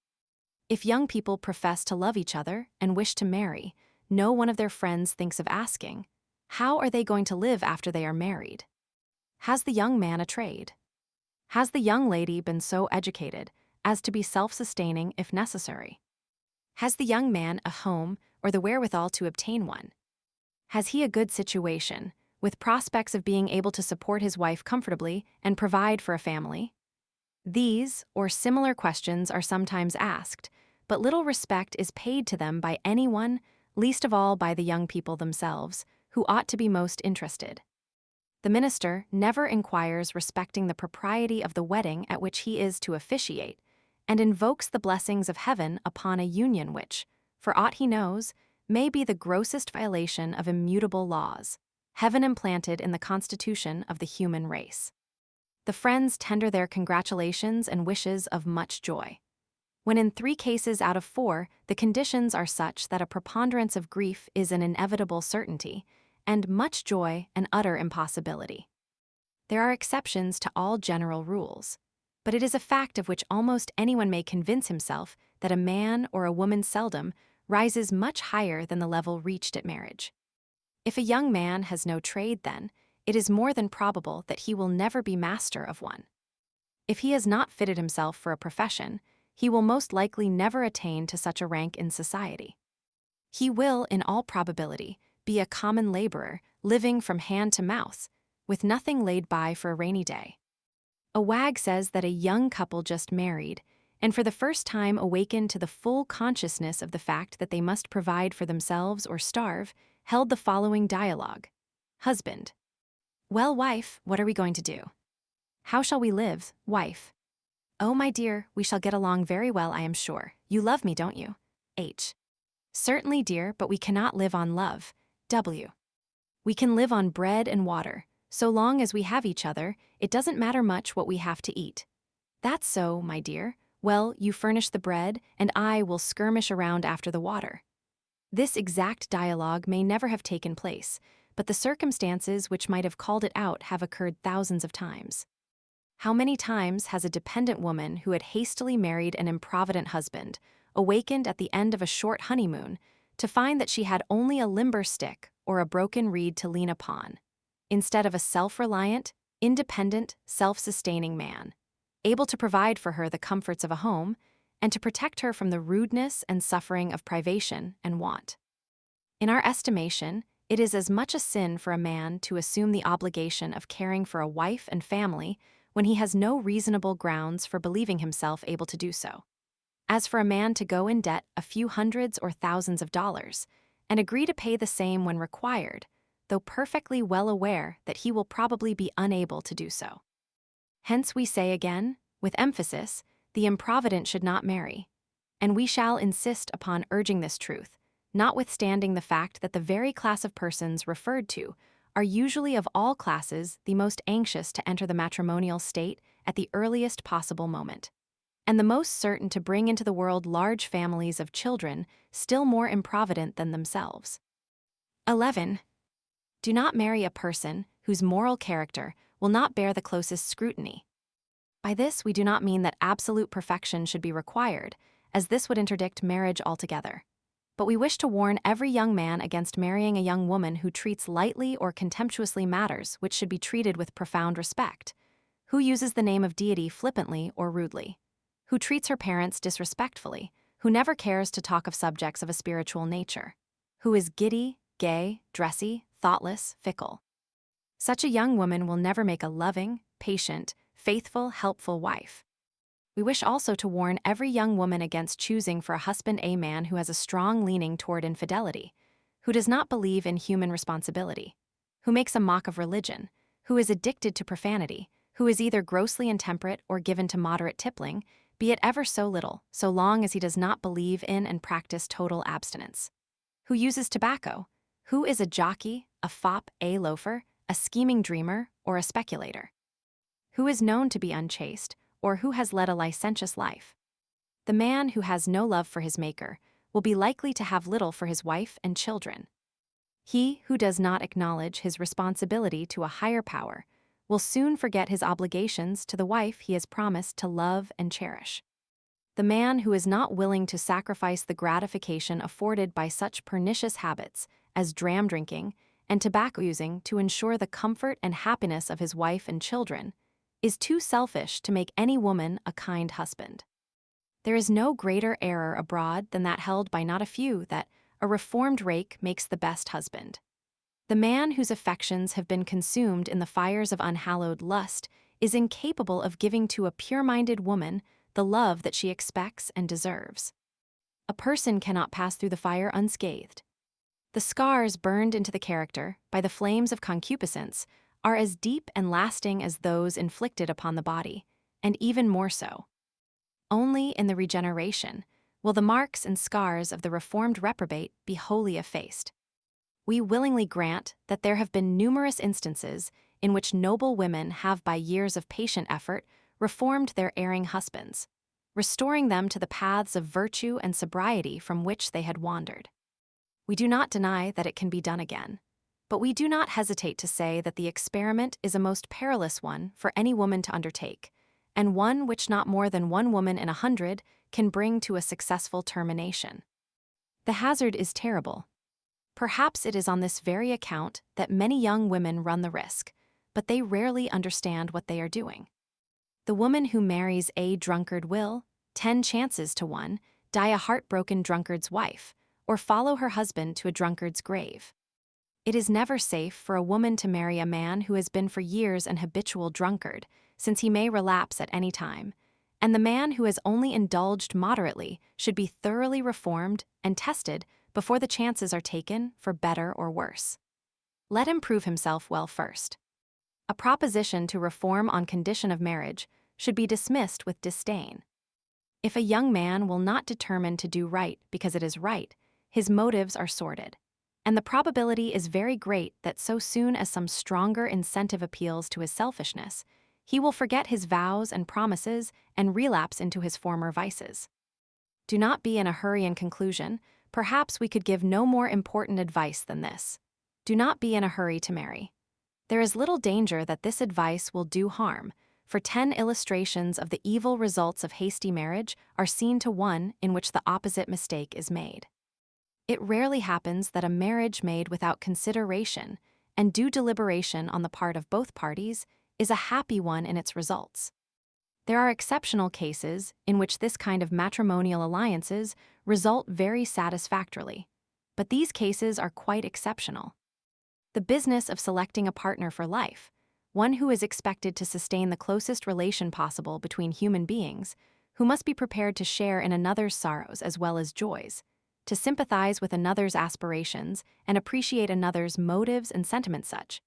A: If young people profess to love each other and wish to marry, no one of their friends thinks of asking, how are they going to live after they are married? Has the young man a trade? Has the young lady been so educated as to be self-sustaining if necessary? Has the young man a home or the wherewithal to obtain one? Has he a good situation, with prospects of being able to support his wife comfortably and provide for a family? These or similar questions are sometimes asked, but little respect is paid to them by anyone, least of all by the young people themselves, who ought to be most interested. The minister never inquires respecting the propriety of the wedding at which he is to officiate, and invokes the blessings of heaven upon a union which, for aught he knows, may be the grossest violation of immutable laws, heaven implanted in the constitution of the human race. The friends tender their congratulations and wishes of much joy. When in 3 cases out of 4 the conditions are such that a preponderance of grief is an inevitable certainty, and much joy an utter impossibility. There are exceptions to all general rules, but it is a fact of which almost anyone may convince himself that a man or a woman seldom rises much higher than the level reached at marriage. If a young man has no trade, then, it is more than probable that he will never be master of one. If he has not fitted himself for a profession, he will most likely never attain to such a rank in society. He will, in all probability, be a common laborer, living from hand to mouth, with nothing laid by for a rainy day. A wag says that a young couple just married, and for the first time awakened to the full consciousness of the fact that they must provide for themselves or starve, held the following dialogue. Husband: Well, wife, what are we going to do? How shall we live, wife? Oh, my dear, we shall get along very well, I am sure. You love me, don't you? H. Certainly, dear, but we cannot live on love. W. We can live on bread and water. So long as we have each other, it doesn't matter much what we have to eat. That's so, my dear. Well, you furnish the bread, and I will skirmish around after the water. This exact dialogue may never have taken place, but the circumstances which might have called it out have occurred thousands of times. How many times has a dependent woman who had hastily married an improvident husband awakened at the end of a short honeymoon to find that she had only a limber stick or a broken reed to lean upon, instead of a self-reliant, independent, self-sustaining man, able to provide for her the comforts of a home and to protect her from the rudeness and suffering of privation and want. In our estimation, it is as much a sin for a man to assume the obligation of caring for a wife and family when he has no reasonable grounds for believing himself able to do so, as for a man to go in debt a few hundreds or thousands of dollars and agree to pay the same when required, though perfectly well aware that he will probably be unable to do so. Hence we say again, with emphasis, the improvident should not marry, and we shall insist upon urging this truth, notwithstanding the fact that the very class of persons referred to are usually of all classes the most anxious to enter the matrimonial state at the earliest possible moment, and the most certain to bring into the world large families of children still more improvident than themselves. 11. Do not marry a person whose moral character will not bear the closest scrutiny. By this we do not mean that absolute perfection should be required, as this would interdict marriage altogether. But we wish to warn every young man against marrying a young woman who treats lightly or contemptuously matters which should be treated with profound respect, who uses the name of deity flippantly or rudely, who treats her parents disrespectfully, who never cares to talk of subjects of a spiritual nature, who is giddy, gay, dressy, thoughtless, fickle. Such a young woman will never make a loving, patient, faithful, helpful wife. We wish also to warn every young woman against choosing for a husband a man who has a strong leaning toward infidelity, who does not believe in human responsibility, who makes a mock of religion, who is addicted to profanity, who is either grossly intemperate or given to moderate tippling, be it ever so little, so long as he does not believe in and practice total abstinence, who uses tobacco, Who is a jockey, a fop, a loafer, a scheming dreamer, or a speculator? Who is known to be unchaste, or who has led a licentious life? The man who has no love for his Maker will be likely to have little for his wife and children. He who does not acknowledge his responsibility to a higher power will soon forget his obligations to the wife he has promised to love and cherish. The man who is not willing to sacrifice the gratification afforded by such pernicious habits as dram drinking and tobacco using to ensure the comfort and happiness of his wife and children is too selfish to make any woman a kind husband. There is no greater error abroad than that held by not a few that a reformed rake makes the best husband. The man whose affections have been consumed in the fires of unhallowed lust is incapable of giving to a pure-minded woman the love that she expects and deserves. A person cannot pass through the fire unscathed. The scars burned into the character by the flames of concupiscence are as deep and lasting as those inflicted upon the body, and even more so. Only in the regeneration will the marks and scars of the reformed reprobate be wholly effaced. We willingly grant that there have been numerous instances in which noble women have by years of patient effort reformed their erring husbands, restoring them to the paths of virtue and sobriety from which they had wandered. We do not deny that it can be done again, but we do not hesitate to say that the experiment is a most perilous one for any woman to undertake, and one which not more than one woman in 100 can bring to a successful termination. The hazard is terrible. Perhaps it is on this very account that many young women run the risk, but they rarely understand what they are doing. The woman who marries a drunkard will, 10 chances to 1, die a heartbroken drunkard's wife, or follow her husband to a drunkard's grave. It is never safe for a woman to marry a man who has been for years an habitual drunkard, since he may relapse at any time, and the man who has only indulged moderately should be thoroughly reformed and tested before the chances are taken for better or worse. Let him prove himself well first. A proposition to reform on condition of marriage should be dismissed with disdain. If a young man will not determine to do right because it is right, his motives are sordid, and the probability is very great that so soon as some stronger incentive appeals to his selfishness, he will forget his vows and promises and relapse into his former vices. Do not be in a hurry in conclusion. Perhaps we could give no more important advice than this. Do not be in a hurry to marry. There is little danger that this advice will do harm, for 10 illustrations of the evil results of hasty marriage are seen to one in which the opposite mistake is made. It rarely happens that a marriage made without consideration and due deliberation on the part of both parties is a happy one in its results. There are exceptional cases in which this kind of matrimonial alliances result very satisfactorily, but these cases are quite exceptional. The business of selecting a partner for life, one who is expected to sustain the closest relation possible between human beings, who must be prepared to share in another's sorrows as well as joys, to sympathize with another's aspirations and appreciate another's motives and sentiments such.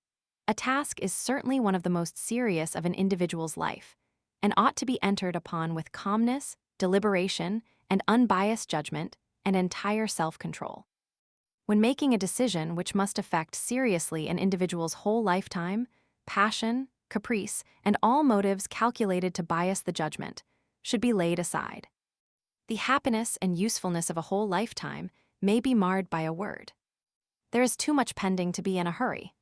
A: A task is certainly one of the most serious of an individual's life, and ought to be entered upon with calmness, deliberation, and unbiased judgment, and entire self-control. When making a decision which must affect seriously an individual's whole lifetime, passion, caprice, and all motives calculated to bias the judgment should be laid aside. The happiness and usefulness of a whole lifetime may be marred by a word. There is too much pending to be in a hurry.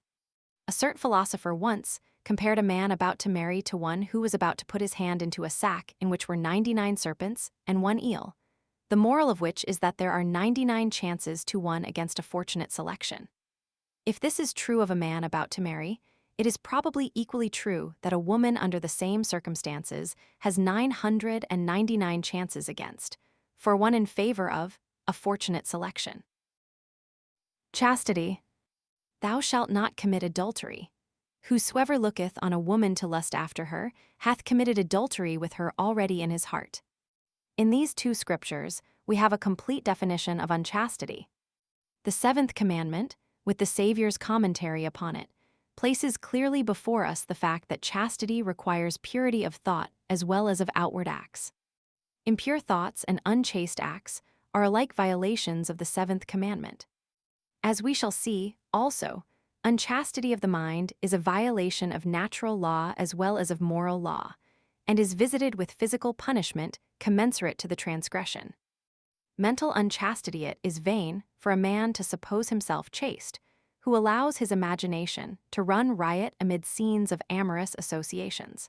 A: A certain philosopher once compared a man about to marry to one who was about to put his hand into a sack in which were 99 serpents and 1 eel, the moral of which is that there are 99 chances to 1 against a fortunate selection. If this is true of a man about to marry, it is probably equally true that a woman under the same circumstances has 999 chances against, for 1 in favor of, a fortunate selection. Chastity. Thou shalt not commit adultery. Whosoever looketh on a woman to lust after her hath committed adultery with her already in his heart. In these 2 scriptures, we have a complete definition of unchastity. The 7th commandment, with the Savior's commentary upon it, places clearly before us the fact that chastity requires purity of thought as well as of outward acts. Impure thoughts and unchaste acts are alike violations of the 7th commandment. As we shall see, also, unchastity of the mind is a violation of natural law as well as of moral law, and is visited with physical punishment commensurate to the transgression. Mental unchastity it is vain for a man to suppose himself chaste, who allows his imagination to run riot amid scenes of amorous associations.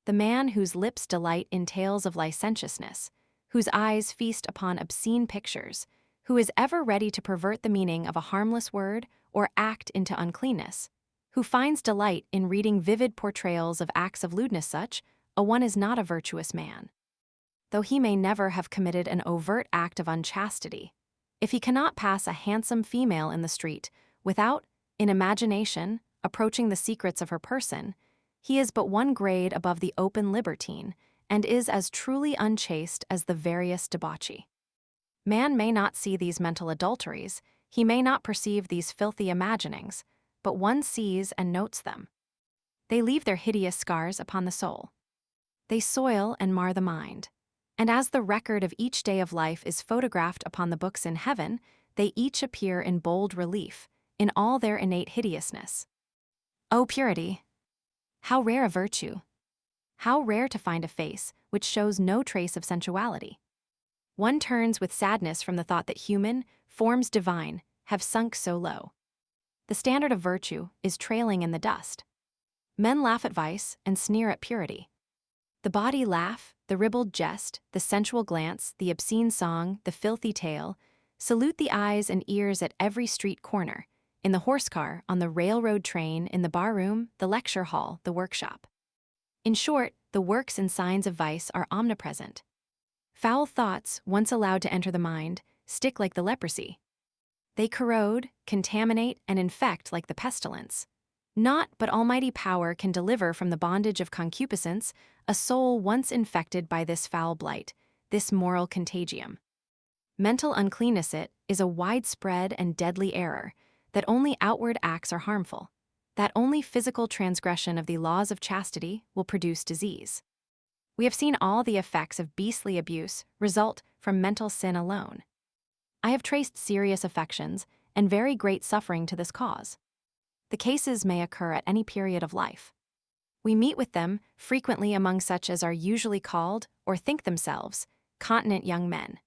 A: The man whose lips delight in tales of licentiousness, whose eyes feast upon obscene pictures, who is ever ready to pervert the meaning of a harmless word or act into uncleanness, who finds delight in reading vivid portrayals of acts of lewdness, such a one is not a virtuous man. Though he may never have committed an overt act of unchastity, if he cannot pass a handsome female in the street without, in imagination, approaching the secrets of her person, he is but one grade above the open libertine, and is as truly unchaste as the veriest debauchee. Man may not see these mental adulteries, he may not perceive these filthy imaginings, but one sees and notes them. They leave their hideous scars upon the soul. They soil and mar the mind. And as the record of each day of life is photographed upon the books in heaven, they each appear in bold relief, in all their innate hideousness. O purity! How rare a virtue! How rare to find a face which shows no trace of sensuality! One turns with sadness from the thought that human, forms divine, have sunk so low. The standard of virtue is trailing in the dust. Men laugh at vice and sneer at purity. The bawdy laugh, the ribald jest, the sensual glance, the obscene song, the filthy tale, salute the eyes and ears at every street corner, in the horse car, on the railroad train, in the barroom, the lecture hall, the workshop. In short, the works and signs of vice are omnipresent. Foul thoughts, once allowed to enter the mind, stick like the leprosy. They corrode, contaminate, and infect like the pestilence. Naught but almighty power can deliver from the bondage of concupiscence a soul once infected by this foul blight, this moral contagium. Mental uncleanness it is a widespread and deadly error, that only outward acts are harmful, that only physical transgression of the laws of chastity will produce disease. We have seen all the effects of beastly abuse result from mental sin alone. I have traced serious affections and very great suffering to this cause. The cases may occur at any period of life. We meet with them frequently among such as are usually called, or think themselves, continent young men.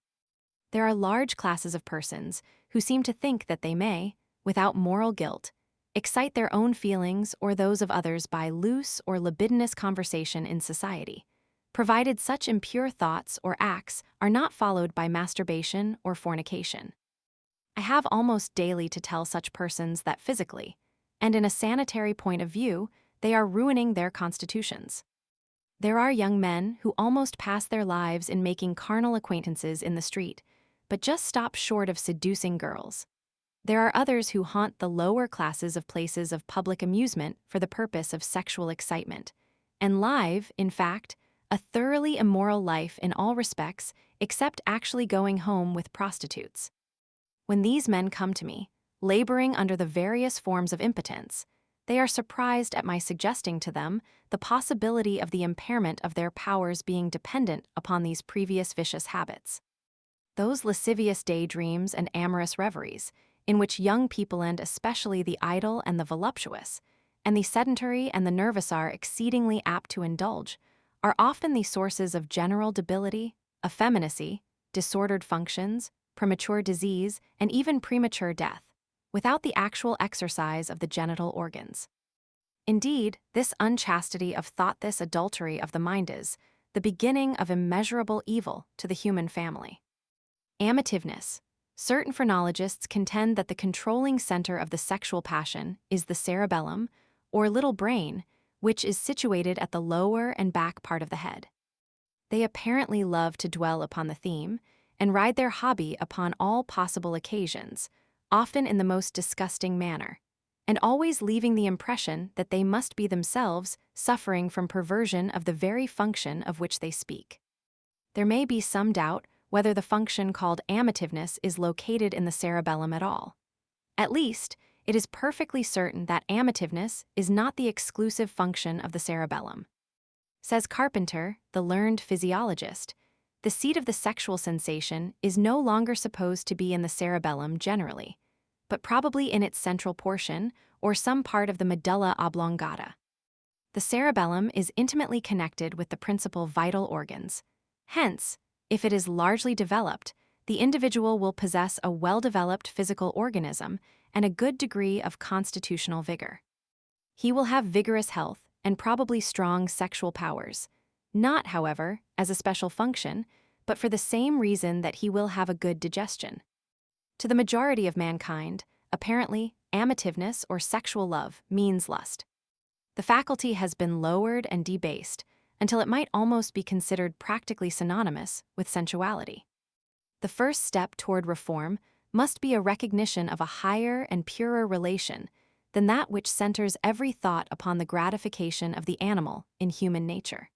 A: There are large classes of persons who seem to think that they may, without moral guilt, excite their own feelings or those of others by loose or libidinous conversation in society, provided such impure thoughts or acts are not followed by masturbation or fornication. I have almost daily to tell such persons that physically, and in a sanitary point of view, they are ruining their constitutions. There are young men who almost pass their lives in making carnal acquaintances in the street, but just stop short of seducing girls. There are others who haunt the lower classes of places of public amusement for the purpose of sexual excitement, and live, in fact, a thoroughly immoral life in all respects except actually going home with prostitutes. When these men come to me, laboring under the various forms of impotence, they are surprised at my suggesting to them the possibility of the impairment of their powers being dependent upon these previous vicious habits. Those lascivious daydreams and amorous reveries, in which young people and especially the idle and the voluptuous, and the sedentary and the nervous are exceedingly apt to indulge, are often the sources of general debility, effeminacy, disordered functions, premature disease, and even premature death, without the actual exercise of the genital organs. Indeed, this unchastity of thought, this adultery of the mind is the beginning of immeasurable evil to the human family. Amativeness. Certain phrenologists contend that the controlling center of the sexual passion is the cerebellum, or little brain, which is situated at the lower and back part of the head. They apparently love to dwell upon the theme, and ride their hobby upon all possible occasions, often in the most disgusting manner, and always leaving the impression that they must be themselves suffering from perversion of the very function of which they speak. There may be some doubt whether the function called amativeness is located in the cerebellum at all. At least, it is perfectly certain that amativeness is not the exclusive function of the cerebellum. Says Carpenter, the learned physiologist, the seat of the sexual sensation is no longer supposed to be in the cerebellum generally, but probably in its central portion or some part of the medulla oblongata. The cerebellum is intimately connected with the principal vital organs. Hence, if it is largely developed, the individual will possess a well-developed physical organism and a good degree of constitutional vigor. He will have vigorous health and probably strong sexual powers, not, however, as a special function, but for the same reason that he will have a good digestion. To the majority of mankind, apparently, amativeness or sexual love means lust. The faculty has been lowered and debased until it might almost be considered practically synonymous with sensuality. The first step toward reform must be a recognition of a higher and purer relation than that which centers every thought upon the gratification of the animal in human nature.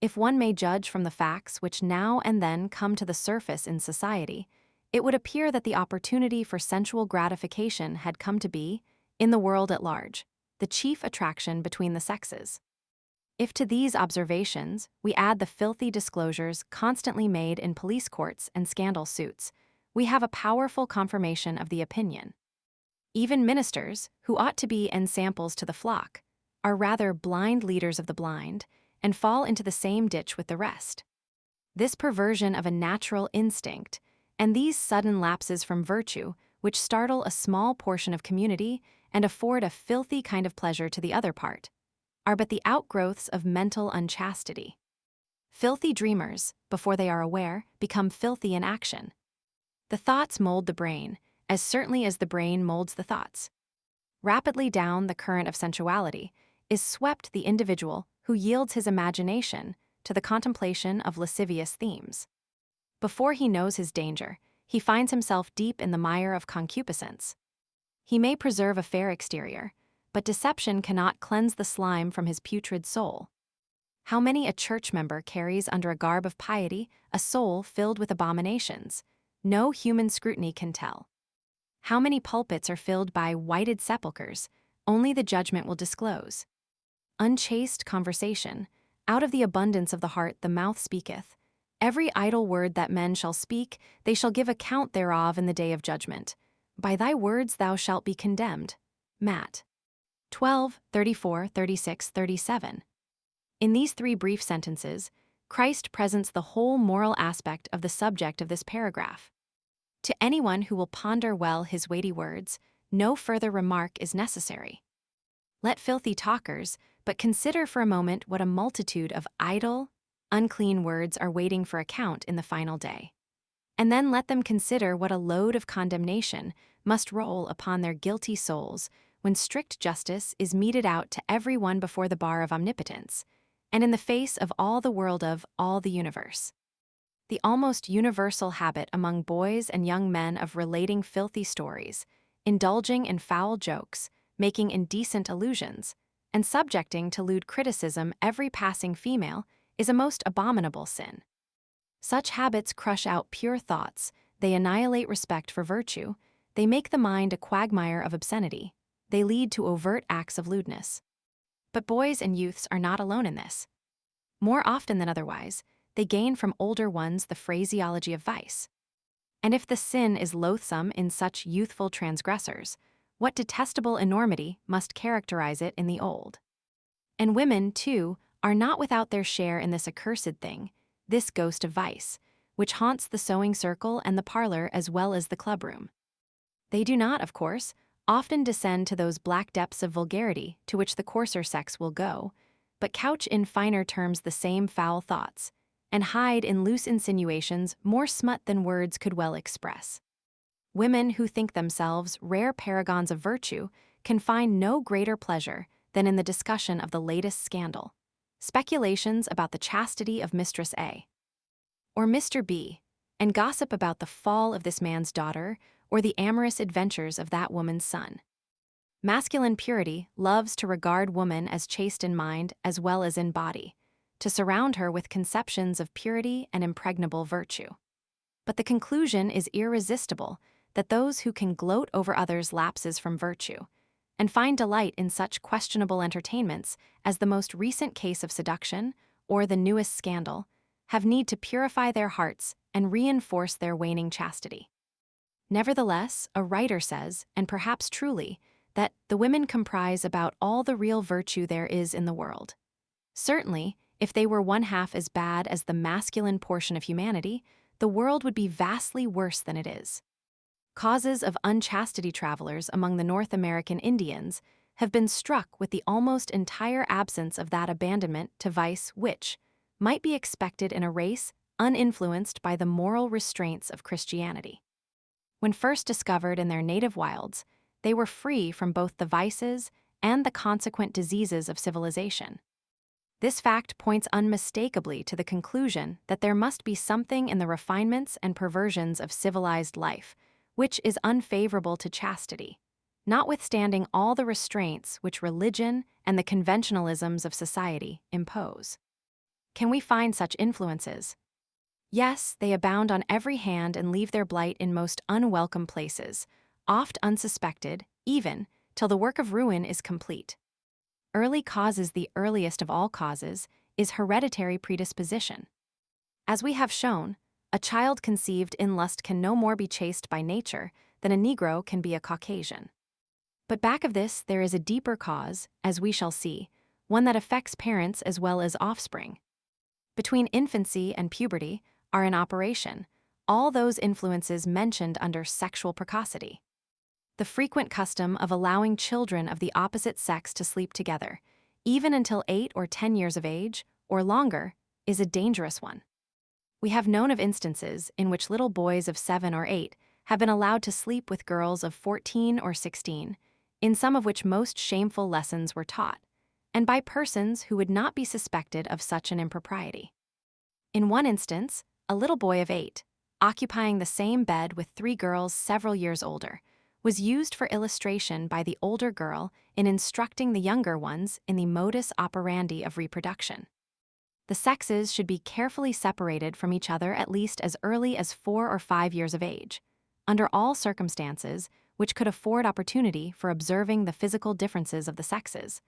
A: If one may judge from the facts which now and then come to the surface in society, it would appear that the opportunity for sensual gratification had come to be, in the world at large, the chief attraction between the sexes. If to these observations we add the filthy disclosures constantly made in police courts and scandal suits, we have a powerful confirmation of the opinion. Even ministers, who ought to be ensamples to the flock, are rather blind leaders of the blind and fall into the same ditch with the rest. This perversion of a natural instinct and these sudden lapses from virtue, which startle a small portion of community and afford a filthy kind of pleasure to the other part, are but the outgrowths of mental unchastity. Filthy dreamers, before they are aware, become filthy in action. The thoughts mold the brain, as certainly as the brain molds the thoughts. Rapidly down the current of sensuality is swept the individual who yields his imagination to the contemplation of lascivious themes. Before he knows his danger, he finds himself deep in the mire of concupiscence. He may preserve a fair exterior, but deception cannot cleanse the slime from his putrid soul. How many a church member carries under a garb of piety a soul filled with abominations? No human scrutiny can tell. How many pulpits are filled by whited sepulchres? Only the judgment will disclose. Unchaste conversation, out of the abundance of the heart the mouth speaketh. Every idle word that men shall speak, they shall give account thereof in the day of judgment. By thy words thou shalt be condemned. Matt. 12, 34, 36, 37. In these three brief sentences, Christ presents the whole moral aspect of the subject of this paragraph. To anyone who will ponder well his weighty words, no further remark is necessary. Let filthy talkers but consider for a moment what a multitude of idle, unclean words are waiting for account in the final day. And then let them consider what a load of condemnation must roll upon their guilty souls when strict justice is meted out to every one before the bar of omnipotence, and in the face of all the world of all the universe. The almost universal habit among boys and young men of relating filthy stories, indulging in foul jokes, making indecent allusions, and subjecting to lewd criticism every passing female is a most abominable sin. Such habits crush out pure thoughts, they annihilate respect for virtue, they make the mind a quagmire of obscenity, they lead to overt acts of lewdness. But boys and youths are not alone in this. More often than otherwise, they gain from older ones the phraseology of vice. And if the sin is loathsome in such youthful transgressors, what detestable enormity must characterize it in the old? And women, too, are not without their share in this accursed thing, this ghost of vice, which haunts the sewing circle and the parlor as well as the clubroom. They do not, of course, often descend to those black depths of vulgarity to which the coarser sex will go, but couch in finer terms the same foul thoughts, and hide in loose insinuations more smut than words could well express. Women who think themselves rare paragons of virtue can find no greater pleasure than in the discussion of the latest scandal, speculations about the chastity of Mistress A. or Mr. B, and gossip about the fall of this man's daughter or the amorous adventures of that woman's son. Masculine purity loves to regard woman as chaste in mind as well as in body, to surround her with conceptions of purity and impregnable virtue. But the conclusion is irresistible that those who can gloat over others' lapses from virtue, and find delight in such questionable entertainments as the most recent case of seduction or the newest scandal, have need to purify their hearts and reinforce their waning chastity. Nevertheless, a writer says, and perhaps truly, that the women comprise about all the real virtue there is in the world. Certainly, if they were one half as bad as the masculine portion of humanity, the world would be vastly worse than it is. Causes of unchastity travelers among the North American Indians have been struck with the almost entire absence of that abandonment to vice which might be expected in a race uninfluenced by the moral restraints of Christianity. When first discovered in their native wilds, they were free from both the vices and the consequent diseases of civilization. This fact points unmistakably to the conclusion that there must be something in the refinements and perversions of civilized life, which is unfavorable to chastity, notwithstanding all the restraints which religion and the conventionalisms of society impose. Can we find such influences? Yes, they abound on every hand and leave their blight in most unwelcome places, oft unsuspected, even till the work of ruin is complete. Early causes, the earliest of all causes, is hereditary predisposition. As we have shown, a child conceived in lust can no more be chaste by nature than a Negro can be a Caucasian. But back of this there is a deeper cause, as we shall see, one that affects parents as well as offspring. Between infancy and puberty are in operation all those influences mentioned under sexual precocity. The frequent custom of allowing children of the opposite sex to sleep together, even until 8 or 10 years of age, or longer, is a dangerous one. We have known of instances in which little boys of 7 or 8 have been allowed to sleep with girls of 14 or 16, in some of which most shameful lessons were taught, and by persons who would not be suspected of such an impropriety. In one instance, a little boy of 8, occupying the same bed with 3 girls several years older, was used for illustration by the older girl in instructing the younger ones in the modus operandi of reproduction. The sexes should be carefully separated from each other at least as early as 4 or 5 years of age, under all circumstances which could afford opportunity for observing the physical differences of the sexes,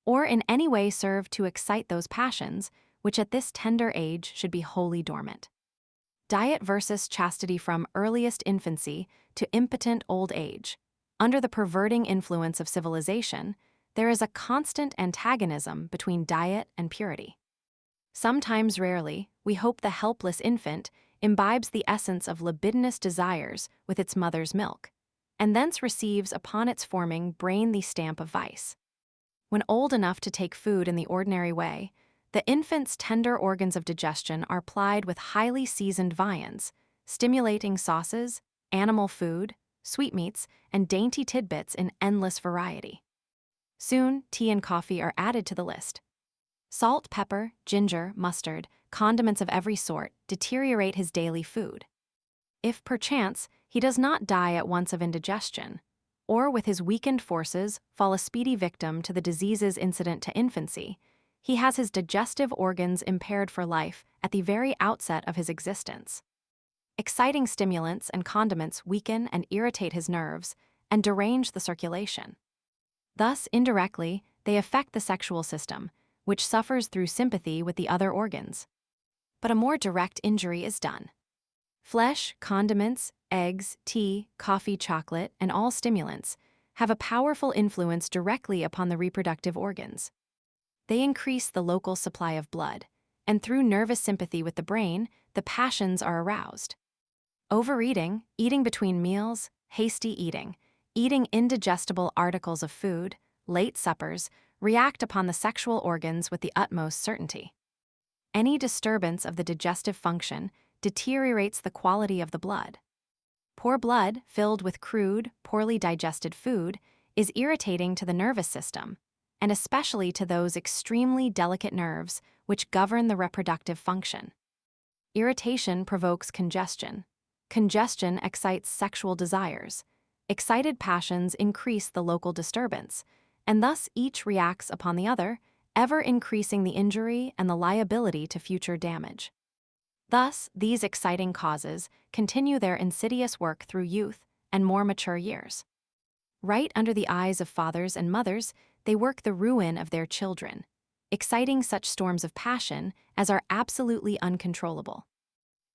A: or in any way serve to excite those passions which at this tender age should be wholly dormant. Diet versus chastity from earliest infancy to impotent old age. Under the perverting influence of civilization, there is a constant antagonism between diet and purity. Sometimes rarely, we hope the helpless infant imbibes the essence of libidinous desires with its mother's milk, and thence receives upon its forming brain the stamp of vice. When old enough to take food in the ordinary way, the infant's tender organs of digestion are plied with highly seasoned viands, stimulating sauces, animal food, sweetmeats, and dainty tidbits in endless variety. Soon, tea and coffee are added to the list. Salt, pepper, ginger, mustard, condiments of every sort deteriorate his daily food. If, perchance, he does not die at once of indigestion, or with his weakened forces fall a speedy victim to the diseases incident to infancy, he has his digestive organs impaired for life at the very outset of his existence. Exciting stimulants and condiments weaken and irritate his nerves and derange the circulation. Thus, indirectly, they affect the sexual system, which suffers through sympathy with the other organs. But a more direct injury is done. Flesh, condiments, eggs, tea, coffee, chocolate, and all stimulants have a powerful influence directly upon the reproductive organs. They increase the local supply of blood, and through nervous sympathy with the brain, the passions are aroused. Overeating, eating between meals, hasty eating, eating indigestible articles of food, late suppers, react upon the sexual organs with the utmost certainty. Any disturbance of the digestive function deteriorates the quality of the blood. Poor blood, filled with crude, poorly digested food, is irritating to the nervous system, and especially to those extremely delicate nerves which govern the reproductive function. Irritation provokes congestion. Congestion excites sexual desires. Excited passions increase the local disturbance, and thus each reacts upon the other, ever increasing the injury and the liability to future damage. Thus, these exciting causes continue their insidious work through youth and more mature years. Right under the eyes of fathers and mothers, they work the ruin of their children, exciting such storms of passion as are absolutely uncontrollable.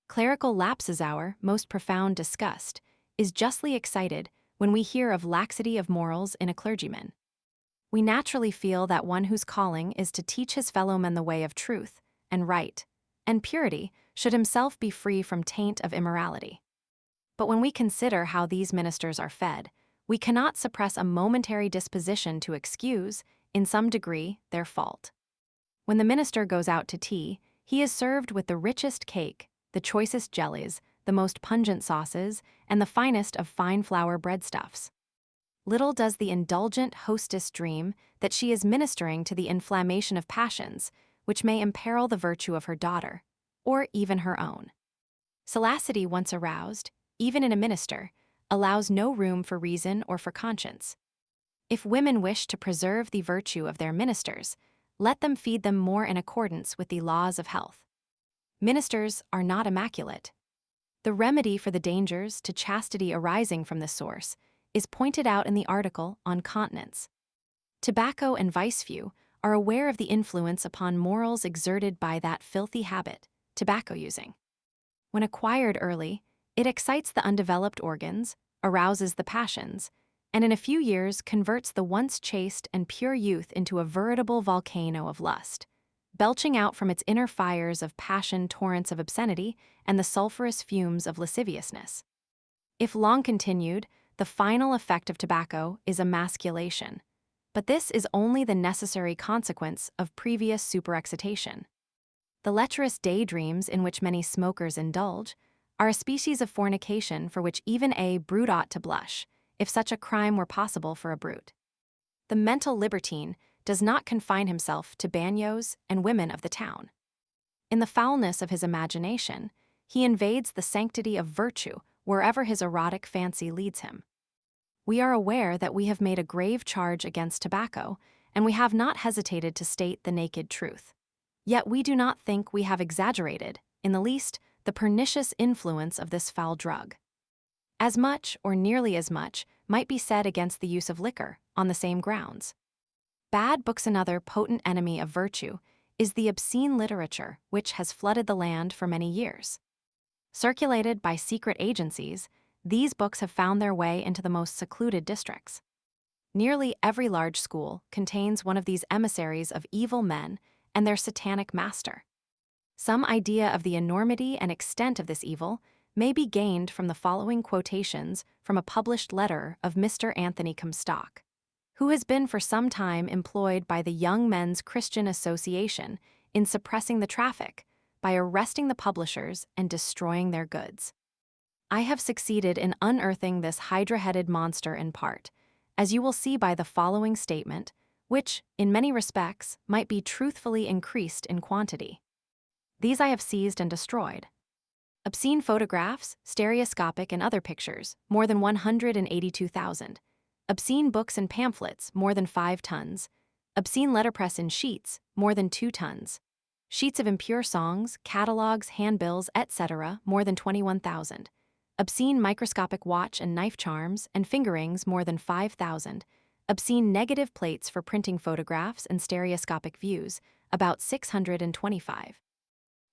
A: Clerical lapses our most profound disgust, is justly excited when we hear of laxity of morals in a clergyman. We naturally feel that one whose calling is to teach his fellow men the way of truth, and right, and purity should himself be free from taint of immorality. But when we consider how these ministers are fed, we cannot suppress a momentary disposition to excuse, in some degree, their fault. When the minister goes out to tea, he is served with the richest cake, the choicest jellies, the most pungent sauces, and the finest of fine flour breadstuffs. Little does the indulgent hostess dream that she is ministering to the inflammation of passions, which may imperil the virtue of her daughter, or even her own. Salacity once aroused, even in a minister, allows no room for reason or for conscience. If women wish to preserve the virtue of their ministers, let them feed them more in accordance with the laws of health. Ministers are not immaculate. The remedy for the dangers to chastity arising from this source is pointed out in the article on Continence. Tobacco and vice few are aware of the influence upon morals exerted by that filthy habit, tobacco using. When acquired early, it excites the undeveloped organs, arouses the passions, and in a few years converts the once chaste and pure youth into a veritable volcano of lust, belching out from its inner fires of passion torrents of obscenity and the sulphurous fumes of lasciviousness. If long continued, the final effect of tobacco is emasculation, but this is only the necessary consequence of previous superexcitation. The lecherous daydreams in which many smokers indulge are a species of fornication for which even a brute ought to blush, if such a crime were possible for a brute. The mental libertine does not confine himself to bagnios and women of the town. In the foulness of his imagination, he invades the sanctity of virtue wherever his erotic fancy leads him. We are aware that we have made a grave charge against tobacco, and we have not hesitated to state the naked truth. Yet we do not think we have exaggerated, in the least, the pernicious influence of this foul drug. As much, or nearly as much, might be said against the use of liquor, on the same grounds. Bad books. Another potent enemy of virtue is the obscene literature which has flooded the land for many years. Circulated by secret agencies, these books have found their way into the most secluded districts. Nearly every large school contains one of these emissaries of evil men and their satanic master. Some idea of the enormity and extent of this evil may be gained from the following quotations from a published letter of Mr. Anthony Comstock, who has been for some time employed by the Young Men's Christian Association in suppressing the traffic by arresting the publishers and destroying their goods. I have succeeded in unearthing this hydra-headed monster in part, as you will see by the following statement, which, in many respects, might be truthfully increased in quantity. These I have seized and destroyed. Obscene photographs, stereoscopic and other pictures, more than 182,000. Obscene books and pamphlets, more than 5 tons. Obscene letterpress in sheets, more than 2 tons. Sheets of impure songs, catalogs, handbills, etc., more than 21,000. Obscene microscopic watch and knife charms and fingerings, more than 5,000. Obscene negative plates for printing photographs and stereoscopic views, about 625.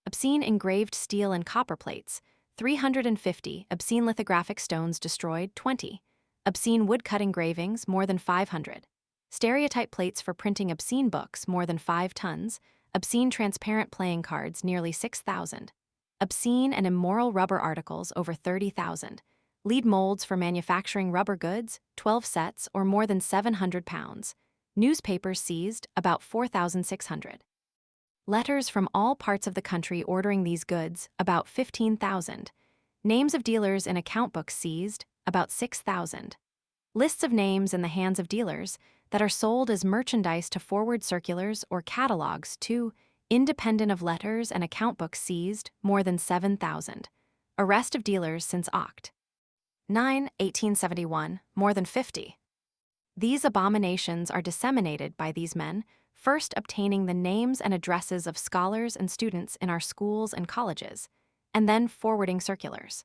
A: Obscene engraved steel and copper plates, 350. Obscene lithographic stones destroyed, 20. Obscene woodcut engravings, more than 500. Stereotype plates for printing obscene books, more than 5 tons. Obscene transparent playing cards, nearly 6,000. Obscene and immoral rubber articles, over 30,000. Lead molds for manufacturing rubber goods, 12 sets, or more than 700 pounds. Newspapers seized, about 4,600. Letters from all parts of the country ordering these goods, about 15,000. Names of dealers in account books seized, about 6,000. Lists of names in the hands of dealers that are sold as merchandise to forward circulars or catalogs to, independent of letters and account books seized, more than 7,000. Arrest of dealers since Oct. 9, 1871, more than 50. These abominations are disseminated by these men, first obtaining the names and addresses of scholars and students in our schools and colleges, and then forwarding circulars.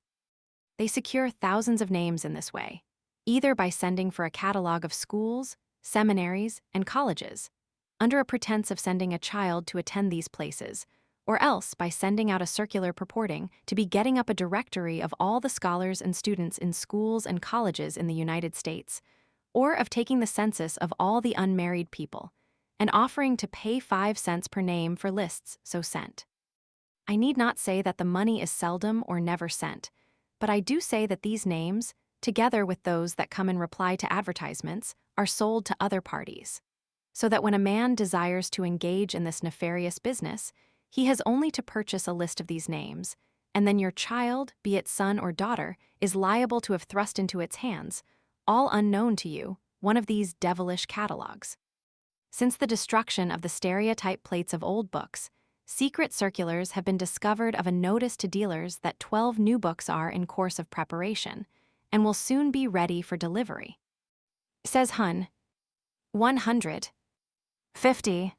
A: They secure thousands of names in this way, either by sending for a catalog of schools, seminaries, and colleges, under a pretense of sending a child to attend these places, or else by sending out a circular purporting to be getting up a directory of all the scholars and students in schools and colleges in the United States, or of taking the census of all the unmarried people, and offering to pay 5 cents per name for lists so sent. I need not say that the money is seldom or never sent, but I do say that these names, together with those that come in reply to advertisements, are sold to other parties. So that when a man desires to engage in this nefarious business, he has only to purchase a list of these names, and then your child, be it son or daughter, is liable to have thrust into its hands, all unknown to you, one of these devilish catalogs. Since the destruction of the stereotype plates of old books, secret circulars have been discovered of a notice to dealers that 12 new books are in course of preparation and will soon be ready for delivery. Says Hun. 150.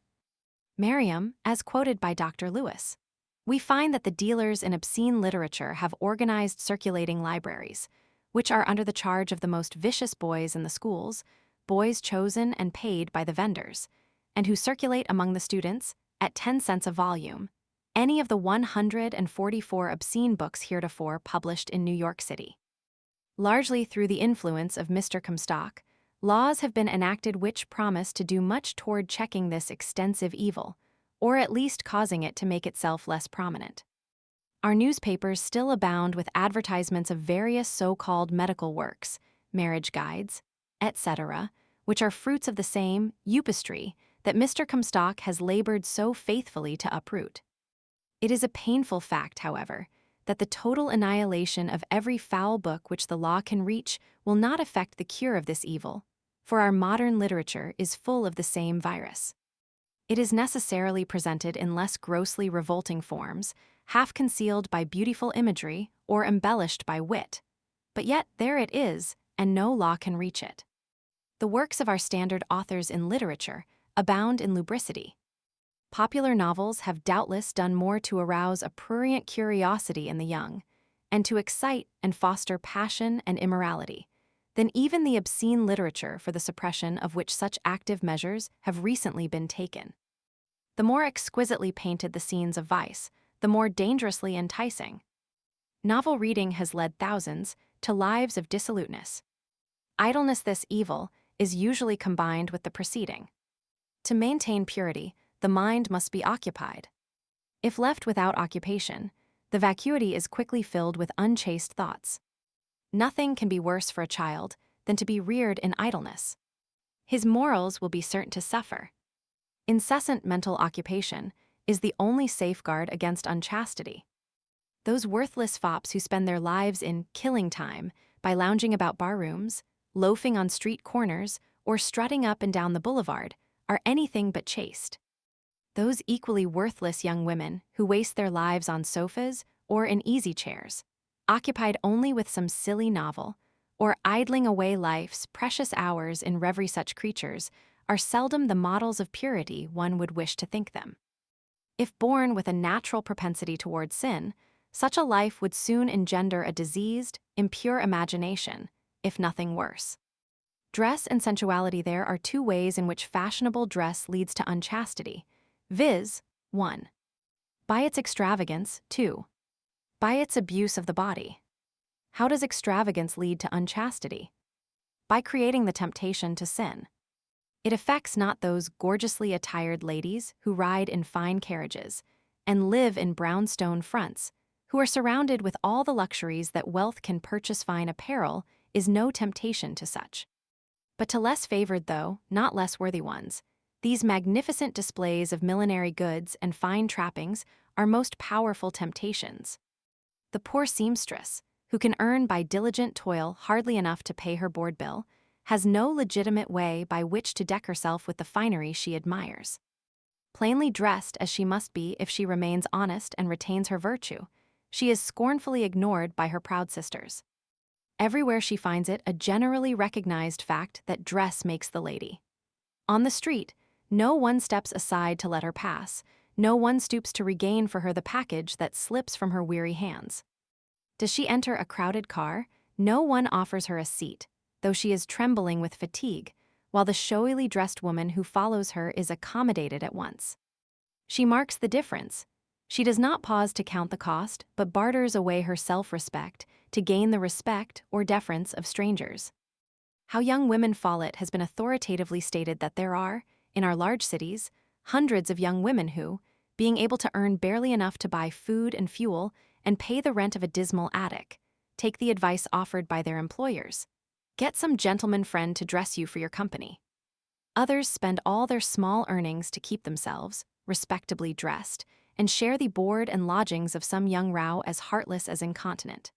A: Merriam, as quoted by Dr. Lewis. We find that the dealers in obscene literature have organized circulating libraries, which are under the charge of the most vicious boys in the schools, boys chosen and paid by the vendors, and who circulate among the students, at 10 cents a volume, any of the 144 obscene books heretofore published in New York City. Largely through the influence of Mr. Comstock, laws have been enacted which promise to do much toward checking this extensive evil, or at least causing it to make itself less prominent. Our newspapers still abound with advertisements of various so-called medical works, marriage guides, etc., which are fruits of the same upistry that Mr. Comstock has labored so faithfully to uproot. It is a painful fact, however, that the total annihilation of every foul book which the law can reach will not effect the cure of this evil, for our modern literature is full of the same virus. It is necessarily presented in less grossly revolting forms, half concealed by beautiful imagery or embellished by wit, but yet there it is, and no law can reach it. The works of our standard authors in literature abound in lubricity. Popular novels have doubtless done more to arouse a prurient curiosity in the young, and to excite and foster passion and immorality, than even the obscene literature for the suppression of which such active measures have recently been taken. The more exquisitely painted the scenes of vice, the more dangerously enticing. Novel reading has led thousands to lives of dissoluteness. Idleness, this evil, is usually combined with the preceding. To maintain purity, the mind must be occupied. If left without occupation, the vacuity is quickly filled with unchaste thoughts. Nothing can be worse for a child than to be reared in idleness. His morals will be certain to suffer. Incessant mental occupation is the only safeguard against unchastity. Those worthless fops who spend their lives in killing time by lounging about barrooms, loafing on street corners, or strutting up and down the boulevard are anything but chaste. Those equally worthless young women who waste their lives on sofas or in easy chairs, occupied only with some silly novel, or idling away life's precious hours in reverie, such creatures are seldom the models of purity one would wish to think them. If born with a natural propensity toward sin, such a life would soon engender a diseased, impure imagination, if nothing worse. Dress and sensuality. There are 2 ways in which fashionable dress leads to unchastity, viz. 1. By its extravagance, 2. By its abuse of the body. How does extravagance lead to unchastity? By creating the temptation to sin. It affects not those gorgeously attired ladies who ride in fine carriages and live in brownstone fronts, who are surrounded with all the luxuries that wealth can purchase. Fine apparel is no temptation to such. But to less favored, though not less worthy ones, these magnificent displays of millinery goods and fine trappings are most powerful temptations. The poor seamstress, who can earn by diligent toil hardly enough to pay her board bill, has no legitimate way by which to deck herself with the finery she admires. Plainly dressed as she must be if she remains honest and retains her virtue, she is scornfully ignored by her proud sisters. Everywhere she finds it a generally recognized fact that dress makes the lady. On the street, no one steps aside to let her pass, no one stoops to regain for her the package that slips from her weary hands. Does she enter a crowded car, no one offers her a seat, though she is trembling with fatigue, while the showily dressed woman who follows her is accommodated at once. She marks the difference. She does not pause to count the cost, but barters away her self-respect to gain the respect or deference of strangers. How young women fall it has been authoritatively stated that there are, in our large cities, hundreds of young women who, being able to earn barely enough to buy food and fuel and pay the rent of a dismal attic, take the advice offered by their employers. Get some gentleman friend to dress you for your company. Others spend all their small earnings to keep themselves, respectably dressed, and share the board and lodgings of some young row as heartless as incontinent.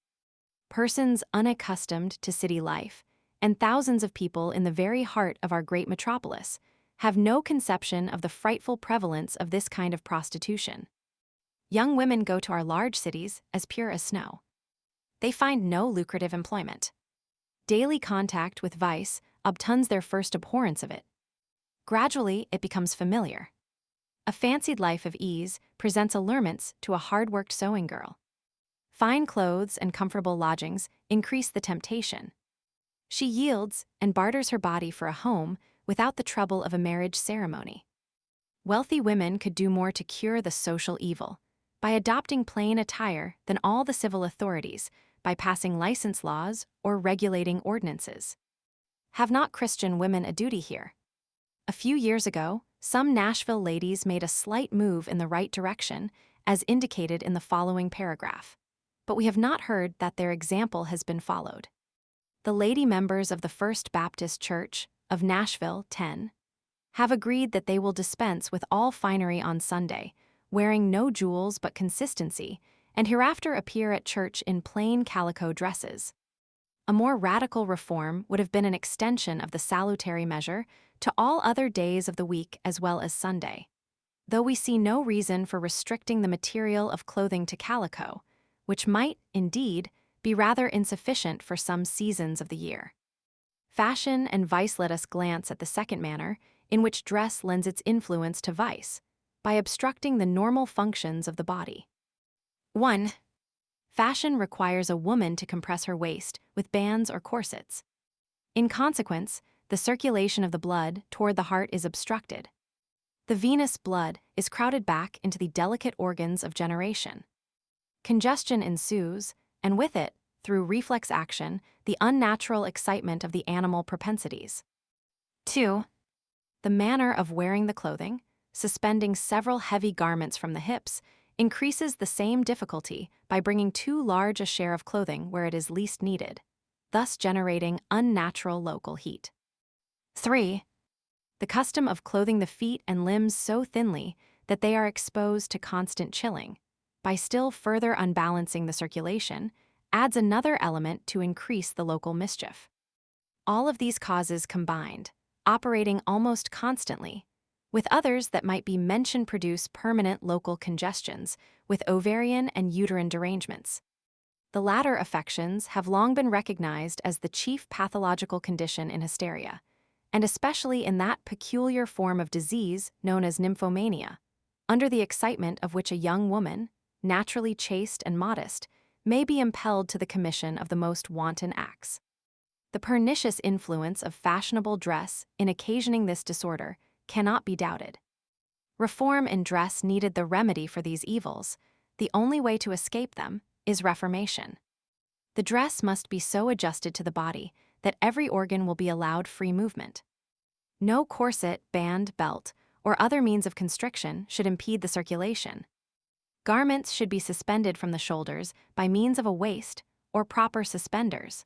A: Persons unaccustomed to city life, and thousands of people in the very heart of our great metropolis, have no conception of the frightful prevalence of this kind of prostitution. Young women go to our large cities as pure as snow. They find no lucrative employment. Daily contact with vice obtuns their first abhorrence of it. Gradually, it becomes familiar. A fancied life of ease presents allurements to a hard-worked sewing girl. Fine clothes and comfortable lodgings increase the temptation. She yields and barters her body for a home without the trouble of a marriage ceremony. Wealthy women could do more to cure the social evil by adopting plain attire than all the civil authorities, by passing license laws or regulating ordinances. Have not Christian women a duty here? A few years ago, some Nashville ladies made a slight move in the right direction, as indicated in the following paragraph. But we have not heard that their example has been followed. The lady members of the First Baptist Church of Nashville, 10, have agreed that they will dispense with all finery on Sunday, wearing no jewels but consistency, and hereafter appear at church in plain calico dresses. A more radical reform would have been an extension of the salutary measure to all other days of the week as well as Sunday. Though we see no reason for restricting the material of clothing to calico, which might, indeed, be rather insufficient for some seasons of the year. Fashion and vice let us glance at the second manner in which dress lends its influence to vice, by obstructing the normal functions of the body. 1. Fashion requires a woman to compress her waist with bands or corsets. In consequence, the circulation of the blood toward the heart is obstructed. The venous blood is crowded back into the delicate organs of generation. Congestion ensues, and with it, through reflex action, the unnatural excitement of the animal propensities. 2. The manner of wearing the clothing, suspending several heavy garments from the hips, increases the same difficulty by bringing too large a share of clothing where it is least needed, thus generating unnatural local heat. 3. The custom of clothing the feet and limbs so thinly that they are exposed to constant chilling, by still further unbalancing the circulation, adds another element to increase the local mischief. All of these causes combined, operating almost constantly, with others that might be mentioned, produce permanent local congestions with ovarian and uterine derangements. The latter affections have long been recognized as the chief pathological condition in hysteria, and especially in that peculiar form of disease known as nymphomania, under the excitement of which a young woman, naturally chaste and modest, may be impelled to the commission of the most wanton acts. The pernicious influence of fashionable dress in occasioning this disorder cannot be doubted. Reform in dress needed the remedy for these evils. The only way to escape them is reformation. The dress must be so adjusted to the body that every organ will be allowed free movement. No corset, band, belt, or other means of constriction should impede the circulation. Garments should be suspended from the shoulders by means of a waist or proper suspenders.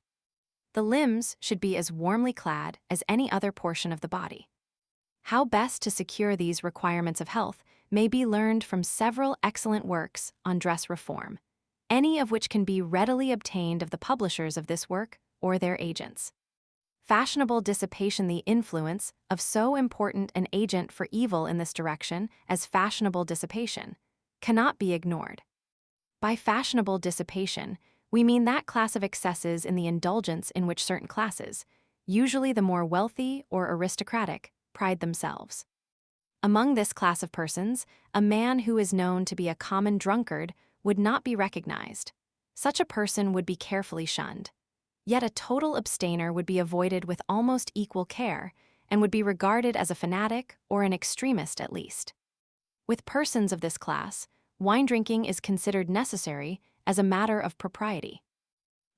A: The limbs should be as warmly clad as any other portion of the body. How best to secure these requirements of health may be learned from several excellent works on dress reform, any of which can be readily obtained of the publishers of this work or their agents. Fashionable dissipation. The influence of so important an agent for evil in this direction as fashionable dissipation cannot be ignored. By fashionable dissipation, we mean that class of excesses in the indulgence in which certain classes, usually the more wealthy or aristocratic, pride themselves. Among this class of persons, a man who is known to be a common drunkard would not be recognized. Such a person would be carefully shunned. Yet a total abstainer would be avoided with almost equal care and would be regarded as a fanatic or an extremist at least. With persons of this class, wine drinking is considered necessary as a matter of propriety.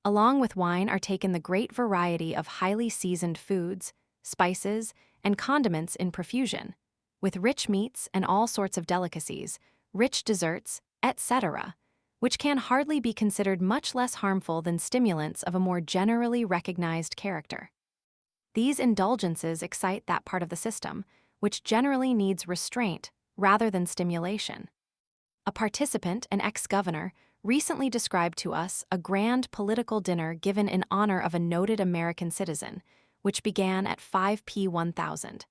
A: Along with wine are taken the great variety of highly seasoned foods, spices, and condiments in profusion, with rich meats and all sorts of delicacies, rich desserts, etc., which can hardly be considered much less harmful than stimulants of a more generally recognized character. These indulgences excite that part of the system, which generally needs restraint rather than stimulation. A participant, an ex-governor, recently described to us a grand political dinner given in honor of a noted American citizen, which began at 5 p. 1000,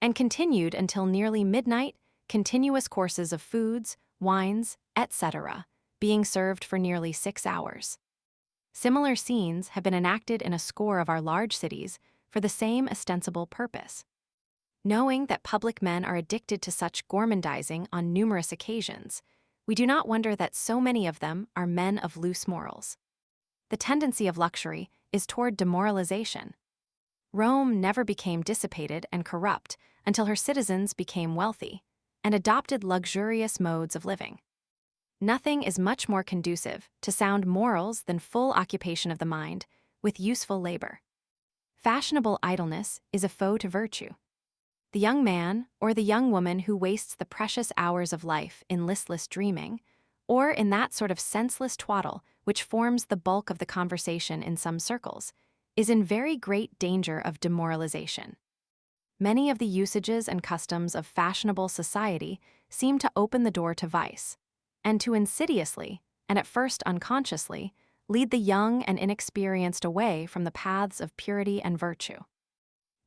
A: and continued until nearly midnight, continuous courses of foods, wines, etc., being served for nearly 6 hours. Similar scenes have been enacted in a score of our large cities for the same ostensible purpose. Knowing that public men are addicted to such gormandizing on numerous occasions, we do not wonder that so many of them are men of loose morals. The tendency of luxury is toward demoralization. Rome never became dissipated and corrupt until her citizens became wealthy and adopted luxurious modes of living. Nothing is much more conducive to sound morals than full occupation of the mind with useful labor. Fashionable idleness is a foe to virtue. The young man or the young woman who wastes the precious hours of life in listless dreaming, or in that sort of senseless twaddle which forms the bulk of the conversation in some circles, is in very great danger of demoralization. Many of the usages and customs of fashionable society seem to open the door to vice, and to insidiously, and at first unconsciously, lead the young and inexperienced away from the paths of purity and virtue.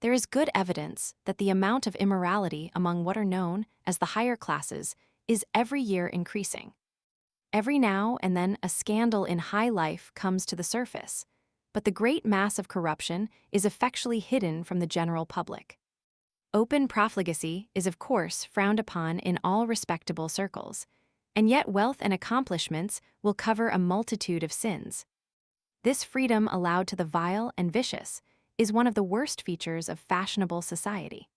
A: There is good evidence that the amount of immorality among what are known as the higher classes is every year increasing. Every now and then a scandal in high life comes to the surface, but the great mass of corruption is effectually hidden from the general public. Open profligacy is of course frowned upon in all respectable circles, and yet wealth and accomplishments will cover a multitude of sins. This freedom allowed to the vile and vicious is one of the worst features of fashionable society.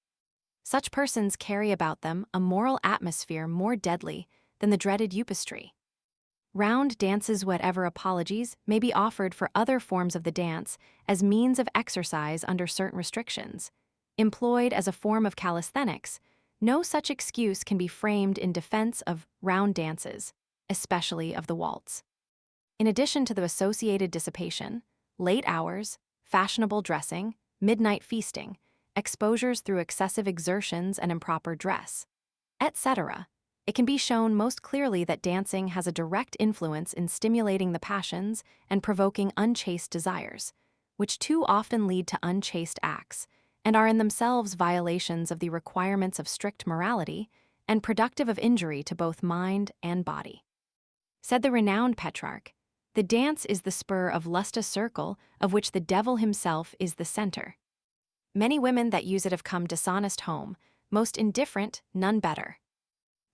A: Such persons carry about them a moral atmosphere more deadly than the dreaded Eupistry. Round dances, whatever apologies may be offered for other forms of the dance as means of exercise under certain restrictions, employed as a form of calisthenics, no such excuse can be framed in defense of round dances, especially of the waltz. In addition to the associated dissipation, late hours, fashionable dressing, midnight feasting, exposures through excessive exertions and improper dress, etc., it can be shown most clearly that dancing has a direct influence in stimulating the passions and provoking unchaste desires, which too often lead to unchaste acts, and are in themselves violations of the requirements of strict morality and productive of injury to both mind and body. Said the renowned Petrarch, "The dance is the spur of lust, a circle of which the devil himself is the center. Many women that use it have come dishonest home, most indifferent, none better."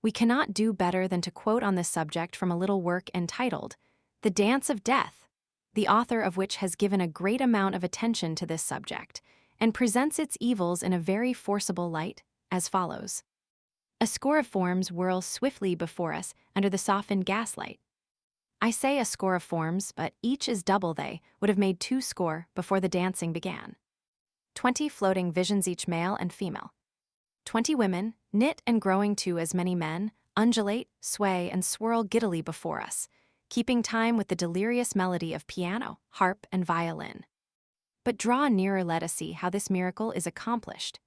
A: We cannot do better than to quote on this subject from a little work entitled The Dance of Death, the author of which has given a great amount of attention to this subject, and presents its evils in a very forcible light, as follows. A score of forms whirl swiftly before us under the softened gaslight. I say a score of forms, but each is double they would have made 20 before the dancing began. 20 floating visions, each male and female. 20 women, knit and growing to as many men, undulate, sway, and swirl giddily before us, keeping time with the delirious melody of piano, harp, and violin. But draw nearer, let us see how this miracle is accomplished.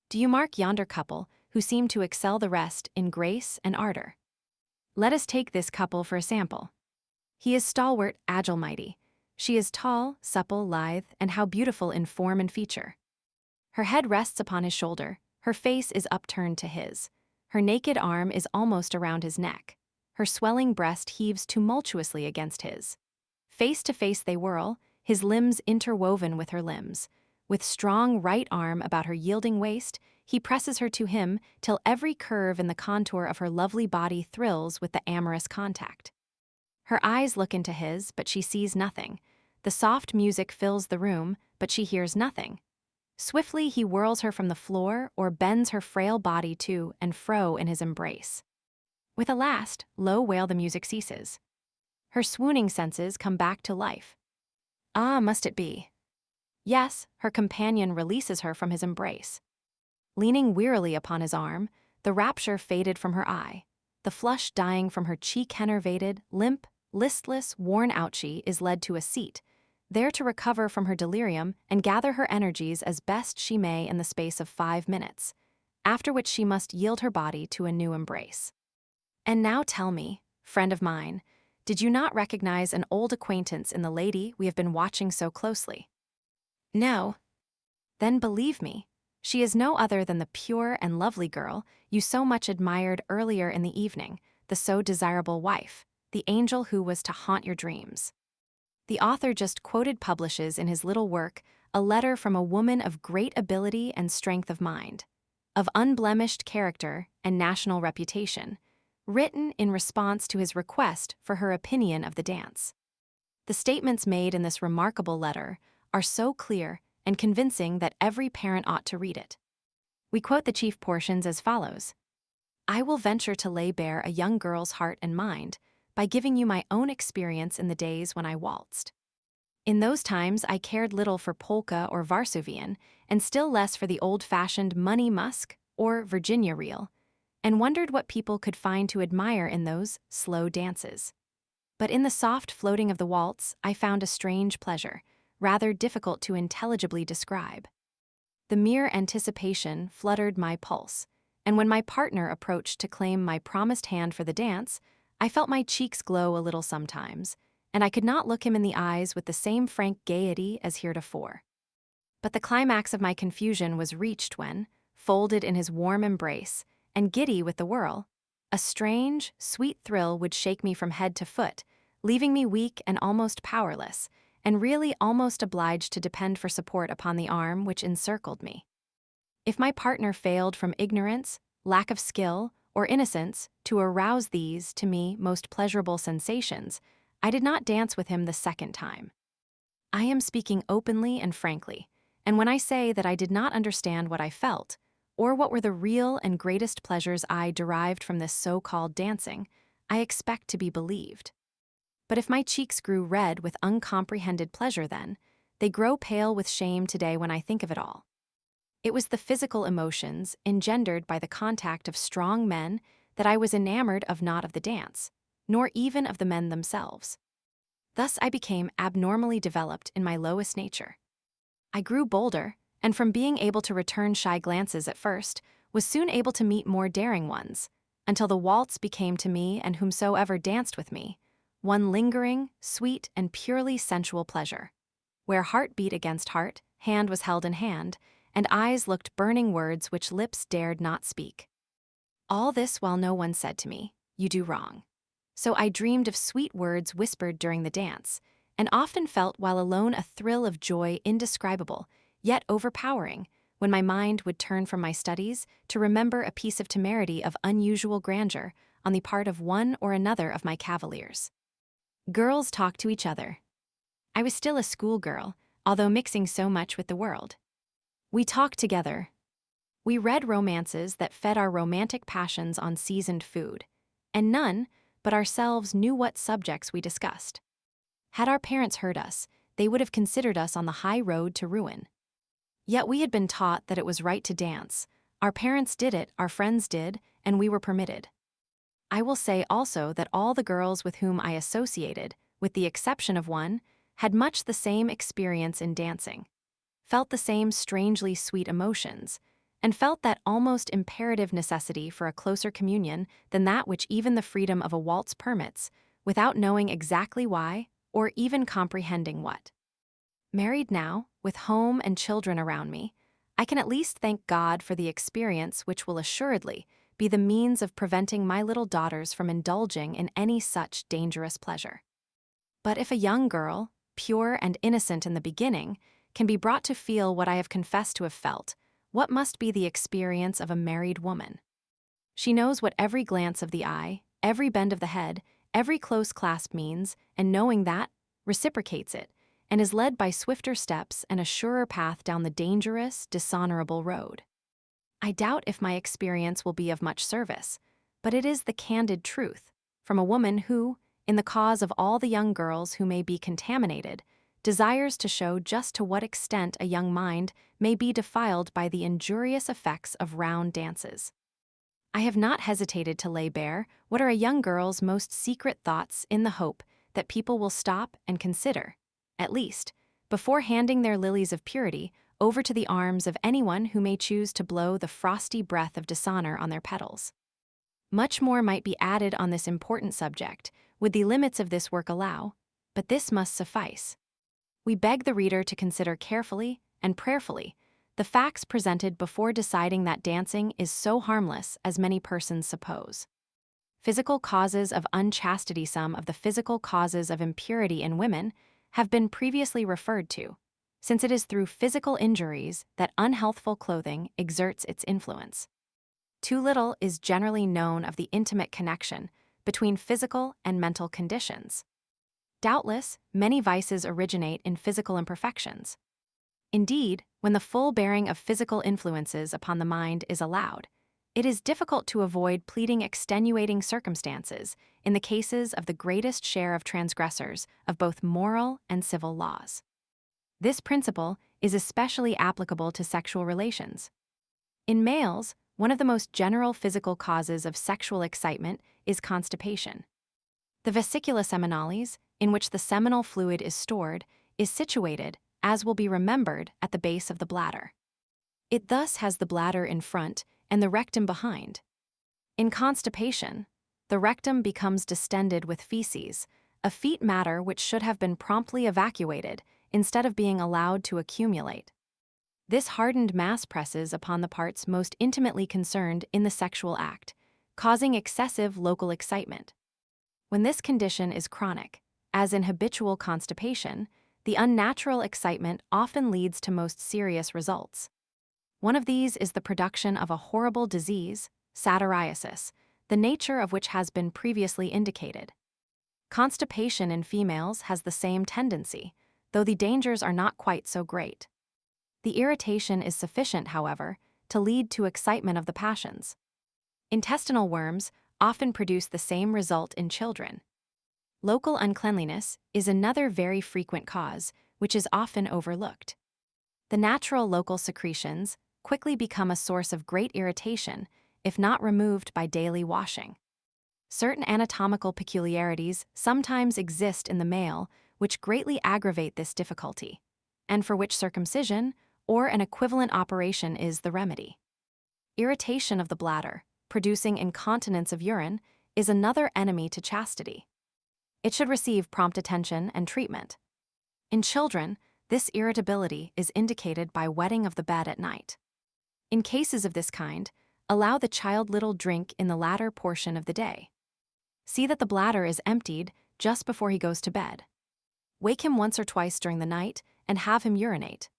A: Do you mark yonder couple, who seem to excel the rest in grace and ardor? Let us take this couple for a sample. He is stalwart, agile, mighty. She is tall, supple, lithe, and how beautiful in form and feature. Her head rests upon his shoulder, her face is upturned to his. Her naked arm is almost around his neck. Her swelling breast heaves tumultuously against his. Face to face they whirl, his limbs interwoven with her limbs. With strong right arm about her yielding waist, he presses her to him till every curve in the contour of her lovely body thrills with the amorous contact. Her eyes look into his, but she sees nothing. The soft music fills the room, but she hears nothing. Swiftly he whirls her from the floor or bends her frail body to and fro in his embrace. With a last, low wail, the music ceases. Her swooning senses come back to life. Ah, must it be? Yes, her companion releases her from his embrace. Leaning wearily upon his arm, the rapture faded from her eye. The flush dying from her cheek, enervated, limp, listless, worn-out, she is led to a seat, there to recover from her delirium and gather her energies as best she may in the space of 5 minutes, after which she must yield her body to a new embrace. And now tell me, friend of mine, did you not recognize an old acquaintance in the lady we have been watching so closely? No. Then believe me, she is no other than the pure and lovely girl you so much admired earlier in the evening, the so desirable wife, the angel who was to haunt your dreams. The author just quoted publishes in his little work a letter from a woman of great ability and strength of mind, of unblemished character and national reputation, written in response to his request for her opinion of the dance. The statements made in this remarkable letter are so clear and convincing that every parent ought to read it. We quote the chief portions as follows. I will venture to lay bare a young girl's heart and mind by giving you my own experience in the days when I waltzed. In those times, I cared little for polka or Varsovian, and still less for the old-fashioned money musk or Virginia reel, and wondered what people could find to admire in those slow dances. But in the soft floating of the waltz, I found a strange pleasure, rather difficult to intelligibly describe. The mere anticipation fluttered my pulse, and when my partner approached to claim my promised hand for the dance, I felt my cheeks glow a little sometimes, and I could not look him in the eyes with the same frank gaiety as heretofore. But the climax of my confusion was reached when, folded in his warm embrace, and giddy with the whirl, a strange, sweet thrill would shake me from head to foot, leaving me weak and almost powerless, and really almost obliged to depend for support upon the arm which encircled me. If my partner failed from ignorance, lack of skill, or innocence to arouse these, to me, most pleasurable sensations, I did not dance with him the second time. I am speaking openly and frankly, and when I say that I did not understand what I felt, or what were the real and greatest pleasures I derived from this so-called dancing, I expect to be believed. But if my cheeks grew red with uncomprehended pleasure then, they grow pale with shame today when I think of it all. It was the physical emotions engendered by the contact of strong men that I was enamored of, not of the dance, nor even of the men themselves. Thus I became abnormally developed in my lowest nature. I grew bolder, and from being able to return shy glances at first, was soon able to meet more daring ones, until the waltz became to me and whomsoever danced with me, one lingering, sweet, and purely sensual pleasure, where heart beat against heart, hand was held in hand, and eyes looked burning words which lips dared not speak. All this while no one said to me, "You do wrong." So I dreamed of sweet words whispered during the dance, and often felt while alone a thrill of joy indescribable, yet overpowering, when my mind would turn from my studies to remember a piece of temerity of unusual grandeur on the part of one or another of my cavaliers. Girls talk to each other. I was still a schoolgirl, although mixing so much with the world. We talked together. We read romances that fed our romantic passions on seasoned food, and none but ourselves knew what subjects we discussed. Had our parents heard us, they would have considered us on the high road to ruin. Yet we had been taught that it was right to dance. Our parents did it, our friends did, and we were permitted. I will say also that all the girls with whom I associated, with the exception of one, had much the same experience in dancing, felt the same strangely sweet emotions, and felt that almost imperative necessity for a closer communion than that which even the freedom of a waltz permits, without knowing exactly why, or even comprehending what. Married now, with home and children around me, I can at least thank God for the experience which will assuredly be the means of preventing my little daughters from indulging in any such dangerous pleasure. But if a young girl, pure and innocent in the beginning, can be brought to feel what I have confessed to have felt, what must be the experience of a married woman? She knows what every glance of the eye, every bend of the head, every close clasp means, and knowing that, reciprocates it, and is led by swifter steps and a surer path down the dangerous, dishonorable road. I doubt if my experience will be of much service, but it is the candid truth from a woman who, in the cause of all the young girls who may be contaminated, desires to show just to what extent a young mind may be defiled by the injurious effects of round dances. I have not hesitated to lay bare what are a young girl's most secret thoughts in the hope that people will stop and consider, at least, before handing their lilies of purity over to the arms of anyone who may choose to blow the frosty breath of dishonor on their petals. Much more might be added on this important subject, would the limits of this work allow, but this must suffice. We beg the reader to consider carefully and prayerfully the facts presented before deciding that dancing is so harmless as many persons suppose. Physical causes of unchastity. Some of the physical causes of impurity in women have been previously referred to, since it is through physical injuries that unhealthful clothing exerts its influence. Too little is generally known of the intimate connection between physical and mental conditions. Doubtless, many vices originate in physical imperfections. Indeed, when the full bearing of physical influences upon the mind is allowed, it is difficult to avoid pleading extenuating circumstances in the cases of the greatest share of transgressors of both moral and civil laws. This principle is especially applicable to sexual relations. In males, one of the most general physical causes of sexual excitement is constipation. The vesicula seminalis, in which the seminal fluid is stored, is situated, as will be remembered, at the base of the bladder. It thus has the bladder in front and the rectum behind. In constipation, the rectum becomes distended with feces, a feet matter which should have been promptly evacuated instead of being allowed to accumulate. This hardened mass presses upon the parts most intimately concerned in the sexual act, causing excessive local excitement. When this condition is chronic, as in habitual constipation, the unnatural excitement often leads to most serious results. One of these is the production of a horrible disease, satyriasis, the nature of which has been previously indicated. Constipation in females has the same tendency, though the dangers are not quite so great. The irritation is sufficient, however, to lead to excitement of the passions. Intestinal worms often produce the same result in children. Local uncleanliness is another very frequent cause, which is often overlooked. The natural local secretions quickly become a source of great irritation if not removed by daily washing. Certain anatomical peculiarities sometimes exist in the male which greatly aggravate this difficulty, and for which circumcision or an equivalent operation is the remedy. Irritation of the bladder, producing incontinence of urine, is another enemy to chastity. It should receive prompt attention and treatment. In children, this irritability is indicated by wetting of the bed at night. In cases of this kind, allow the child little drink in the latter portion of the day. See that the bladder is emptied just before he goes to bed. Wake him once or twice during the night and have him urinate.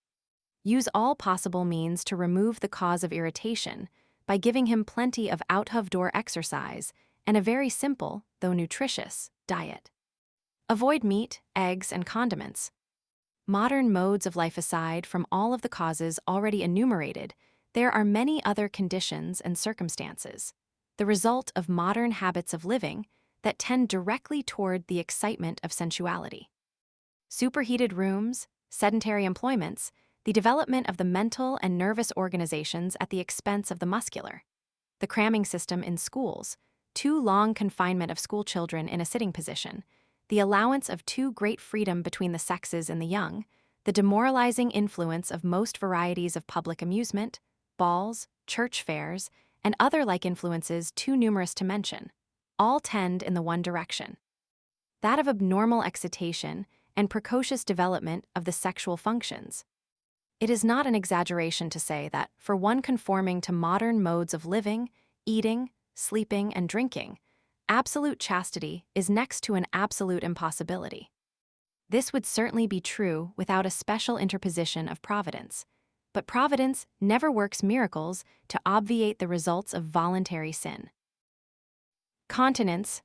A: Use all possible means to remove the cause of irritation by giving him plenty of out-of-door exercise and a very simple, though nutritious, diet. Avoid meat, eggs, and condiments. Modern modes of life aside from all of the causes already enumerated, there are many other conditions and circumstances, the result of modern habits of living, that tend directly toward the excitement of sensuality. Superheated rooms, sedentary employments, the development of the mental and nervous organizations at the expense of the muscular, the cramming system in schools, too long confinement of school children in a sitting position, the allowance of too great freedom between the sexes in the young, the demoralizing influence of most varieties of public amusement, balls, church fairs, and other like influences too numerous to mention, all tend in the one direction, that of abnormal excitation and precocious development of the sexual functions. It is not an exaggeration to say that, for one conforming to modern modes of living, eating, sleeping, and drinking, absolute chastity is next to an absolute impossibility. This would certainly be true without a special interposition of Providence, but Providence never works miracles to obviate the results of voluntary sin. Continence.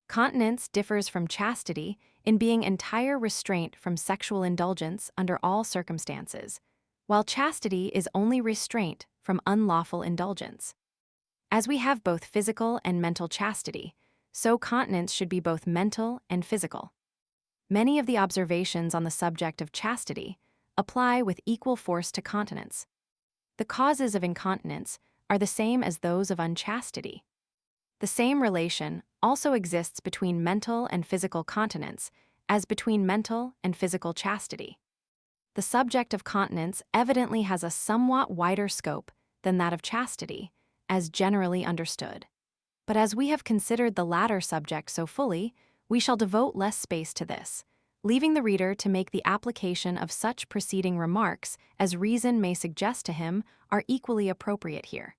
A: Continence differs from chastity in being entire restraint from sexual indulgence under all circumstances, while chastity is only restraint from unlawful indulgence. As we have both physical and mental chastity, so continence should be both mental and physical. Many of the observations on the subject of chastity apply with equal force to continence. The causes of incontinence are the same as those of unchastity. The same relation also exists between mental and physical continence as between mental and physical chastity. The subject of continence evidently has a somewhat wider scope than that of chastity, as generally understood. But as we have considered the latter subject so fully, we shall devote less space to this, leaving the reader to make the application of such preceding remarks as reason may suggest to him are equally appropriate here.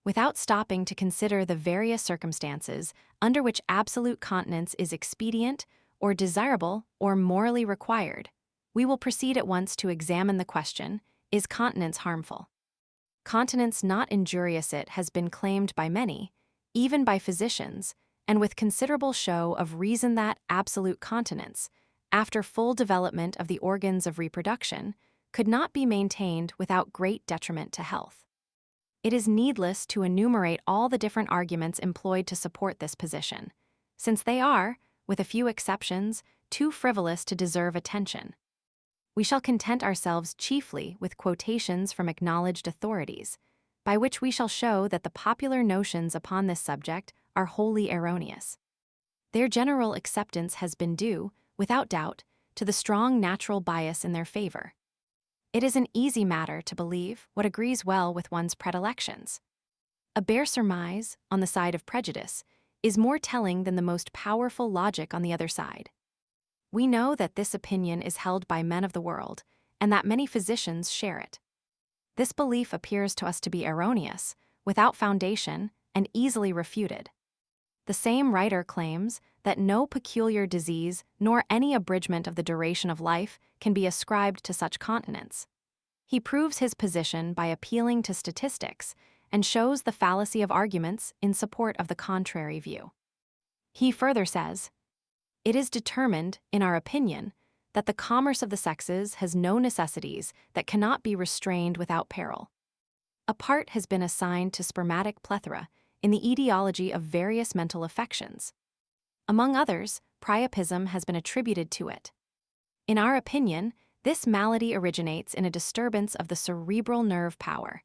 A: Without stopping to consider the various circumstances under which absolute continence is expedient, or desirable, or morally required, we will proceed at once to examine the question, is continence harmful? Continence not injurious it has been claimed by many, even by physicians, and with considerable show of reason that absolute continence, after full development of the organs of reproduction, could not be maintained without great detriment to health. It is needless to enumerate all the different arguments employed to support this position, since they are, with a few exceptions, too frivolous to deserve attention. We shall content ourselves chiefly with quotations from acknowledged authorities, by which we shall show that the popular notions upon this subject are wholly erroneous. Their general acceptance has been due, without doubt, to the strong natural bias in their favor. It is an easy matter to believe what agrees well with one's predilections. A bare surmise, on the side of prejudice, is more telling than the most powerful logic on the other side. We know that this opinion is held by men of the world, and that many physicians share it. This belief appears to us to be erroneous, without foundation, and easily refuted. The same writer claims that no peculiar disease nor any abridgment of the duration of life can be ascribed to such continence. He proves his position by appealing to statistics and shows the fallacy of arguments in support of the contrary view. He further says, "It is determined, in our opinion, that the commerce of the sexes has no necessities that cannot be restrained without peril. A part has been assigned to spermatic plethora in the etiology of various mental affections. Among others, priapism has been attributed to it. In our opinion, this malady originates in a disturbance of the cerebral nerve power,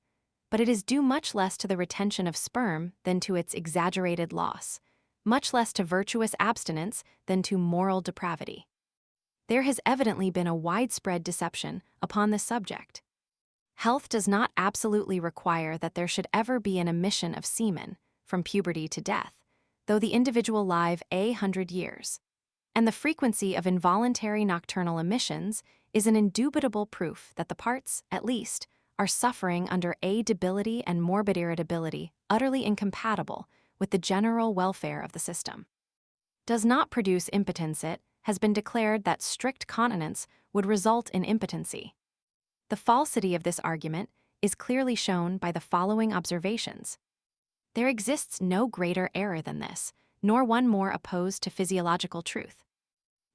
A: but it is due much less to the retention of sperm than to its exaggerated loss, much less to virtuous abstinence than to moral depravity. There has evidently been a widespread deception upon this subject. Health does not absolutely require that there should ever be an emission of semen, from puberty to death, though the individual live 100 years. And the frequency of involuntary nocturnal emissions is an indubitable proof that the parts, at least, are suffering under a debility and morbid irritability utterly incompatible with the general welfare of the system. Does not produce impotence. It has been declared that strict continence would result in impotency. The falsity of this argument is clearly shown by the following observations. There exists no greater error than this, nor one more opposed to physiological truth.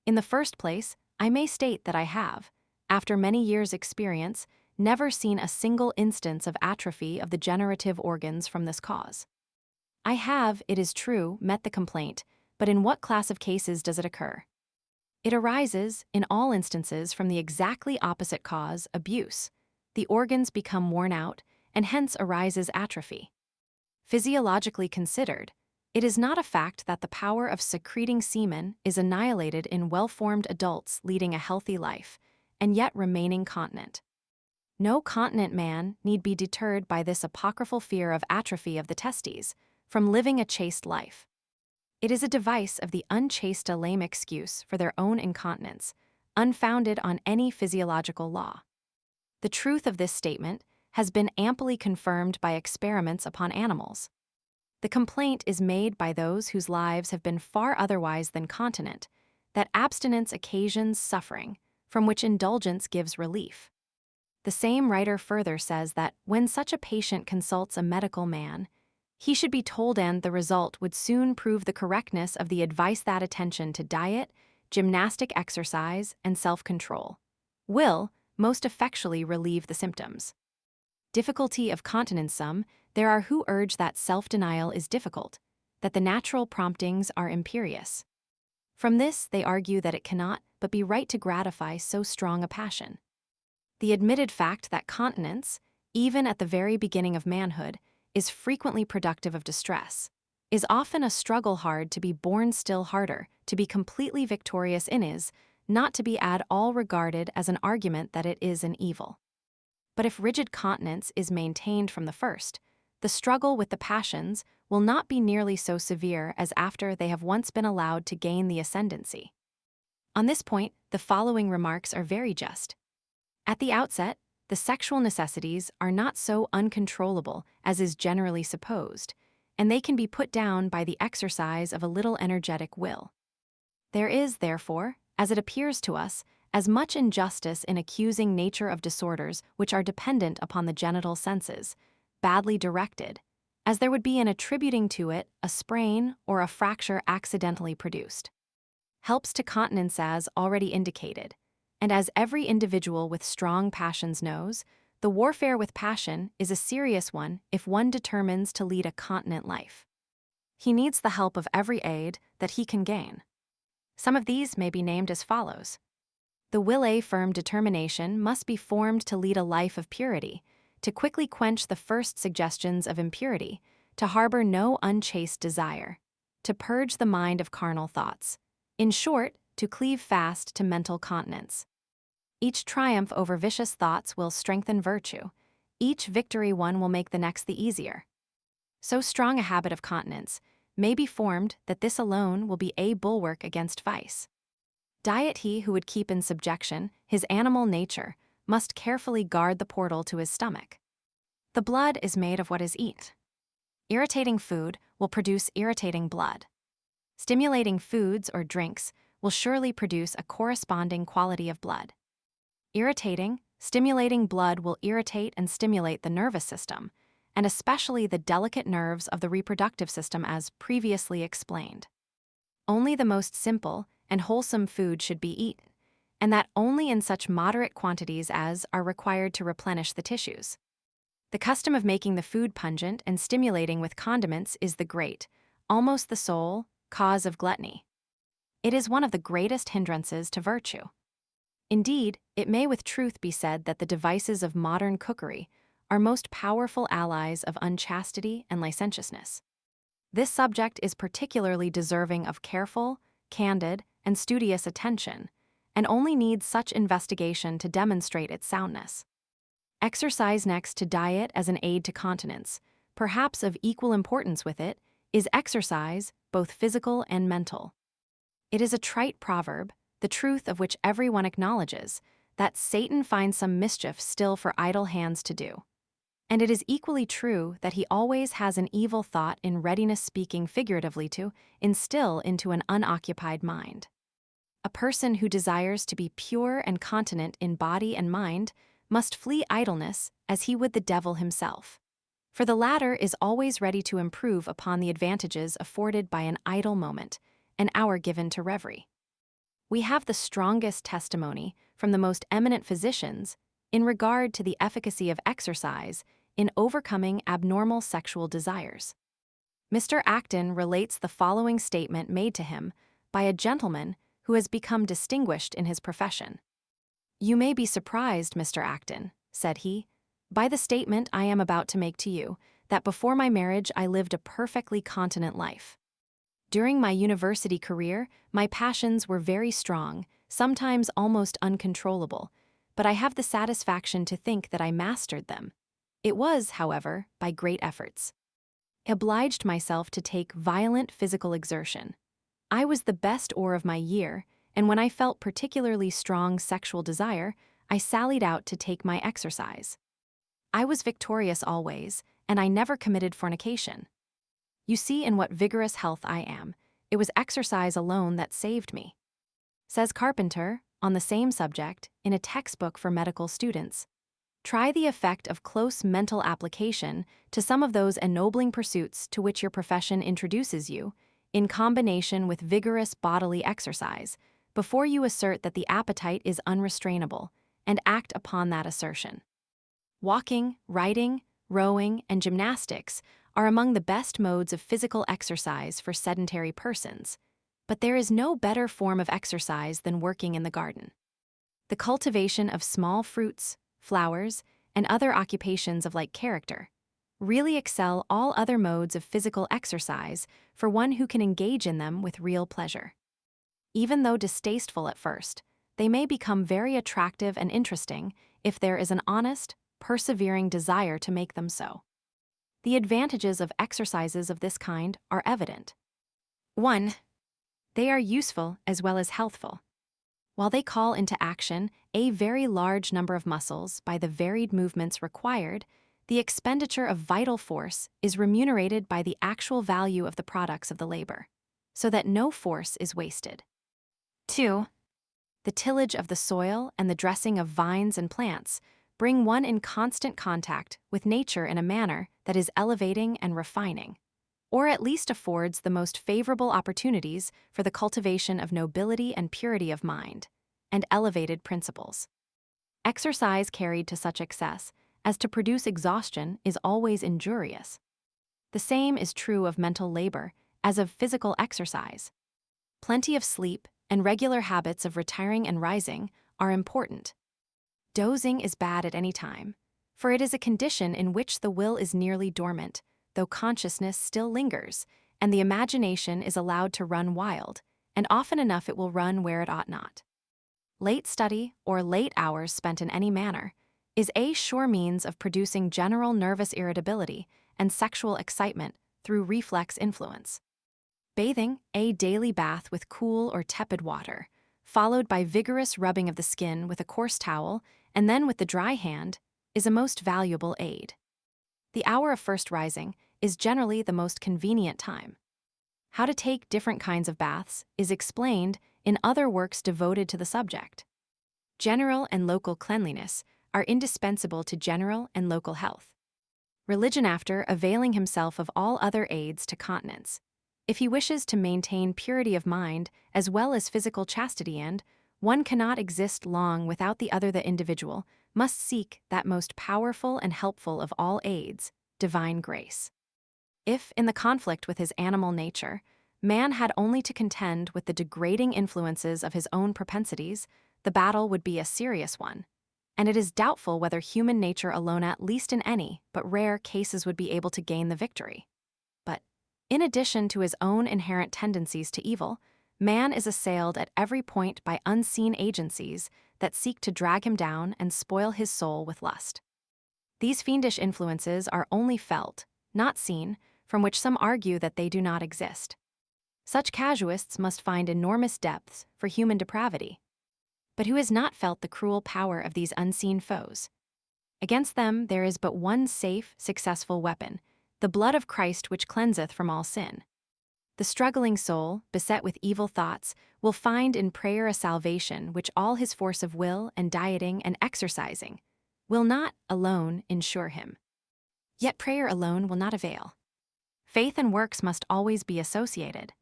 A: In the first place, I may state that I have, after many years' experience, never seen a single instance of atrophy of the generative organs from this cause. I have, it is true, met the complaint, but in what class of cases does it occur? It arises, in all instances, from the exactly opposite cause, abuse. The organs become worn out, and hence arises atrophy. Physiologically considered, it is not a fact that the power of secreting semen is annihilated in well-formed adults leading a healthy life, and yet remaining continent. No continent man need be deterred by this apocryphal fear of atrophy of the testes from living a chaste life. It is a device of the unchaste a lame excuse for their own incontinence, unfounded on any physiological law. The truth of this statement has been amply confirmed by experiments upon animals. The complaint is made by those whose lives have been far otherwise than continent, that abstinence occasions suffering, from which indulgence gives relief. The same writer further says that when such a patient consults a medical man, he should be told and the result would soon prove the correctness of the advice that attention to diet, gymnastic exercise, and self-control will most effectually relieve the symptoms. Difficulty of continence. Some There are who urge that self-denial is difficult, that the natural promptings are imperious. From this, they argue that it cannot but be right to gratify so strong a passion. The admitted fact that continence, even at the very beginning of manhood, is frequently productive of distress, is often a struggle hard to be borne still harder, to be completely victorious in is, not to be at all regarded as an argument that it is an evil. But if rigid continence is maintained from the first, the struggle with the passions will not be nearly so severe as after they have once been allowed to gain the ascendancy. On this point, the following remarks are very just. At the outset, the sexual necessities are not so uncontrollable as is generally supposed, and they can be put down by the exercise of a little energetic will. There is, therefore, as it appears to us, as much injustice in accusing nature of disorders which are dependent upon the genital senses, badly directed, as there would be in attributing to it a sprain or a fracture accidentally produced. Helps to continence as already indicated, and as every individual with strong passions knows, the warfare with passion is a serious one if one determines to lead a continent life. He needs the help of every aid that he can gain. Some of these may be named as follows. The will a firm determination must be formed to lead a life of purity, to quickly quench the first suggestions of impurity, to harbor no unchaste desire, to purge the mind of carnal thoughts. In short, to cleave fast to mental continence. Each triumph over vicious thoughts will strengthen virtue. Each victory won will make the next the easier. So strong a habit of continence may be formed that this alone will be a bulwark against vice. Diet he who would keep in subjection his animal nature must carefully guard the portal to his stomach. The blood is made of what is eaten. Irritating food will produce irritating blood. Stimulating foods or drinks will surely produce a corresponding quality of blood. Irritating, stimulating blood will irritate and stimulate the nervous system, and especially the delicate nerves of the reproductive system as previously explained. Only the most simple and wholesome food should be eaten, and that only in such moderate quantities as are required to replenish the tissues. The custom of making the food pungent and stimulating with condiments is the great, almost the sole, cause of gluttony. It is one of the greatest hindrances to virtue. Indeed, it may with truth be said that the devices of modern cookery are most powerful allies of unchastity and licentiousness. This subject is particularly deserving of careful, candid, and studious attention, and only needs such investigation to demonstrate its soundness. Exercise next to diet as an aid to continence, perhaps of equal importance with it, is exercise, both physical and mental. It is a trite proverb, the truth of which everyone acknowledges, that Satan finds some mischief still for idle hands to do. And it is equally true that he always has an evil thought in readiness, speaking figuratively, to instill into an unoccupied mind. A person who desires to be pure and continent in body and mind must flee idleness as he would the devil himself. For the latter is always ready to improve upon the advantages afforded by an idle moment, an hour given to reverie. We have the strongest testimony from the most eminent physicians in regard to the efficacy of exercise in overcoming abnormal sexual desires. Mr. Acton relates the following statement made to him by a gentleman who has become distinguished in his profession. "You may be surprised, Mr. Acton," said he, "by the statement I am about to make to you, that before my marriage I lived a perfectly continent life. During my university career, my passions were very strong, sometimes almost uncontrollable, but I have the satisfaction to think that I mastered them. It was, however, by great efforts. I obliged myself to take violent physical exertion. I was the best oar of my year, and when I felt particularly strong sexual desire, I sallied out to take my exercise. I was victorious always, and I never committed fornication. You see in what vigorous health I am. It was exercise alone that saved me." Says Carpenter, on the same subject, in a textbook for medical students, "Try the effect of close mental application to some of those ennobling pursuits to which your profession introduces you, in combination with vigorous bodily exercise, before you assert that the appetite is unrestrainable, and act upon that assertion. Walking, riding, rowing, and gymnastics are among the best modes of physical exercise for sedentary persons, but there is no better form of exercise than working in the garden. The cultivation of small fruits, flowers, and other occupations of like character really excel all other modes of physical exercise for one who can engage in them with real pleasure. Even though distasteful at first, they may become very attractive and interesting if there is an honest, persevering desire to make them so. The advantages of exercises of this kind are evident. 1. They are useful as well as healthful. While they call into action a very large number of muscles by the varied movements required, the expenditure of vital force is remunerated by the actual value of the products of the labor, so that no force is wasted. 2. The tillage of the soil and the dressing of vines and plants bring one in constant contact with nature in a manner that is elevating and refining, or at least affords the most favorable opportunities for the cultivation of nobility and purity of mind, and elevated principles. Exercise carried to such excess as to produce exhaustion is always injurious. The same is true of mental labor as of physical exercise. Plenty of sleep and regular habits of retiring and rising are important. Dozing is bad at any time, for it is a condition in which the will is nearly dormant, though consciousness still lingers, and the imagination is allowed to run wild, and often enough it will run where it ought not. Late study, or late hours spent in any manner, is a sure means of producing general nervous irritability and sexual excitement through reflex influence. Bathing, a daily bath with cool or tepid water, followed by vigorous rubbing of the skin with a coarse towel and then with the dry hand, is a most valuable aid. The hour of first rising is generally the most convenient time. How to take different kinds of baths is explained in other works devoted to the subject. General and local cleanliness are indispensable to general and local health. Religion after availing himself of all other aids to continence, if he wishes to maintain purity of mind as well as physical chastity, and one cannot exist long without the other, the individual must seek that most powerful and helpful of all aids, divine grace. If, in the conflict with his animal nature, man had only to contend with the degrading influences of his own propensities, the battle would be a serious one, and it is doubtful whether human nature alone, at least in any but rare cases, would be able to gain the victory. But, in addition to his own inherent tendencies to evil, man is assailed at every point by unseen agencies that seek to drag him down and spoil his soul with lust. These fiendish influences are only felt, not seen, from which some argue that they do not exist. Such casuists must find enormous depths for human depravity. But who has not felt the cruel power of these unseen foes? Against them there is but one safe, successful weapon, the blood of Christ, which cleanseth from all sin. The struggling soul, beset with evil thoughts, will find in prayer a salvation which all his force of will and dieting and exercising will not alone ensure him. Yet prayer alone will not avail. Faith and works must always be associated.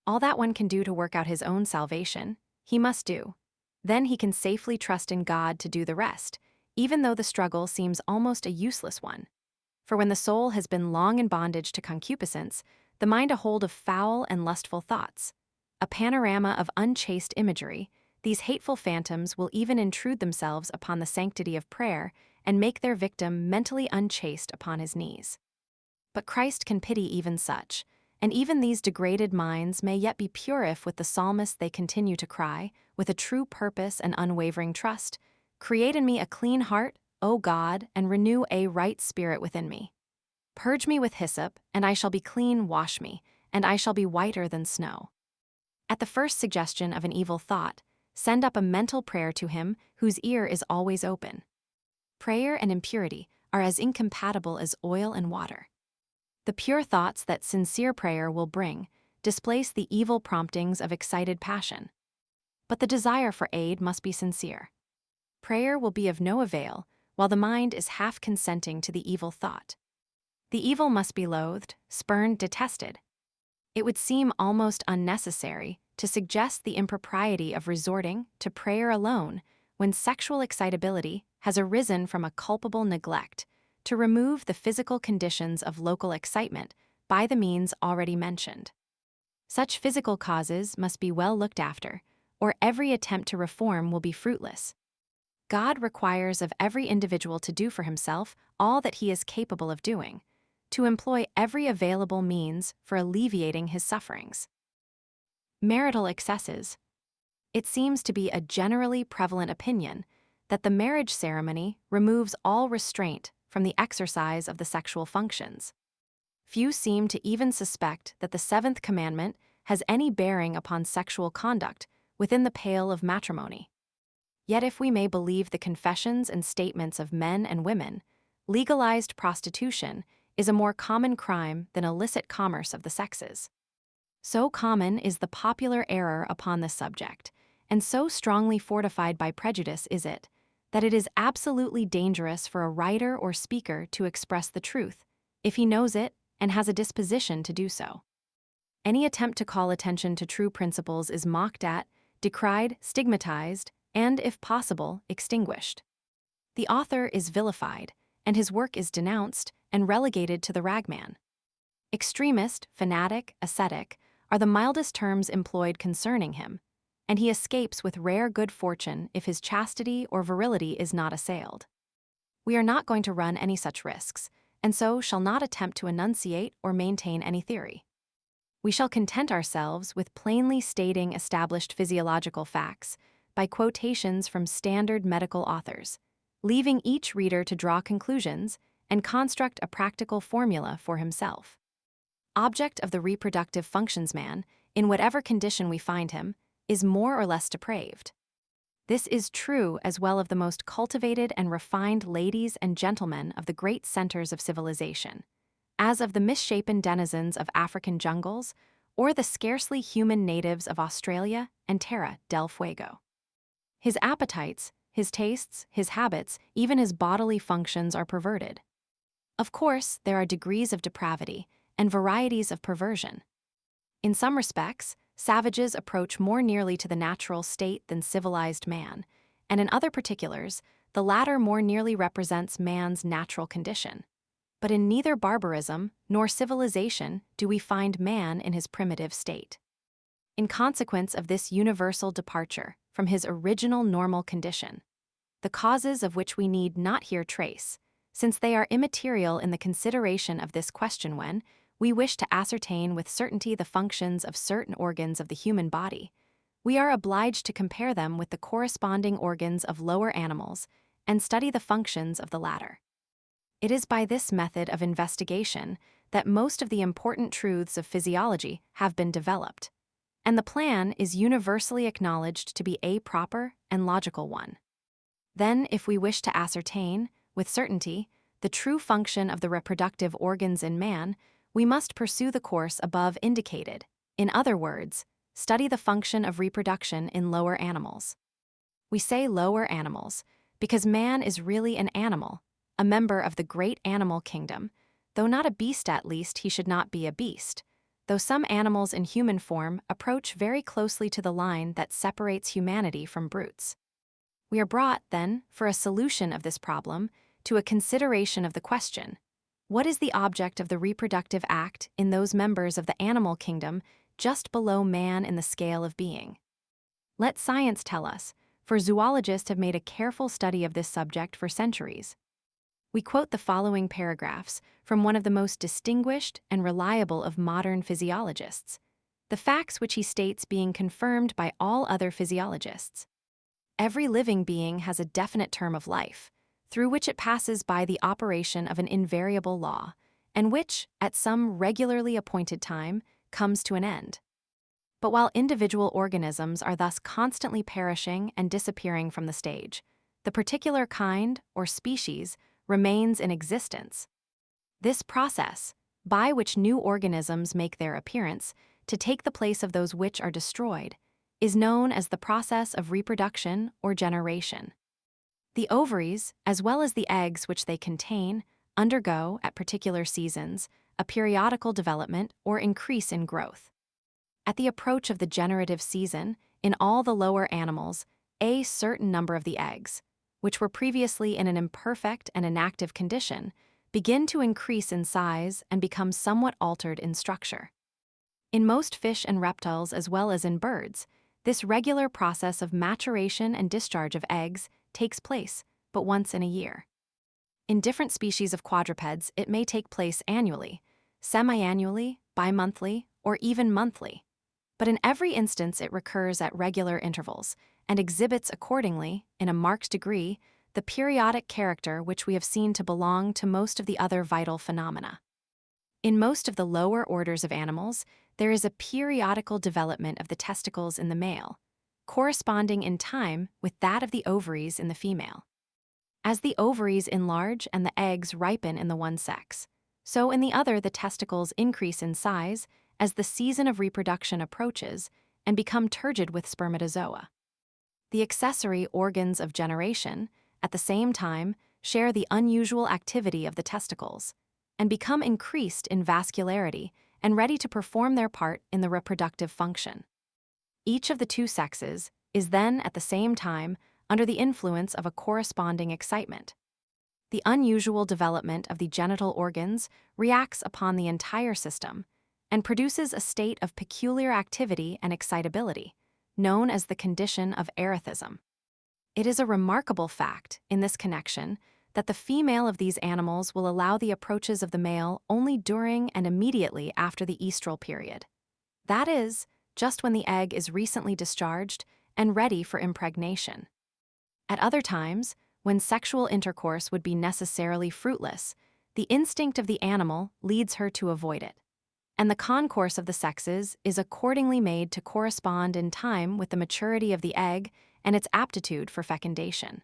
A: All that one can do to work out his own salvation, he must do. Then he can safely trust in God to do the rest, even though the struggle seems almost a useless one. For when the soul has been long in bondage to concupiscence, the mind a hold of foul and lustful thoughts, a panorama of unchaste imagery, these hateful phantoms will even intrude themselves upon the sanctity of prayer and make their victim mentally unchaste upon his knees. But Christ can pity even such, and even these degraded minds may yet be pure if with the psalmist they continue to cry, with a true purpose and unwavering trust, "Create in me a clean heart, O God, and renew a right spirit within me. Purge me with hyssop, and I shall be clean, wash me, and I shall be whiter than snow." At the first suggestion of an evil thought, send up a mental prayer to him whose ear is always open. Prayer and impurity are as incompatible as oil and water. The pure thoughts that sincere prayer will bring displace the evil promptings of excited passion. But the desire for aid must be sincere. Prayer will be of no avail while the mind is half consenting to the evil thought. The evil must be loathed, spurned, detested. It would seem almost unnecessary to suggest the impropriety of resorting to prayer alone when sexual excitability has arisen from a culpable neglect to remove the physical conditions of local excitement by the means already mentioned. Such physical causes must be well looked after, or every attempt to reform will be fruitless. God requires of every individual to do for himself all that he is capable of doing, to employ every available means for alleviating his sufferings. Marital excesses. It seems to be a generally prevalent opinion that the marriage ceremony removes all restraint from the exercise of the sexual functions. Few seem to even suspect that the seventh commandment has any bearing upon sexual conduct within the pale of matrimony. Yet if we may believe the confessions and statements of men and women, legalized prostitution is a more common crime than illicit commerce of the sexes. So common is the popular error upon this subject, and so strongly fortified by prejudice is it, that it is absolutely dangerous for a writer or speaker to express the truth, if he knows it and has a disposition to do so. Any attempt to call attention to true principles is mocked at, decried, stigmatized, and, if possible, extinguished. The author is vilified, and his work is denounced and relegated to the ragman. Extremist, fanatic, ascetic are the mildest terms employed concerning him, and he escapes with rare good fortune if his chastity or virility is not assailed. We are not going to run any such risks, and so shall not attempt to enunciate or maintain any theory. We shall content ourselves with plainly stating established physiological facts by quotations from standard medical authors, leaving each reader to draw conclusions and construct a practical formula for himself. Object of the reproductive functions man, in whatever condition we find him, is more or less depraved. This is true as well of the most cultivated and refined ladies and gentlemen of the great centers of civilization, as of the misshapen denizens of African jungles or the scarcely human natives of Australia and Terra del Fuego. His appetites, his tastes, his habits, even his bodily functions are perverted. Of course, there are degrees of depravity and varieties of perversion. In some respects, savages approach more nearly to the natural state than civilized man, and in other particulars, the latter more nearly represents man's natural condition. But in neither barbarism nor civilization do we find man in his primitive state. In consequence of this universal departure from his original normal condition, the causes of which we need not here trace, since they are immaterial in the consideration of this question when we wish to ascertain with certainty the functions of certain organs of the human body, we are obliged to compare them with the corresponding organs of lower animals and study the functions of the latter. It is by this method of investigation that most of the important truths of physiology have been developed, and the plan is universally acknowledged to be a proper and logical one. Then, if we wish to ascertain, with certainty, the true function of the reproductive organs in man, we must pursue the course above indicated. In other words, study the function of reproduction in lower animals. We say lower animals because man is really an animal, a member of the great animal kingdom, though not a beast. At least he should not be a beast, though some animals in human form approach very closely to the line that separates humanity from brutes. We are brought, then, for a solution of this problem, to a consideration of the question: what is the object of the reproductive act in those members of the animal kingdom just below man in the scale of being? Let science tell us, for zoologists have made a careful study of this subject for centuries. We quote the following paragraphs from one of the most distinguished and reliable of modern physiologists, the facts which he states being confirmed by all other physiologists. Every living being has a definite term of life, through which it passes by the operation of an invariable law, and which, at some regularly appointed time, comes to an end. But while individual organisms are thus constantly perishing and disappearing from the stage, the particular kind, or species, remains in existence. This process, by which new organisms make their appearance, to take the place of those which are destroyed, is known as the process of reproduction or generation. The ovaries, as well as the eggs which they contain, undergo, at particular seasons, a periodical development or increase in growth. At the approach of the generative season, in all the lower animals, a certain number of the eggs, which were previously in an imperfect and inactive condition, begin to increase in size and become somewhat altered in structure. In most fish and reptiles as well as in birds, this regular process of maturation and discharge of eggs takes place, but once in a year. In different species of quadrupeds, it may take place annually, semi-annually, bi-monthly, or even monthly. But in every instance it recurs at regular intervals and exhibits accordingly, in a marked degree, the periodic character which we have seen to belong to most of the other vital phenomena. In most of the lower orders of animals, there is a periodical development of the testicles in the male, corresponding in time with that of the ovaries in the female. As the ovaries enlarge and the eggs ripen in the one sex, so in the other the testicles increase in size as the season of reproduction approaches and become turgid with spermatozoa. The accessory organs of generation, at the same time, share the unusual activity of the testicles and become increased in vascularity and ready to perform their part in the reproductive function. Each of the two sexes is then at the same time under the influence of a corresponding excitement. The unusual development of the genital organs reacts upon the entire system and produces a state of peculiar activity and excitability, known as the condition of erethism. It is a remarkable fact, in this connection, that the female of these animals will allow the approaches of the male only during and immediately after the estrous period. That is, just when the egg is recently discharged and ready for impregnation. At other times, when sexual intercourse would be necessarily fruitless, the instinct of the animal leads her to avoid it, and the concourse of the sexes is accordingly made to correspond in time with the maturity of the egg and its aptitude for fecundation.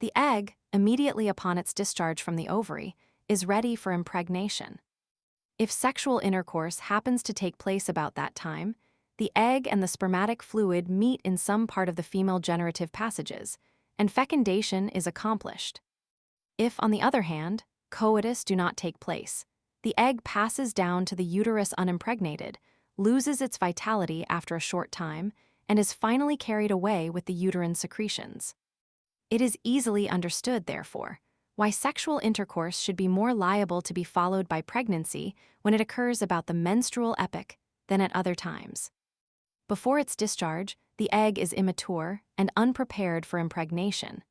A: The egg, immediately upon its discharge from the ovary, is ready for impregnation. If sexual intercourse happens to take place about that time, the egg and the spermatic fluid meet in some part of the female generative passages, and fecundation is accomplished. If, on the other hand, coitus do not take place, the egg passes down to the uterus unimpregnated, loses its vitality after a short time, and is finally carried away with the uterine secretions. It is easily understood, therefore, why sexual intercourse should be more liable to be followed by pregnancy when it occurs about the menstrual epoch than at other times. Before its discharge, the egg is immature and unprepared for impregnation,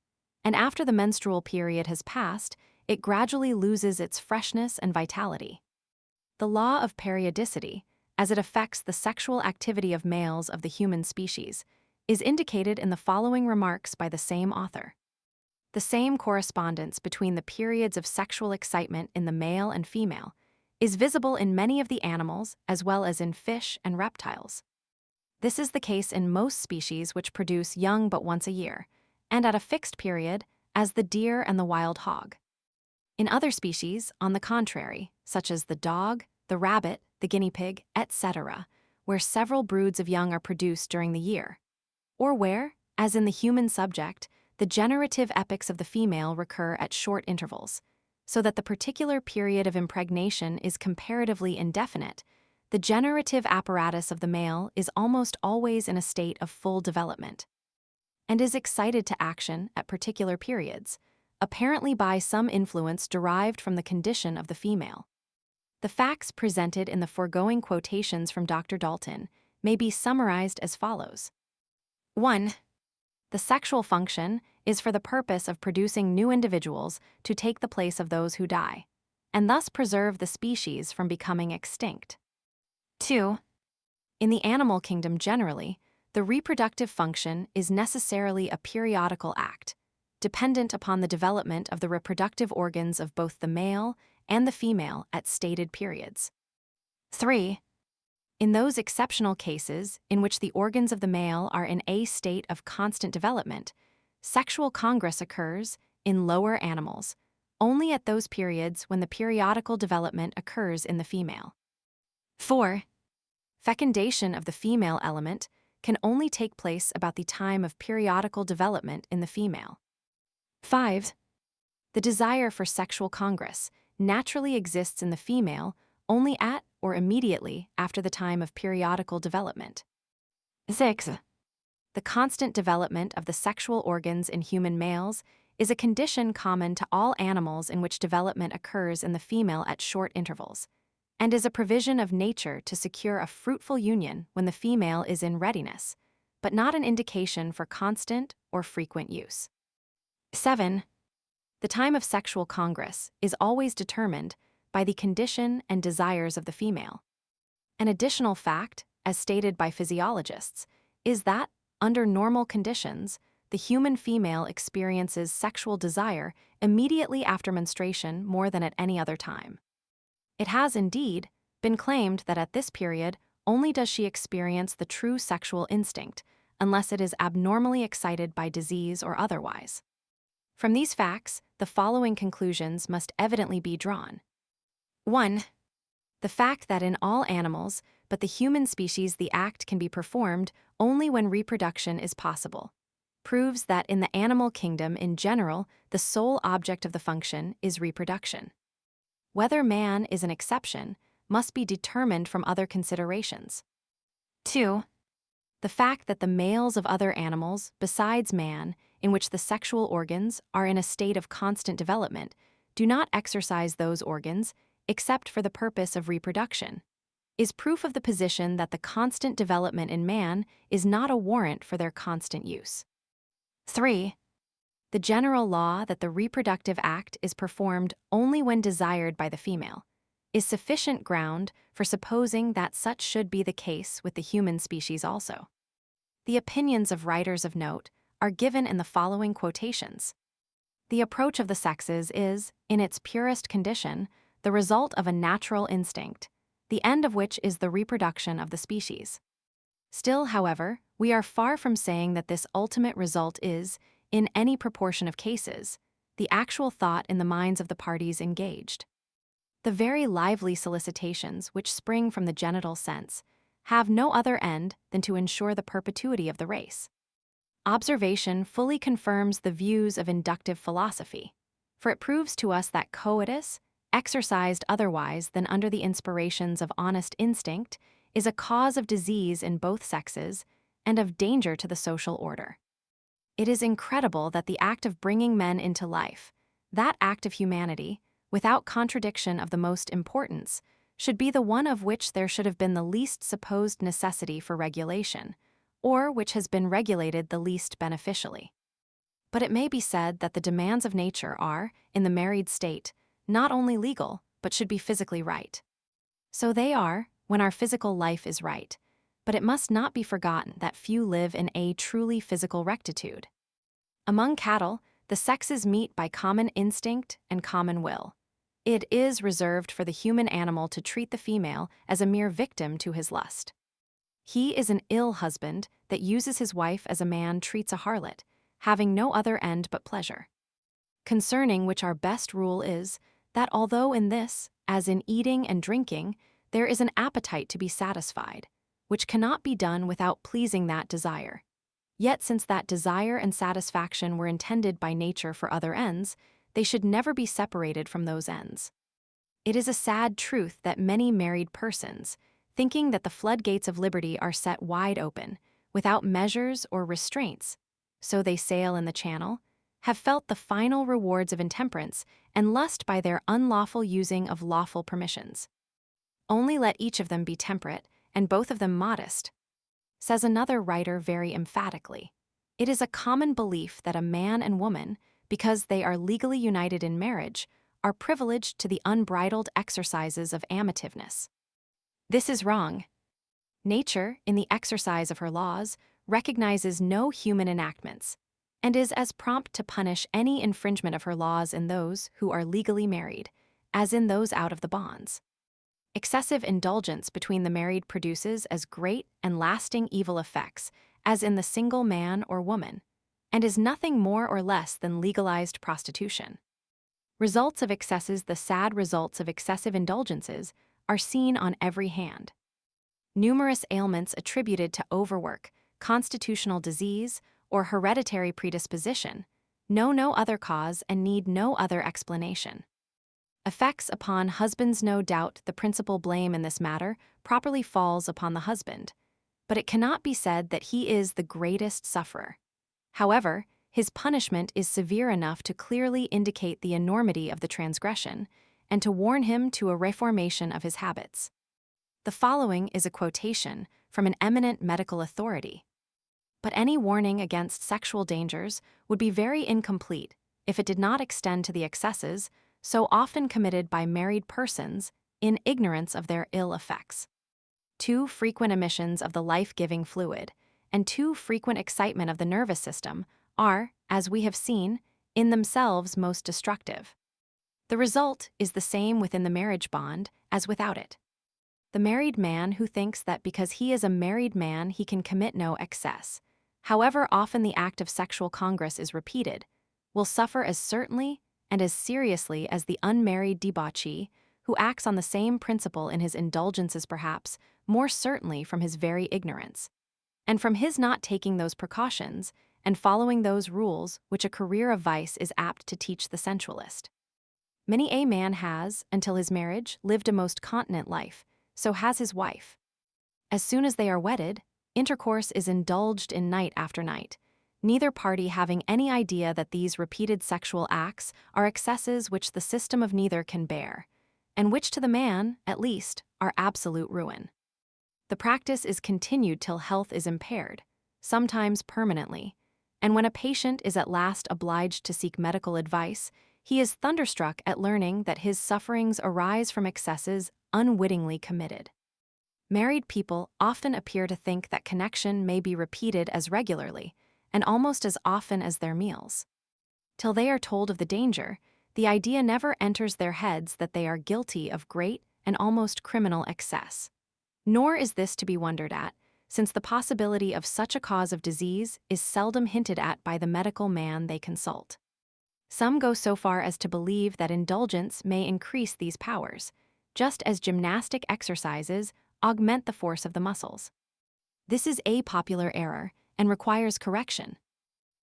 A: and after the menstrual period has passed, it gradually loses its freshness and vitality. The law of periodicity, as it affects the sexual activity of males of the human species, is indicated in the following remarks by the same author. The same correspondence between the periods of sexual excitement in the male and female is visible in many of the animals as well as in fish and reptiles. This is the case in most species which produce young but once a year, and at a fixed period, as the deer and the wild hog. In other species, on the contrary, such as the dog, the rabbit, the guinea pig, etc., where several broods of young are produced during the year, or where, as in the human subject, the generative epochs of the female recur at short intervals, so that the particular period of impregnation is comparatively indefinite, the generative apparatus of the male is almost always in a state of full development, and is excited to action at particular periods, apparently by some influence derived from the condition of the female. The facts presented in the foregoing quotations from Dr. Dalton may be summarized as follows. 1. The sexual function is for the purpose of producing new individuals to take the place of those who die, and thus preserve the species from becoming extinct. 2. In the animal kingdom generally, the reproductive function is necessarily a periodical act, dependent upon the development of the reproductive organs of both the male and the female at stated periods. 3. In those exceptional cases in which the organs of the male are in a state of constant development, sexual congress occurs, in lower animals, only at those periods when the periodical development occurs in the female. 4. Fecundation of the female element can only take place about the time of periodical development in the female. 5. The desire for sexual congress naturally exists in the female only at or immediately after the time of periodical development. 6. The constant development of the sexual organs in human males is a condition common to all animals in which development occurs in the female at short intervals, and is a provision of nature to secure a fruitful union when the female is in readiness, but not an indication for constant or frequent use. 7. The time of sexual congress is always determined by the condition and desires of the female. An additional fact, as stated by physiologists, is that, under normal conditions, the human female experiences sexual desire immediately after menstruation more than at any other time. It has, indeed, been claimed that at this period only does she experience the true sexual instinct, unless it is abnormally excited by disease or otherwise. From these facts, the following conclusions must evidently be drawn. 1. The fact that in all animals, but the human species, the act can be performed only when reproduction is possible, proves that in the animal kingdom in general, the sole object of the function is reproduction. Whether man is an exception must be determined from other considerations. 2. The fact that the males of other animals, besides man, in which the sexual organs are in a state of constant development, do not exercise those organs except for the purpose of reproduction, is proof of the position that the constant development in man is not a warrant for their constant use. 3. The general law that the reproductive act is performed only when desired by the female is sufficient ground for supposing that such should be the case with the human species also. The opinions of writers of note are given in the following quotations. The approach of the sexes is, in its purest condition, the result of a natural instinct, the end of which is the reproduction of the species. Still, however, we are far from saying that this ultimate result is, in any proportion of cases, the actual thought in the minds of the parties engaged. The very lively solicitations which spring from the genital sense have no other end than to ensure the perpetuity of the race. Observation fully confirms the views of inductive philosophy, for it proves to us that coitus, exercised otherwise than under the inspirations of honest instinct, is a cause of disease in both sexes and of danger to the social order. It is incredible that the act of bringing men into life, that act of humanity, without contradiction of the most importance, should be the one of which there should have been the least supposed necessity for regulation, or which has been regulated the least beneficially. But it may be said that the demands of nature are, in the married state, not only legal, but should be physically right. So they are, when our physical life is right, but it must not be forgotten that few live in a truly physical rectitude. Among cattle, the sexes meet by common instinct and common will. It is reserved for the human animal to treat the female as a mere victim to his lust. He is an ill husband that uses his wife as a man treats a harlot, having no other end but pleasure. Concerning which our best rule is, that although in this, as in eating and drinking, there is an appetite to be satisfied, which cannot be done without pleasing that desire, yet since that desire and satisfaction were intended by nature for other ends, they should never be separated from those ends. It is a sad truth that many married persons, thinking that the floodgates of liberty are set wide open, without measures or restraints, so they sail in the channel, have felt the final rewards of intemperance and lust by their unlawful using of lawful permissions. Only let each of them be temperate, and both of them modest. Says another writer very emphatically, it is a common belief that a man and woman, because they are legally united in marriage, are privileged to the unbridled exercises of amativeness. This is wrong. Nature, in the exercise of her laws, recognizes no human enactments, and is as prompt to punish any infringement of her laws in those who are legally married, as in those out of the bonds. Excessive indulgence between the married produces as great and lasting evil effects as in the single man or woman, and is nothing more or less than legalized prostitution. Results of excesses, the sad results of excessive indulgences, are seen on every hand. Numerous ailments attributed to overwork, constitutional disease, or hereditary predisposition know no other cause and need no other explanation. Effects upon husbands, no doubt the principal blame in this matter properly falls upon the husband, but it cannot be said that he is the greatest sufferer. However, his punishment is severe enough to clearly indicate the enormity of the transgression and to warn him to a reformation of his habits. The following is a quotation from an eminent medical authority. But any warning against sexual dangers would be very incomplete if it did not extend to the excesses so often committed by married persons in ignorance of their ill effects. Too frequent emissions of the life-giving fluid and too frequent excitement of the nervous system are, as we have seen, in themselves most destructive. The result is the same within the marriage bond as without it. The married man who thinks that because he is a married man he can commit no excess, however often the act of sexual congress is repeated, will suffer as certainly and as seriously as the unmarried debauchee who acts on the same principle in his indulgences, perhaps more certainly from his very ignorance, and from his not taking those precautions and following those rules which a career of vice is apt to teach the sensualist. Many a man has, until his marriage, lived a most continent life, so has his wife. As soon as they are wedded, intercourse is indulged in night after night, neither party having any idea that these repeated sexual acts are excesses which the system of neither can bear, and which to the man, at least, are absolute ruin. The practice is continued till health is impaired, sometimes permanently, and when a patient is at last obliged to seek medical advice, he is thunderstruck at learning that his sufferings arise from excesses unwittingly committed. Married people often appear to think that connection may be repeated as regularly and almost as often as their meals. Till they are told of the danger, the idea never enters their heads that they are guilty of great and almost criminal excess. Nor is this to be wondered at, since the possibility of such a cause of disease is seldom hinted at by the medical man they consult. Some go so far as to believe that indulgence may increase these powers, just as gymnastic exercises augment the force of the muscles. This is a popular error and requires correction.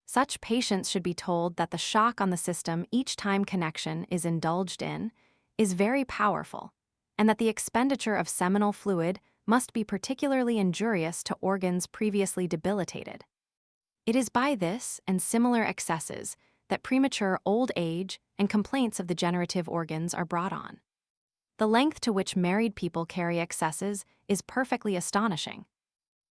A: Such patients should be told that the shock on the system each time connection is indulged in is very powerful, and that the expenditure of seminal fluid must be particularly injurious to organs previously debilitated. It is by this and similar excesses that premature old age and complaints of the generative organs are brought on. The length to which married people carry excesses is perfectly astonishing.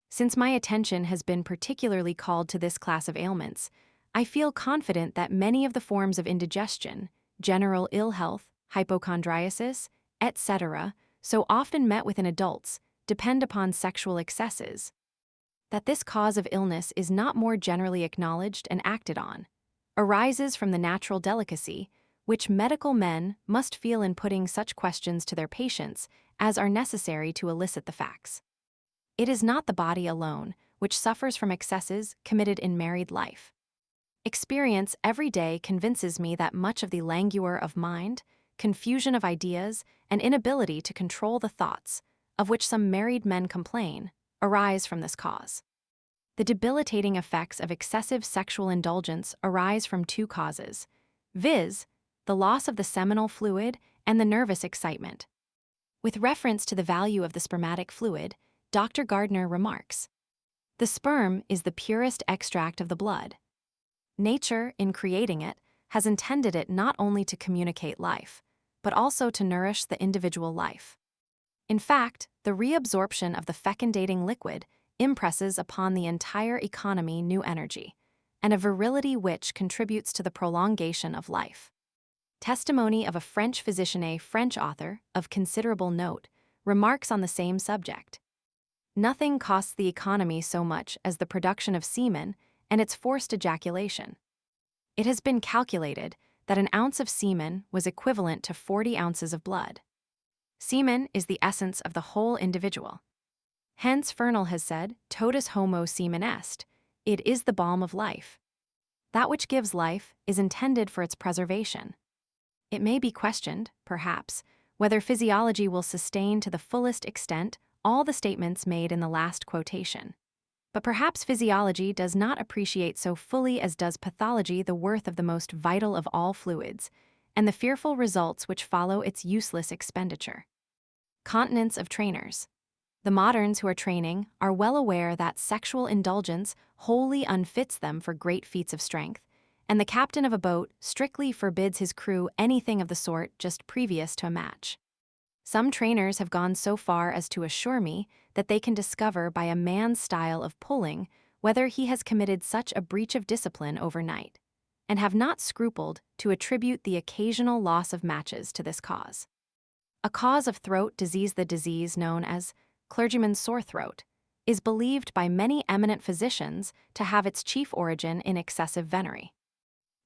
A: Since my attention has been particularly called to this class of ailments, I feel confident that many of the forms of indigestion, general ill health, hypochondriasis, etc., so often met with in adults, depend upon sexual excesses. That this cause of illness is not more generally acknowledged and acted on arises from the natural delicacy which medical men must feel in putting such questions to their patients as are necessary to elicit the facts. It is not the body alone which suffers from excesses committed in married life. Experience every day convinces me that much of the languor of mind, confusion of ideas, and inability to control the thoughts, of which some married men complain, arise from this cause. The debilitating effects of excessive sexual indulgence arise from two causes, viz., the loss of the seminal fluid and the nervous excitement. With reference to the value of the spermatic fluid, Dr. Gardner remarks, "The sperm is the purest extract of the blood. Nature, in creating it, has intended it not only to communicate life, but also to nourish the individual life. In fact, the reabsorption of the fecundating liquid impresses upon the entire economy new energy, and a virility which contributes to the prolongation of life." Testimony of a French physician, a French author of considerable note, remarks on the same subject. Nothing costs the economy so much as the production of semen and its forced ejaculation. It has been calculated that an ounce of semen was equivalent to 40 ounces of blood. Semen is the essence of the whole individual. Hence Fernald has said, totus homo semen est, it is the balm of life. That which gives life is intended for its preservation. It may be questioned, perhaps, whether physiology will sustain to the fullest extent all the statements made in the last quotation. But perhaps physiology does not appreciate so fully as does pathology the worth of the most vital of all fluids, and the fearful results which follow its useless expenditure. Continence of trainers. The moderns who are training are well aware that sexual indulgence wholly unfits them for great feats of strength, and the captain of a boat strictly forbids his crew anything of the sort just previous to a match. Some trainers have gone so far as to assure me that they can discover by a man's style of pulling whether he has committed such a breach of discipline overnight, and have not scrupled to attribute the occasional loss of matches to this cause. A cause of throat disease, the disease known as clergyman's sore throat, is believed by many eminent physicians to have its chief origin in excessive venery.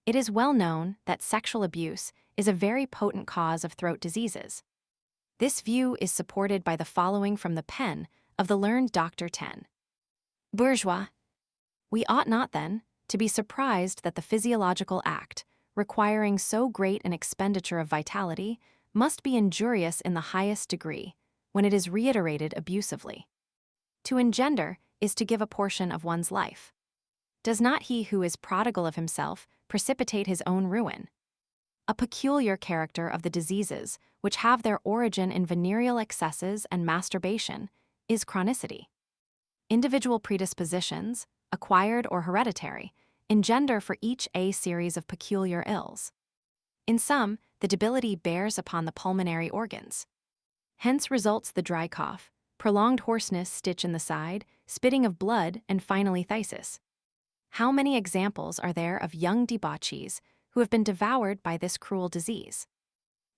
A: It is well known that sexual abuse is a very potent cause of throat diseases. This view is supported by the following from the pen of the learned Dr. Ten Bourgeois. We ought not, then, to be surprised that the physiological act, requiring so great an expenditure of vitality, must be injurious in the highest degree, when it is reiterated abusively. To engender is to give a portion of one's life. Does not he who is prodigal of himself precipitate his own ruin? A peculiar character of the diseases which have their origin in venereal excesses and masturbation is chronicity. Individual predispositions, acquired or hereditary, engender for each a series of peculiar ills. In some, the debility bears upon the pulmonary organs. Hence results the dry cough, prolonged hoarseness, stitch in the side, spitting of blood, and finally phthisis. How many examples are there of young debauchees who have been devoured by this cruel disease?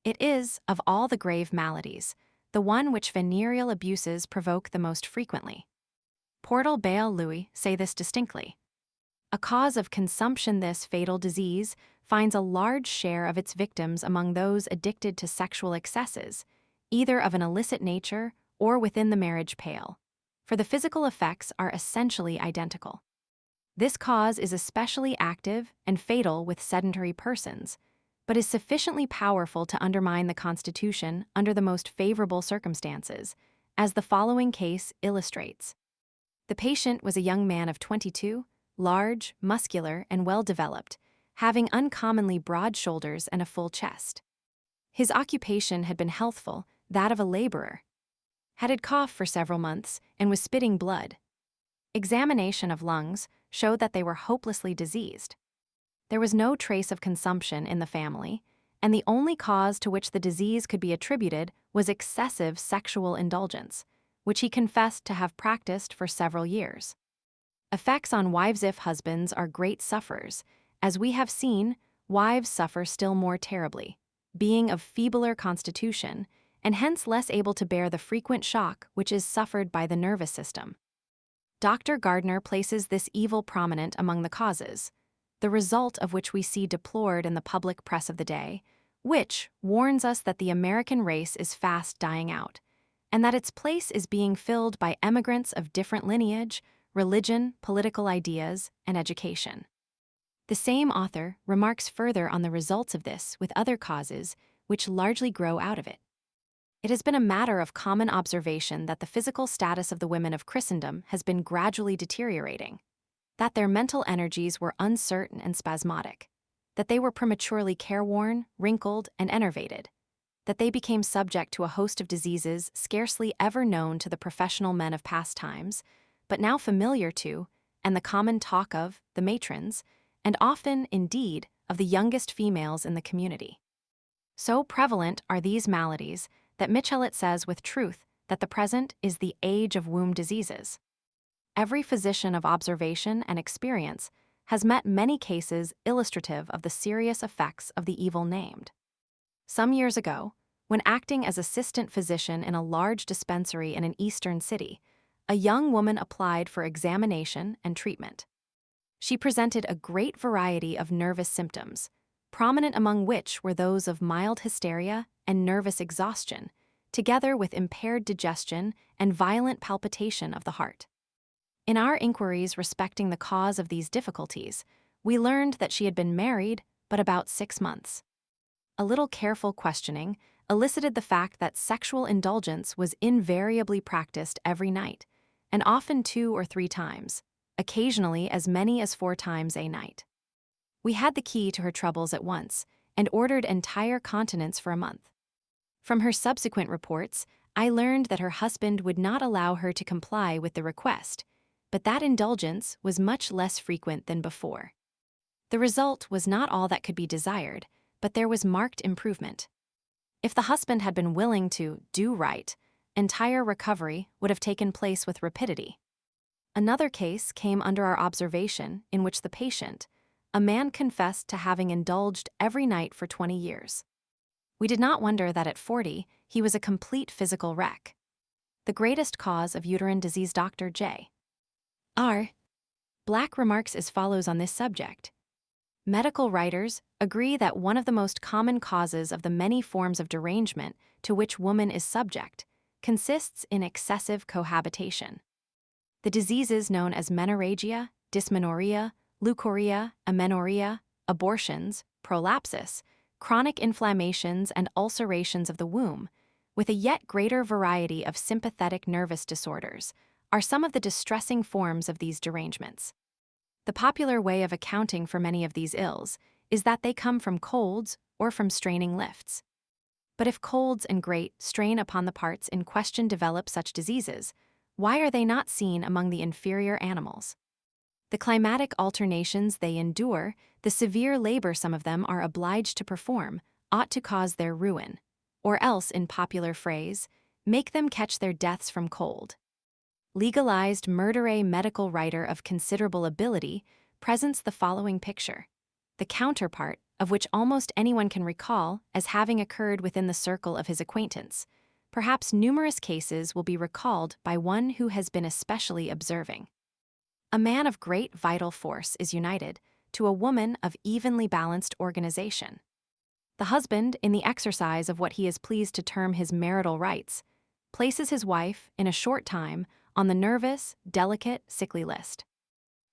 A: It is, of all the grave maladies, the one which venereal abuses provoke the most frequently. Portal Bale Louis say this distinctly. A cause of consumption, this fatal disease finds a large share of its victims among those addicted to sexual excesses, either of an illicit nature or within the marriage pale, for the physical effects are essentially identical. This cause is especially active and fatal with sedentary persons, but is sufficiently powerful to undermine the constitution under the most favorable circumstances, as the following case illustrates. The patient was a young man of 22, large, muscular, and well-developed, having uncommonly broad shoulders and a full chest. His occupation had been healthful, that of a laborer. Had coughed for several months and was spitting blood. Examination of lungs showed that they were hopelessly diseased. There was no trace of consumption in the family, and the only cause to which the disease could be attributed was excessive sexual indulgence, which he confessed to have practiced for several years. Effects on wives. If husbands are great sufferers, as we have seen, wives suffer still more terribly, being of feebler constitution, and hence less able to bear the frequent shock which is suffered by the nervous system. Dr. Gardner places this evil prominent among the causes, the result of which we see deplored in the public press of the day, which warns us that the American race is fast dying out, and that its place is being filled by emigrants of different lineage, religion, political ideas, and education. The same author remarks further on the results of this with other causes which largely grow out of it. It has been a matter of common observation that the physical status of the women of Christendom has been gradually deteriorating, that their mental energies were uncertain and spasmodic, that they were prematurely careworn, wrinkled, and enervated, that they became subject to a host of diseases scarcely ever known to the professional men of past times, but now familiar to, and the common talk of, the matrons, and often, indeed, of the youngest females in the community. So prevalent are these maladies that Michelet says with truth that the present is the age of womb diseases. Every physician of observation and experience has met many cases illustrative of the serious effects of the evil named. Some years ago, when acting as assistant physician in a large dispensary in an eastern city, a young woman applied for examination and treatment. She presented a great variety of nervous symptoms, prominent among which were those of mild hysteria and nervous exhaustion, together with impaired digestion and violent palpitation of the heart. In our inquiries respecting the cause of these difficulties, we learned that she had been married but about 6 months. A little careful questioning elicited the fact that sexual indulgence was invariably practiced every night, and often 2 or 3 times, occasionally as many as 4 times a night. We had the key to her troubles at once, and ordered entire continence for a month. From her subsequent reports, I learned that her husband would not allow her to comply with the request, but that indulgence was much less frequent than before. The result was not all that could be desired, but there was marked improvement. If the husband had been willing to do right, entire recovery would have taken place with rapidity. Another case came under our observation in which the patient, a man, confessed to having indulged every night for 20 years. We did not wonder that at 40, he was a complete physical wreck. The greatest cause of uterine disease. Dr. J. R. Black remarks as follows on this subject. Medical writers agree that one of the most common causes of the many forms of derangement to which woman is subject consists in excessive cohabitation. The diseases known as menorrhagia, dysmenorrhea, leukorrhea, amenorrhea, abortions, prolapsus, chronic inflammations, and ulcerations of the womb, with a yet greater variety of sympathetic nervous disorders, are some of the distressing forms of these derangements. The popular way of accounting for many of these ills is that they come from colds or from straining lifts. But if colds and great strain upon the parts in question develop such diseases, why are they not seen among the inferior animals? The climatic alternations they endure, the severe labor some of them are obliged to perform, ought to cause their ruin, or else, in popular phrase, make them catch their deaths from cold. Legalized murder. Medical writer of considerable ability presents the following picture, the counterpart of which almost anyone can recall as having occurred within the circle of his acquaintance. Perhaps numerous cases will be recalled by one who has been especially observing. A man of great vital force is united to a woman of evenly balanced organization. The husband, in the exercise of what he is pleased to term his marital rights, places his wife, in a short time, on the nervous, delicate, sickly list.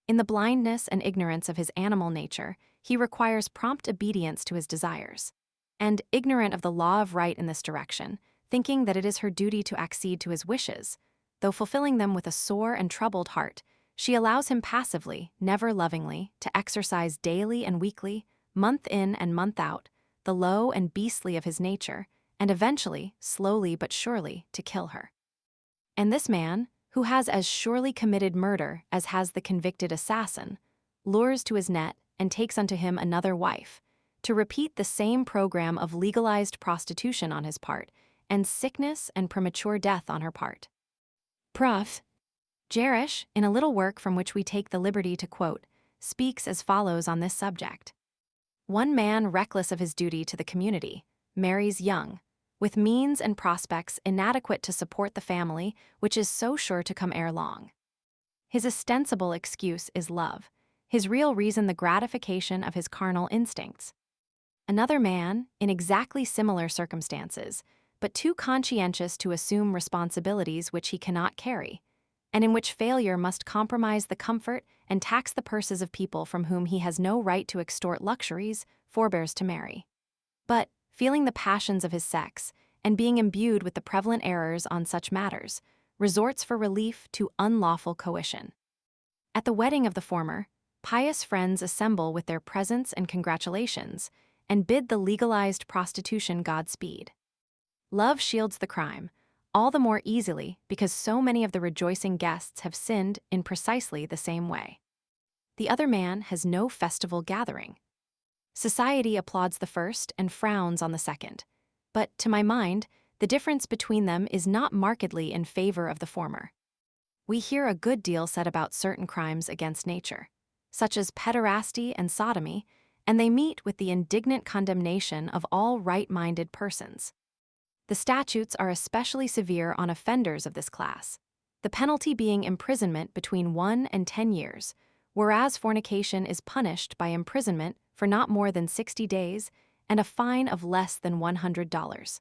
A: In the blindness and ignorance of his animal nature, he requires prompt obedience to his desires. And, ignorant of the law of right in this direction, thinking that it is her duty to accede to his wishes, though fulfilling them with a sore and troubled heart, she allows him passively, never lovingly, to exercise daily and weekly, month in and month out, the low and beastly of his nature, and eventually, slowly but surely, to kill her. And this man, who has as surely committed murder as has the convicted assassin, lures to his net and takes unto him another wife, to repeat the same program of legalized prostitution on his part, and sickness and premature death on her part. Prof. Jerish, in a little work from which we take the liberty to quote, speaks as follows on this subject. One man reckless of his duty to the community marries young, with means and prospects inadequate to support the family which is so sure to come ere long. His ostensible excuse is love, his real reason the gratification of his carnal instincts. Another man, in exactly similar circumstances, but too conscientious to assume responsibilities which he cannot carry, and in which failure must compromise the comfort and tax the purses of people from whom he has no right to extort luxuries, forbears to marry. But, feeling the passions of his sex, and being imbued with the prevalent errors on such matters, resorts for relief to unlawful coition. At the wedding of the former, pious friends assemble with their presents and congratulations, and bid the legalized prostitution Godspeed. Love shields the crime, all the more easily because so many of the rejoicing guests have sinned in precisely the same way. The other man has no festival gathering. Society applauds the first and frowns on the second, but, to my mind, the difference between them is not markedly in favor of the former. We hear a good deal said about certain crimes against nature, such as pederasty and sodomy, and they meet with the indignant condemnation of all right-minded persons. The statutes are especially severe on offenders of this class, the penalty being imprisonment between 1 and 10 years, whereas fornication is punished by imprisonment for not more than 60 days and a fine of less than $100.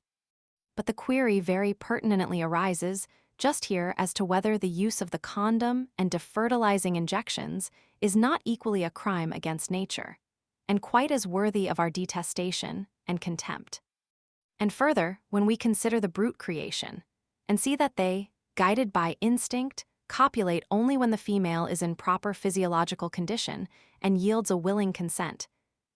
A: But the query very pertinently arises just here as to whether the use of the condom and defertilizing injections is not equally a crime against nature, and quite as worthy of our detestation and contempt. And further, when we consider the brute creation, and see that they, guided by instinct, copulate only when the female is in proper physiological condition and yields a willing consent,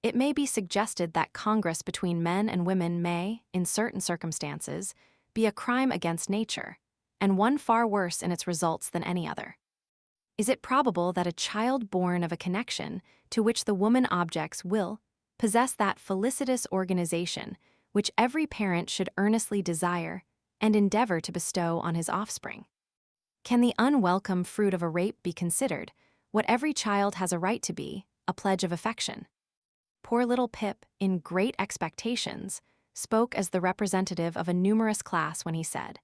A: it may be suggested that congress between men and women may, in certain circumstances, be a crime against nature, and one far worse in its results than any other? Is it probable that a child born of a connection to which the woman objects will possess that felicitous organization which every parent should earnestly desire and endeavor to bestow on his offspring? Can the unwelcome fruit of a rape be considered, what every child has a right to be, a pledge of affection? Poor little Pip, in great expectations, spoke as the representative of a numerous class when he said,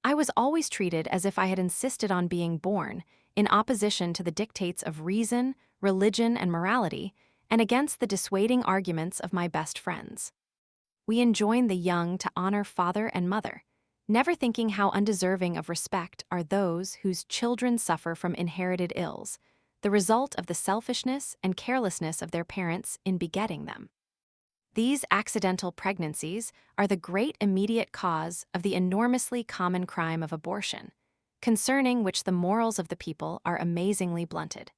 A: "I was always treated as if I had insisted on being born, in opposition to the dictates of reason, religion, and morality, and against the dissuading arguments of my best friends. We enjoin the young to honor father and mother, never thinking how undeserving of respect are those whose children suffer from inherited ills, the result of the selfishness and carelessness of their parents in begetting them. These accidental pregnancies are the great immediate cause of the enormously common crime of abortion, concerning which the morals of the people are amazingly blunted.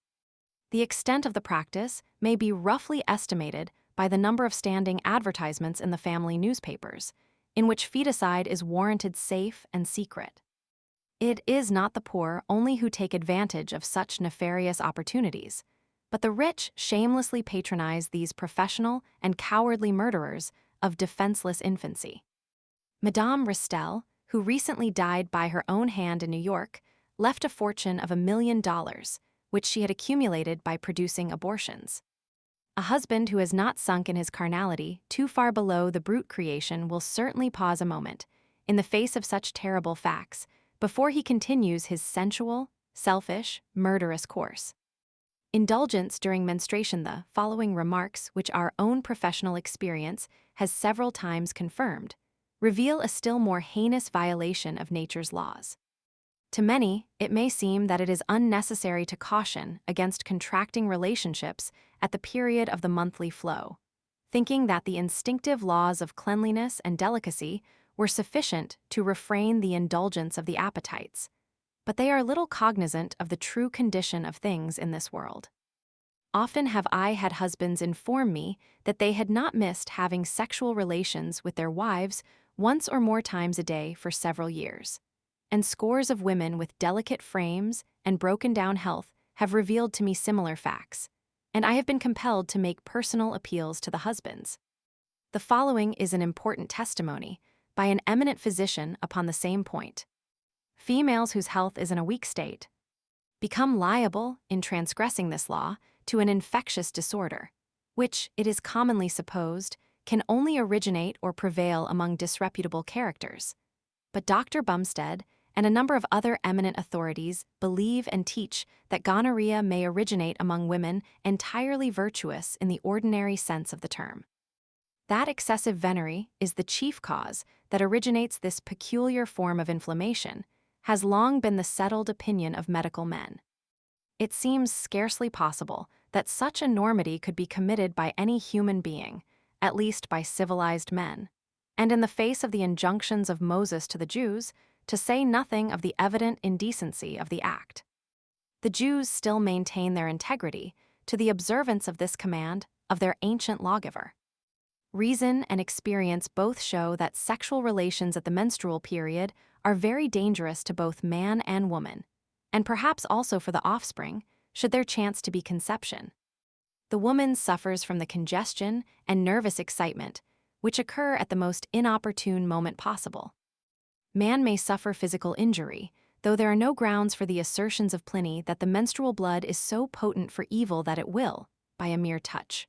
A: The extent of the practice may be roughly estimated by the number of standing advertisements in the family newspapers, in which feticide is warranted safe and secret. It is not the poor only who take advantage of such nefarious opportunities, but the rich shamelessly patronize these professional and cowardly murderers of defenseless infancy. Madame Ristel, who recently died by her own hand in New York, left a fortune of $1 million, which she had accumulated by producing abortions. A husband who has not sunk in his carnality too far below the brute creation will certainly pause a moment, in the face of such terrible facts, before he continues his sensual, selfish, murderous course. Indulgence during menstruation. The following remarks, which our own professional experience has several times confirmed, reveal a still more heinous violation of nature's laws. To many, it may seem that it is unnecessary to caution against contracting relationships at the period of the monthly flow, thinking that the instinctive laws of cleanliness and delicacy were sufficient to refrain the indulgence of the appetites, but they are little cognizant of the true condition of things in this world. Often have I had husbands inform me that they had not missed having sexual relations with their wives once or more times a day for several years, and scores of women with delicate frames and broken-down health have revealed to me similar facts, and I have been compelled to make personal appeals to the husbands. The following is an important testimony by an eminent physician upon the same point. Females whose health is in a weak state become liable, in transgressing this law, to an infectious disorder, which, it is commonly supposed, can only originate or prevail among disreputable characters. But Dr. Bumstead and a number of other eminent authorities believe and teach that gonorrhea may originate among women entirely virtuous in the ordinary sense of the term. That excessive venery is the chief cause that originates this peculiar form of inflammation, has long been the settled opinion of medical men. It seems scarcely possible that such enormity could be committed by any human being, at least by civilized men, and in the face of the injunctions of Moses to the Jews, to say nothing of the evident indecency of the act. The Jews still maintain their integrity to the observance of this command of their ancient lawgiver. Reason and experience both show that sexual relations at the menstrual period are very dangerous to both man and woman, and perhaps also for the offspring, should there chance to be conception. The woman suffers from the congestion and nervous excitement, which occur at the most inopportune moment possible. Man may suffer physical injury, though there are no grounds for the assertions of Pliny that the menstrual blood is so potent for evil that it will, by a mere touch,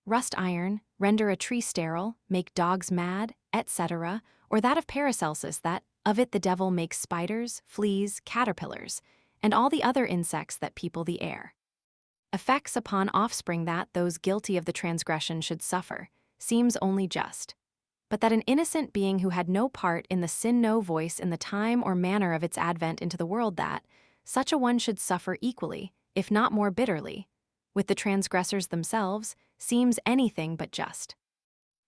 A: rust iron, render a tree sterile, make dogs mad, etc., or that of Paracelsus that, of it the devil makes spiders, fleas, caterpillars, and all the other insects that people the air. Effects upon offspring that those guilty of the transgression should suffer, seems only just. But that an innocent being who had no part in the sin, no voice in the time or manner of its advent into the world, that such a one should suffer equally, if not more bitterly, with the transgressors themselves, seems anything but just.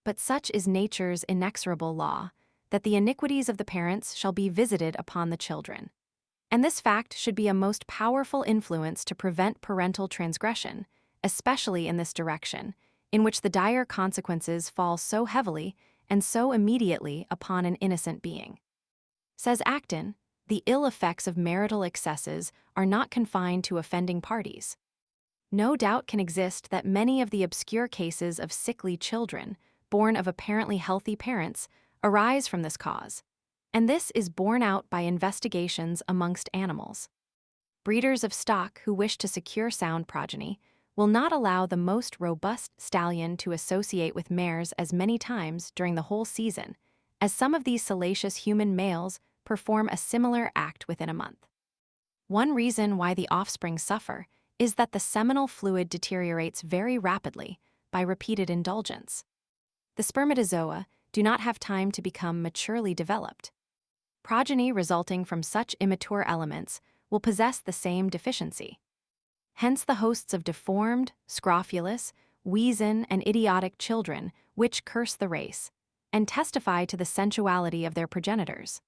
A: But such is nature's inexorable law, that the iniquities of the parents shall be visited upon the children. And this fact should be a most powerful influence to prevent parental transgression, especially in this direction, in which the dire consequences fall so heavily and so immediately upon an innocent being. Says Acton, the ill effects of marital excesses are not confined to offending parties. No doubt can exist that many of the obscure cases of sickly children, born of apparently healthy parents, arise from this cause, and this is borne out by investigations amongst animals. Breeders of stock who wish to secure sound progeny will not allow the most robust stallion to associate with mares as many times during the whole season, as some of these salacious human males perform a similar act within a month. One reason why the offspring suffer is that the seminal fluid deteriorates very rapidly by repeated indulgence. The spermatozoa do not have time to become maturely developed. Progeny resulting from such immature elements will possess the same deficiency. Hence the hosts of deformed, scrofulous, weazen, and idiotic children which curse the race, and testify to the sensuality of their progenitors.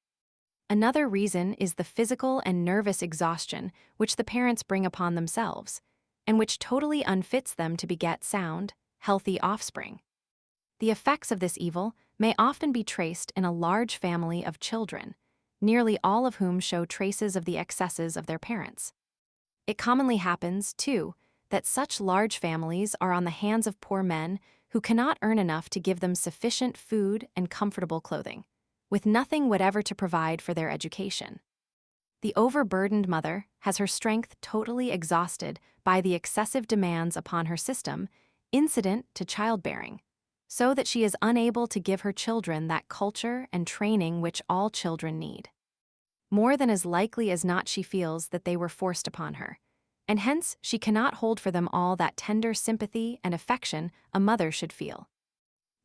A: Another reason is the physical and nervous exhaustion which the parents bring upon themselves, and which totally unfits them to beget sound, healthy offspring. The effects of this evil may often be traced in a large family of children, nearly all of whom show traces of the excesses of their parents. It commonly happens, too, that such large families are on the hands of poor men who cannot earn enough to give them sufficient food and comfortable clothing, with nothing whatever to provide for their education. The overburdened mother has her strength totally exhausted by the excessive demands upon her system incident to childbearing, so that she is unable to give her children that culture and training which all children need. More than as likely as not she feels that they were forced upon her, and hence she cannot hold for them all that tender sympathy and affection a mother should feel.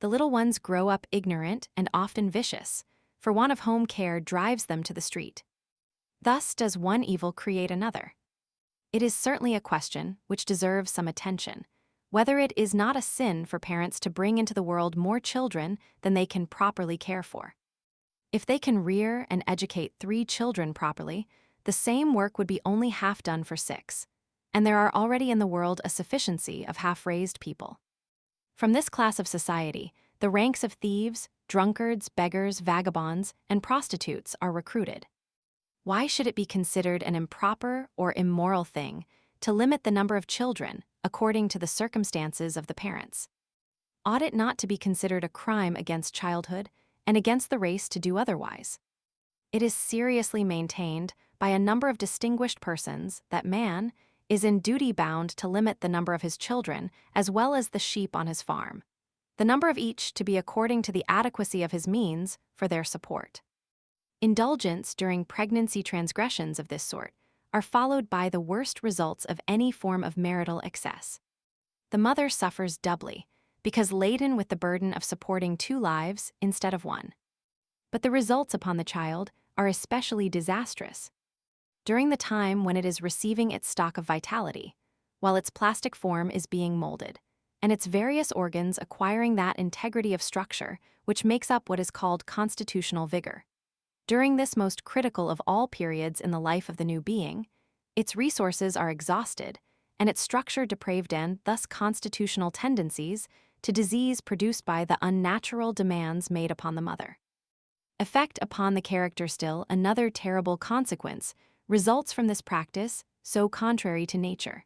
A: The little ones grow up ignorant and often vicious, for want of home care drives them to the street. Thus does one evil create another. It is certainly a question which deserves some attention, whether it is not a sin for parents to bring into the world more children than they can properly care for. If they can rear and educate 3 children properly, the same work would be only half done for 6, and there are already in the world a sufficiency of half-raised people. From this class of society, the ranks of thieves, drunkards, beggars, vagabonds, and prostitutes are recruited. Why should it be considered an improper or immoral thing to limit the number of children according to the circumstances of the parents? Ought it not to be considered a crime against childhood and against the race to do otherwise? It is seriously maintained by a number of distinguished persons that man is in duty bound to limit the number of his children as well as the sheep on his farm, the number of each to be according to the adequacy of his means for their support. Indulgence during pregnancy transgressions of this sort are followed by the worst results of any form of marital excess. The mother suffers doubly, because laden with the burden of supporting 2 lives instead of 1. But the results upon the child are especially disastrous. During the time when it is receiving its stock of vitality, while its plastic form is being molded, and its various organs acquiring that integrity of structure which makes up what is called constitutional vigor. During this most critical of all periods in the life of the new being, its resources are exhausted, and its structure depraved and thus constitutional tendencies to disease produced by the unnatural demands made upon the mother. Effect upon the character still another terrible consequence results from this practice so contrary to nature.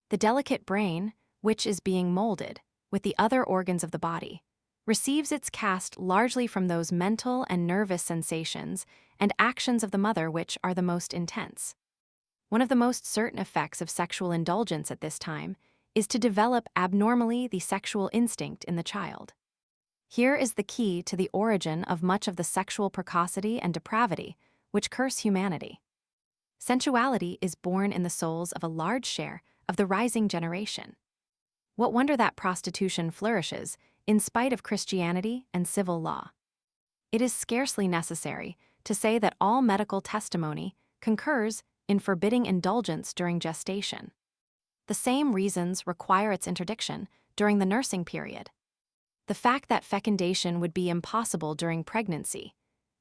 A: The delicate brain, which is being molded, with the other organs of the body, receives its cast largely from those mental and nervous sensations and actions of the mother which are the most intense. One of the most certain effects of sexual indulgence at this time is to develop abnormally the sexual instinct in the child. Here is the key to the origin of much of the sexual precocity and depravity which curse humanity. Sensuality is born in the souls of a large share of the rising generation. What wonder that prostitution flourishes in spite of Christianity and civil law? It is scarcely necessary to say that all medical testimony concurs in forbidding indulgence during gestation. The same reasons require its interdiction during the nursing period. The fact that fecundation would be impossible during pregnancy,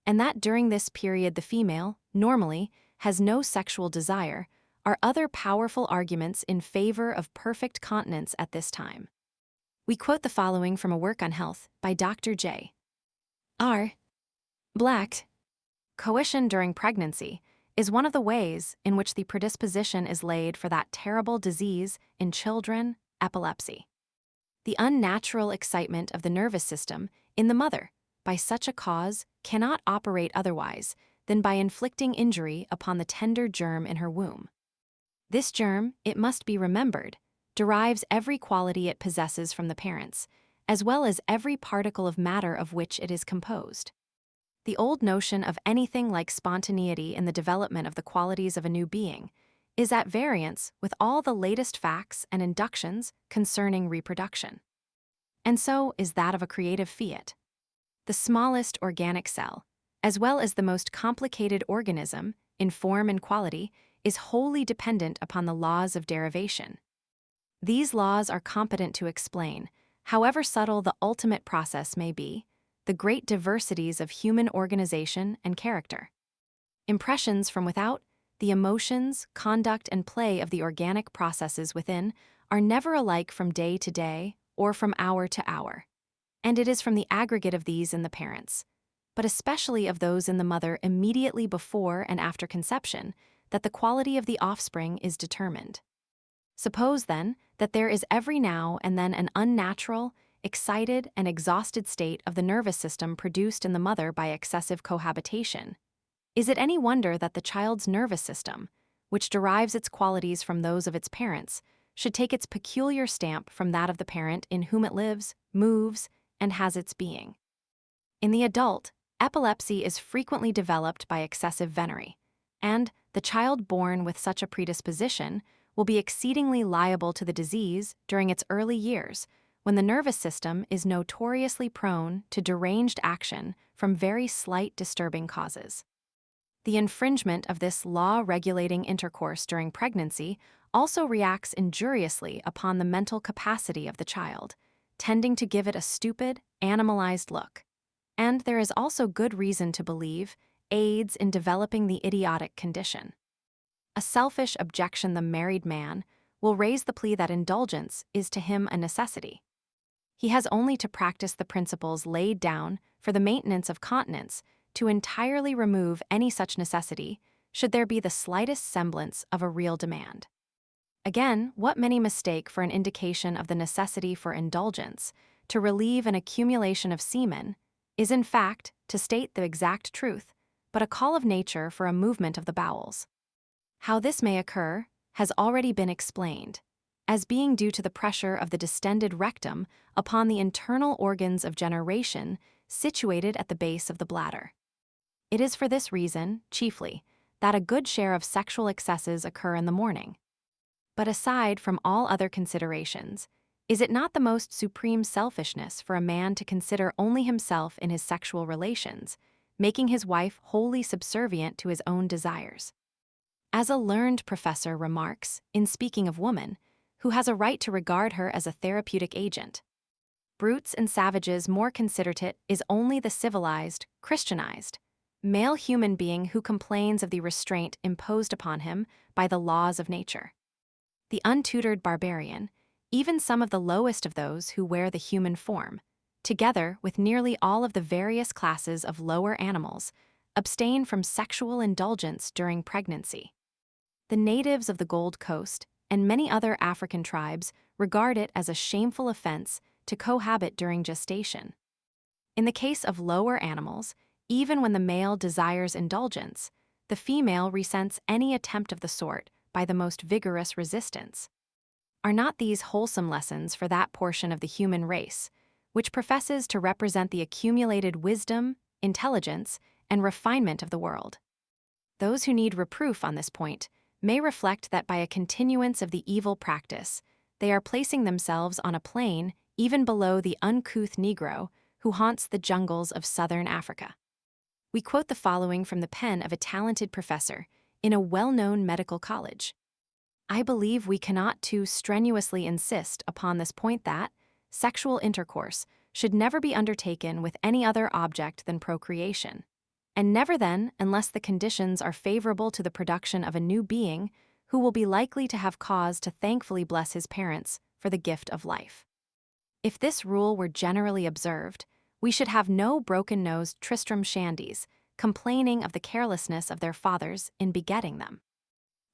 A: and that during this period the female, normally, has no sexual desire, are other powerful arguments in favor of perfect continence at this time. We quote the following from a work on health by Dr. J. R. Black, Coition during pregnancy is one of the ways in which the predisposition is laid for that terrible disease in children, epilepsy. The unnatural excitement of the nervous system in the mother by such a cause cannot operate otherwise than by inflicting injury upon the tender germ in her womb. This germ, it must be remembered, derives every quality it possesses from the parents, as well as every particle of matter of which it is composed. The old notion of anything like spontaneity in the development of the qualities of a new being is at variance with all the latest facts and inductions concerning reproduction. And so is that of a creative fiat. The smallest organic cell, as well as the most complicated organism, in form and quality, is wholly dependent upon the laws of derivation. These laws are competent to explain, however subtle the ultimate process may be, the great diversities of human organization and character. Impressions from without, the emotions, conduct, and play of the organic processes within are never alike from day to day or from hour to hour. And it is from the aggregate of these in the parents, but especially of those in the mother immediately before and after conception, that the quality of the offspring is determined. Suppose, then, that there is every now and then an unnatural, excited, and exhausted state of the nervous system produced in the mother by excessive cohabitation. Is it any wonder that the child's nervous system, which derives its qualities from those of its parents, should take its peculiar stamp from that of the parent in whom it lives, moves, and has its being? In the adult, epilepsy is frequently developed by excessive venery, and the child born with such a predisposition will be exceedingly liable to the disease during its early years, when the nervous system is notoriously prone to deranged action from very slight disturbing causes. The infringement of this law-regulating intercourse during pregnancy also reacts injuriously upon the mental capacity of the child, tending to give it a stupid, animalized look. And there is also good reason to believe aids in developing the idiotic condition. A selfish objection the married man will raise the plea that indulgence is to him a necessity. He has only to practice the principles laid down for the maintenance of continence to entirely remove any such necessity, should there be the slightest semblance of a real demand. Again, what many mistake for an indication of the necessity for indulgence to relieve an accumulation of semen is in fact, to state the exact truth, but a call of nature for a movement of the bowels. How this may occur has already been explained, as being due to the pressure of the distended rectum upon the internal organs of generation situated at the base of the bladder. It is for this reason, chiefly, that a good share of sexual excesses occur in the morning. But aside from all other considerations, is it not the most supreme selfishness for a man to consider only himself in his sexual relations, making his wife wholly subservient to his own desires? As a learned professor remarks, in speaking of woman, who has a right to regard her as a therapeutic agent, brutes and savages more considerate it is only the civilized, Christianized, male human being who complains of the restraint imposed upon him by the laws of nature. The untutored barbarian, even some of the lowest of those who wear the human form, together with nearly all of the various classes of lower animals, abstain from sexual indulgence during pregnancy. The natives of the Gold Coast and many other African tribes regard it as a shameful offense to cohabit during gestation. In the case of lower animals, even when the male desires indulgence, the female resents any attempt of the sort by the most vigorous resistance. Are not these wholesome lessons for that portion of the human race, which professes to represent the accumulated wisdom, intelligence, and refinement of the world? Those who need reproof on this point may reflect that by a continuance of the evil practice, they are placing themselves on a plane even below the uncouth Negro who haunts the jungles of southern Africa. We quote the following from the pen of a talented professor in a well-known medical college. I believe we cannot too strenuously insist upon this point that sexual intercourse should never be undertaken with any other object than procreation, and never then unless the conditions are favorable to the production of a new being who will be likely to have cause to thankfully bless his parents for the gift of life. If this rule were generally observed, we should have no broken-nosed Tristram Shandies complaining of the carelessness of their fathers in begetting them.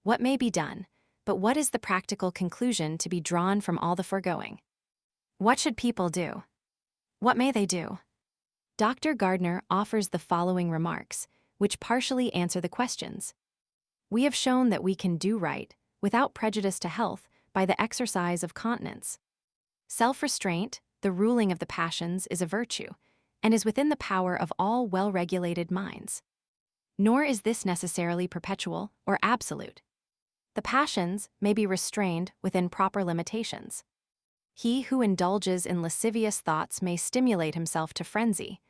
A: What may be done, but what is the practical conclusion to be drawn from all the foregoing? What should people do? What may they do? Dr. Gardner offers the following remarks, which partially answer the questions. We have shown that we can do right, without prejudice to health, by the exercise of continence. Self-restraint, the ruling of the passions, is a virtue, and is within the power of all well-regulated minds. Nor is this necessarily perpetual or absolute. The passions may be restrained within proper limitations. He who indulges in lascivious thoughts may stimulate himself to frenzy,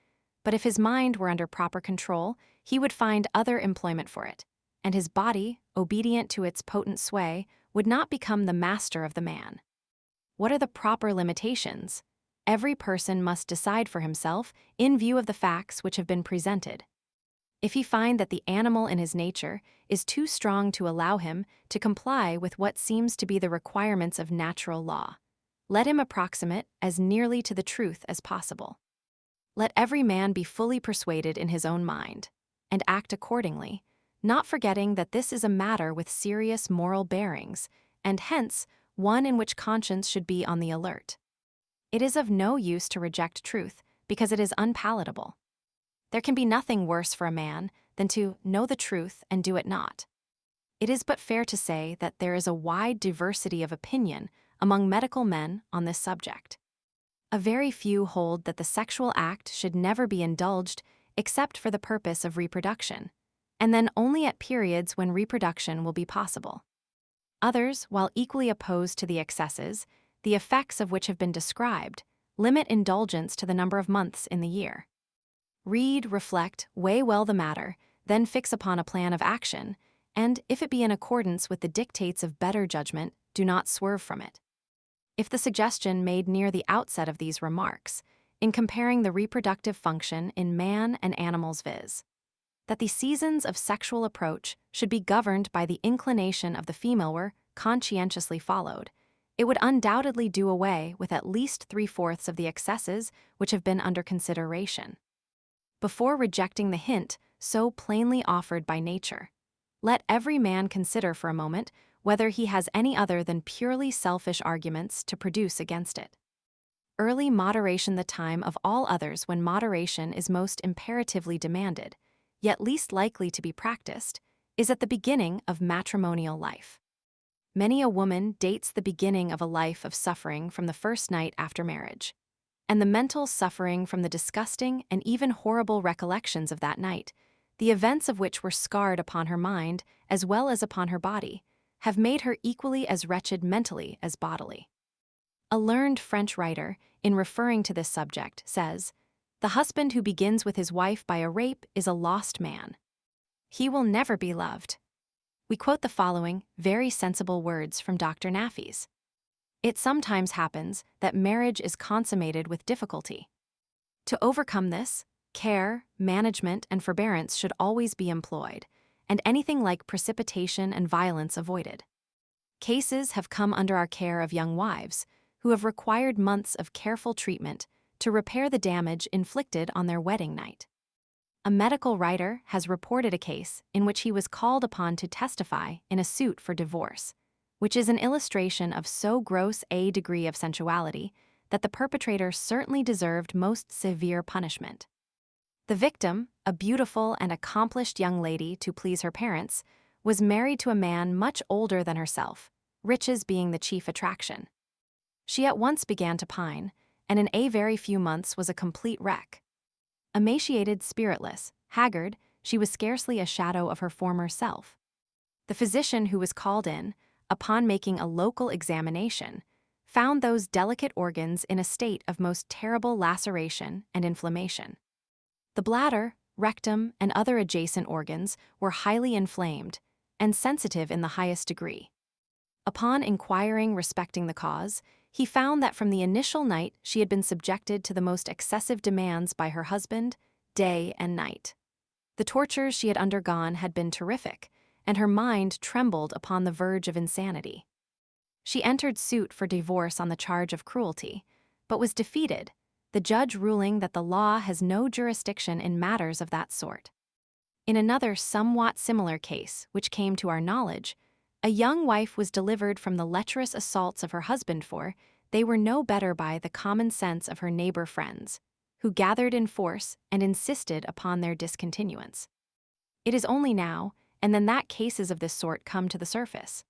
A: but if his mind were under proper control, he would find other employment for it, and his body, obedient to its potent sway, would not become the master of the man. What are the proper limitations? Every person must decide for himself in view of the facts which have been presented. If he find that the animal in his nature is too strong to allow him to comply with what seems to be the requirements of natural law, let him approximate as nearly to the truth as possible. Let every man be fully persuaded in his own mind, and act accordingly, not forgetting that this is a matter with serious moral bearings, and hence one in which conscience should be on the alert. It is of no use to reject truth, because it is unpalatable. There can be nothing worse for a man than to know the truth and do it not. It is but fair to say that there is a wide diversity of opinion among medical men on this subject. A very few hold that the sexual act should never be indulged except for the purpose of reproduction, and then only at periods when reproduction will be possible. Others, while equally opposed to the excesses, the effects of which have been described, limit indulgence to the number of months in the year. Read, reflect, weigh well the matter, then fix upon a plan of action, and, if it be in accordance with the dictates of better judgment, do not swerve from it. If the suggestion made near the outset of these remarks, in comparing the reproductive function in man and animals, viz., that the seasons of sexual approach should be governed by the inclination of the female, were conscientiously followed, it would undoubtedly do away with at least 3/4 of the excesses which have been under consideration. Before rejecting the hint so plainly offered by nature, let every man consider for a moment whether he has any other than purely selfish arguments to produce against it. Early moderation, the time of all others when moderation is most imperatively demanded, yet least likely to be practiced, is at the beginning of matrimonial life. Many a woman dates the beginning of a life of suffering from the first night after marriage, and the mental suffering from the disgusting and even horrible recollections of that night, the events of which were scarred upon her mind as well as upon her body, have made her equally as wretched mentally as bodily. A learned French writer, in referring to this subject, says, "The husband who begins with his wife by a rape is a lost man. He will never be loved." We quote the following very sensible words from Dr. Nafis. It sometimes happens that marriage is consummated with difficulty. To overcome this, care, management, and forbearance should always be employed, and anything like precipitation and violence avoided. Cases have come under our care of young wives who have required months of careful treatment to repair the damage inflicted on their wedding night. A medical writer has reported a case in which he was called upon to testify in a suit for divorce, which is an illustration of so gross a degree of sensuality that the perpetrator certainly deserved most severe punishment. The victim, a beautiful and accomplished young lady to please her parents, was married to a man much older than herself, riches being the chief attraction. She at once began to pine, and in a very few months was a complete wreck. Emaciated, spiritless, haggard, she was scarcely a shadow of her former self. The physician who was called in, upon making a local examination, found those delicate organs in a state of most terrible laceration and inflammation. The bladder, rectum, and other adjacent organs were highly inflamed and sensitive in the highest degree. Upon inquiring respecting the cause, he found that from the initial night she had been subjected to the most excessive demands by her husband, day and night. The tortures she had undergone had been terrific, and her mind trembled upon the verge of insanity. She entered suit for divorce on the charge of cruelty, but was defeated, the judge ruling that the law has no jurisdiction in matters of that sort. In another somewhat similar case, which came to our knowledge, a young wife was delivered from the lecherous assaults of her husband for they were no better by the common sense of her neighbor friends, who gathered in force and insisted upon their discontinuance. It is only now and then that cases of this sort come to the surface.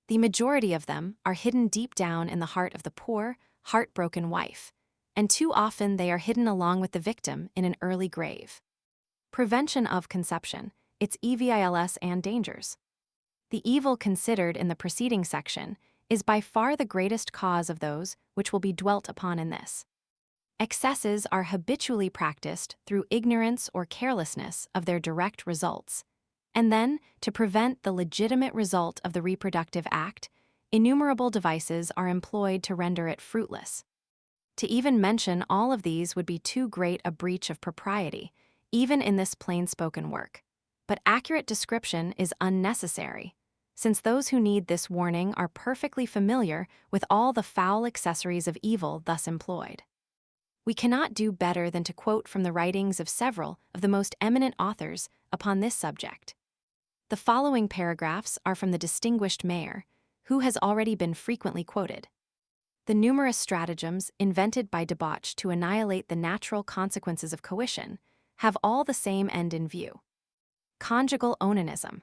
A: The majority of them are hidden deep down in the heart of the poor, heartbroken wife, and too often they are hidden along with the victim in an early grave. Prevention of conception, its evils and dangers. The evil considered in the preceding section is by far the greatest cause of those which will be dwelt upon in this. Excesses are habitually practiced through ignorance or carelessness of their direct results. And then, to prevent the legitimate result of the reproductive act, innumerable devices are employed to render it fruitless. To even mention all of these would be too great a breach of propriety, even in this plain-spoken work. But accurate description is unnecessary, since those who need this warning are perfectly familiar with all the foul accessories of evil thus employed. We cannot do better than to quote from the writings of several of the most eminent authors upon this subject. The following paragraphs are from the distinguished Mayer, who has already been frequently quoted. The numerous stratagems invented by debauch to annihilate the natural consequences of coition have all the same end in view. Conjugal onanism.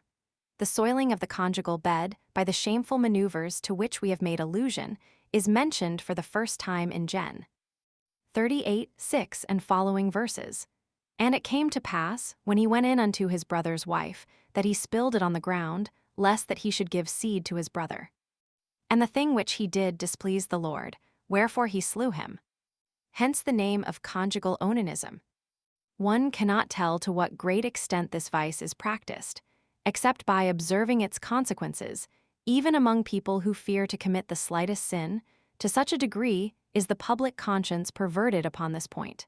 A: The soiling of the conjugal bed by the shameful maneuvers to which we have made allusion is mentioned for the first time in Gen. 38:6 and following verses. And it came to pass, when he went in unto his brother's wife, that he spilled it on the ground, lest that he should give seed to his brother. And the thing which he did displeased the Lord, wherefore he slew him. Hence the name of conjugal onanism. One cannot tell to what great extent this vice is practiced, except by observing its consequences, even among people who fear to commit the slightest sin. To such a degree is the public conscience perverted upon this point.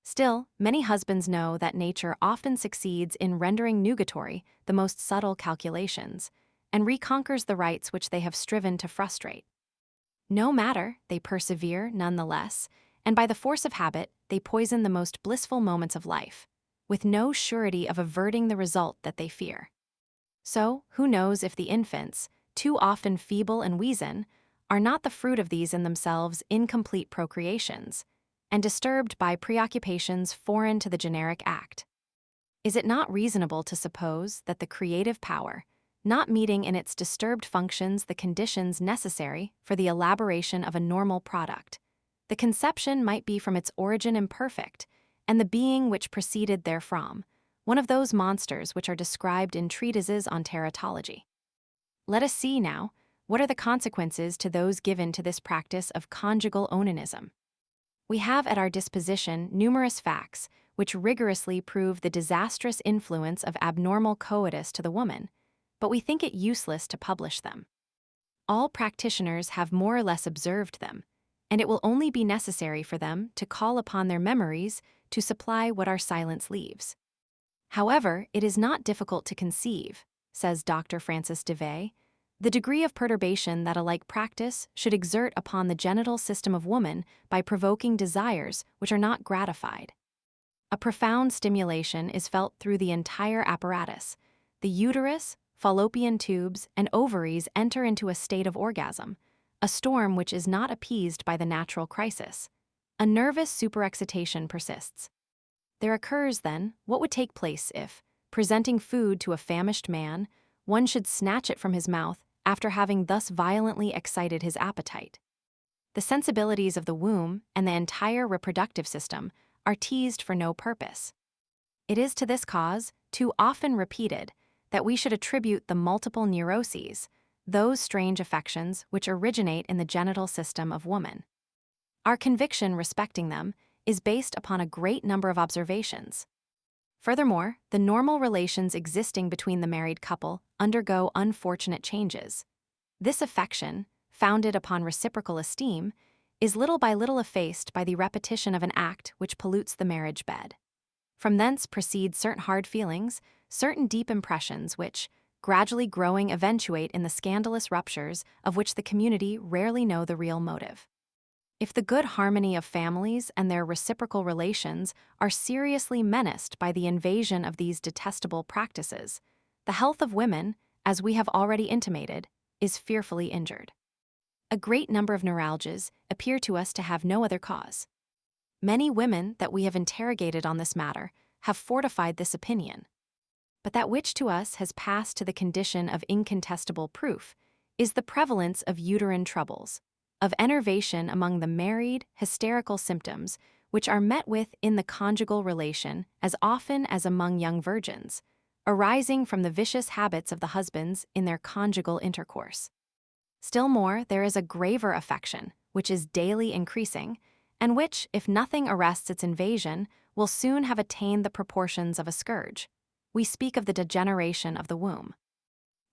A: Still, many husbands know that nature often succeeds in rendering nugatory the most subtle calculations, and reconquers the rights which they have striven to frustrate. No matter, they persevere none the less, and by the force of habit they poison the most blissful moments of life, with no surety of averting the result that they fear. So, who knows if the infants, too often feeble and weazen, are not the fruit of these in themselves incomplete procreations, and disturbed by preoccupations foreign to the generic act. Is it not reasonable to suppose that the creative power, not meeting in its disturbed functions the conditions necessary for the elaboration of a normal product, the conception might be from its origin imperfect, and the being which proceeded therefrom, one of those monsters which are described in treatises on teratology? Let us see now, what are the consequences to those given to this practice of conjugal onanism? We have at our disposition numerous facts which rigorously prove the disastrous influence of abnormal coitus to the woman, but we think it useless to publish them. All practitioners have more or less observed them, and it will only be necessary for them to call upon their memories to supply what our silence leaves. However, it is not difficult to conceive, says Dr. Francis Devey, the degree of perturbation that a like practice should exert upon the genital system of woman by provoking desires which are not gratified. A profound stimulation is felt through the entire apparatus. The uterus, fallopian tubes, and ovaries enter into a state of orgasm, a storm which is not appeased by the natural crisis. A nervous superexcitation persists. There occurs, then, what would take place if, presenting food to a famished man, one should snatch it from his mouth after having thus violently excited his appetite. The sensibilities of the womb and the entire reproductive system are teased for no purpose. It is to this cause, too often repeated, that we should attribute the multiple neuroses, those strange affections which originate in the genital system of woman. Our conviction respecting them is based upon a great number of observations. Furthermore, the normal relations existing between the married couple undergo unfortunate changes. This affection, founded upon reciprocal esteem, is little by little effaced by the repetition of an act which pollutes the marriage bed. From thence proceed certain hard feelings, certain deep impressions which, gradually growing, eventuate in the scandalous ruptures of which the community rarely know the real motive. If the good harmony of families and their reciprocal relations are seriously menaced by the invasion of these detestable practices, the health of women, as we have already intimated, is fearfully injured. A great number of neuralgias appear to us to have no other cause. Many women that we have interrogated on this matter have fortified this opinion. But that which to us has passed to the condition of incontestable proof is the prevalence of uterine troubles, of enervation among the married, hysterical symptoms which are met with in the conjugal relation as often as among young virgins, arising from the vicious habits of the husbands in their conjugal intercourse. Still more, there is a graver affection, which is daily increasing, and which, if nothing arrests its invasion, will soon have attained the proportions of a scourge. We speak of the degeneration of the womb.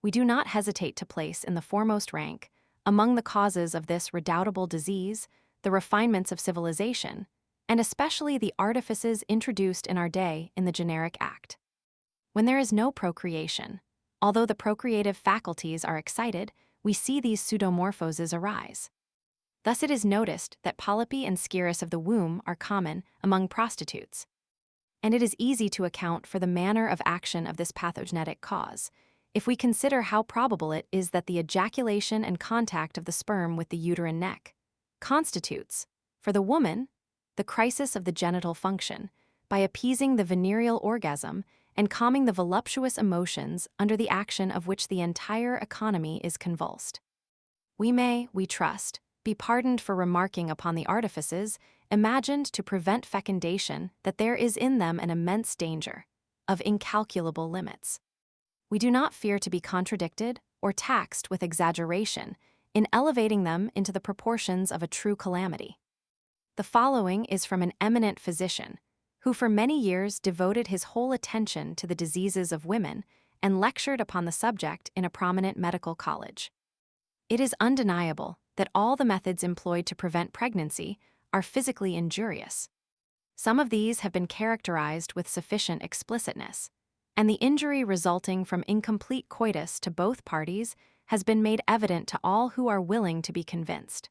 A: We do not hesitate to place in the foremost rank, among the causes of this redoubtable disease, the refinements of civilization, and especially the artifices introduced in our day in the generic act. When there is no procreation, although the procreative faculties are excited, we see these pseudomorphoses arise. Thus it is noticed that polypy and scirrhus of the womb are common among prostitutes. And it is easy to account for the manner of action of this pathogenetic cause, if we consider how probable it is that the ejaculation and contact of the sperm with the uterine neck constitutes, for the woman, the crisis of the genital function, by appeasing the venereal orgasm and calming the voluptuous emotions under the action of which the entire economy is convulsed. We may, we trust, be pardoned for remarking upon the artifices imagined to prevent fecundation that there is in them an immense danger, of incalculable limits. We do not fear to be contradicted or taxed with exaggeration in elevating them into the proportions of a true calamity. The following is from an eminent physician, who for many years devoted his whole attention to the diseases of women and lectured upon the subject in a prominent medical college. It is undeniable that all the methods employed to prevent pregnancy are physically injurious. Some of these have been characterized with sufficient explicitness, and the injury resulting from incomplete coitus to both parties has been made evident to all who are willing to be convinced.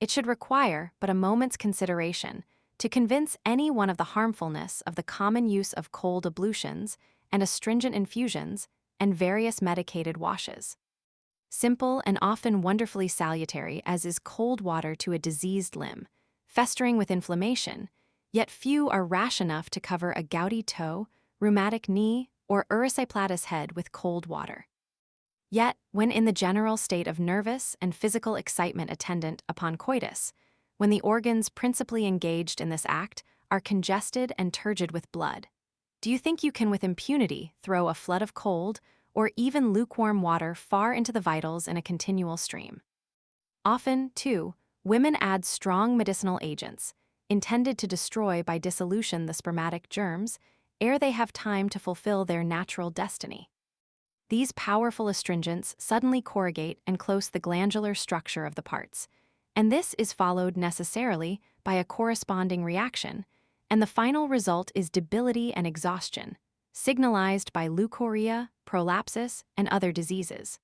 A: It should require but a moment's consideration to convince any one of the harmfulness of the common use of cold ablutions and astringent infusions and various medicated washes. Simple and often wonderfully salutary as is cold water to a diseased limb, festering with inflammation, yet few are rash enough to cover a gouty toe, rheumatic knee, or erysipelatous head with cold water. Yet, when in the general state of nervous and physical excitement attendant upon coitus, when the organs principally engaged in this act are congested and turgid with blood, do you think you can with impunity throw a flood of cold or even lukewarm water far into the vitals in a continual stream? Often, too, women add strong medicinal agents, intended to destroy by dissolution the spermatic germs, ere they have time to fulfill their natural destiny. These powerful astringents suddenly corrugate and close the glandular structure of the parts, and this is followed necessarily by a corresponding reaction, and the final result is debility and exhaustion, signalized by leucorrhea, prolapsus, and other diseases.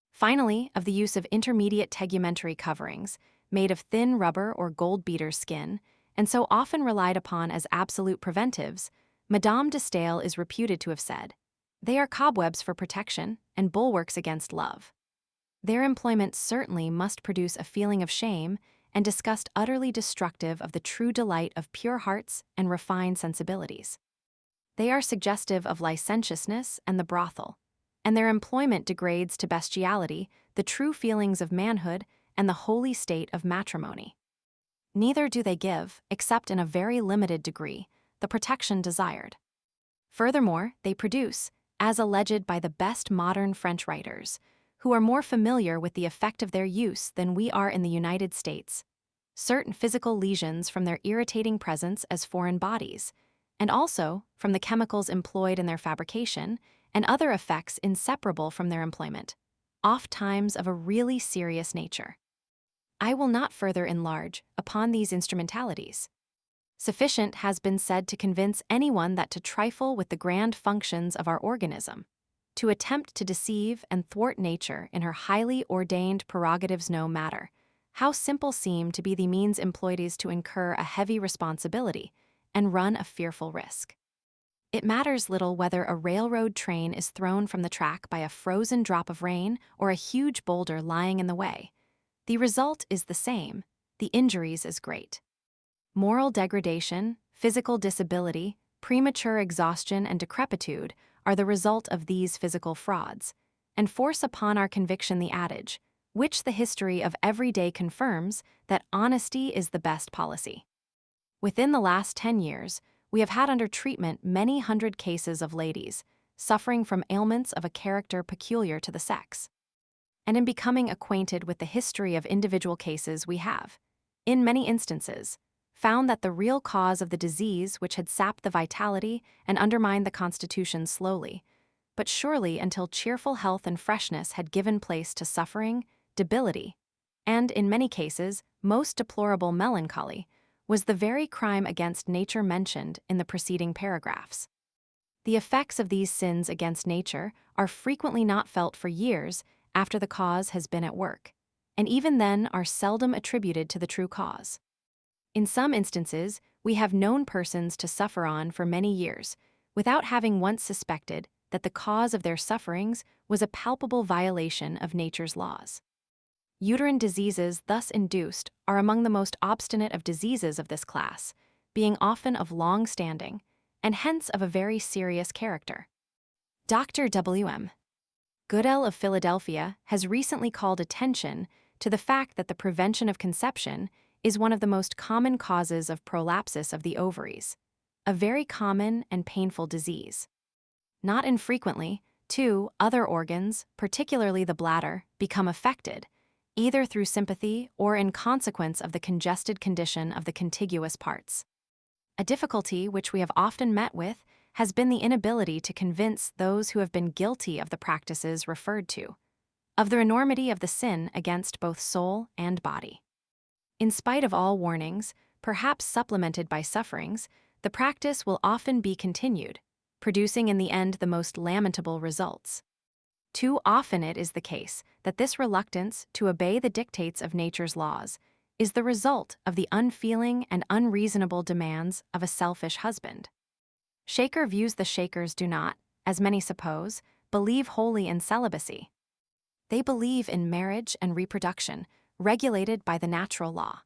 A: Finally, of the use of intermediate tegumentary coverings, made of thin rubber or gold beater skin, and so often relied upon as absolute preventives, Madame de Staël is reputed to have said, "They are cobwebs for protection and bulwarks against love." Their employment certainly must produce a feeling of shame and disgust utterly destructive of the true delight of pure hearts and refined sensibilities. They are suggestive of licentiousness and the brothel, and their employment degrades to bestiality the true feelings of manhood and the holy state of matrimony. Neither do they give, except in a very limited degree, the protection desired. Furthermore, they produce, as alleged by the best modern French writers, who are more familiar with the effect of their use than we are in the United States, certain physical lesions from their irritating presence as foreign bodies, and also from the chemicals employed in their fabrication and other effects inseparable from their employment, oft-times of a really serious nature. I will not further enlarge upon these instrumentalities. Sufficient has been said to convince anyone that to trifle with the grand functions of our organism, to attempt to deceive and thwart nature in her highly ordained prerogatives no matter, how simple seem to be the means employed is to incur a heavy responsibility and run a fearful risk. It matters little whether a railroad train is thrown from the track by a frozen drop of rain or a huge boulder lying in the way. The result is the same, the injuries is great. Moral degradation, physical disability, premature exhaustion, and decrepitude are the result of these physical frauds, and force upon our conviction the adage, which the history of every day confirms, that honesty is the best policy. Within the last 10 years, we have had under treatment many hundred cases of ladies suffering from ailments of a character peculiar to the sex. And in becoming acquainted with the history of individual cases, we have, in many instances, found that the real cause of the disease which had sapped the vitality and undermined the constitution slowly, but surely until cheerful health and freshness had given place to suffering, debility, and, in many cases, most deplorable melancholy, was the very crime against nature mentioned in the preceding paragraphs. The effects of these sins against nature are frequently not felt for years after the cause has been at work, and even then are seldom attributed to the true cause. In some instances, we have known persons to suffer on for many years, without having once suspected that the cause of their sufferings was a palpable violation of nature's laws. Uterine diseases thus induced are among the most obstinate of diseases of this class, being often of long standing, and hence of a very serious character. Dr. W.M. Goodell of Philadelphia has recently called attention to the fact that the prevention of conception is one of the most common causes of prolapsus of the ovaries, a very common and painful disease. Not infrequently, too, other organs, particularly the bladder, become affected, either through sympathy or in consequence of the congested condition of the contiguous parts. A difficulty which we have often met with has been the inability to convince those who have been guilty of the practices referred to, of the enormity of the sin against both soul and body. In spite of all warnings, perhaps supplemented by sufferings, the practice will often be continued, producing in the end the most lamentable results. Too often it is the case that this reluctance to obey the dictates of nature's laws is the result of the unfeeling and unreasonable demands of a selfish husband. Shaker views the Shakers do not, as many suppose, believe wholly in celibacy. They believe in marriage and reproduction, regulated by the natural law.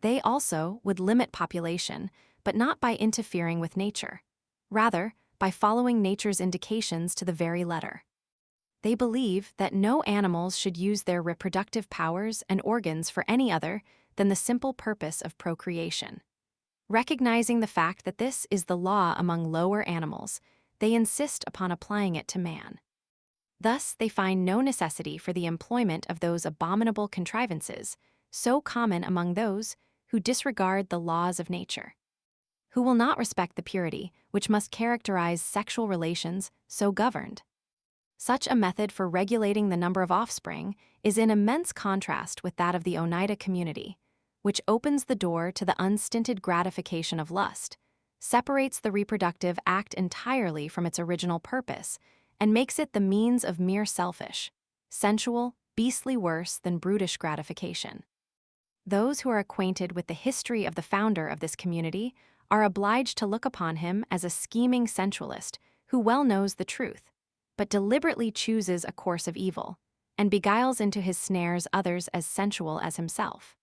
A: They also would limit population, but not by interfering with nature, rather by following nature's indications to the very letter. They believe that no animals should use their reproductive powers and organs for any other than the simple purpose of procreation. Recognizing the fact that this is the law among lower animals, they insist upon applying it to man. Thus, they find no necessity for the employment of those abominable contrivances, so common among those who disregard the laws of nature, who will not respect the purity which must characterize sexual relations so governed. Such a method for regulating the number of offspring is in immense contrast with that of the Oneida community, which opens the door to the unstinted gratification of lust, separates the reproductive act entirely from its original purpose, and makes it the means of mere selfish, sensual, beastly worse than brutish gratification. Those who are acquainted with the history of the founder of this community are obliged to look upon him as a scheming sensualist who well knows the truth, but deliberately chooses a course of evil, and beguiles into his snares others as sensual as himself.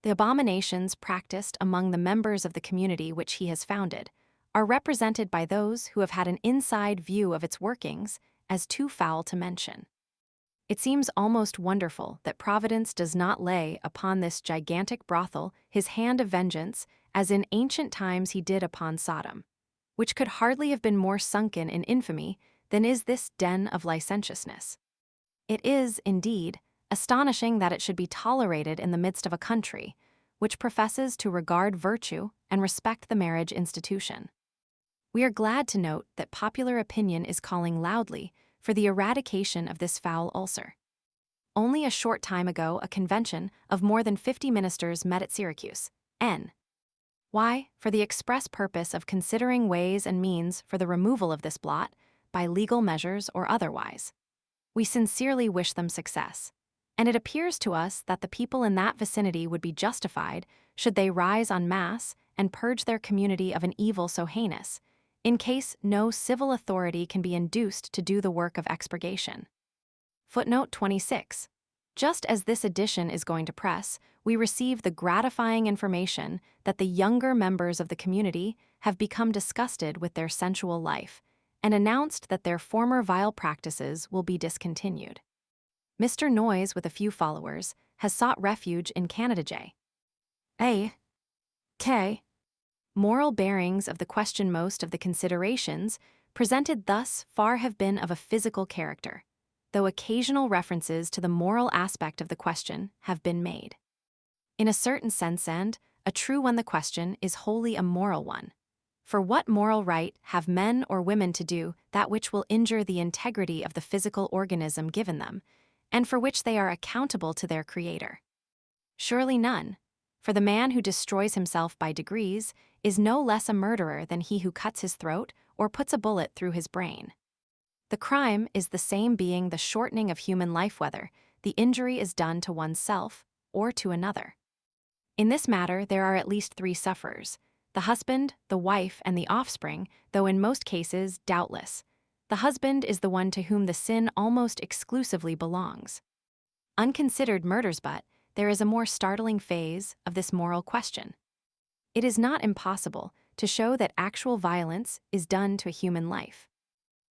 A: The abominations practiced among the members of the community which he has founded are represented by those who have had an inside view of its workings as too foul to mention. It seems almost wonderful that Providence does not lay upon this gigantic brothel his hand of vengeance as in ancient times he did upon Sodom, which could hardly have been more sunken in infamy than is this den of licentiousness. It is, indeed, astonishing that it should be tolerated in the midst of a country which professes to regard virtue and respect the marriage institution. We are glad to note that popular opinion is calling loudly for the eradication of this foul ulcer. Only a short time ago, a convention of more than 50 ministers met at Syracuse, N. Y, for the express purpose of considering ways and means for the removal of this blot, by legal measures or otherwise. We sincerely wish them success, and it appears to us that the people in that vicinity would be justified should they rise en masse and purge their community of an evil so heinous, in case no civil authority can be induced to do the work of expurgation. Footnote 26. Just as this edition is going to press, we receive the gratifying information that the younger members of the community have become disgusted with their sensual life and announced that their former vile practices will be discontinued. Mr. Noyes, with a few followers, has sought refuge in Canada. K. Moral bearings of the question. Most of the considerations presented thus far have been of a physical character, though occasional references to the moral aspect of the question have been made. In a certain sense and a true one, the question is wholly a moral one. For what moral right have men or women to do that which will injure the integrity of the physical organism given them, and for which they are accountable to their Creator? Surely none, for the man who destroys himself by degrees is no less a murderer than he who cuts his throat or puts a bullet through his brain. The crime is the same, being the shortening of human life, whether the injury is done to oneself or to another. In this matter, there are at least three sufferers: the husband, the wife, and the offspring, though in most cases, doubtless, the husband is the one to whom the sin almost exclusively belongs. Unconsidered murders, but there is a more startling phase of this moral question. It is not impossible to show that actual violence is done to a human life.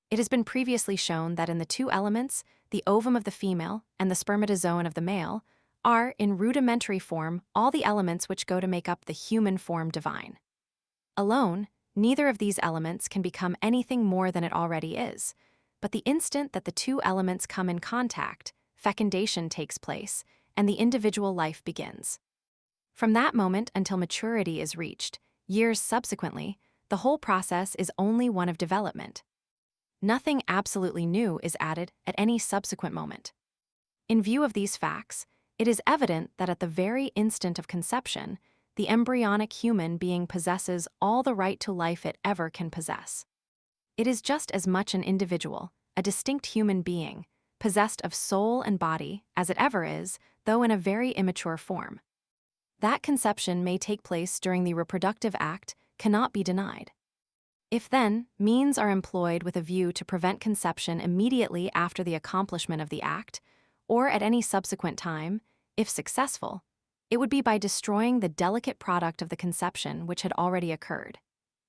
A: It has been previously shown that in the two elements, the ovum of the female and the spermatozoon of the male, are, in rudimentary form, all the elements which go to make up the human form divine. Alone, neither of these elements can become anything more than it already is, but the instant that the two elements come in contact, fecundation takes place, and the individual life begins. From that moment until maturity is reached, years subsequently, the whole process is only one of development. Nothing absolutely new is added at any subsequent moment. In view of these facts, it is evident that at the very instant of conception, the embryonic human being possesses all the right to life it ever can possess. It is just as much an individual, a distinct human being, possessed of soul and body as it ever is, though in a very immature form. That conception may take place during the reproductive act cannot be denied. If then, means are employed with a view to prevent conception immediately after the accomplishment of the act, or at any subsequent time, if successful, it would be by destroying the delicate product of the conception which had already occurred,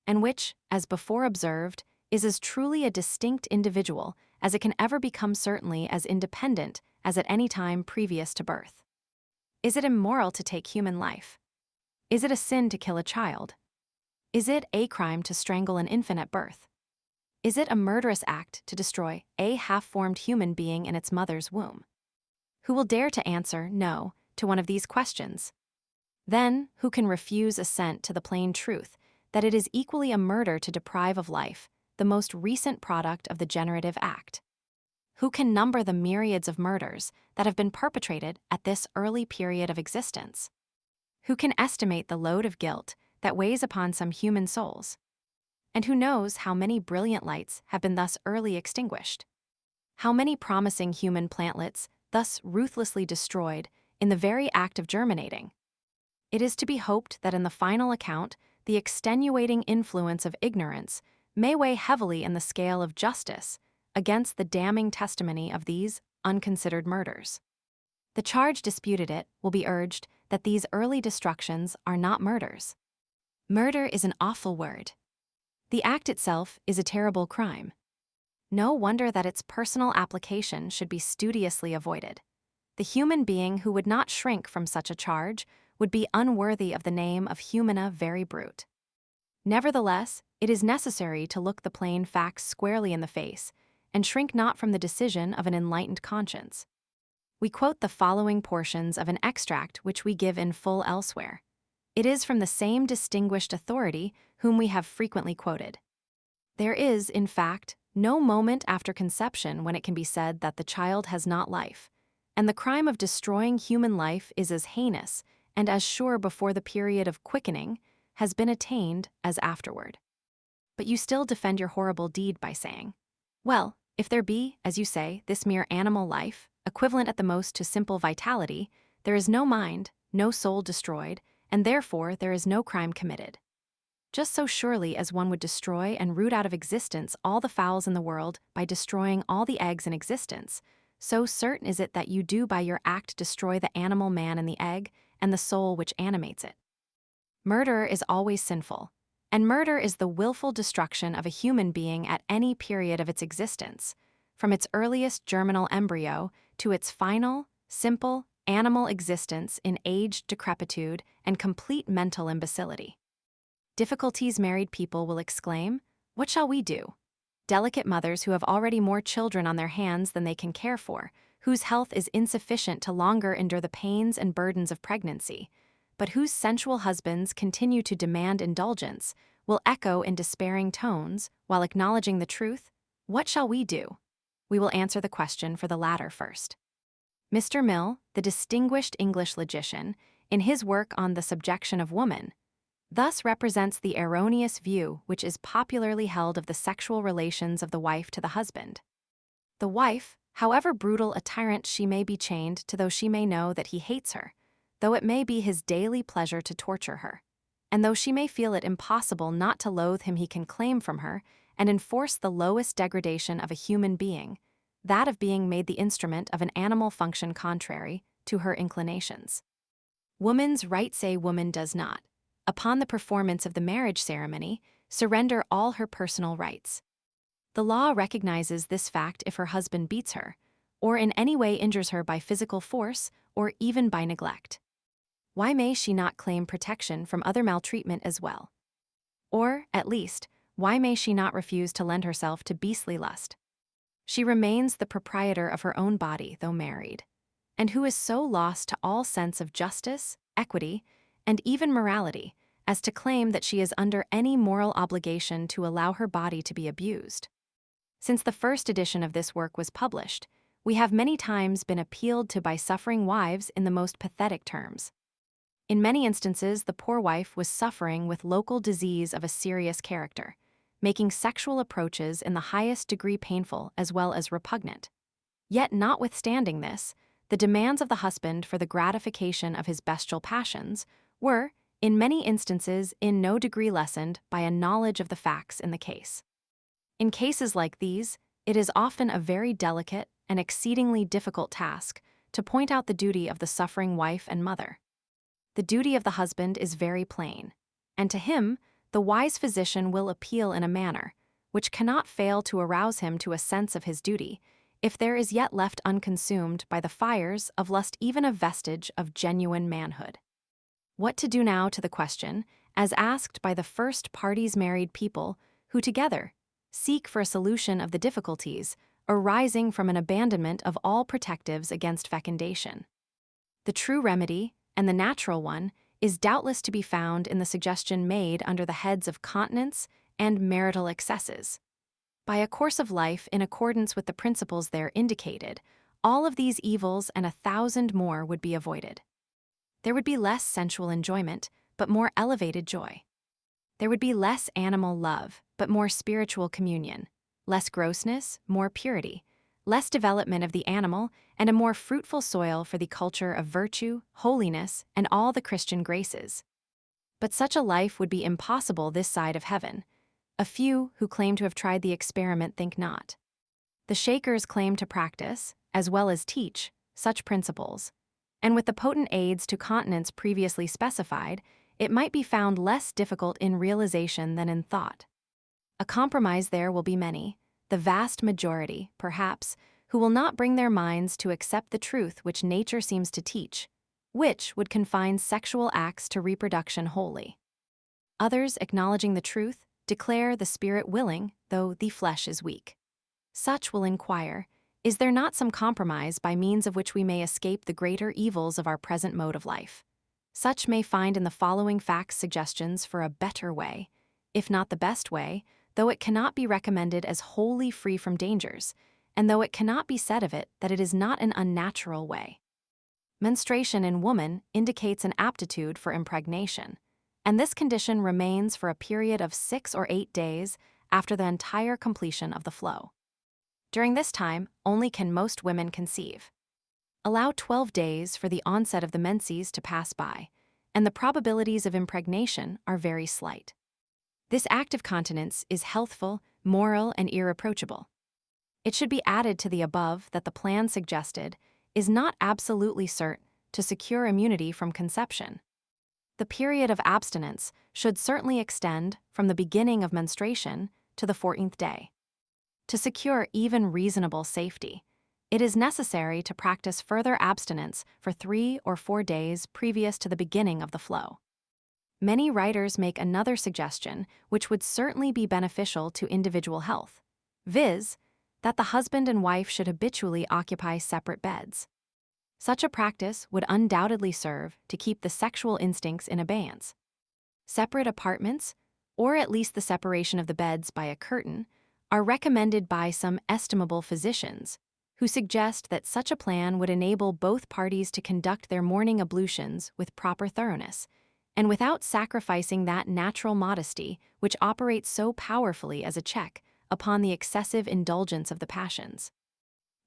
A: and which, as before observed, is as truly a distinct individual as it can ever become, certainly as independent as at any time previous to birth. Is it immoral to take human life? Is it a sin to kill a child? Is it a crime to strangle an infant at birth? Is it a murderous act to destroy a half-formed human being in its mother's womb? Who will dare to answer no to one of these questions? Then, who can refuse assent to the plain truth that it is equally a murder to deprive of life the most recent product of the generative act? Who can number the myriads of murders that have been perpetrated at this early period of existence? Who can estimate the load of guilt that weighs upon some human souls? And who knows how many brilliant lights have been thus early extinguished? How many promising human plantlets thus ruthlessly destroyed in the very act of germinating? It is to be hoped that in the final account, the extenuating influence of ignorance may weigh heavily in the scale of justice against the damning testimony of these unconsidered murders. The charge disputed it will be urged that these early destructions are not murders. Murder is an awful word. The act itself is a terrible crime. No wonder that its personal application should be studiously avoided. The human being who would not shrink from such a charge would be unworthy of the name of humana veri brute. Nevertheless, it is necessary to look the plain facts squarely in the face and shrink not from the decision of an enlightened conscience. We quote the following portions of an extract which we give in full elsewhere. It is from the same distinguished authority whom we have frequently quoted. There is, in fact, no moment after conception when it can be said that the child has not life, and the crime of destroying human life is as heinous and as sure before the period of quickening has been attained as afterward. But you still defend your horrible deed by saying, well, if there be, as you say, this mere animal life, equivalent at the most to simple vitality, there is no mind, no soul destroyed, and therefore there is no crime committed. Just so surely as one would destroy and root out of existence all the fowls in the world by destroying all the eggs in existence, so certain is it that you do by your act destroy the animal man in the egg and the soul which animates it. Murder is always sinful, and murder is the willful destruction of a human being at any period of its existence, from its earliest germinal embryo to its final, simple, animal existence in aged decrepitude and complete mental imbecility. Difficulties married people will exclaim, "What shall we do?" Delicate mothers who have already more children on their hands than they can care for, whose health is insufficient to longer endure the pains and burdens of pregnancy, but whose sensual husbands continue to demand indulgence, will echo in despairing tones, while acknowledging the truth, "What shall we do?" We will answer the question for the latter first. Mr. Mill, the distinguished English logician, in his work on The Subjection of Woman, thus represents the erroneous view which is popularly held of the sexual relations of the wife to the husband. The wife, however brutal a tyrant she may be chained to, though she may know that he hates her, though it may be his daily pleasure to torture her, and though she may feel it impossible not to loathe him he can claim from her and enforce the lowest degradation of a human being, that of being made the instrument of an animal function contrary to her inclinations. Woman's right say woman does not, upon the performance of the marriage ceremony, surrender all her personal rights. The law recognizes this fact if her husband beats her, or in any way injures her by physical force or even by neglect. Why may she not claim protection from other maltreatment as well? Or, at least, why may she not refuse to lend herself to beastly lust? She remains the proprietor of her own body, though married, and who is so lost to all sense of justice, equity, and even morality as to claim that she is under any moral obligation to allow her body to be abused. Since the first edition of this work was published, we have many times been appealed to by suffering wives in the most pathetic terms. In many instances, the poor wife was suffering with local disease of a serious character, making sexual approaches in the highest degree painful as well as repugnant. Yet, notwithstanding this, the demands of the husband for the gratification of his bestial passions were, in many instances, in no degree lessened by a knowledge of the facts in the case. In cases like these, it is often a very delicate and exceedingly difficult task to point out the duty of the suffering wife and mother. The duty of the husband is very plain, and to him, the wise physician will appeal in a manner which cannot fail to arouse him to a sense of his duty, if there is yet left unconsumed by the fires of lust even a vestige of genuine manhood. What to do now to the question, as asked by the first parties married people who together seek for a solution of the difficulties arising from an abandonment of all protectives against fecundation. The true remedy, and the natural one, is doubtless to be found in the suggestion made under the heads of continence and marital excesses. By a course of life in accordance with the principles there indicated, all of these evils and 1,000 more would be avoided. There would be less sensual enjoyment, but more elevated joy. There would be less animal love, but more spiritual communion, less grossness, more purity, less development of the animal, and a more fruitful soil for the culture of virtue, holiness, and all the Christian graces. But such a life would be impossible this side of heaven. A few who claim to have tried the experiment think not. The Shakers claim to practice, as well as teach, such principles, and with the potent aids to continence previously specified, it might be found less difficult in realization than in thought. A compromise there will be many, the vast majority, perhaps, who will not bring their minds to accept the truth which nature seems to teach, which would confine sexual acts to reproduction wholly. Others, acknowledging the truth, declare the spirit willing, though the flesh is weak. Such will inquire, is there not some compromise by means of which we may escape the greater evils of our present mode of life? Such may find in the following facts suggestions for a better way, if not the best way, though it cannot be recommended as wholly free from dangers, and though it cannot be said of it that it is not an unnatural way. Menstruation in woman indicates an aptitude for impregnation, and this condition remains for a period of 6 or 8 days after the entire completion of the flow. During this time, only can most women conceive. Allow 12 days for the onset of the menses to pass by, and the probabilities of impregnation are very slight. This act of continence is healthful, moral, and irreproachable. It should be added to the above that the plan suggested is not absolutely certain to secure immunity from conception. The period of abstinence should certainly extend from the beginning of menstruation to the 14th day. To secure even reasonable safety, it is necessary to practice further abstinence for 3 or 4 days previous to the beginning of the flow. Many writers make another suggestion which would certainly be beneficial to individual health, viz., that the husband and wife should habitually occupy separate beds. Such a practice would undoubtedly serve to keep the sexual instincts in abeyance. Separate apartments, or at least the separation of the beds by a curtain, are recommended by some estimable physicians, who suggest that such a plan would enable both parties to conduct their morning ablutions with proper thoroughness, and without sacrificing that natural modesty which operates so powerfully as a check upon the excessive indulgence of the passions.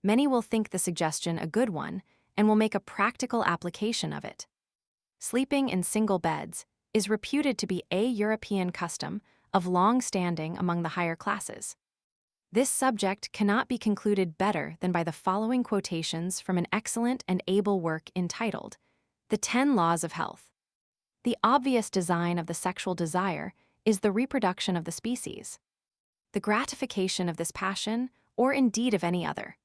A: Many will think the suggestion a good one and will make a practical application of it. Sleeping in single beds is reputed to be a European custom of long standing among the higher classes. This subject cannot be concluded better than by the following quotations from an excellent and able work entitled The 10 Laws of Health. The obvious design of the sexual desire is the reproduction of the species. The gratification of this passion, or indeed of any other,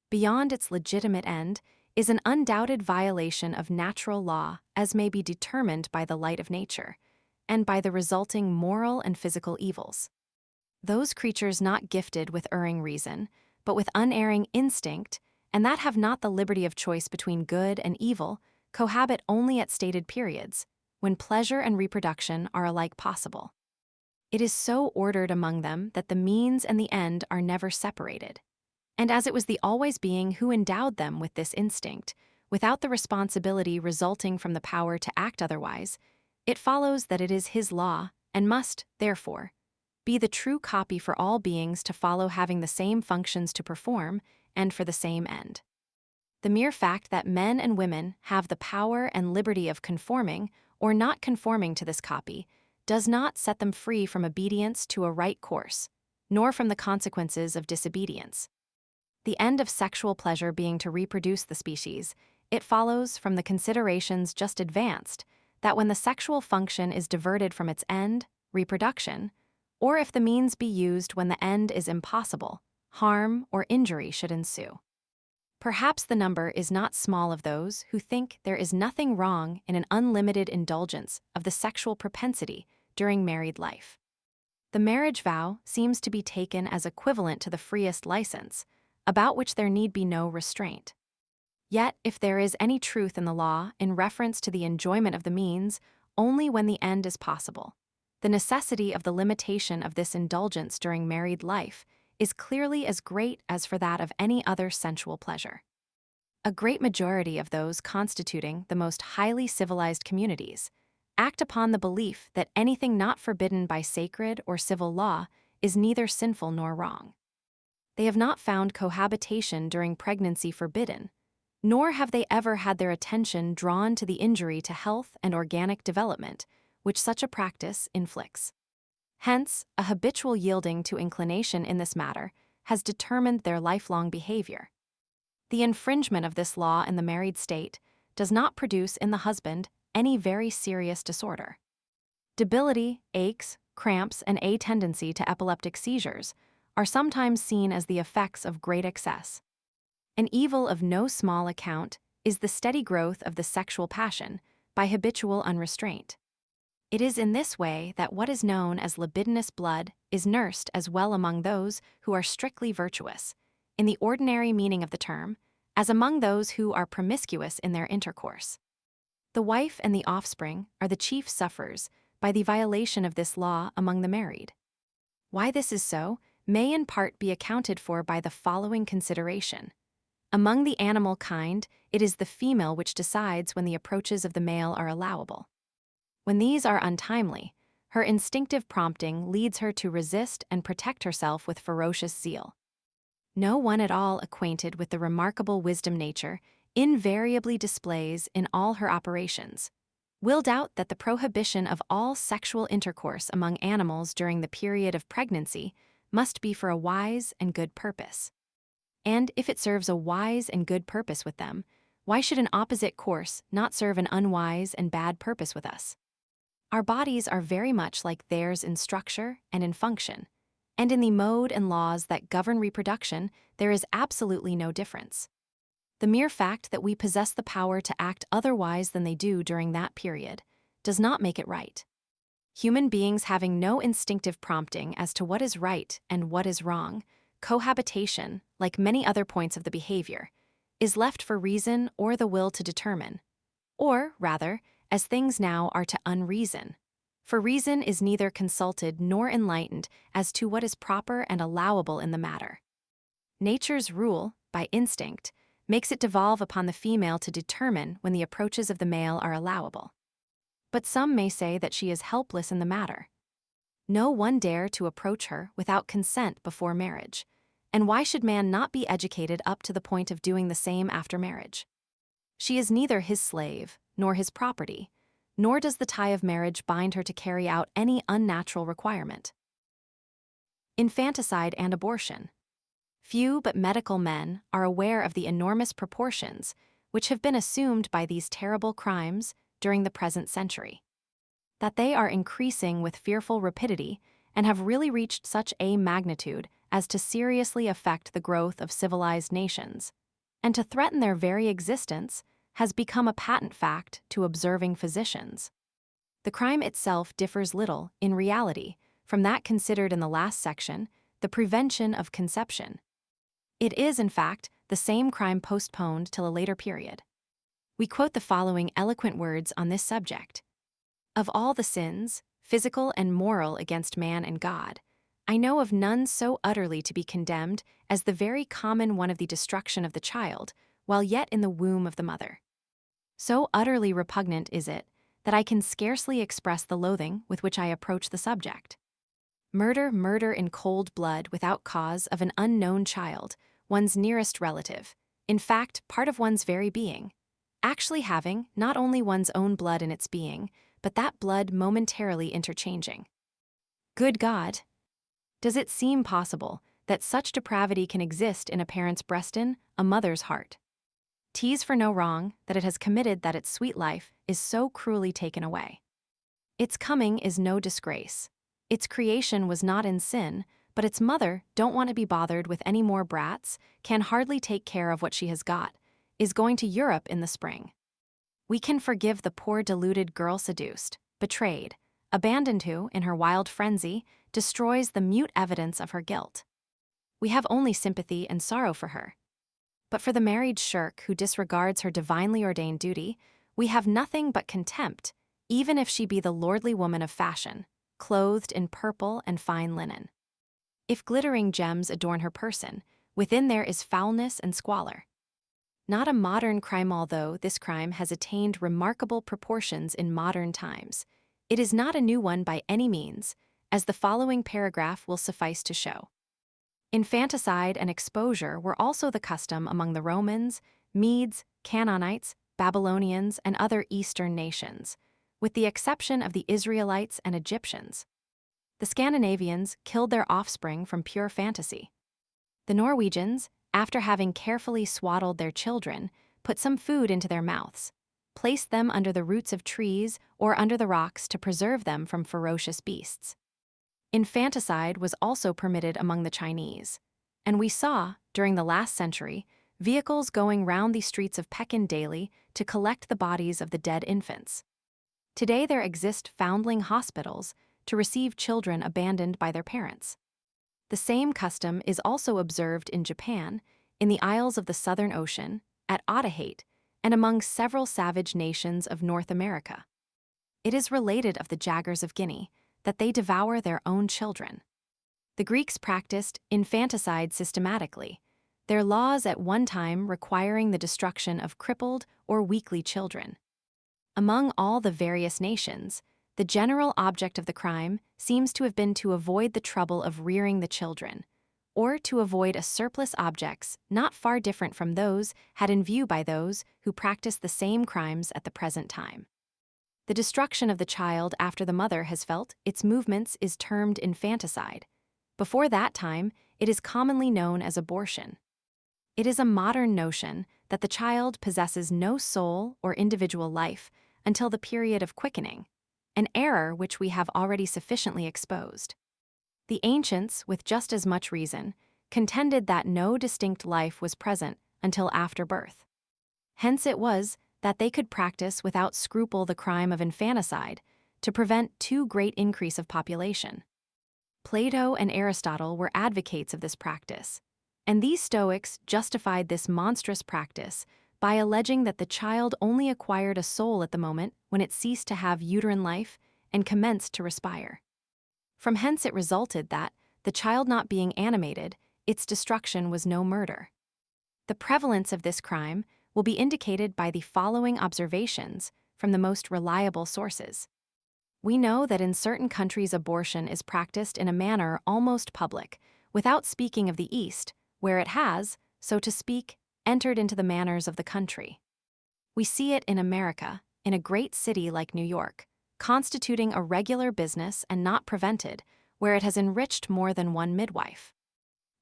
A: beyond its legitimate end, is an undoubted violation of natural law as may be determined by the light of nature, and by the resulting moral and physical evils. Those creatures not gifted with erring reason, but with unerring instinct, and that have not the liberty of choice between good and evil, cohabit only at stated periods, when pleasure and reproduction are alike possible. It is so ordered among them that the means and the end are never separated. And as it was the always being who endowed them with this instinct, without the responsibility resulting from the power to act otherwise, it follows that it is his law, and must, therefore, be the true copy for all beings to follow, having the same functions to perform, and for the same end. The mere fact that men and women have the power and liberty of conforming or not conforming to this copy does not set them free from obedience to a right course, nor from the consequences of disobedience. The end of sexual pleasure being to reproduce the species, it follows from the considerations just advanced that when the sexual function is diverted from its end, reproduction, or if the means be used when the end is impossible, harm or injury should ensue. Perhaps the number is not small of those who think there is nothing wrong in an unlimited indulgence of the sexual propensity during married life. The marriage vow seems to be taken as equivalent to the freest license, about which there need be no restraint. Yet, if there is any truth in the law in reference to the enjoyment of the means only when the end is possible, the necessity of the limitation of this indulgence during married life is clearly as great as for that of any other sensual pleasure. A great majority of those constituting the most highly civilized communities act upon the belief that anything not forbidden by sacred or civil law is neither sinful nor wrong. They have not found cohabitation during pregnancy forbidden, nor have they ever had their attention drawn to the injury to health and organic development which such a practice inflicts. Hence, a habitual yielding to inclination in this matter has determined their lifelong behavior. The infringement of this law in the married state does not produce in the husband any very serious disorder. Debility, aches, cramps, and a tendency to epileptic seizures are sometimes seen as the effects of great excess. An evil of no small account is the steady growth of the sexual passion by habitual unrestraint. It is in this way that what is known as libidinous blood is nursed as well among those who are strictly virtuous, in the ordinary meaning of the term, as among those who are promiscuous in their intercourse. The wife and the offspring are the chief sufferers by the violation of this law among the married. Why this is so may in part be accounted for by the following consideration. Among the animal kind, it is the female which decides when the approaches of the male are allowable. When these are untimely, her instinctive prompting leads her to resist and protect herself with ferocious zeal. No one at all acquainted with the remarkable wisdom nature invariably displays in all her operations, will doubt that the prohibition of all sexual intercourse among animals during the period of pregnancy must be for a wise and good purpose. And if it serves a wise and good purpose with them, why should an opposite course not serve an unwise and bad purpose with us? Our bodies are very much like theirs in structure and in function, and in the mode and laws that govern reproduction, there is absolutely no difference. The mere fact that we possess the power to act otherwise than they do during that period does not make it right. Human beings having no instinctive prompting as to what is right and what is wrong, cohabitation, like many other points of the behavior, is left for reason or the will to determine, or, rather, as things now are to unreason. For reason is neither consulted nor enlightened as to what is proper and allowable in the matter. Nature's rule, by instinct, makes it devolve upon the female to determine when the approaches of the male are allowable. But some may say that she is helpless in the matter. No one dare to approach her without consent before marriage, and why should man not be educated up to the point of doing the same after marriage? She is neither his slave, nor his property, nor does the tie of marriage bind her to carry out any unnatural requirement. Infanticide and abortion. Few but medical men are aware of the enormous proportions which have been assumed by these terrible crimes during the present century. That they are increasing with fearful rapidity and have really reached such a magnitude as to seriously affect the growth of civilized nations, and to threaten their very existence, has become a patent fact to observing physicians. The crime itself differs little, in reality, from that considered in the last section, the prevention of conception. It is, in fact, the same crime postponed till a later period. We quote the following eloquent words on this subject. Of all the sins, physical and moral against man and God, I know of none so utterly to be condemned as the very common one of the destruction of the child, while yet in the womb of the mother. So utterly repugnant is it, that I can scarcely express the loathing with which I approach the subject. Murder in cold blood without cause of an unknown child, one's nearest relative, in fact, part of one's very being, actually having not only one's own blood in its being, but that blood momentarily interchanging. Good God! Does it seem possible that such depravity can exist in a parent's breastin, a mother's heart? 'Tis for no wrong that it has committed that its sweet life is so cruelly taken away. Its coming is no disgrace. Its creation was not in sin, but its mother don't want to be bothered with any more brats, can hardly take care of what she has got, is going to Europe in the spring. We can forgive the poor deluded girl seduced, betrayed, abandoned who, in her wild frenzy, destroys the mute evidence of her guilt. We have only sympathy and sorrow for her. But for the married shirk who disregards her divinely ordained duty, we have nothing but contempt, even if she be the lordly woman of fashion, clothed in purple and fine linen. If glittering gems adorn her person, within there is foulness and squalor. Not a modern crime, although this crime has attained remarkable proportions in modern times. It is not a new one by any means, as the following paragraph will suffice to show. Infanticide and exposure were also the custom among the Romans, Medes, Canaanites, Babylonians, and other Eastern nations, with the exception of the Israelites and Egyptians. The Scandinavians killed their offspring from pure fantasy. The Norwegians, after having carefully swaddled their children, put some food into their mouths, placed them under the roots of trees or under the rocks to preserve them from ferocious beasts. Infanticide was also permitted among the Chinese, and we saw, during the last century, vehicles going round the streets of Pekin daily to collect the bodies of the dead infants. Today there exist foundling hospitals to receive children abandoned by their parents. The same custom is also observed in Japan, in the Isles of the Southern Ocean, at Otaheite, and among several savage nations of North America. It is related of the Jaggers of Guinea that they devour their own children. The Greeks practiced infanticide systematically, their laws at one time requiring the destruction of crippled or weakly children. Among all the various nations, the general object of the crime seems to have been to avoid the trouble of rearing the children, or to avoid a surplus objects not far different from those had in view by those who practice the same crimes at the present time. The destruction of the child after the mother has felt its movements is termed infanticide. Before that time, it is commonly known as abortion. It is a modern notion that the child possesses no soul or individual life until the period of quickening, an error which we have already sufficiently exposed. The ancients, with just as much reason, contended that no distinct life was present until after birth. Hence it was that they could practice without scruple the crime of infanticide to prevent too great increase of population. Plato and Aristotle were advocates of this practice, and these Stoics justified this monstrous practice by alleging that the child only acquired a soul at the moment when it ceased to have uterine life and commenced to respire. From hence it resulted that, the child not being animated, its destruction was no murder. The prevalence of this crime will be indicated by the following observations from the most reliable sources. We know that in certain countries abortion is practiced in a manner almost public, without speaking of the East, where it has, so to speak, entered into the manners of the country. We see it in America, in a great city like New York, constituting a regular business and not prevented, where it has enriched more than one midwife.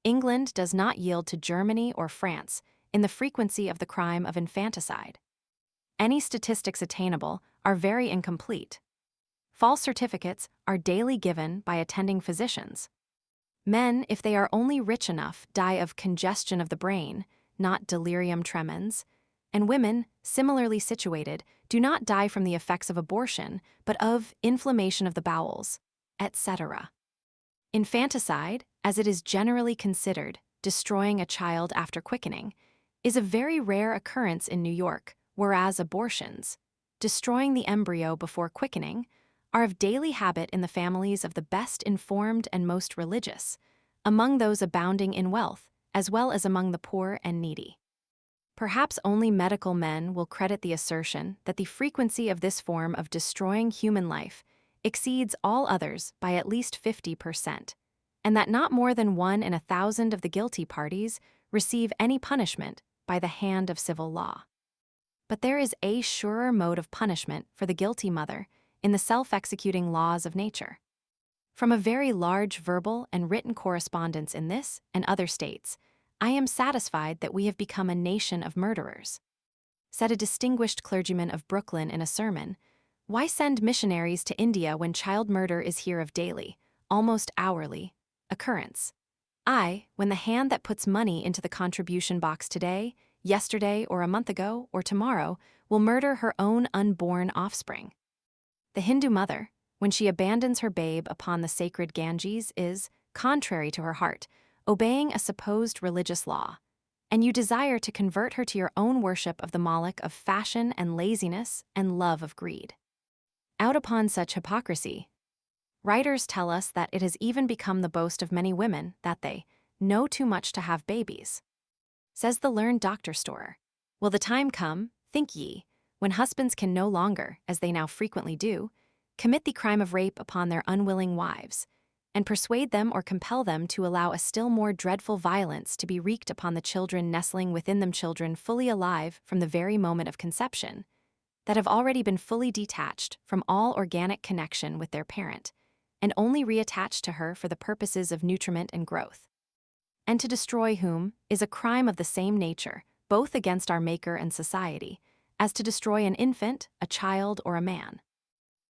A: England does not yield to Germany or France in the frequency of the crime of infanticide. Any statistics attainable are very incomplete. False certificates are daily given by attending physicians. Men, if they are only rich enough, die of congestion of the brain, not delirium tremens, and women, similarly situated, do not die from the effects of abortion, but of inflammation of the bowels, etc. Infanticide, as it is generally considered, destroying a child after quickening, is a very rare occurrence in New York, whereas abortions, destroying the embryo before quickening, are of daily habit in the families of the best informed and most religious, among those abounding in wealth, as well as among the poor and needy. Perhaps only medical men will credit the assertion that the frequency of this form of destroying human life exceeds all others by at least 50%, and that not more than 1 in 1,000 of the guilty parties receive any punishment by the hand of civil law. But there is a surer mode of punishment for the guilty mother in the self-executing laws of nature. From a very large verbal and written correspondence in this and other states, I am satisfied that we have become a nation of murderers. Said a distinguished clergyman of Brooklyn in a sermon, "Why send missionaries to India when child murder is here of daily, almost hourly, occurrence? When the hand that puts money into the contribution box today, yesterday, or a month ago, or tomorrow, will murder her own unborn offspring." The Hindu mother, when she abandons her babe upon the sacred Ganges, is, contrary to her heart, obeying a supposed religious law, and you desire to convert her to your own worship of the Moloch of fashion and laziness and love of greed. Out upon such hypocrisy, writers tell us that it has even become the boast of many women that they know too much to have babies. Says the learned Dr. Storer, "Will the time come, think ye, when husbands can no longer, as they now frequently do, commit the crime of rape upon their unwilling wives, and persuade them or compel them to allow a still more dreadful violence to be wreaked upon the children nestling within them, children fully alive from the very moment of conception, that have already been fully detached from all organic connection with their parent, and only reattached to her for the purposes of nutriment and growth? And to destroy whom is a crime of the same nature, both against our Maker and society, as to destroy an infant, a child, or a man."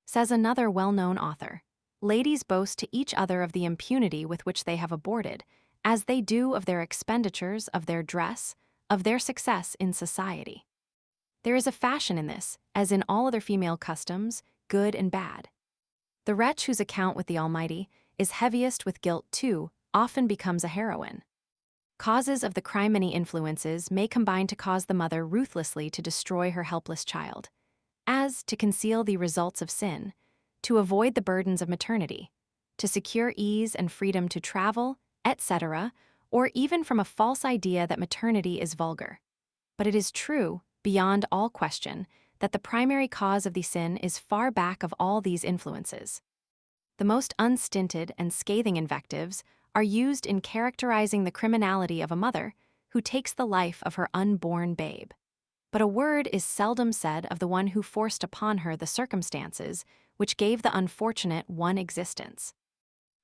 A: Says another well-known author, "Ladies boast to each other of the impunity with which they have aborted, as they do of their expenditures, of their dress, of their success in society." There is a fashion in this, as in all other female customs, good and bad. The wretch whose account with the Almighty is heaviest with guilt too often becomes a heroine. Causes of the crime. Many influences may combine to cause the mother ruthlessly to destroy her helpless child, as to conceal the results of sin, to avoid the burdens of maternity, to secure ease and freedom to travel, etc., or even from a false idea that maternity is vulgar. But it is true, beyond all question, that the primary cause of the sin is far back of all these influences. The most unstinted and scathing invectives are used in characterizing the criminality of a mother who takes the life of her unborn babe. But a word is seldom said of the one who forced upon her the circumstances which gave the unfortunate one existence.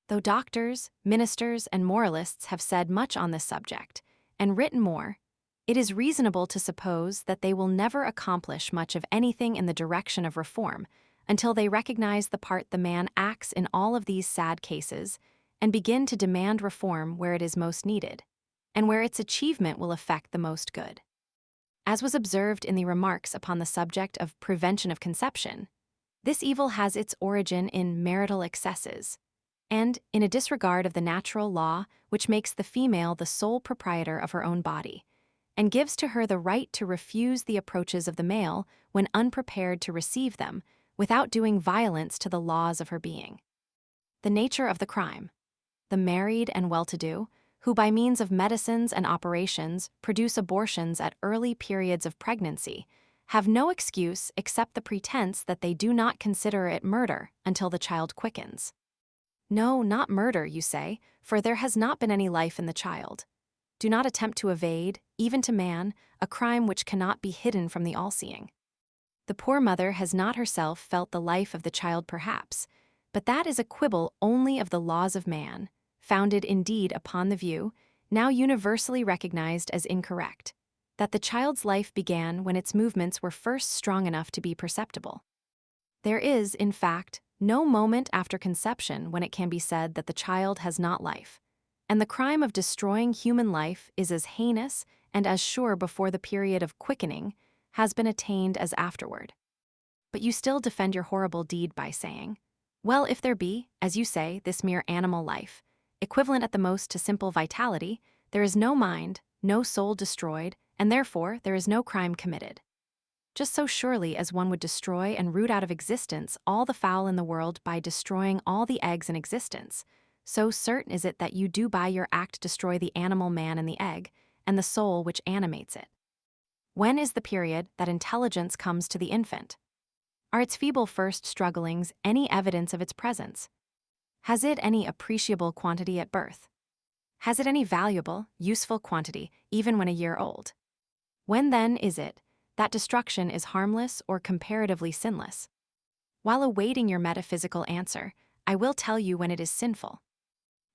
A: Though doctors, ministers, and moralists have said much on this subject, and written more, it is reasonable to suppose that they will never accomplish much of anything in the direction of reform until they recognize the part the man acts in all of these sad cases and begin to demand reform where it is most needed, and where its achievement will effect the most good. As was observed in the remarks upon the subject of prevention of conception, this evil has its origin in marital excesses, and in a disregard of the natural law which makes the female the sole proprietor of her own body, and gives to her the right to refuse the approaches of the male when unprepared to receive them, without doing violence to the laws of her being. The nature of the crime. The married and well-to-do, who by means of medicines and operations produce abortions at early periods of pregnancy, have no excuse except the pretense that they do not consider it murder until the child quickens. No, not murder, you say, for there has not been any life in the child. Do not attempt to evade, even to man, a crime which cannot be hidden from the all-seeing. The poor mother has not herself felt the life of the child perhaps, but that is a quibble only of the laws of man, founded indeed upon the view, now universally recognized as incorrect, that the child's life began when its movements were first strong enough to be perceptible. There is, in fact, no moment after conception when it can be said that the child has not life, and the crime of destroying human life is as heinous and as sure before the period of quickening has been attained as afterward. But you still defend your horrible deed by saying, well, if there be, as you say, this mere animal life, equivalent at the most to simple vitality, there is no mind, no soul destroyed, and therefore there is no crime committed. Just so surely as one would destroy and root out of existence all the fowl in the world by destroying all the eggs in existence, so certain is it that you do by your act destroy the animal man and the egg, and the soul which animates it. When is the period that intelligence comes to the infant? Are its feeble first strugglings any evidence of its presence? Has it any appreciable quantity at birth? Has it any valuable, useful quantity even when a year old? When then is it that destruction is harmless or comparatively sinless? While awaiting your metaphysical answer, I will tell you when it is sinful.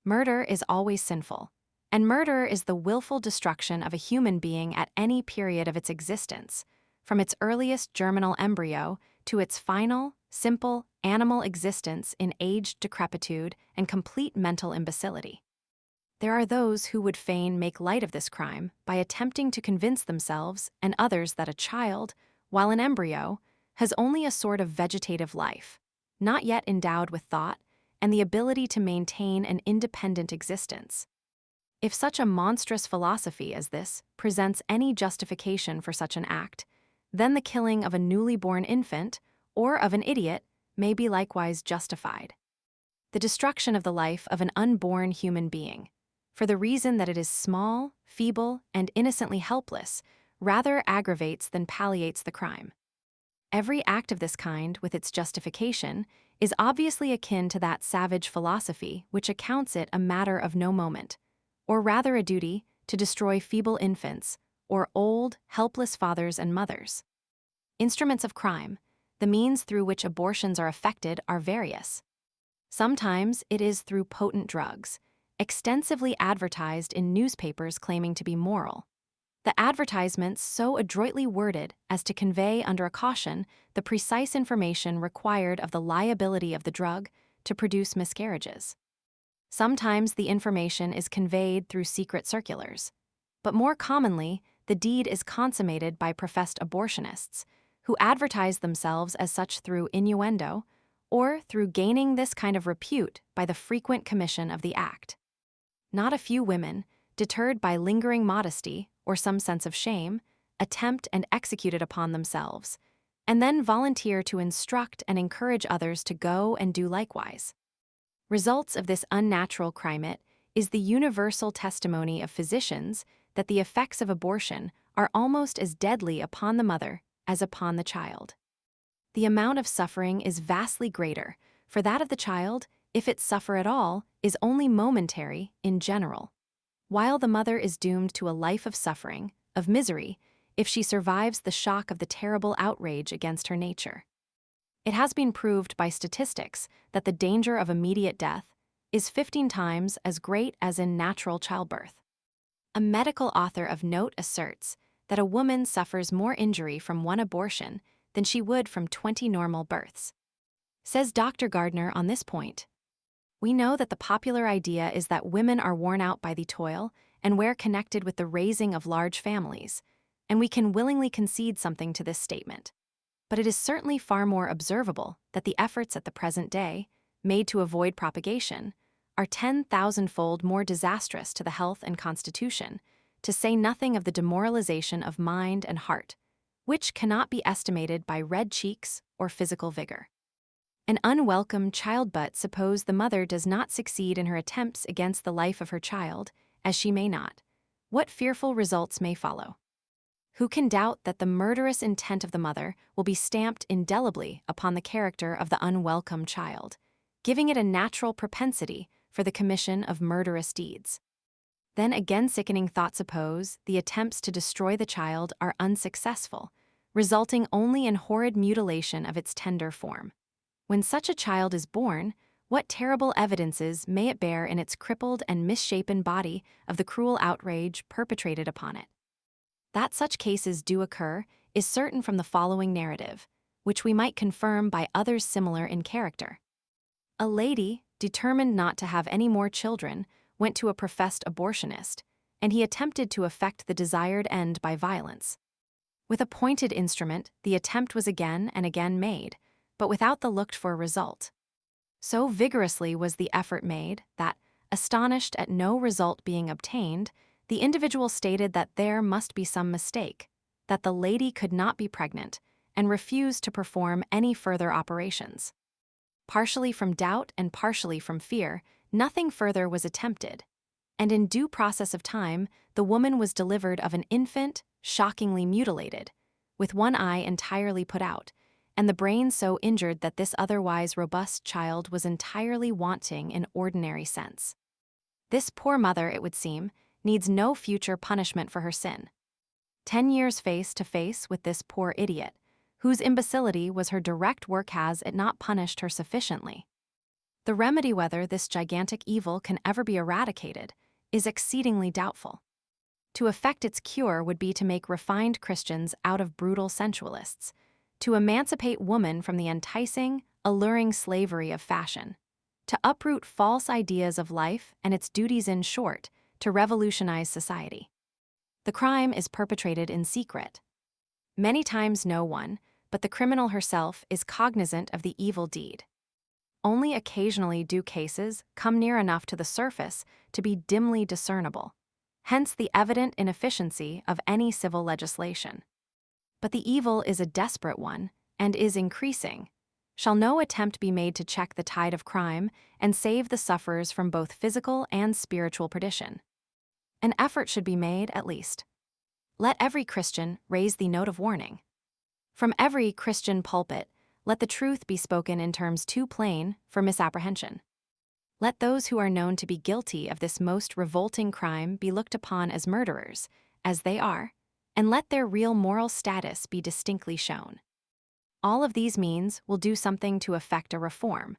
A: Murder is always sinful, and murder is the willful destruction of a human being at any period of its existence, from its earliest germinal embryo to its final, simple, animal existence in aged decrepitude and complete mental imbecility. There are those who would fain make light of this crime by attempting to convince themselves and others that a child, while an embryo, has only a sort of vegetative life, not yet endowed with thought and the ability to maintain an independent existence. If such a monstrous philosophy as this presents any justification for such an act, then the killing of a newly born infant or of an idiot may be likewise justified. The destruction of the life of an unborn human being, for the reason that it is small, feeble, and innocently helpless, rather aggravates than palliates the crime. Every act of this kind, with its justification, is obviously akin to that savage philosophy which accounts it a matter of no moment, or rather a duty, to destroy feeble infants, or old, helpless fathers and mothers. Instruments of crime, the means through which abortions are effected, are various. Sometimes it is through potent drugs, extensively advertised in newspapers claiming to be moral. The advertisements so adroitly worded as to convey under a caution the precise information required of the liability of the drug to produce miscarriages. Sometimes the information is conveyed through secret circulars, but more commonly the deed is consummated by professed abortionists, who advertise themselves as such through innuendo, or through gaining this kind of repute by the frequent commission of the act. Not a few women, deterred by lingering modesty or some sense of shame, attempt and execute it upon themselves, and then volunteer to instruct and encourage others to go and do likewise. Results of this unnatural climate is the universal testimony of physicians that the effects of abortion are almost as deadly upon the mother as upon the child. The amount of suffering is vastly greater for that of the child if it suffer at all, is only momentary in general, while the mother is doomed to a life of suffering, of misery, if she survives the shock of the terrible outrage against her nature. It has been proved by statistics that the danger of immediate death is 15 times as great as in natural childbirth. A medical author of note asserts that a woman suffers more injury from one abortion than she would from 20 normal births. Says Dr. Gardner on this point, "We know that the popular idea is that women are worn out by the toil and we're connected with the raising of large families, and we can willingly concede something to this statement. But it is certainly far more observable that the efforts at the present day, made to avoid propagation, are 10,000-fold more disastrous to the health and constitution, to say nothing of the demoralization of mind and heart, which cannot be estimated by red cheeks or physical vigor. An unwelcome child. But suppose the mother does not succeed in her attempts against the life of her child, as she may not, what fearful results may follow? Who can doubt that the murderous intent of the mother will be stamped indelibly upon the character of the unwelcome child, giving it a natural propensity for the commission of murderous deeds? Then again, sickening thought, suppose the attempts to destroy the child are unsuccessful, resulting only in horrid mutilation of its tender form. When such a child is born, what terrible evidences may it bear in its crippled and misshapen body of the cruel outrage perpetrated upon it? That such cases do occur is certain from the following narrative, which we might confirm by others similar in character. A lady, determined not to have any more children, went to a professed abortionist, and he attempted to effect the desired end by violence. With a pointed instrument, the attempt was again and again made, but without the looked-for result. So vigorously was the effort made that, astonished at no result being obtained, the individual stated that there must be some mistake, that the lady could not be pregnant, and refused to perform any further operations. Partially from doubt and partially from fear, nothing further was attempted, and in due process of time, the woman was delivered of an infant, shockingly mutilated, with one eye entirely put out, and the brain so injured that this otherwise robust child was entirely wanting in ordinary sense. This poor mother, it would seem, needs no future punishment for her sin. 10 years face to face with this poor idiot, whose imbecility was her direct work, has it not punished her sufficiently? The remedy whether this gigantic evil can ever be eradicated is exceedingly doubtful. To effect its cure would be to make refined Christians out of brutal sensualists, to emancipate woman from the enticing, alluring slavery of fashion, to uproot false ideas of life and its duties, in short, to revolutionize society. The crime is perpetrated in secret. Many times no one, but the criminal herself, is cognizant of the evil deed. Only occasionally do cases come near enough to the surface to be dimly discernible, hence the evident inefficiency of any civil legislation. But the evil is a desperate one, and is increasing. Shall no attempt be made to check the tide of crime and save the sufferers from both physical and spiritual perdition? An effort should be made, at least. Let every Christian raise the note of warning. From every Christian pulpit, let the truth be spoken in terms too plain for misapprehension. Let those who are known to be guilty of this most revolting crime be looked upon as murderers, as they are, and let their real moral status be distinctly shown. All of these means will do something to effect a reform,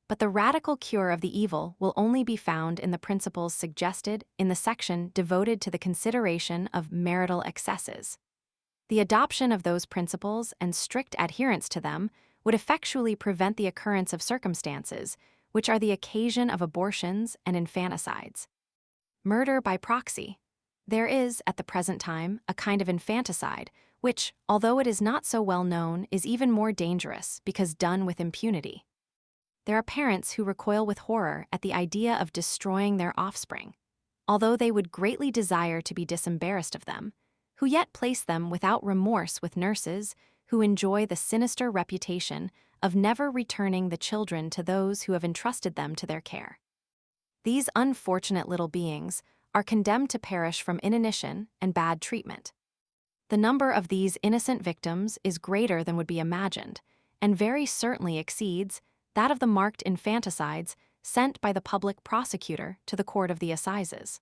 A: but the radical cure of the evil will only be found in the principles suggested in the section devoted to the consideration of marital excesses. The adoption of those principles and strict adherence to them would effectually prevent the occurrence of circumstances which are the occasion of abortions and infanticides. Murder by proxy. There is, at the present time, a kind of infanticide, which, although it is not so well known, is even more dangerous because done with impunity. There are parents who recoil with horror at the idea of destroying their offspring, although they would greatly desire to be disembarrassed of them, who yet place them without remorse with nurses who enjoy the sinister reputation of never returning the children to those who have entrusted them to their care. These unfortunate little beings are condemned to perish from inanition and bad treatment. The number of these innocent victims is greater than would be imagined, and very certainly exceeds that of the marked infanticides sent by the public prosecutor to the court of the assizes.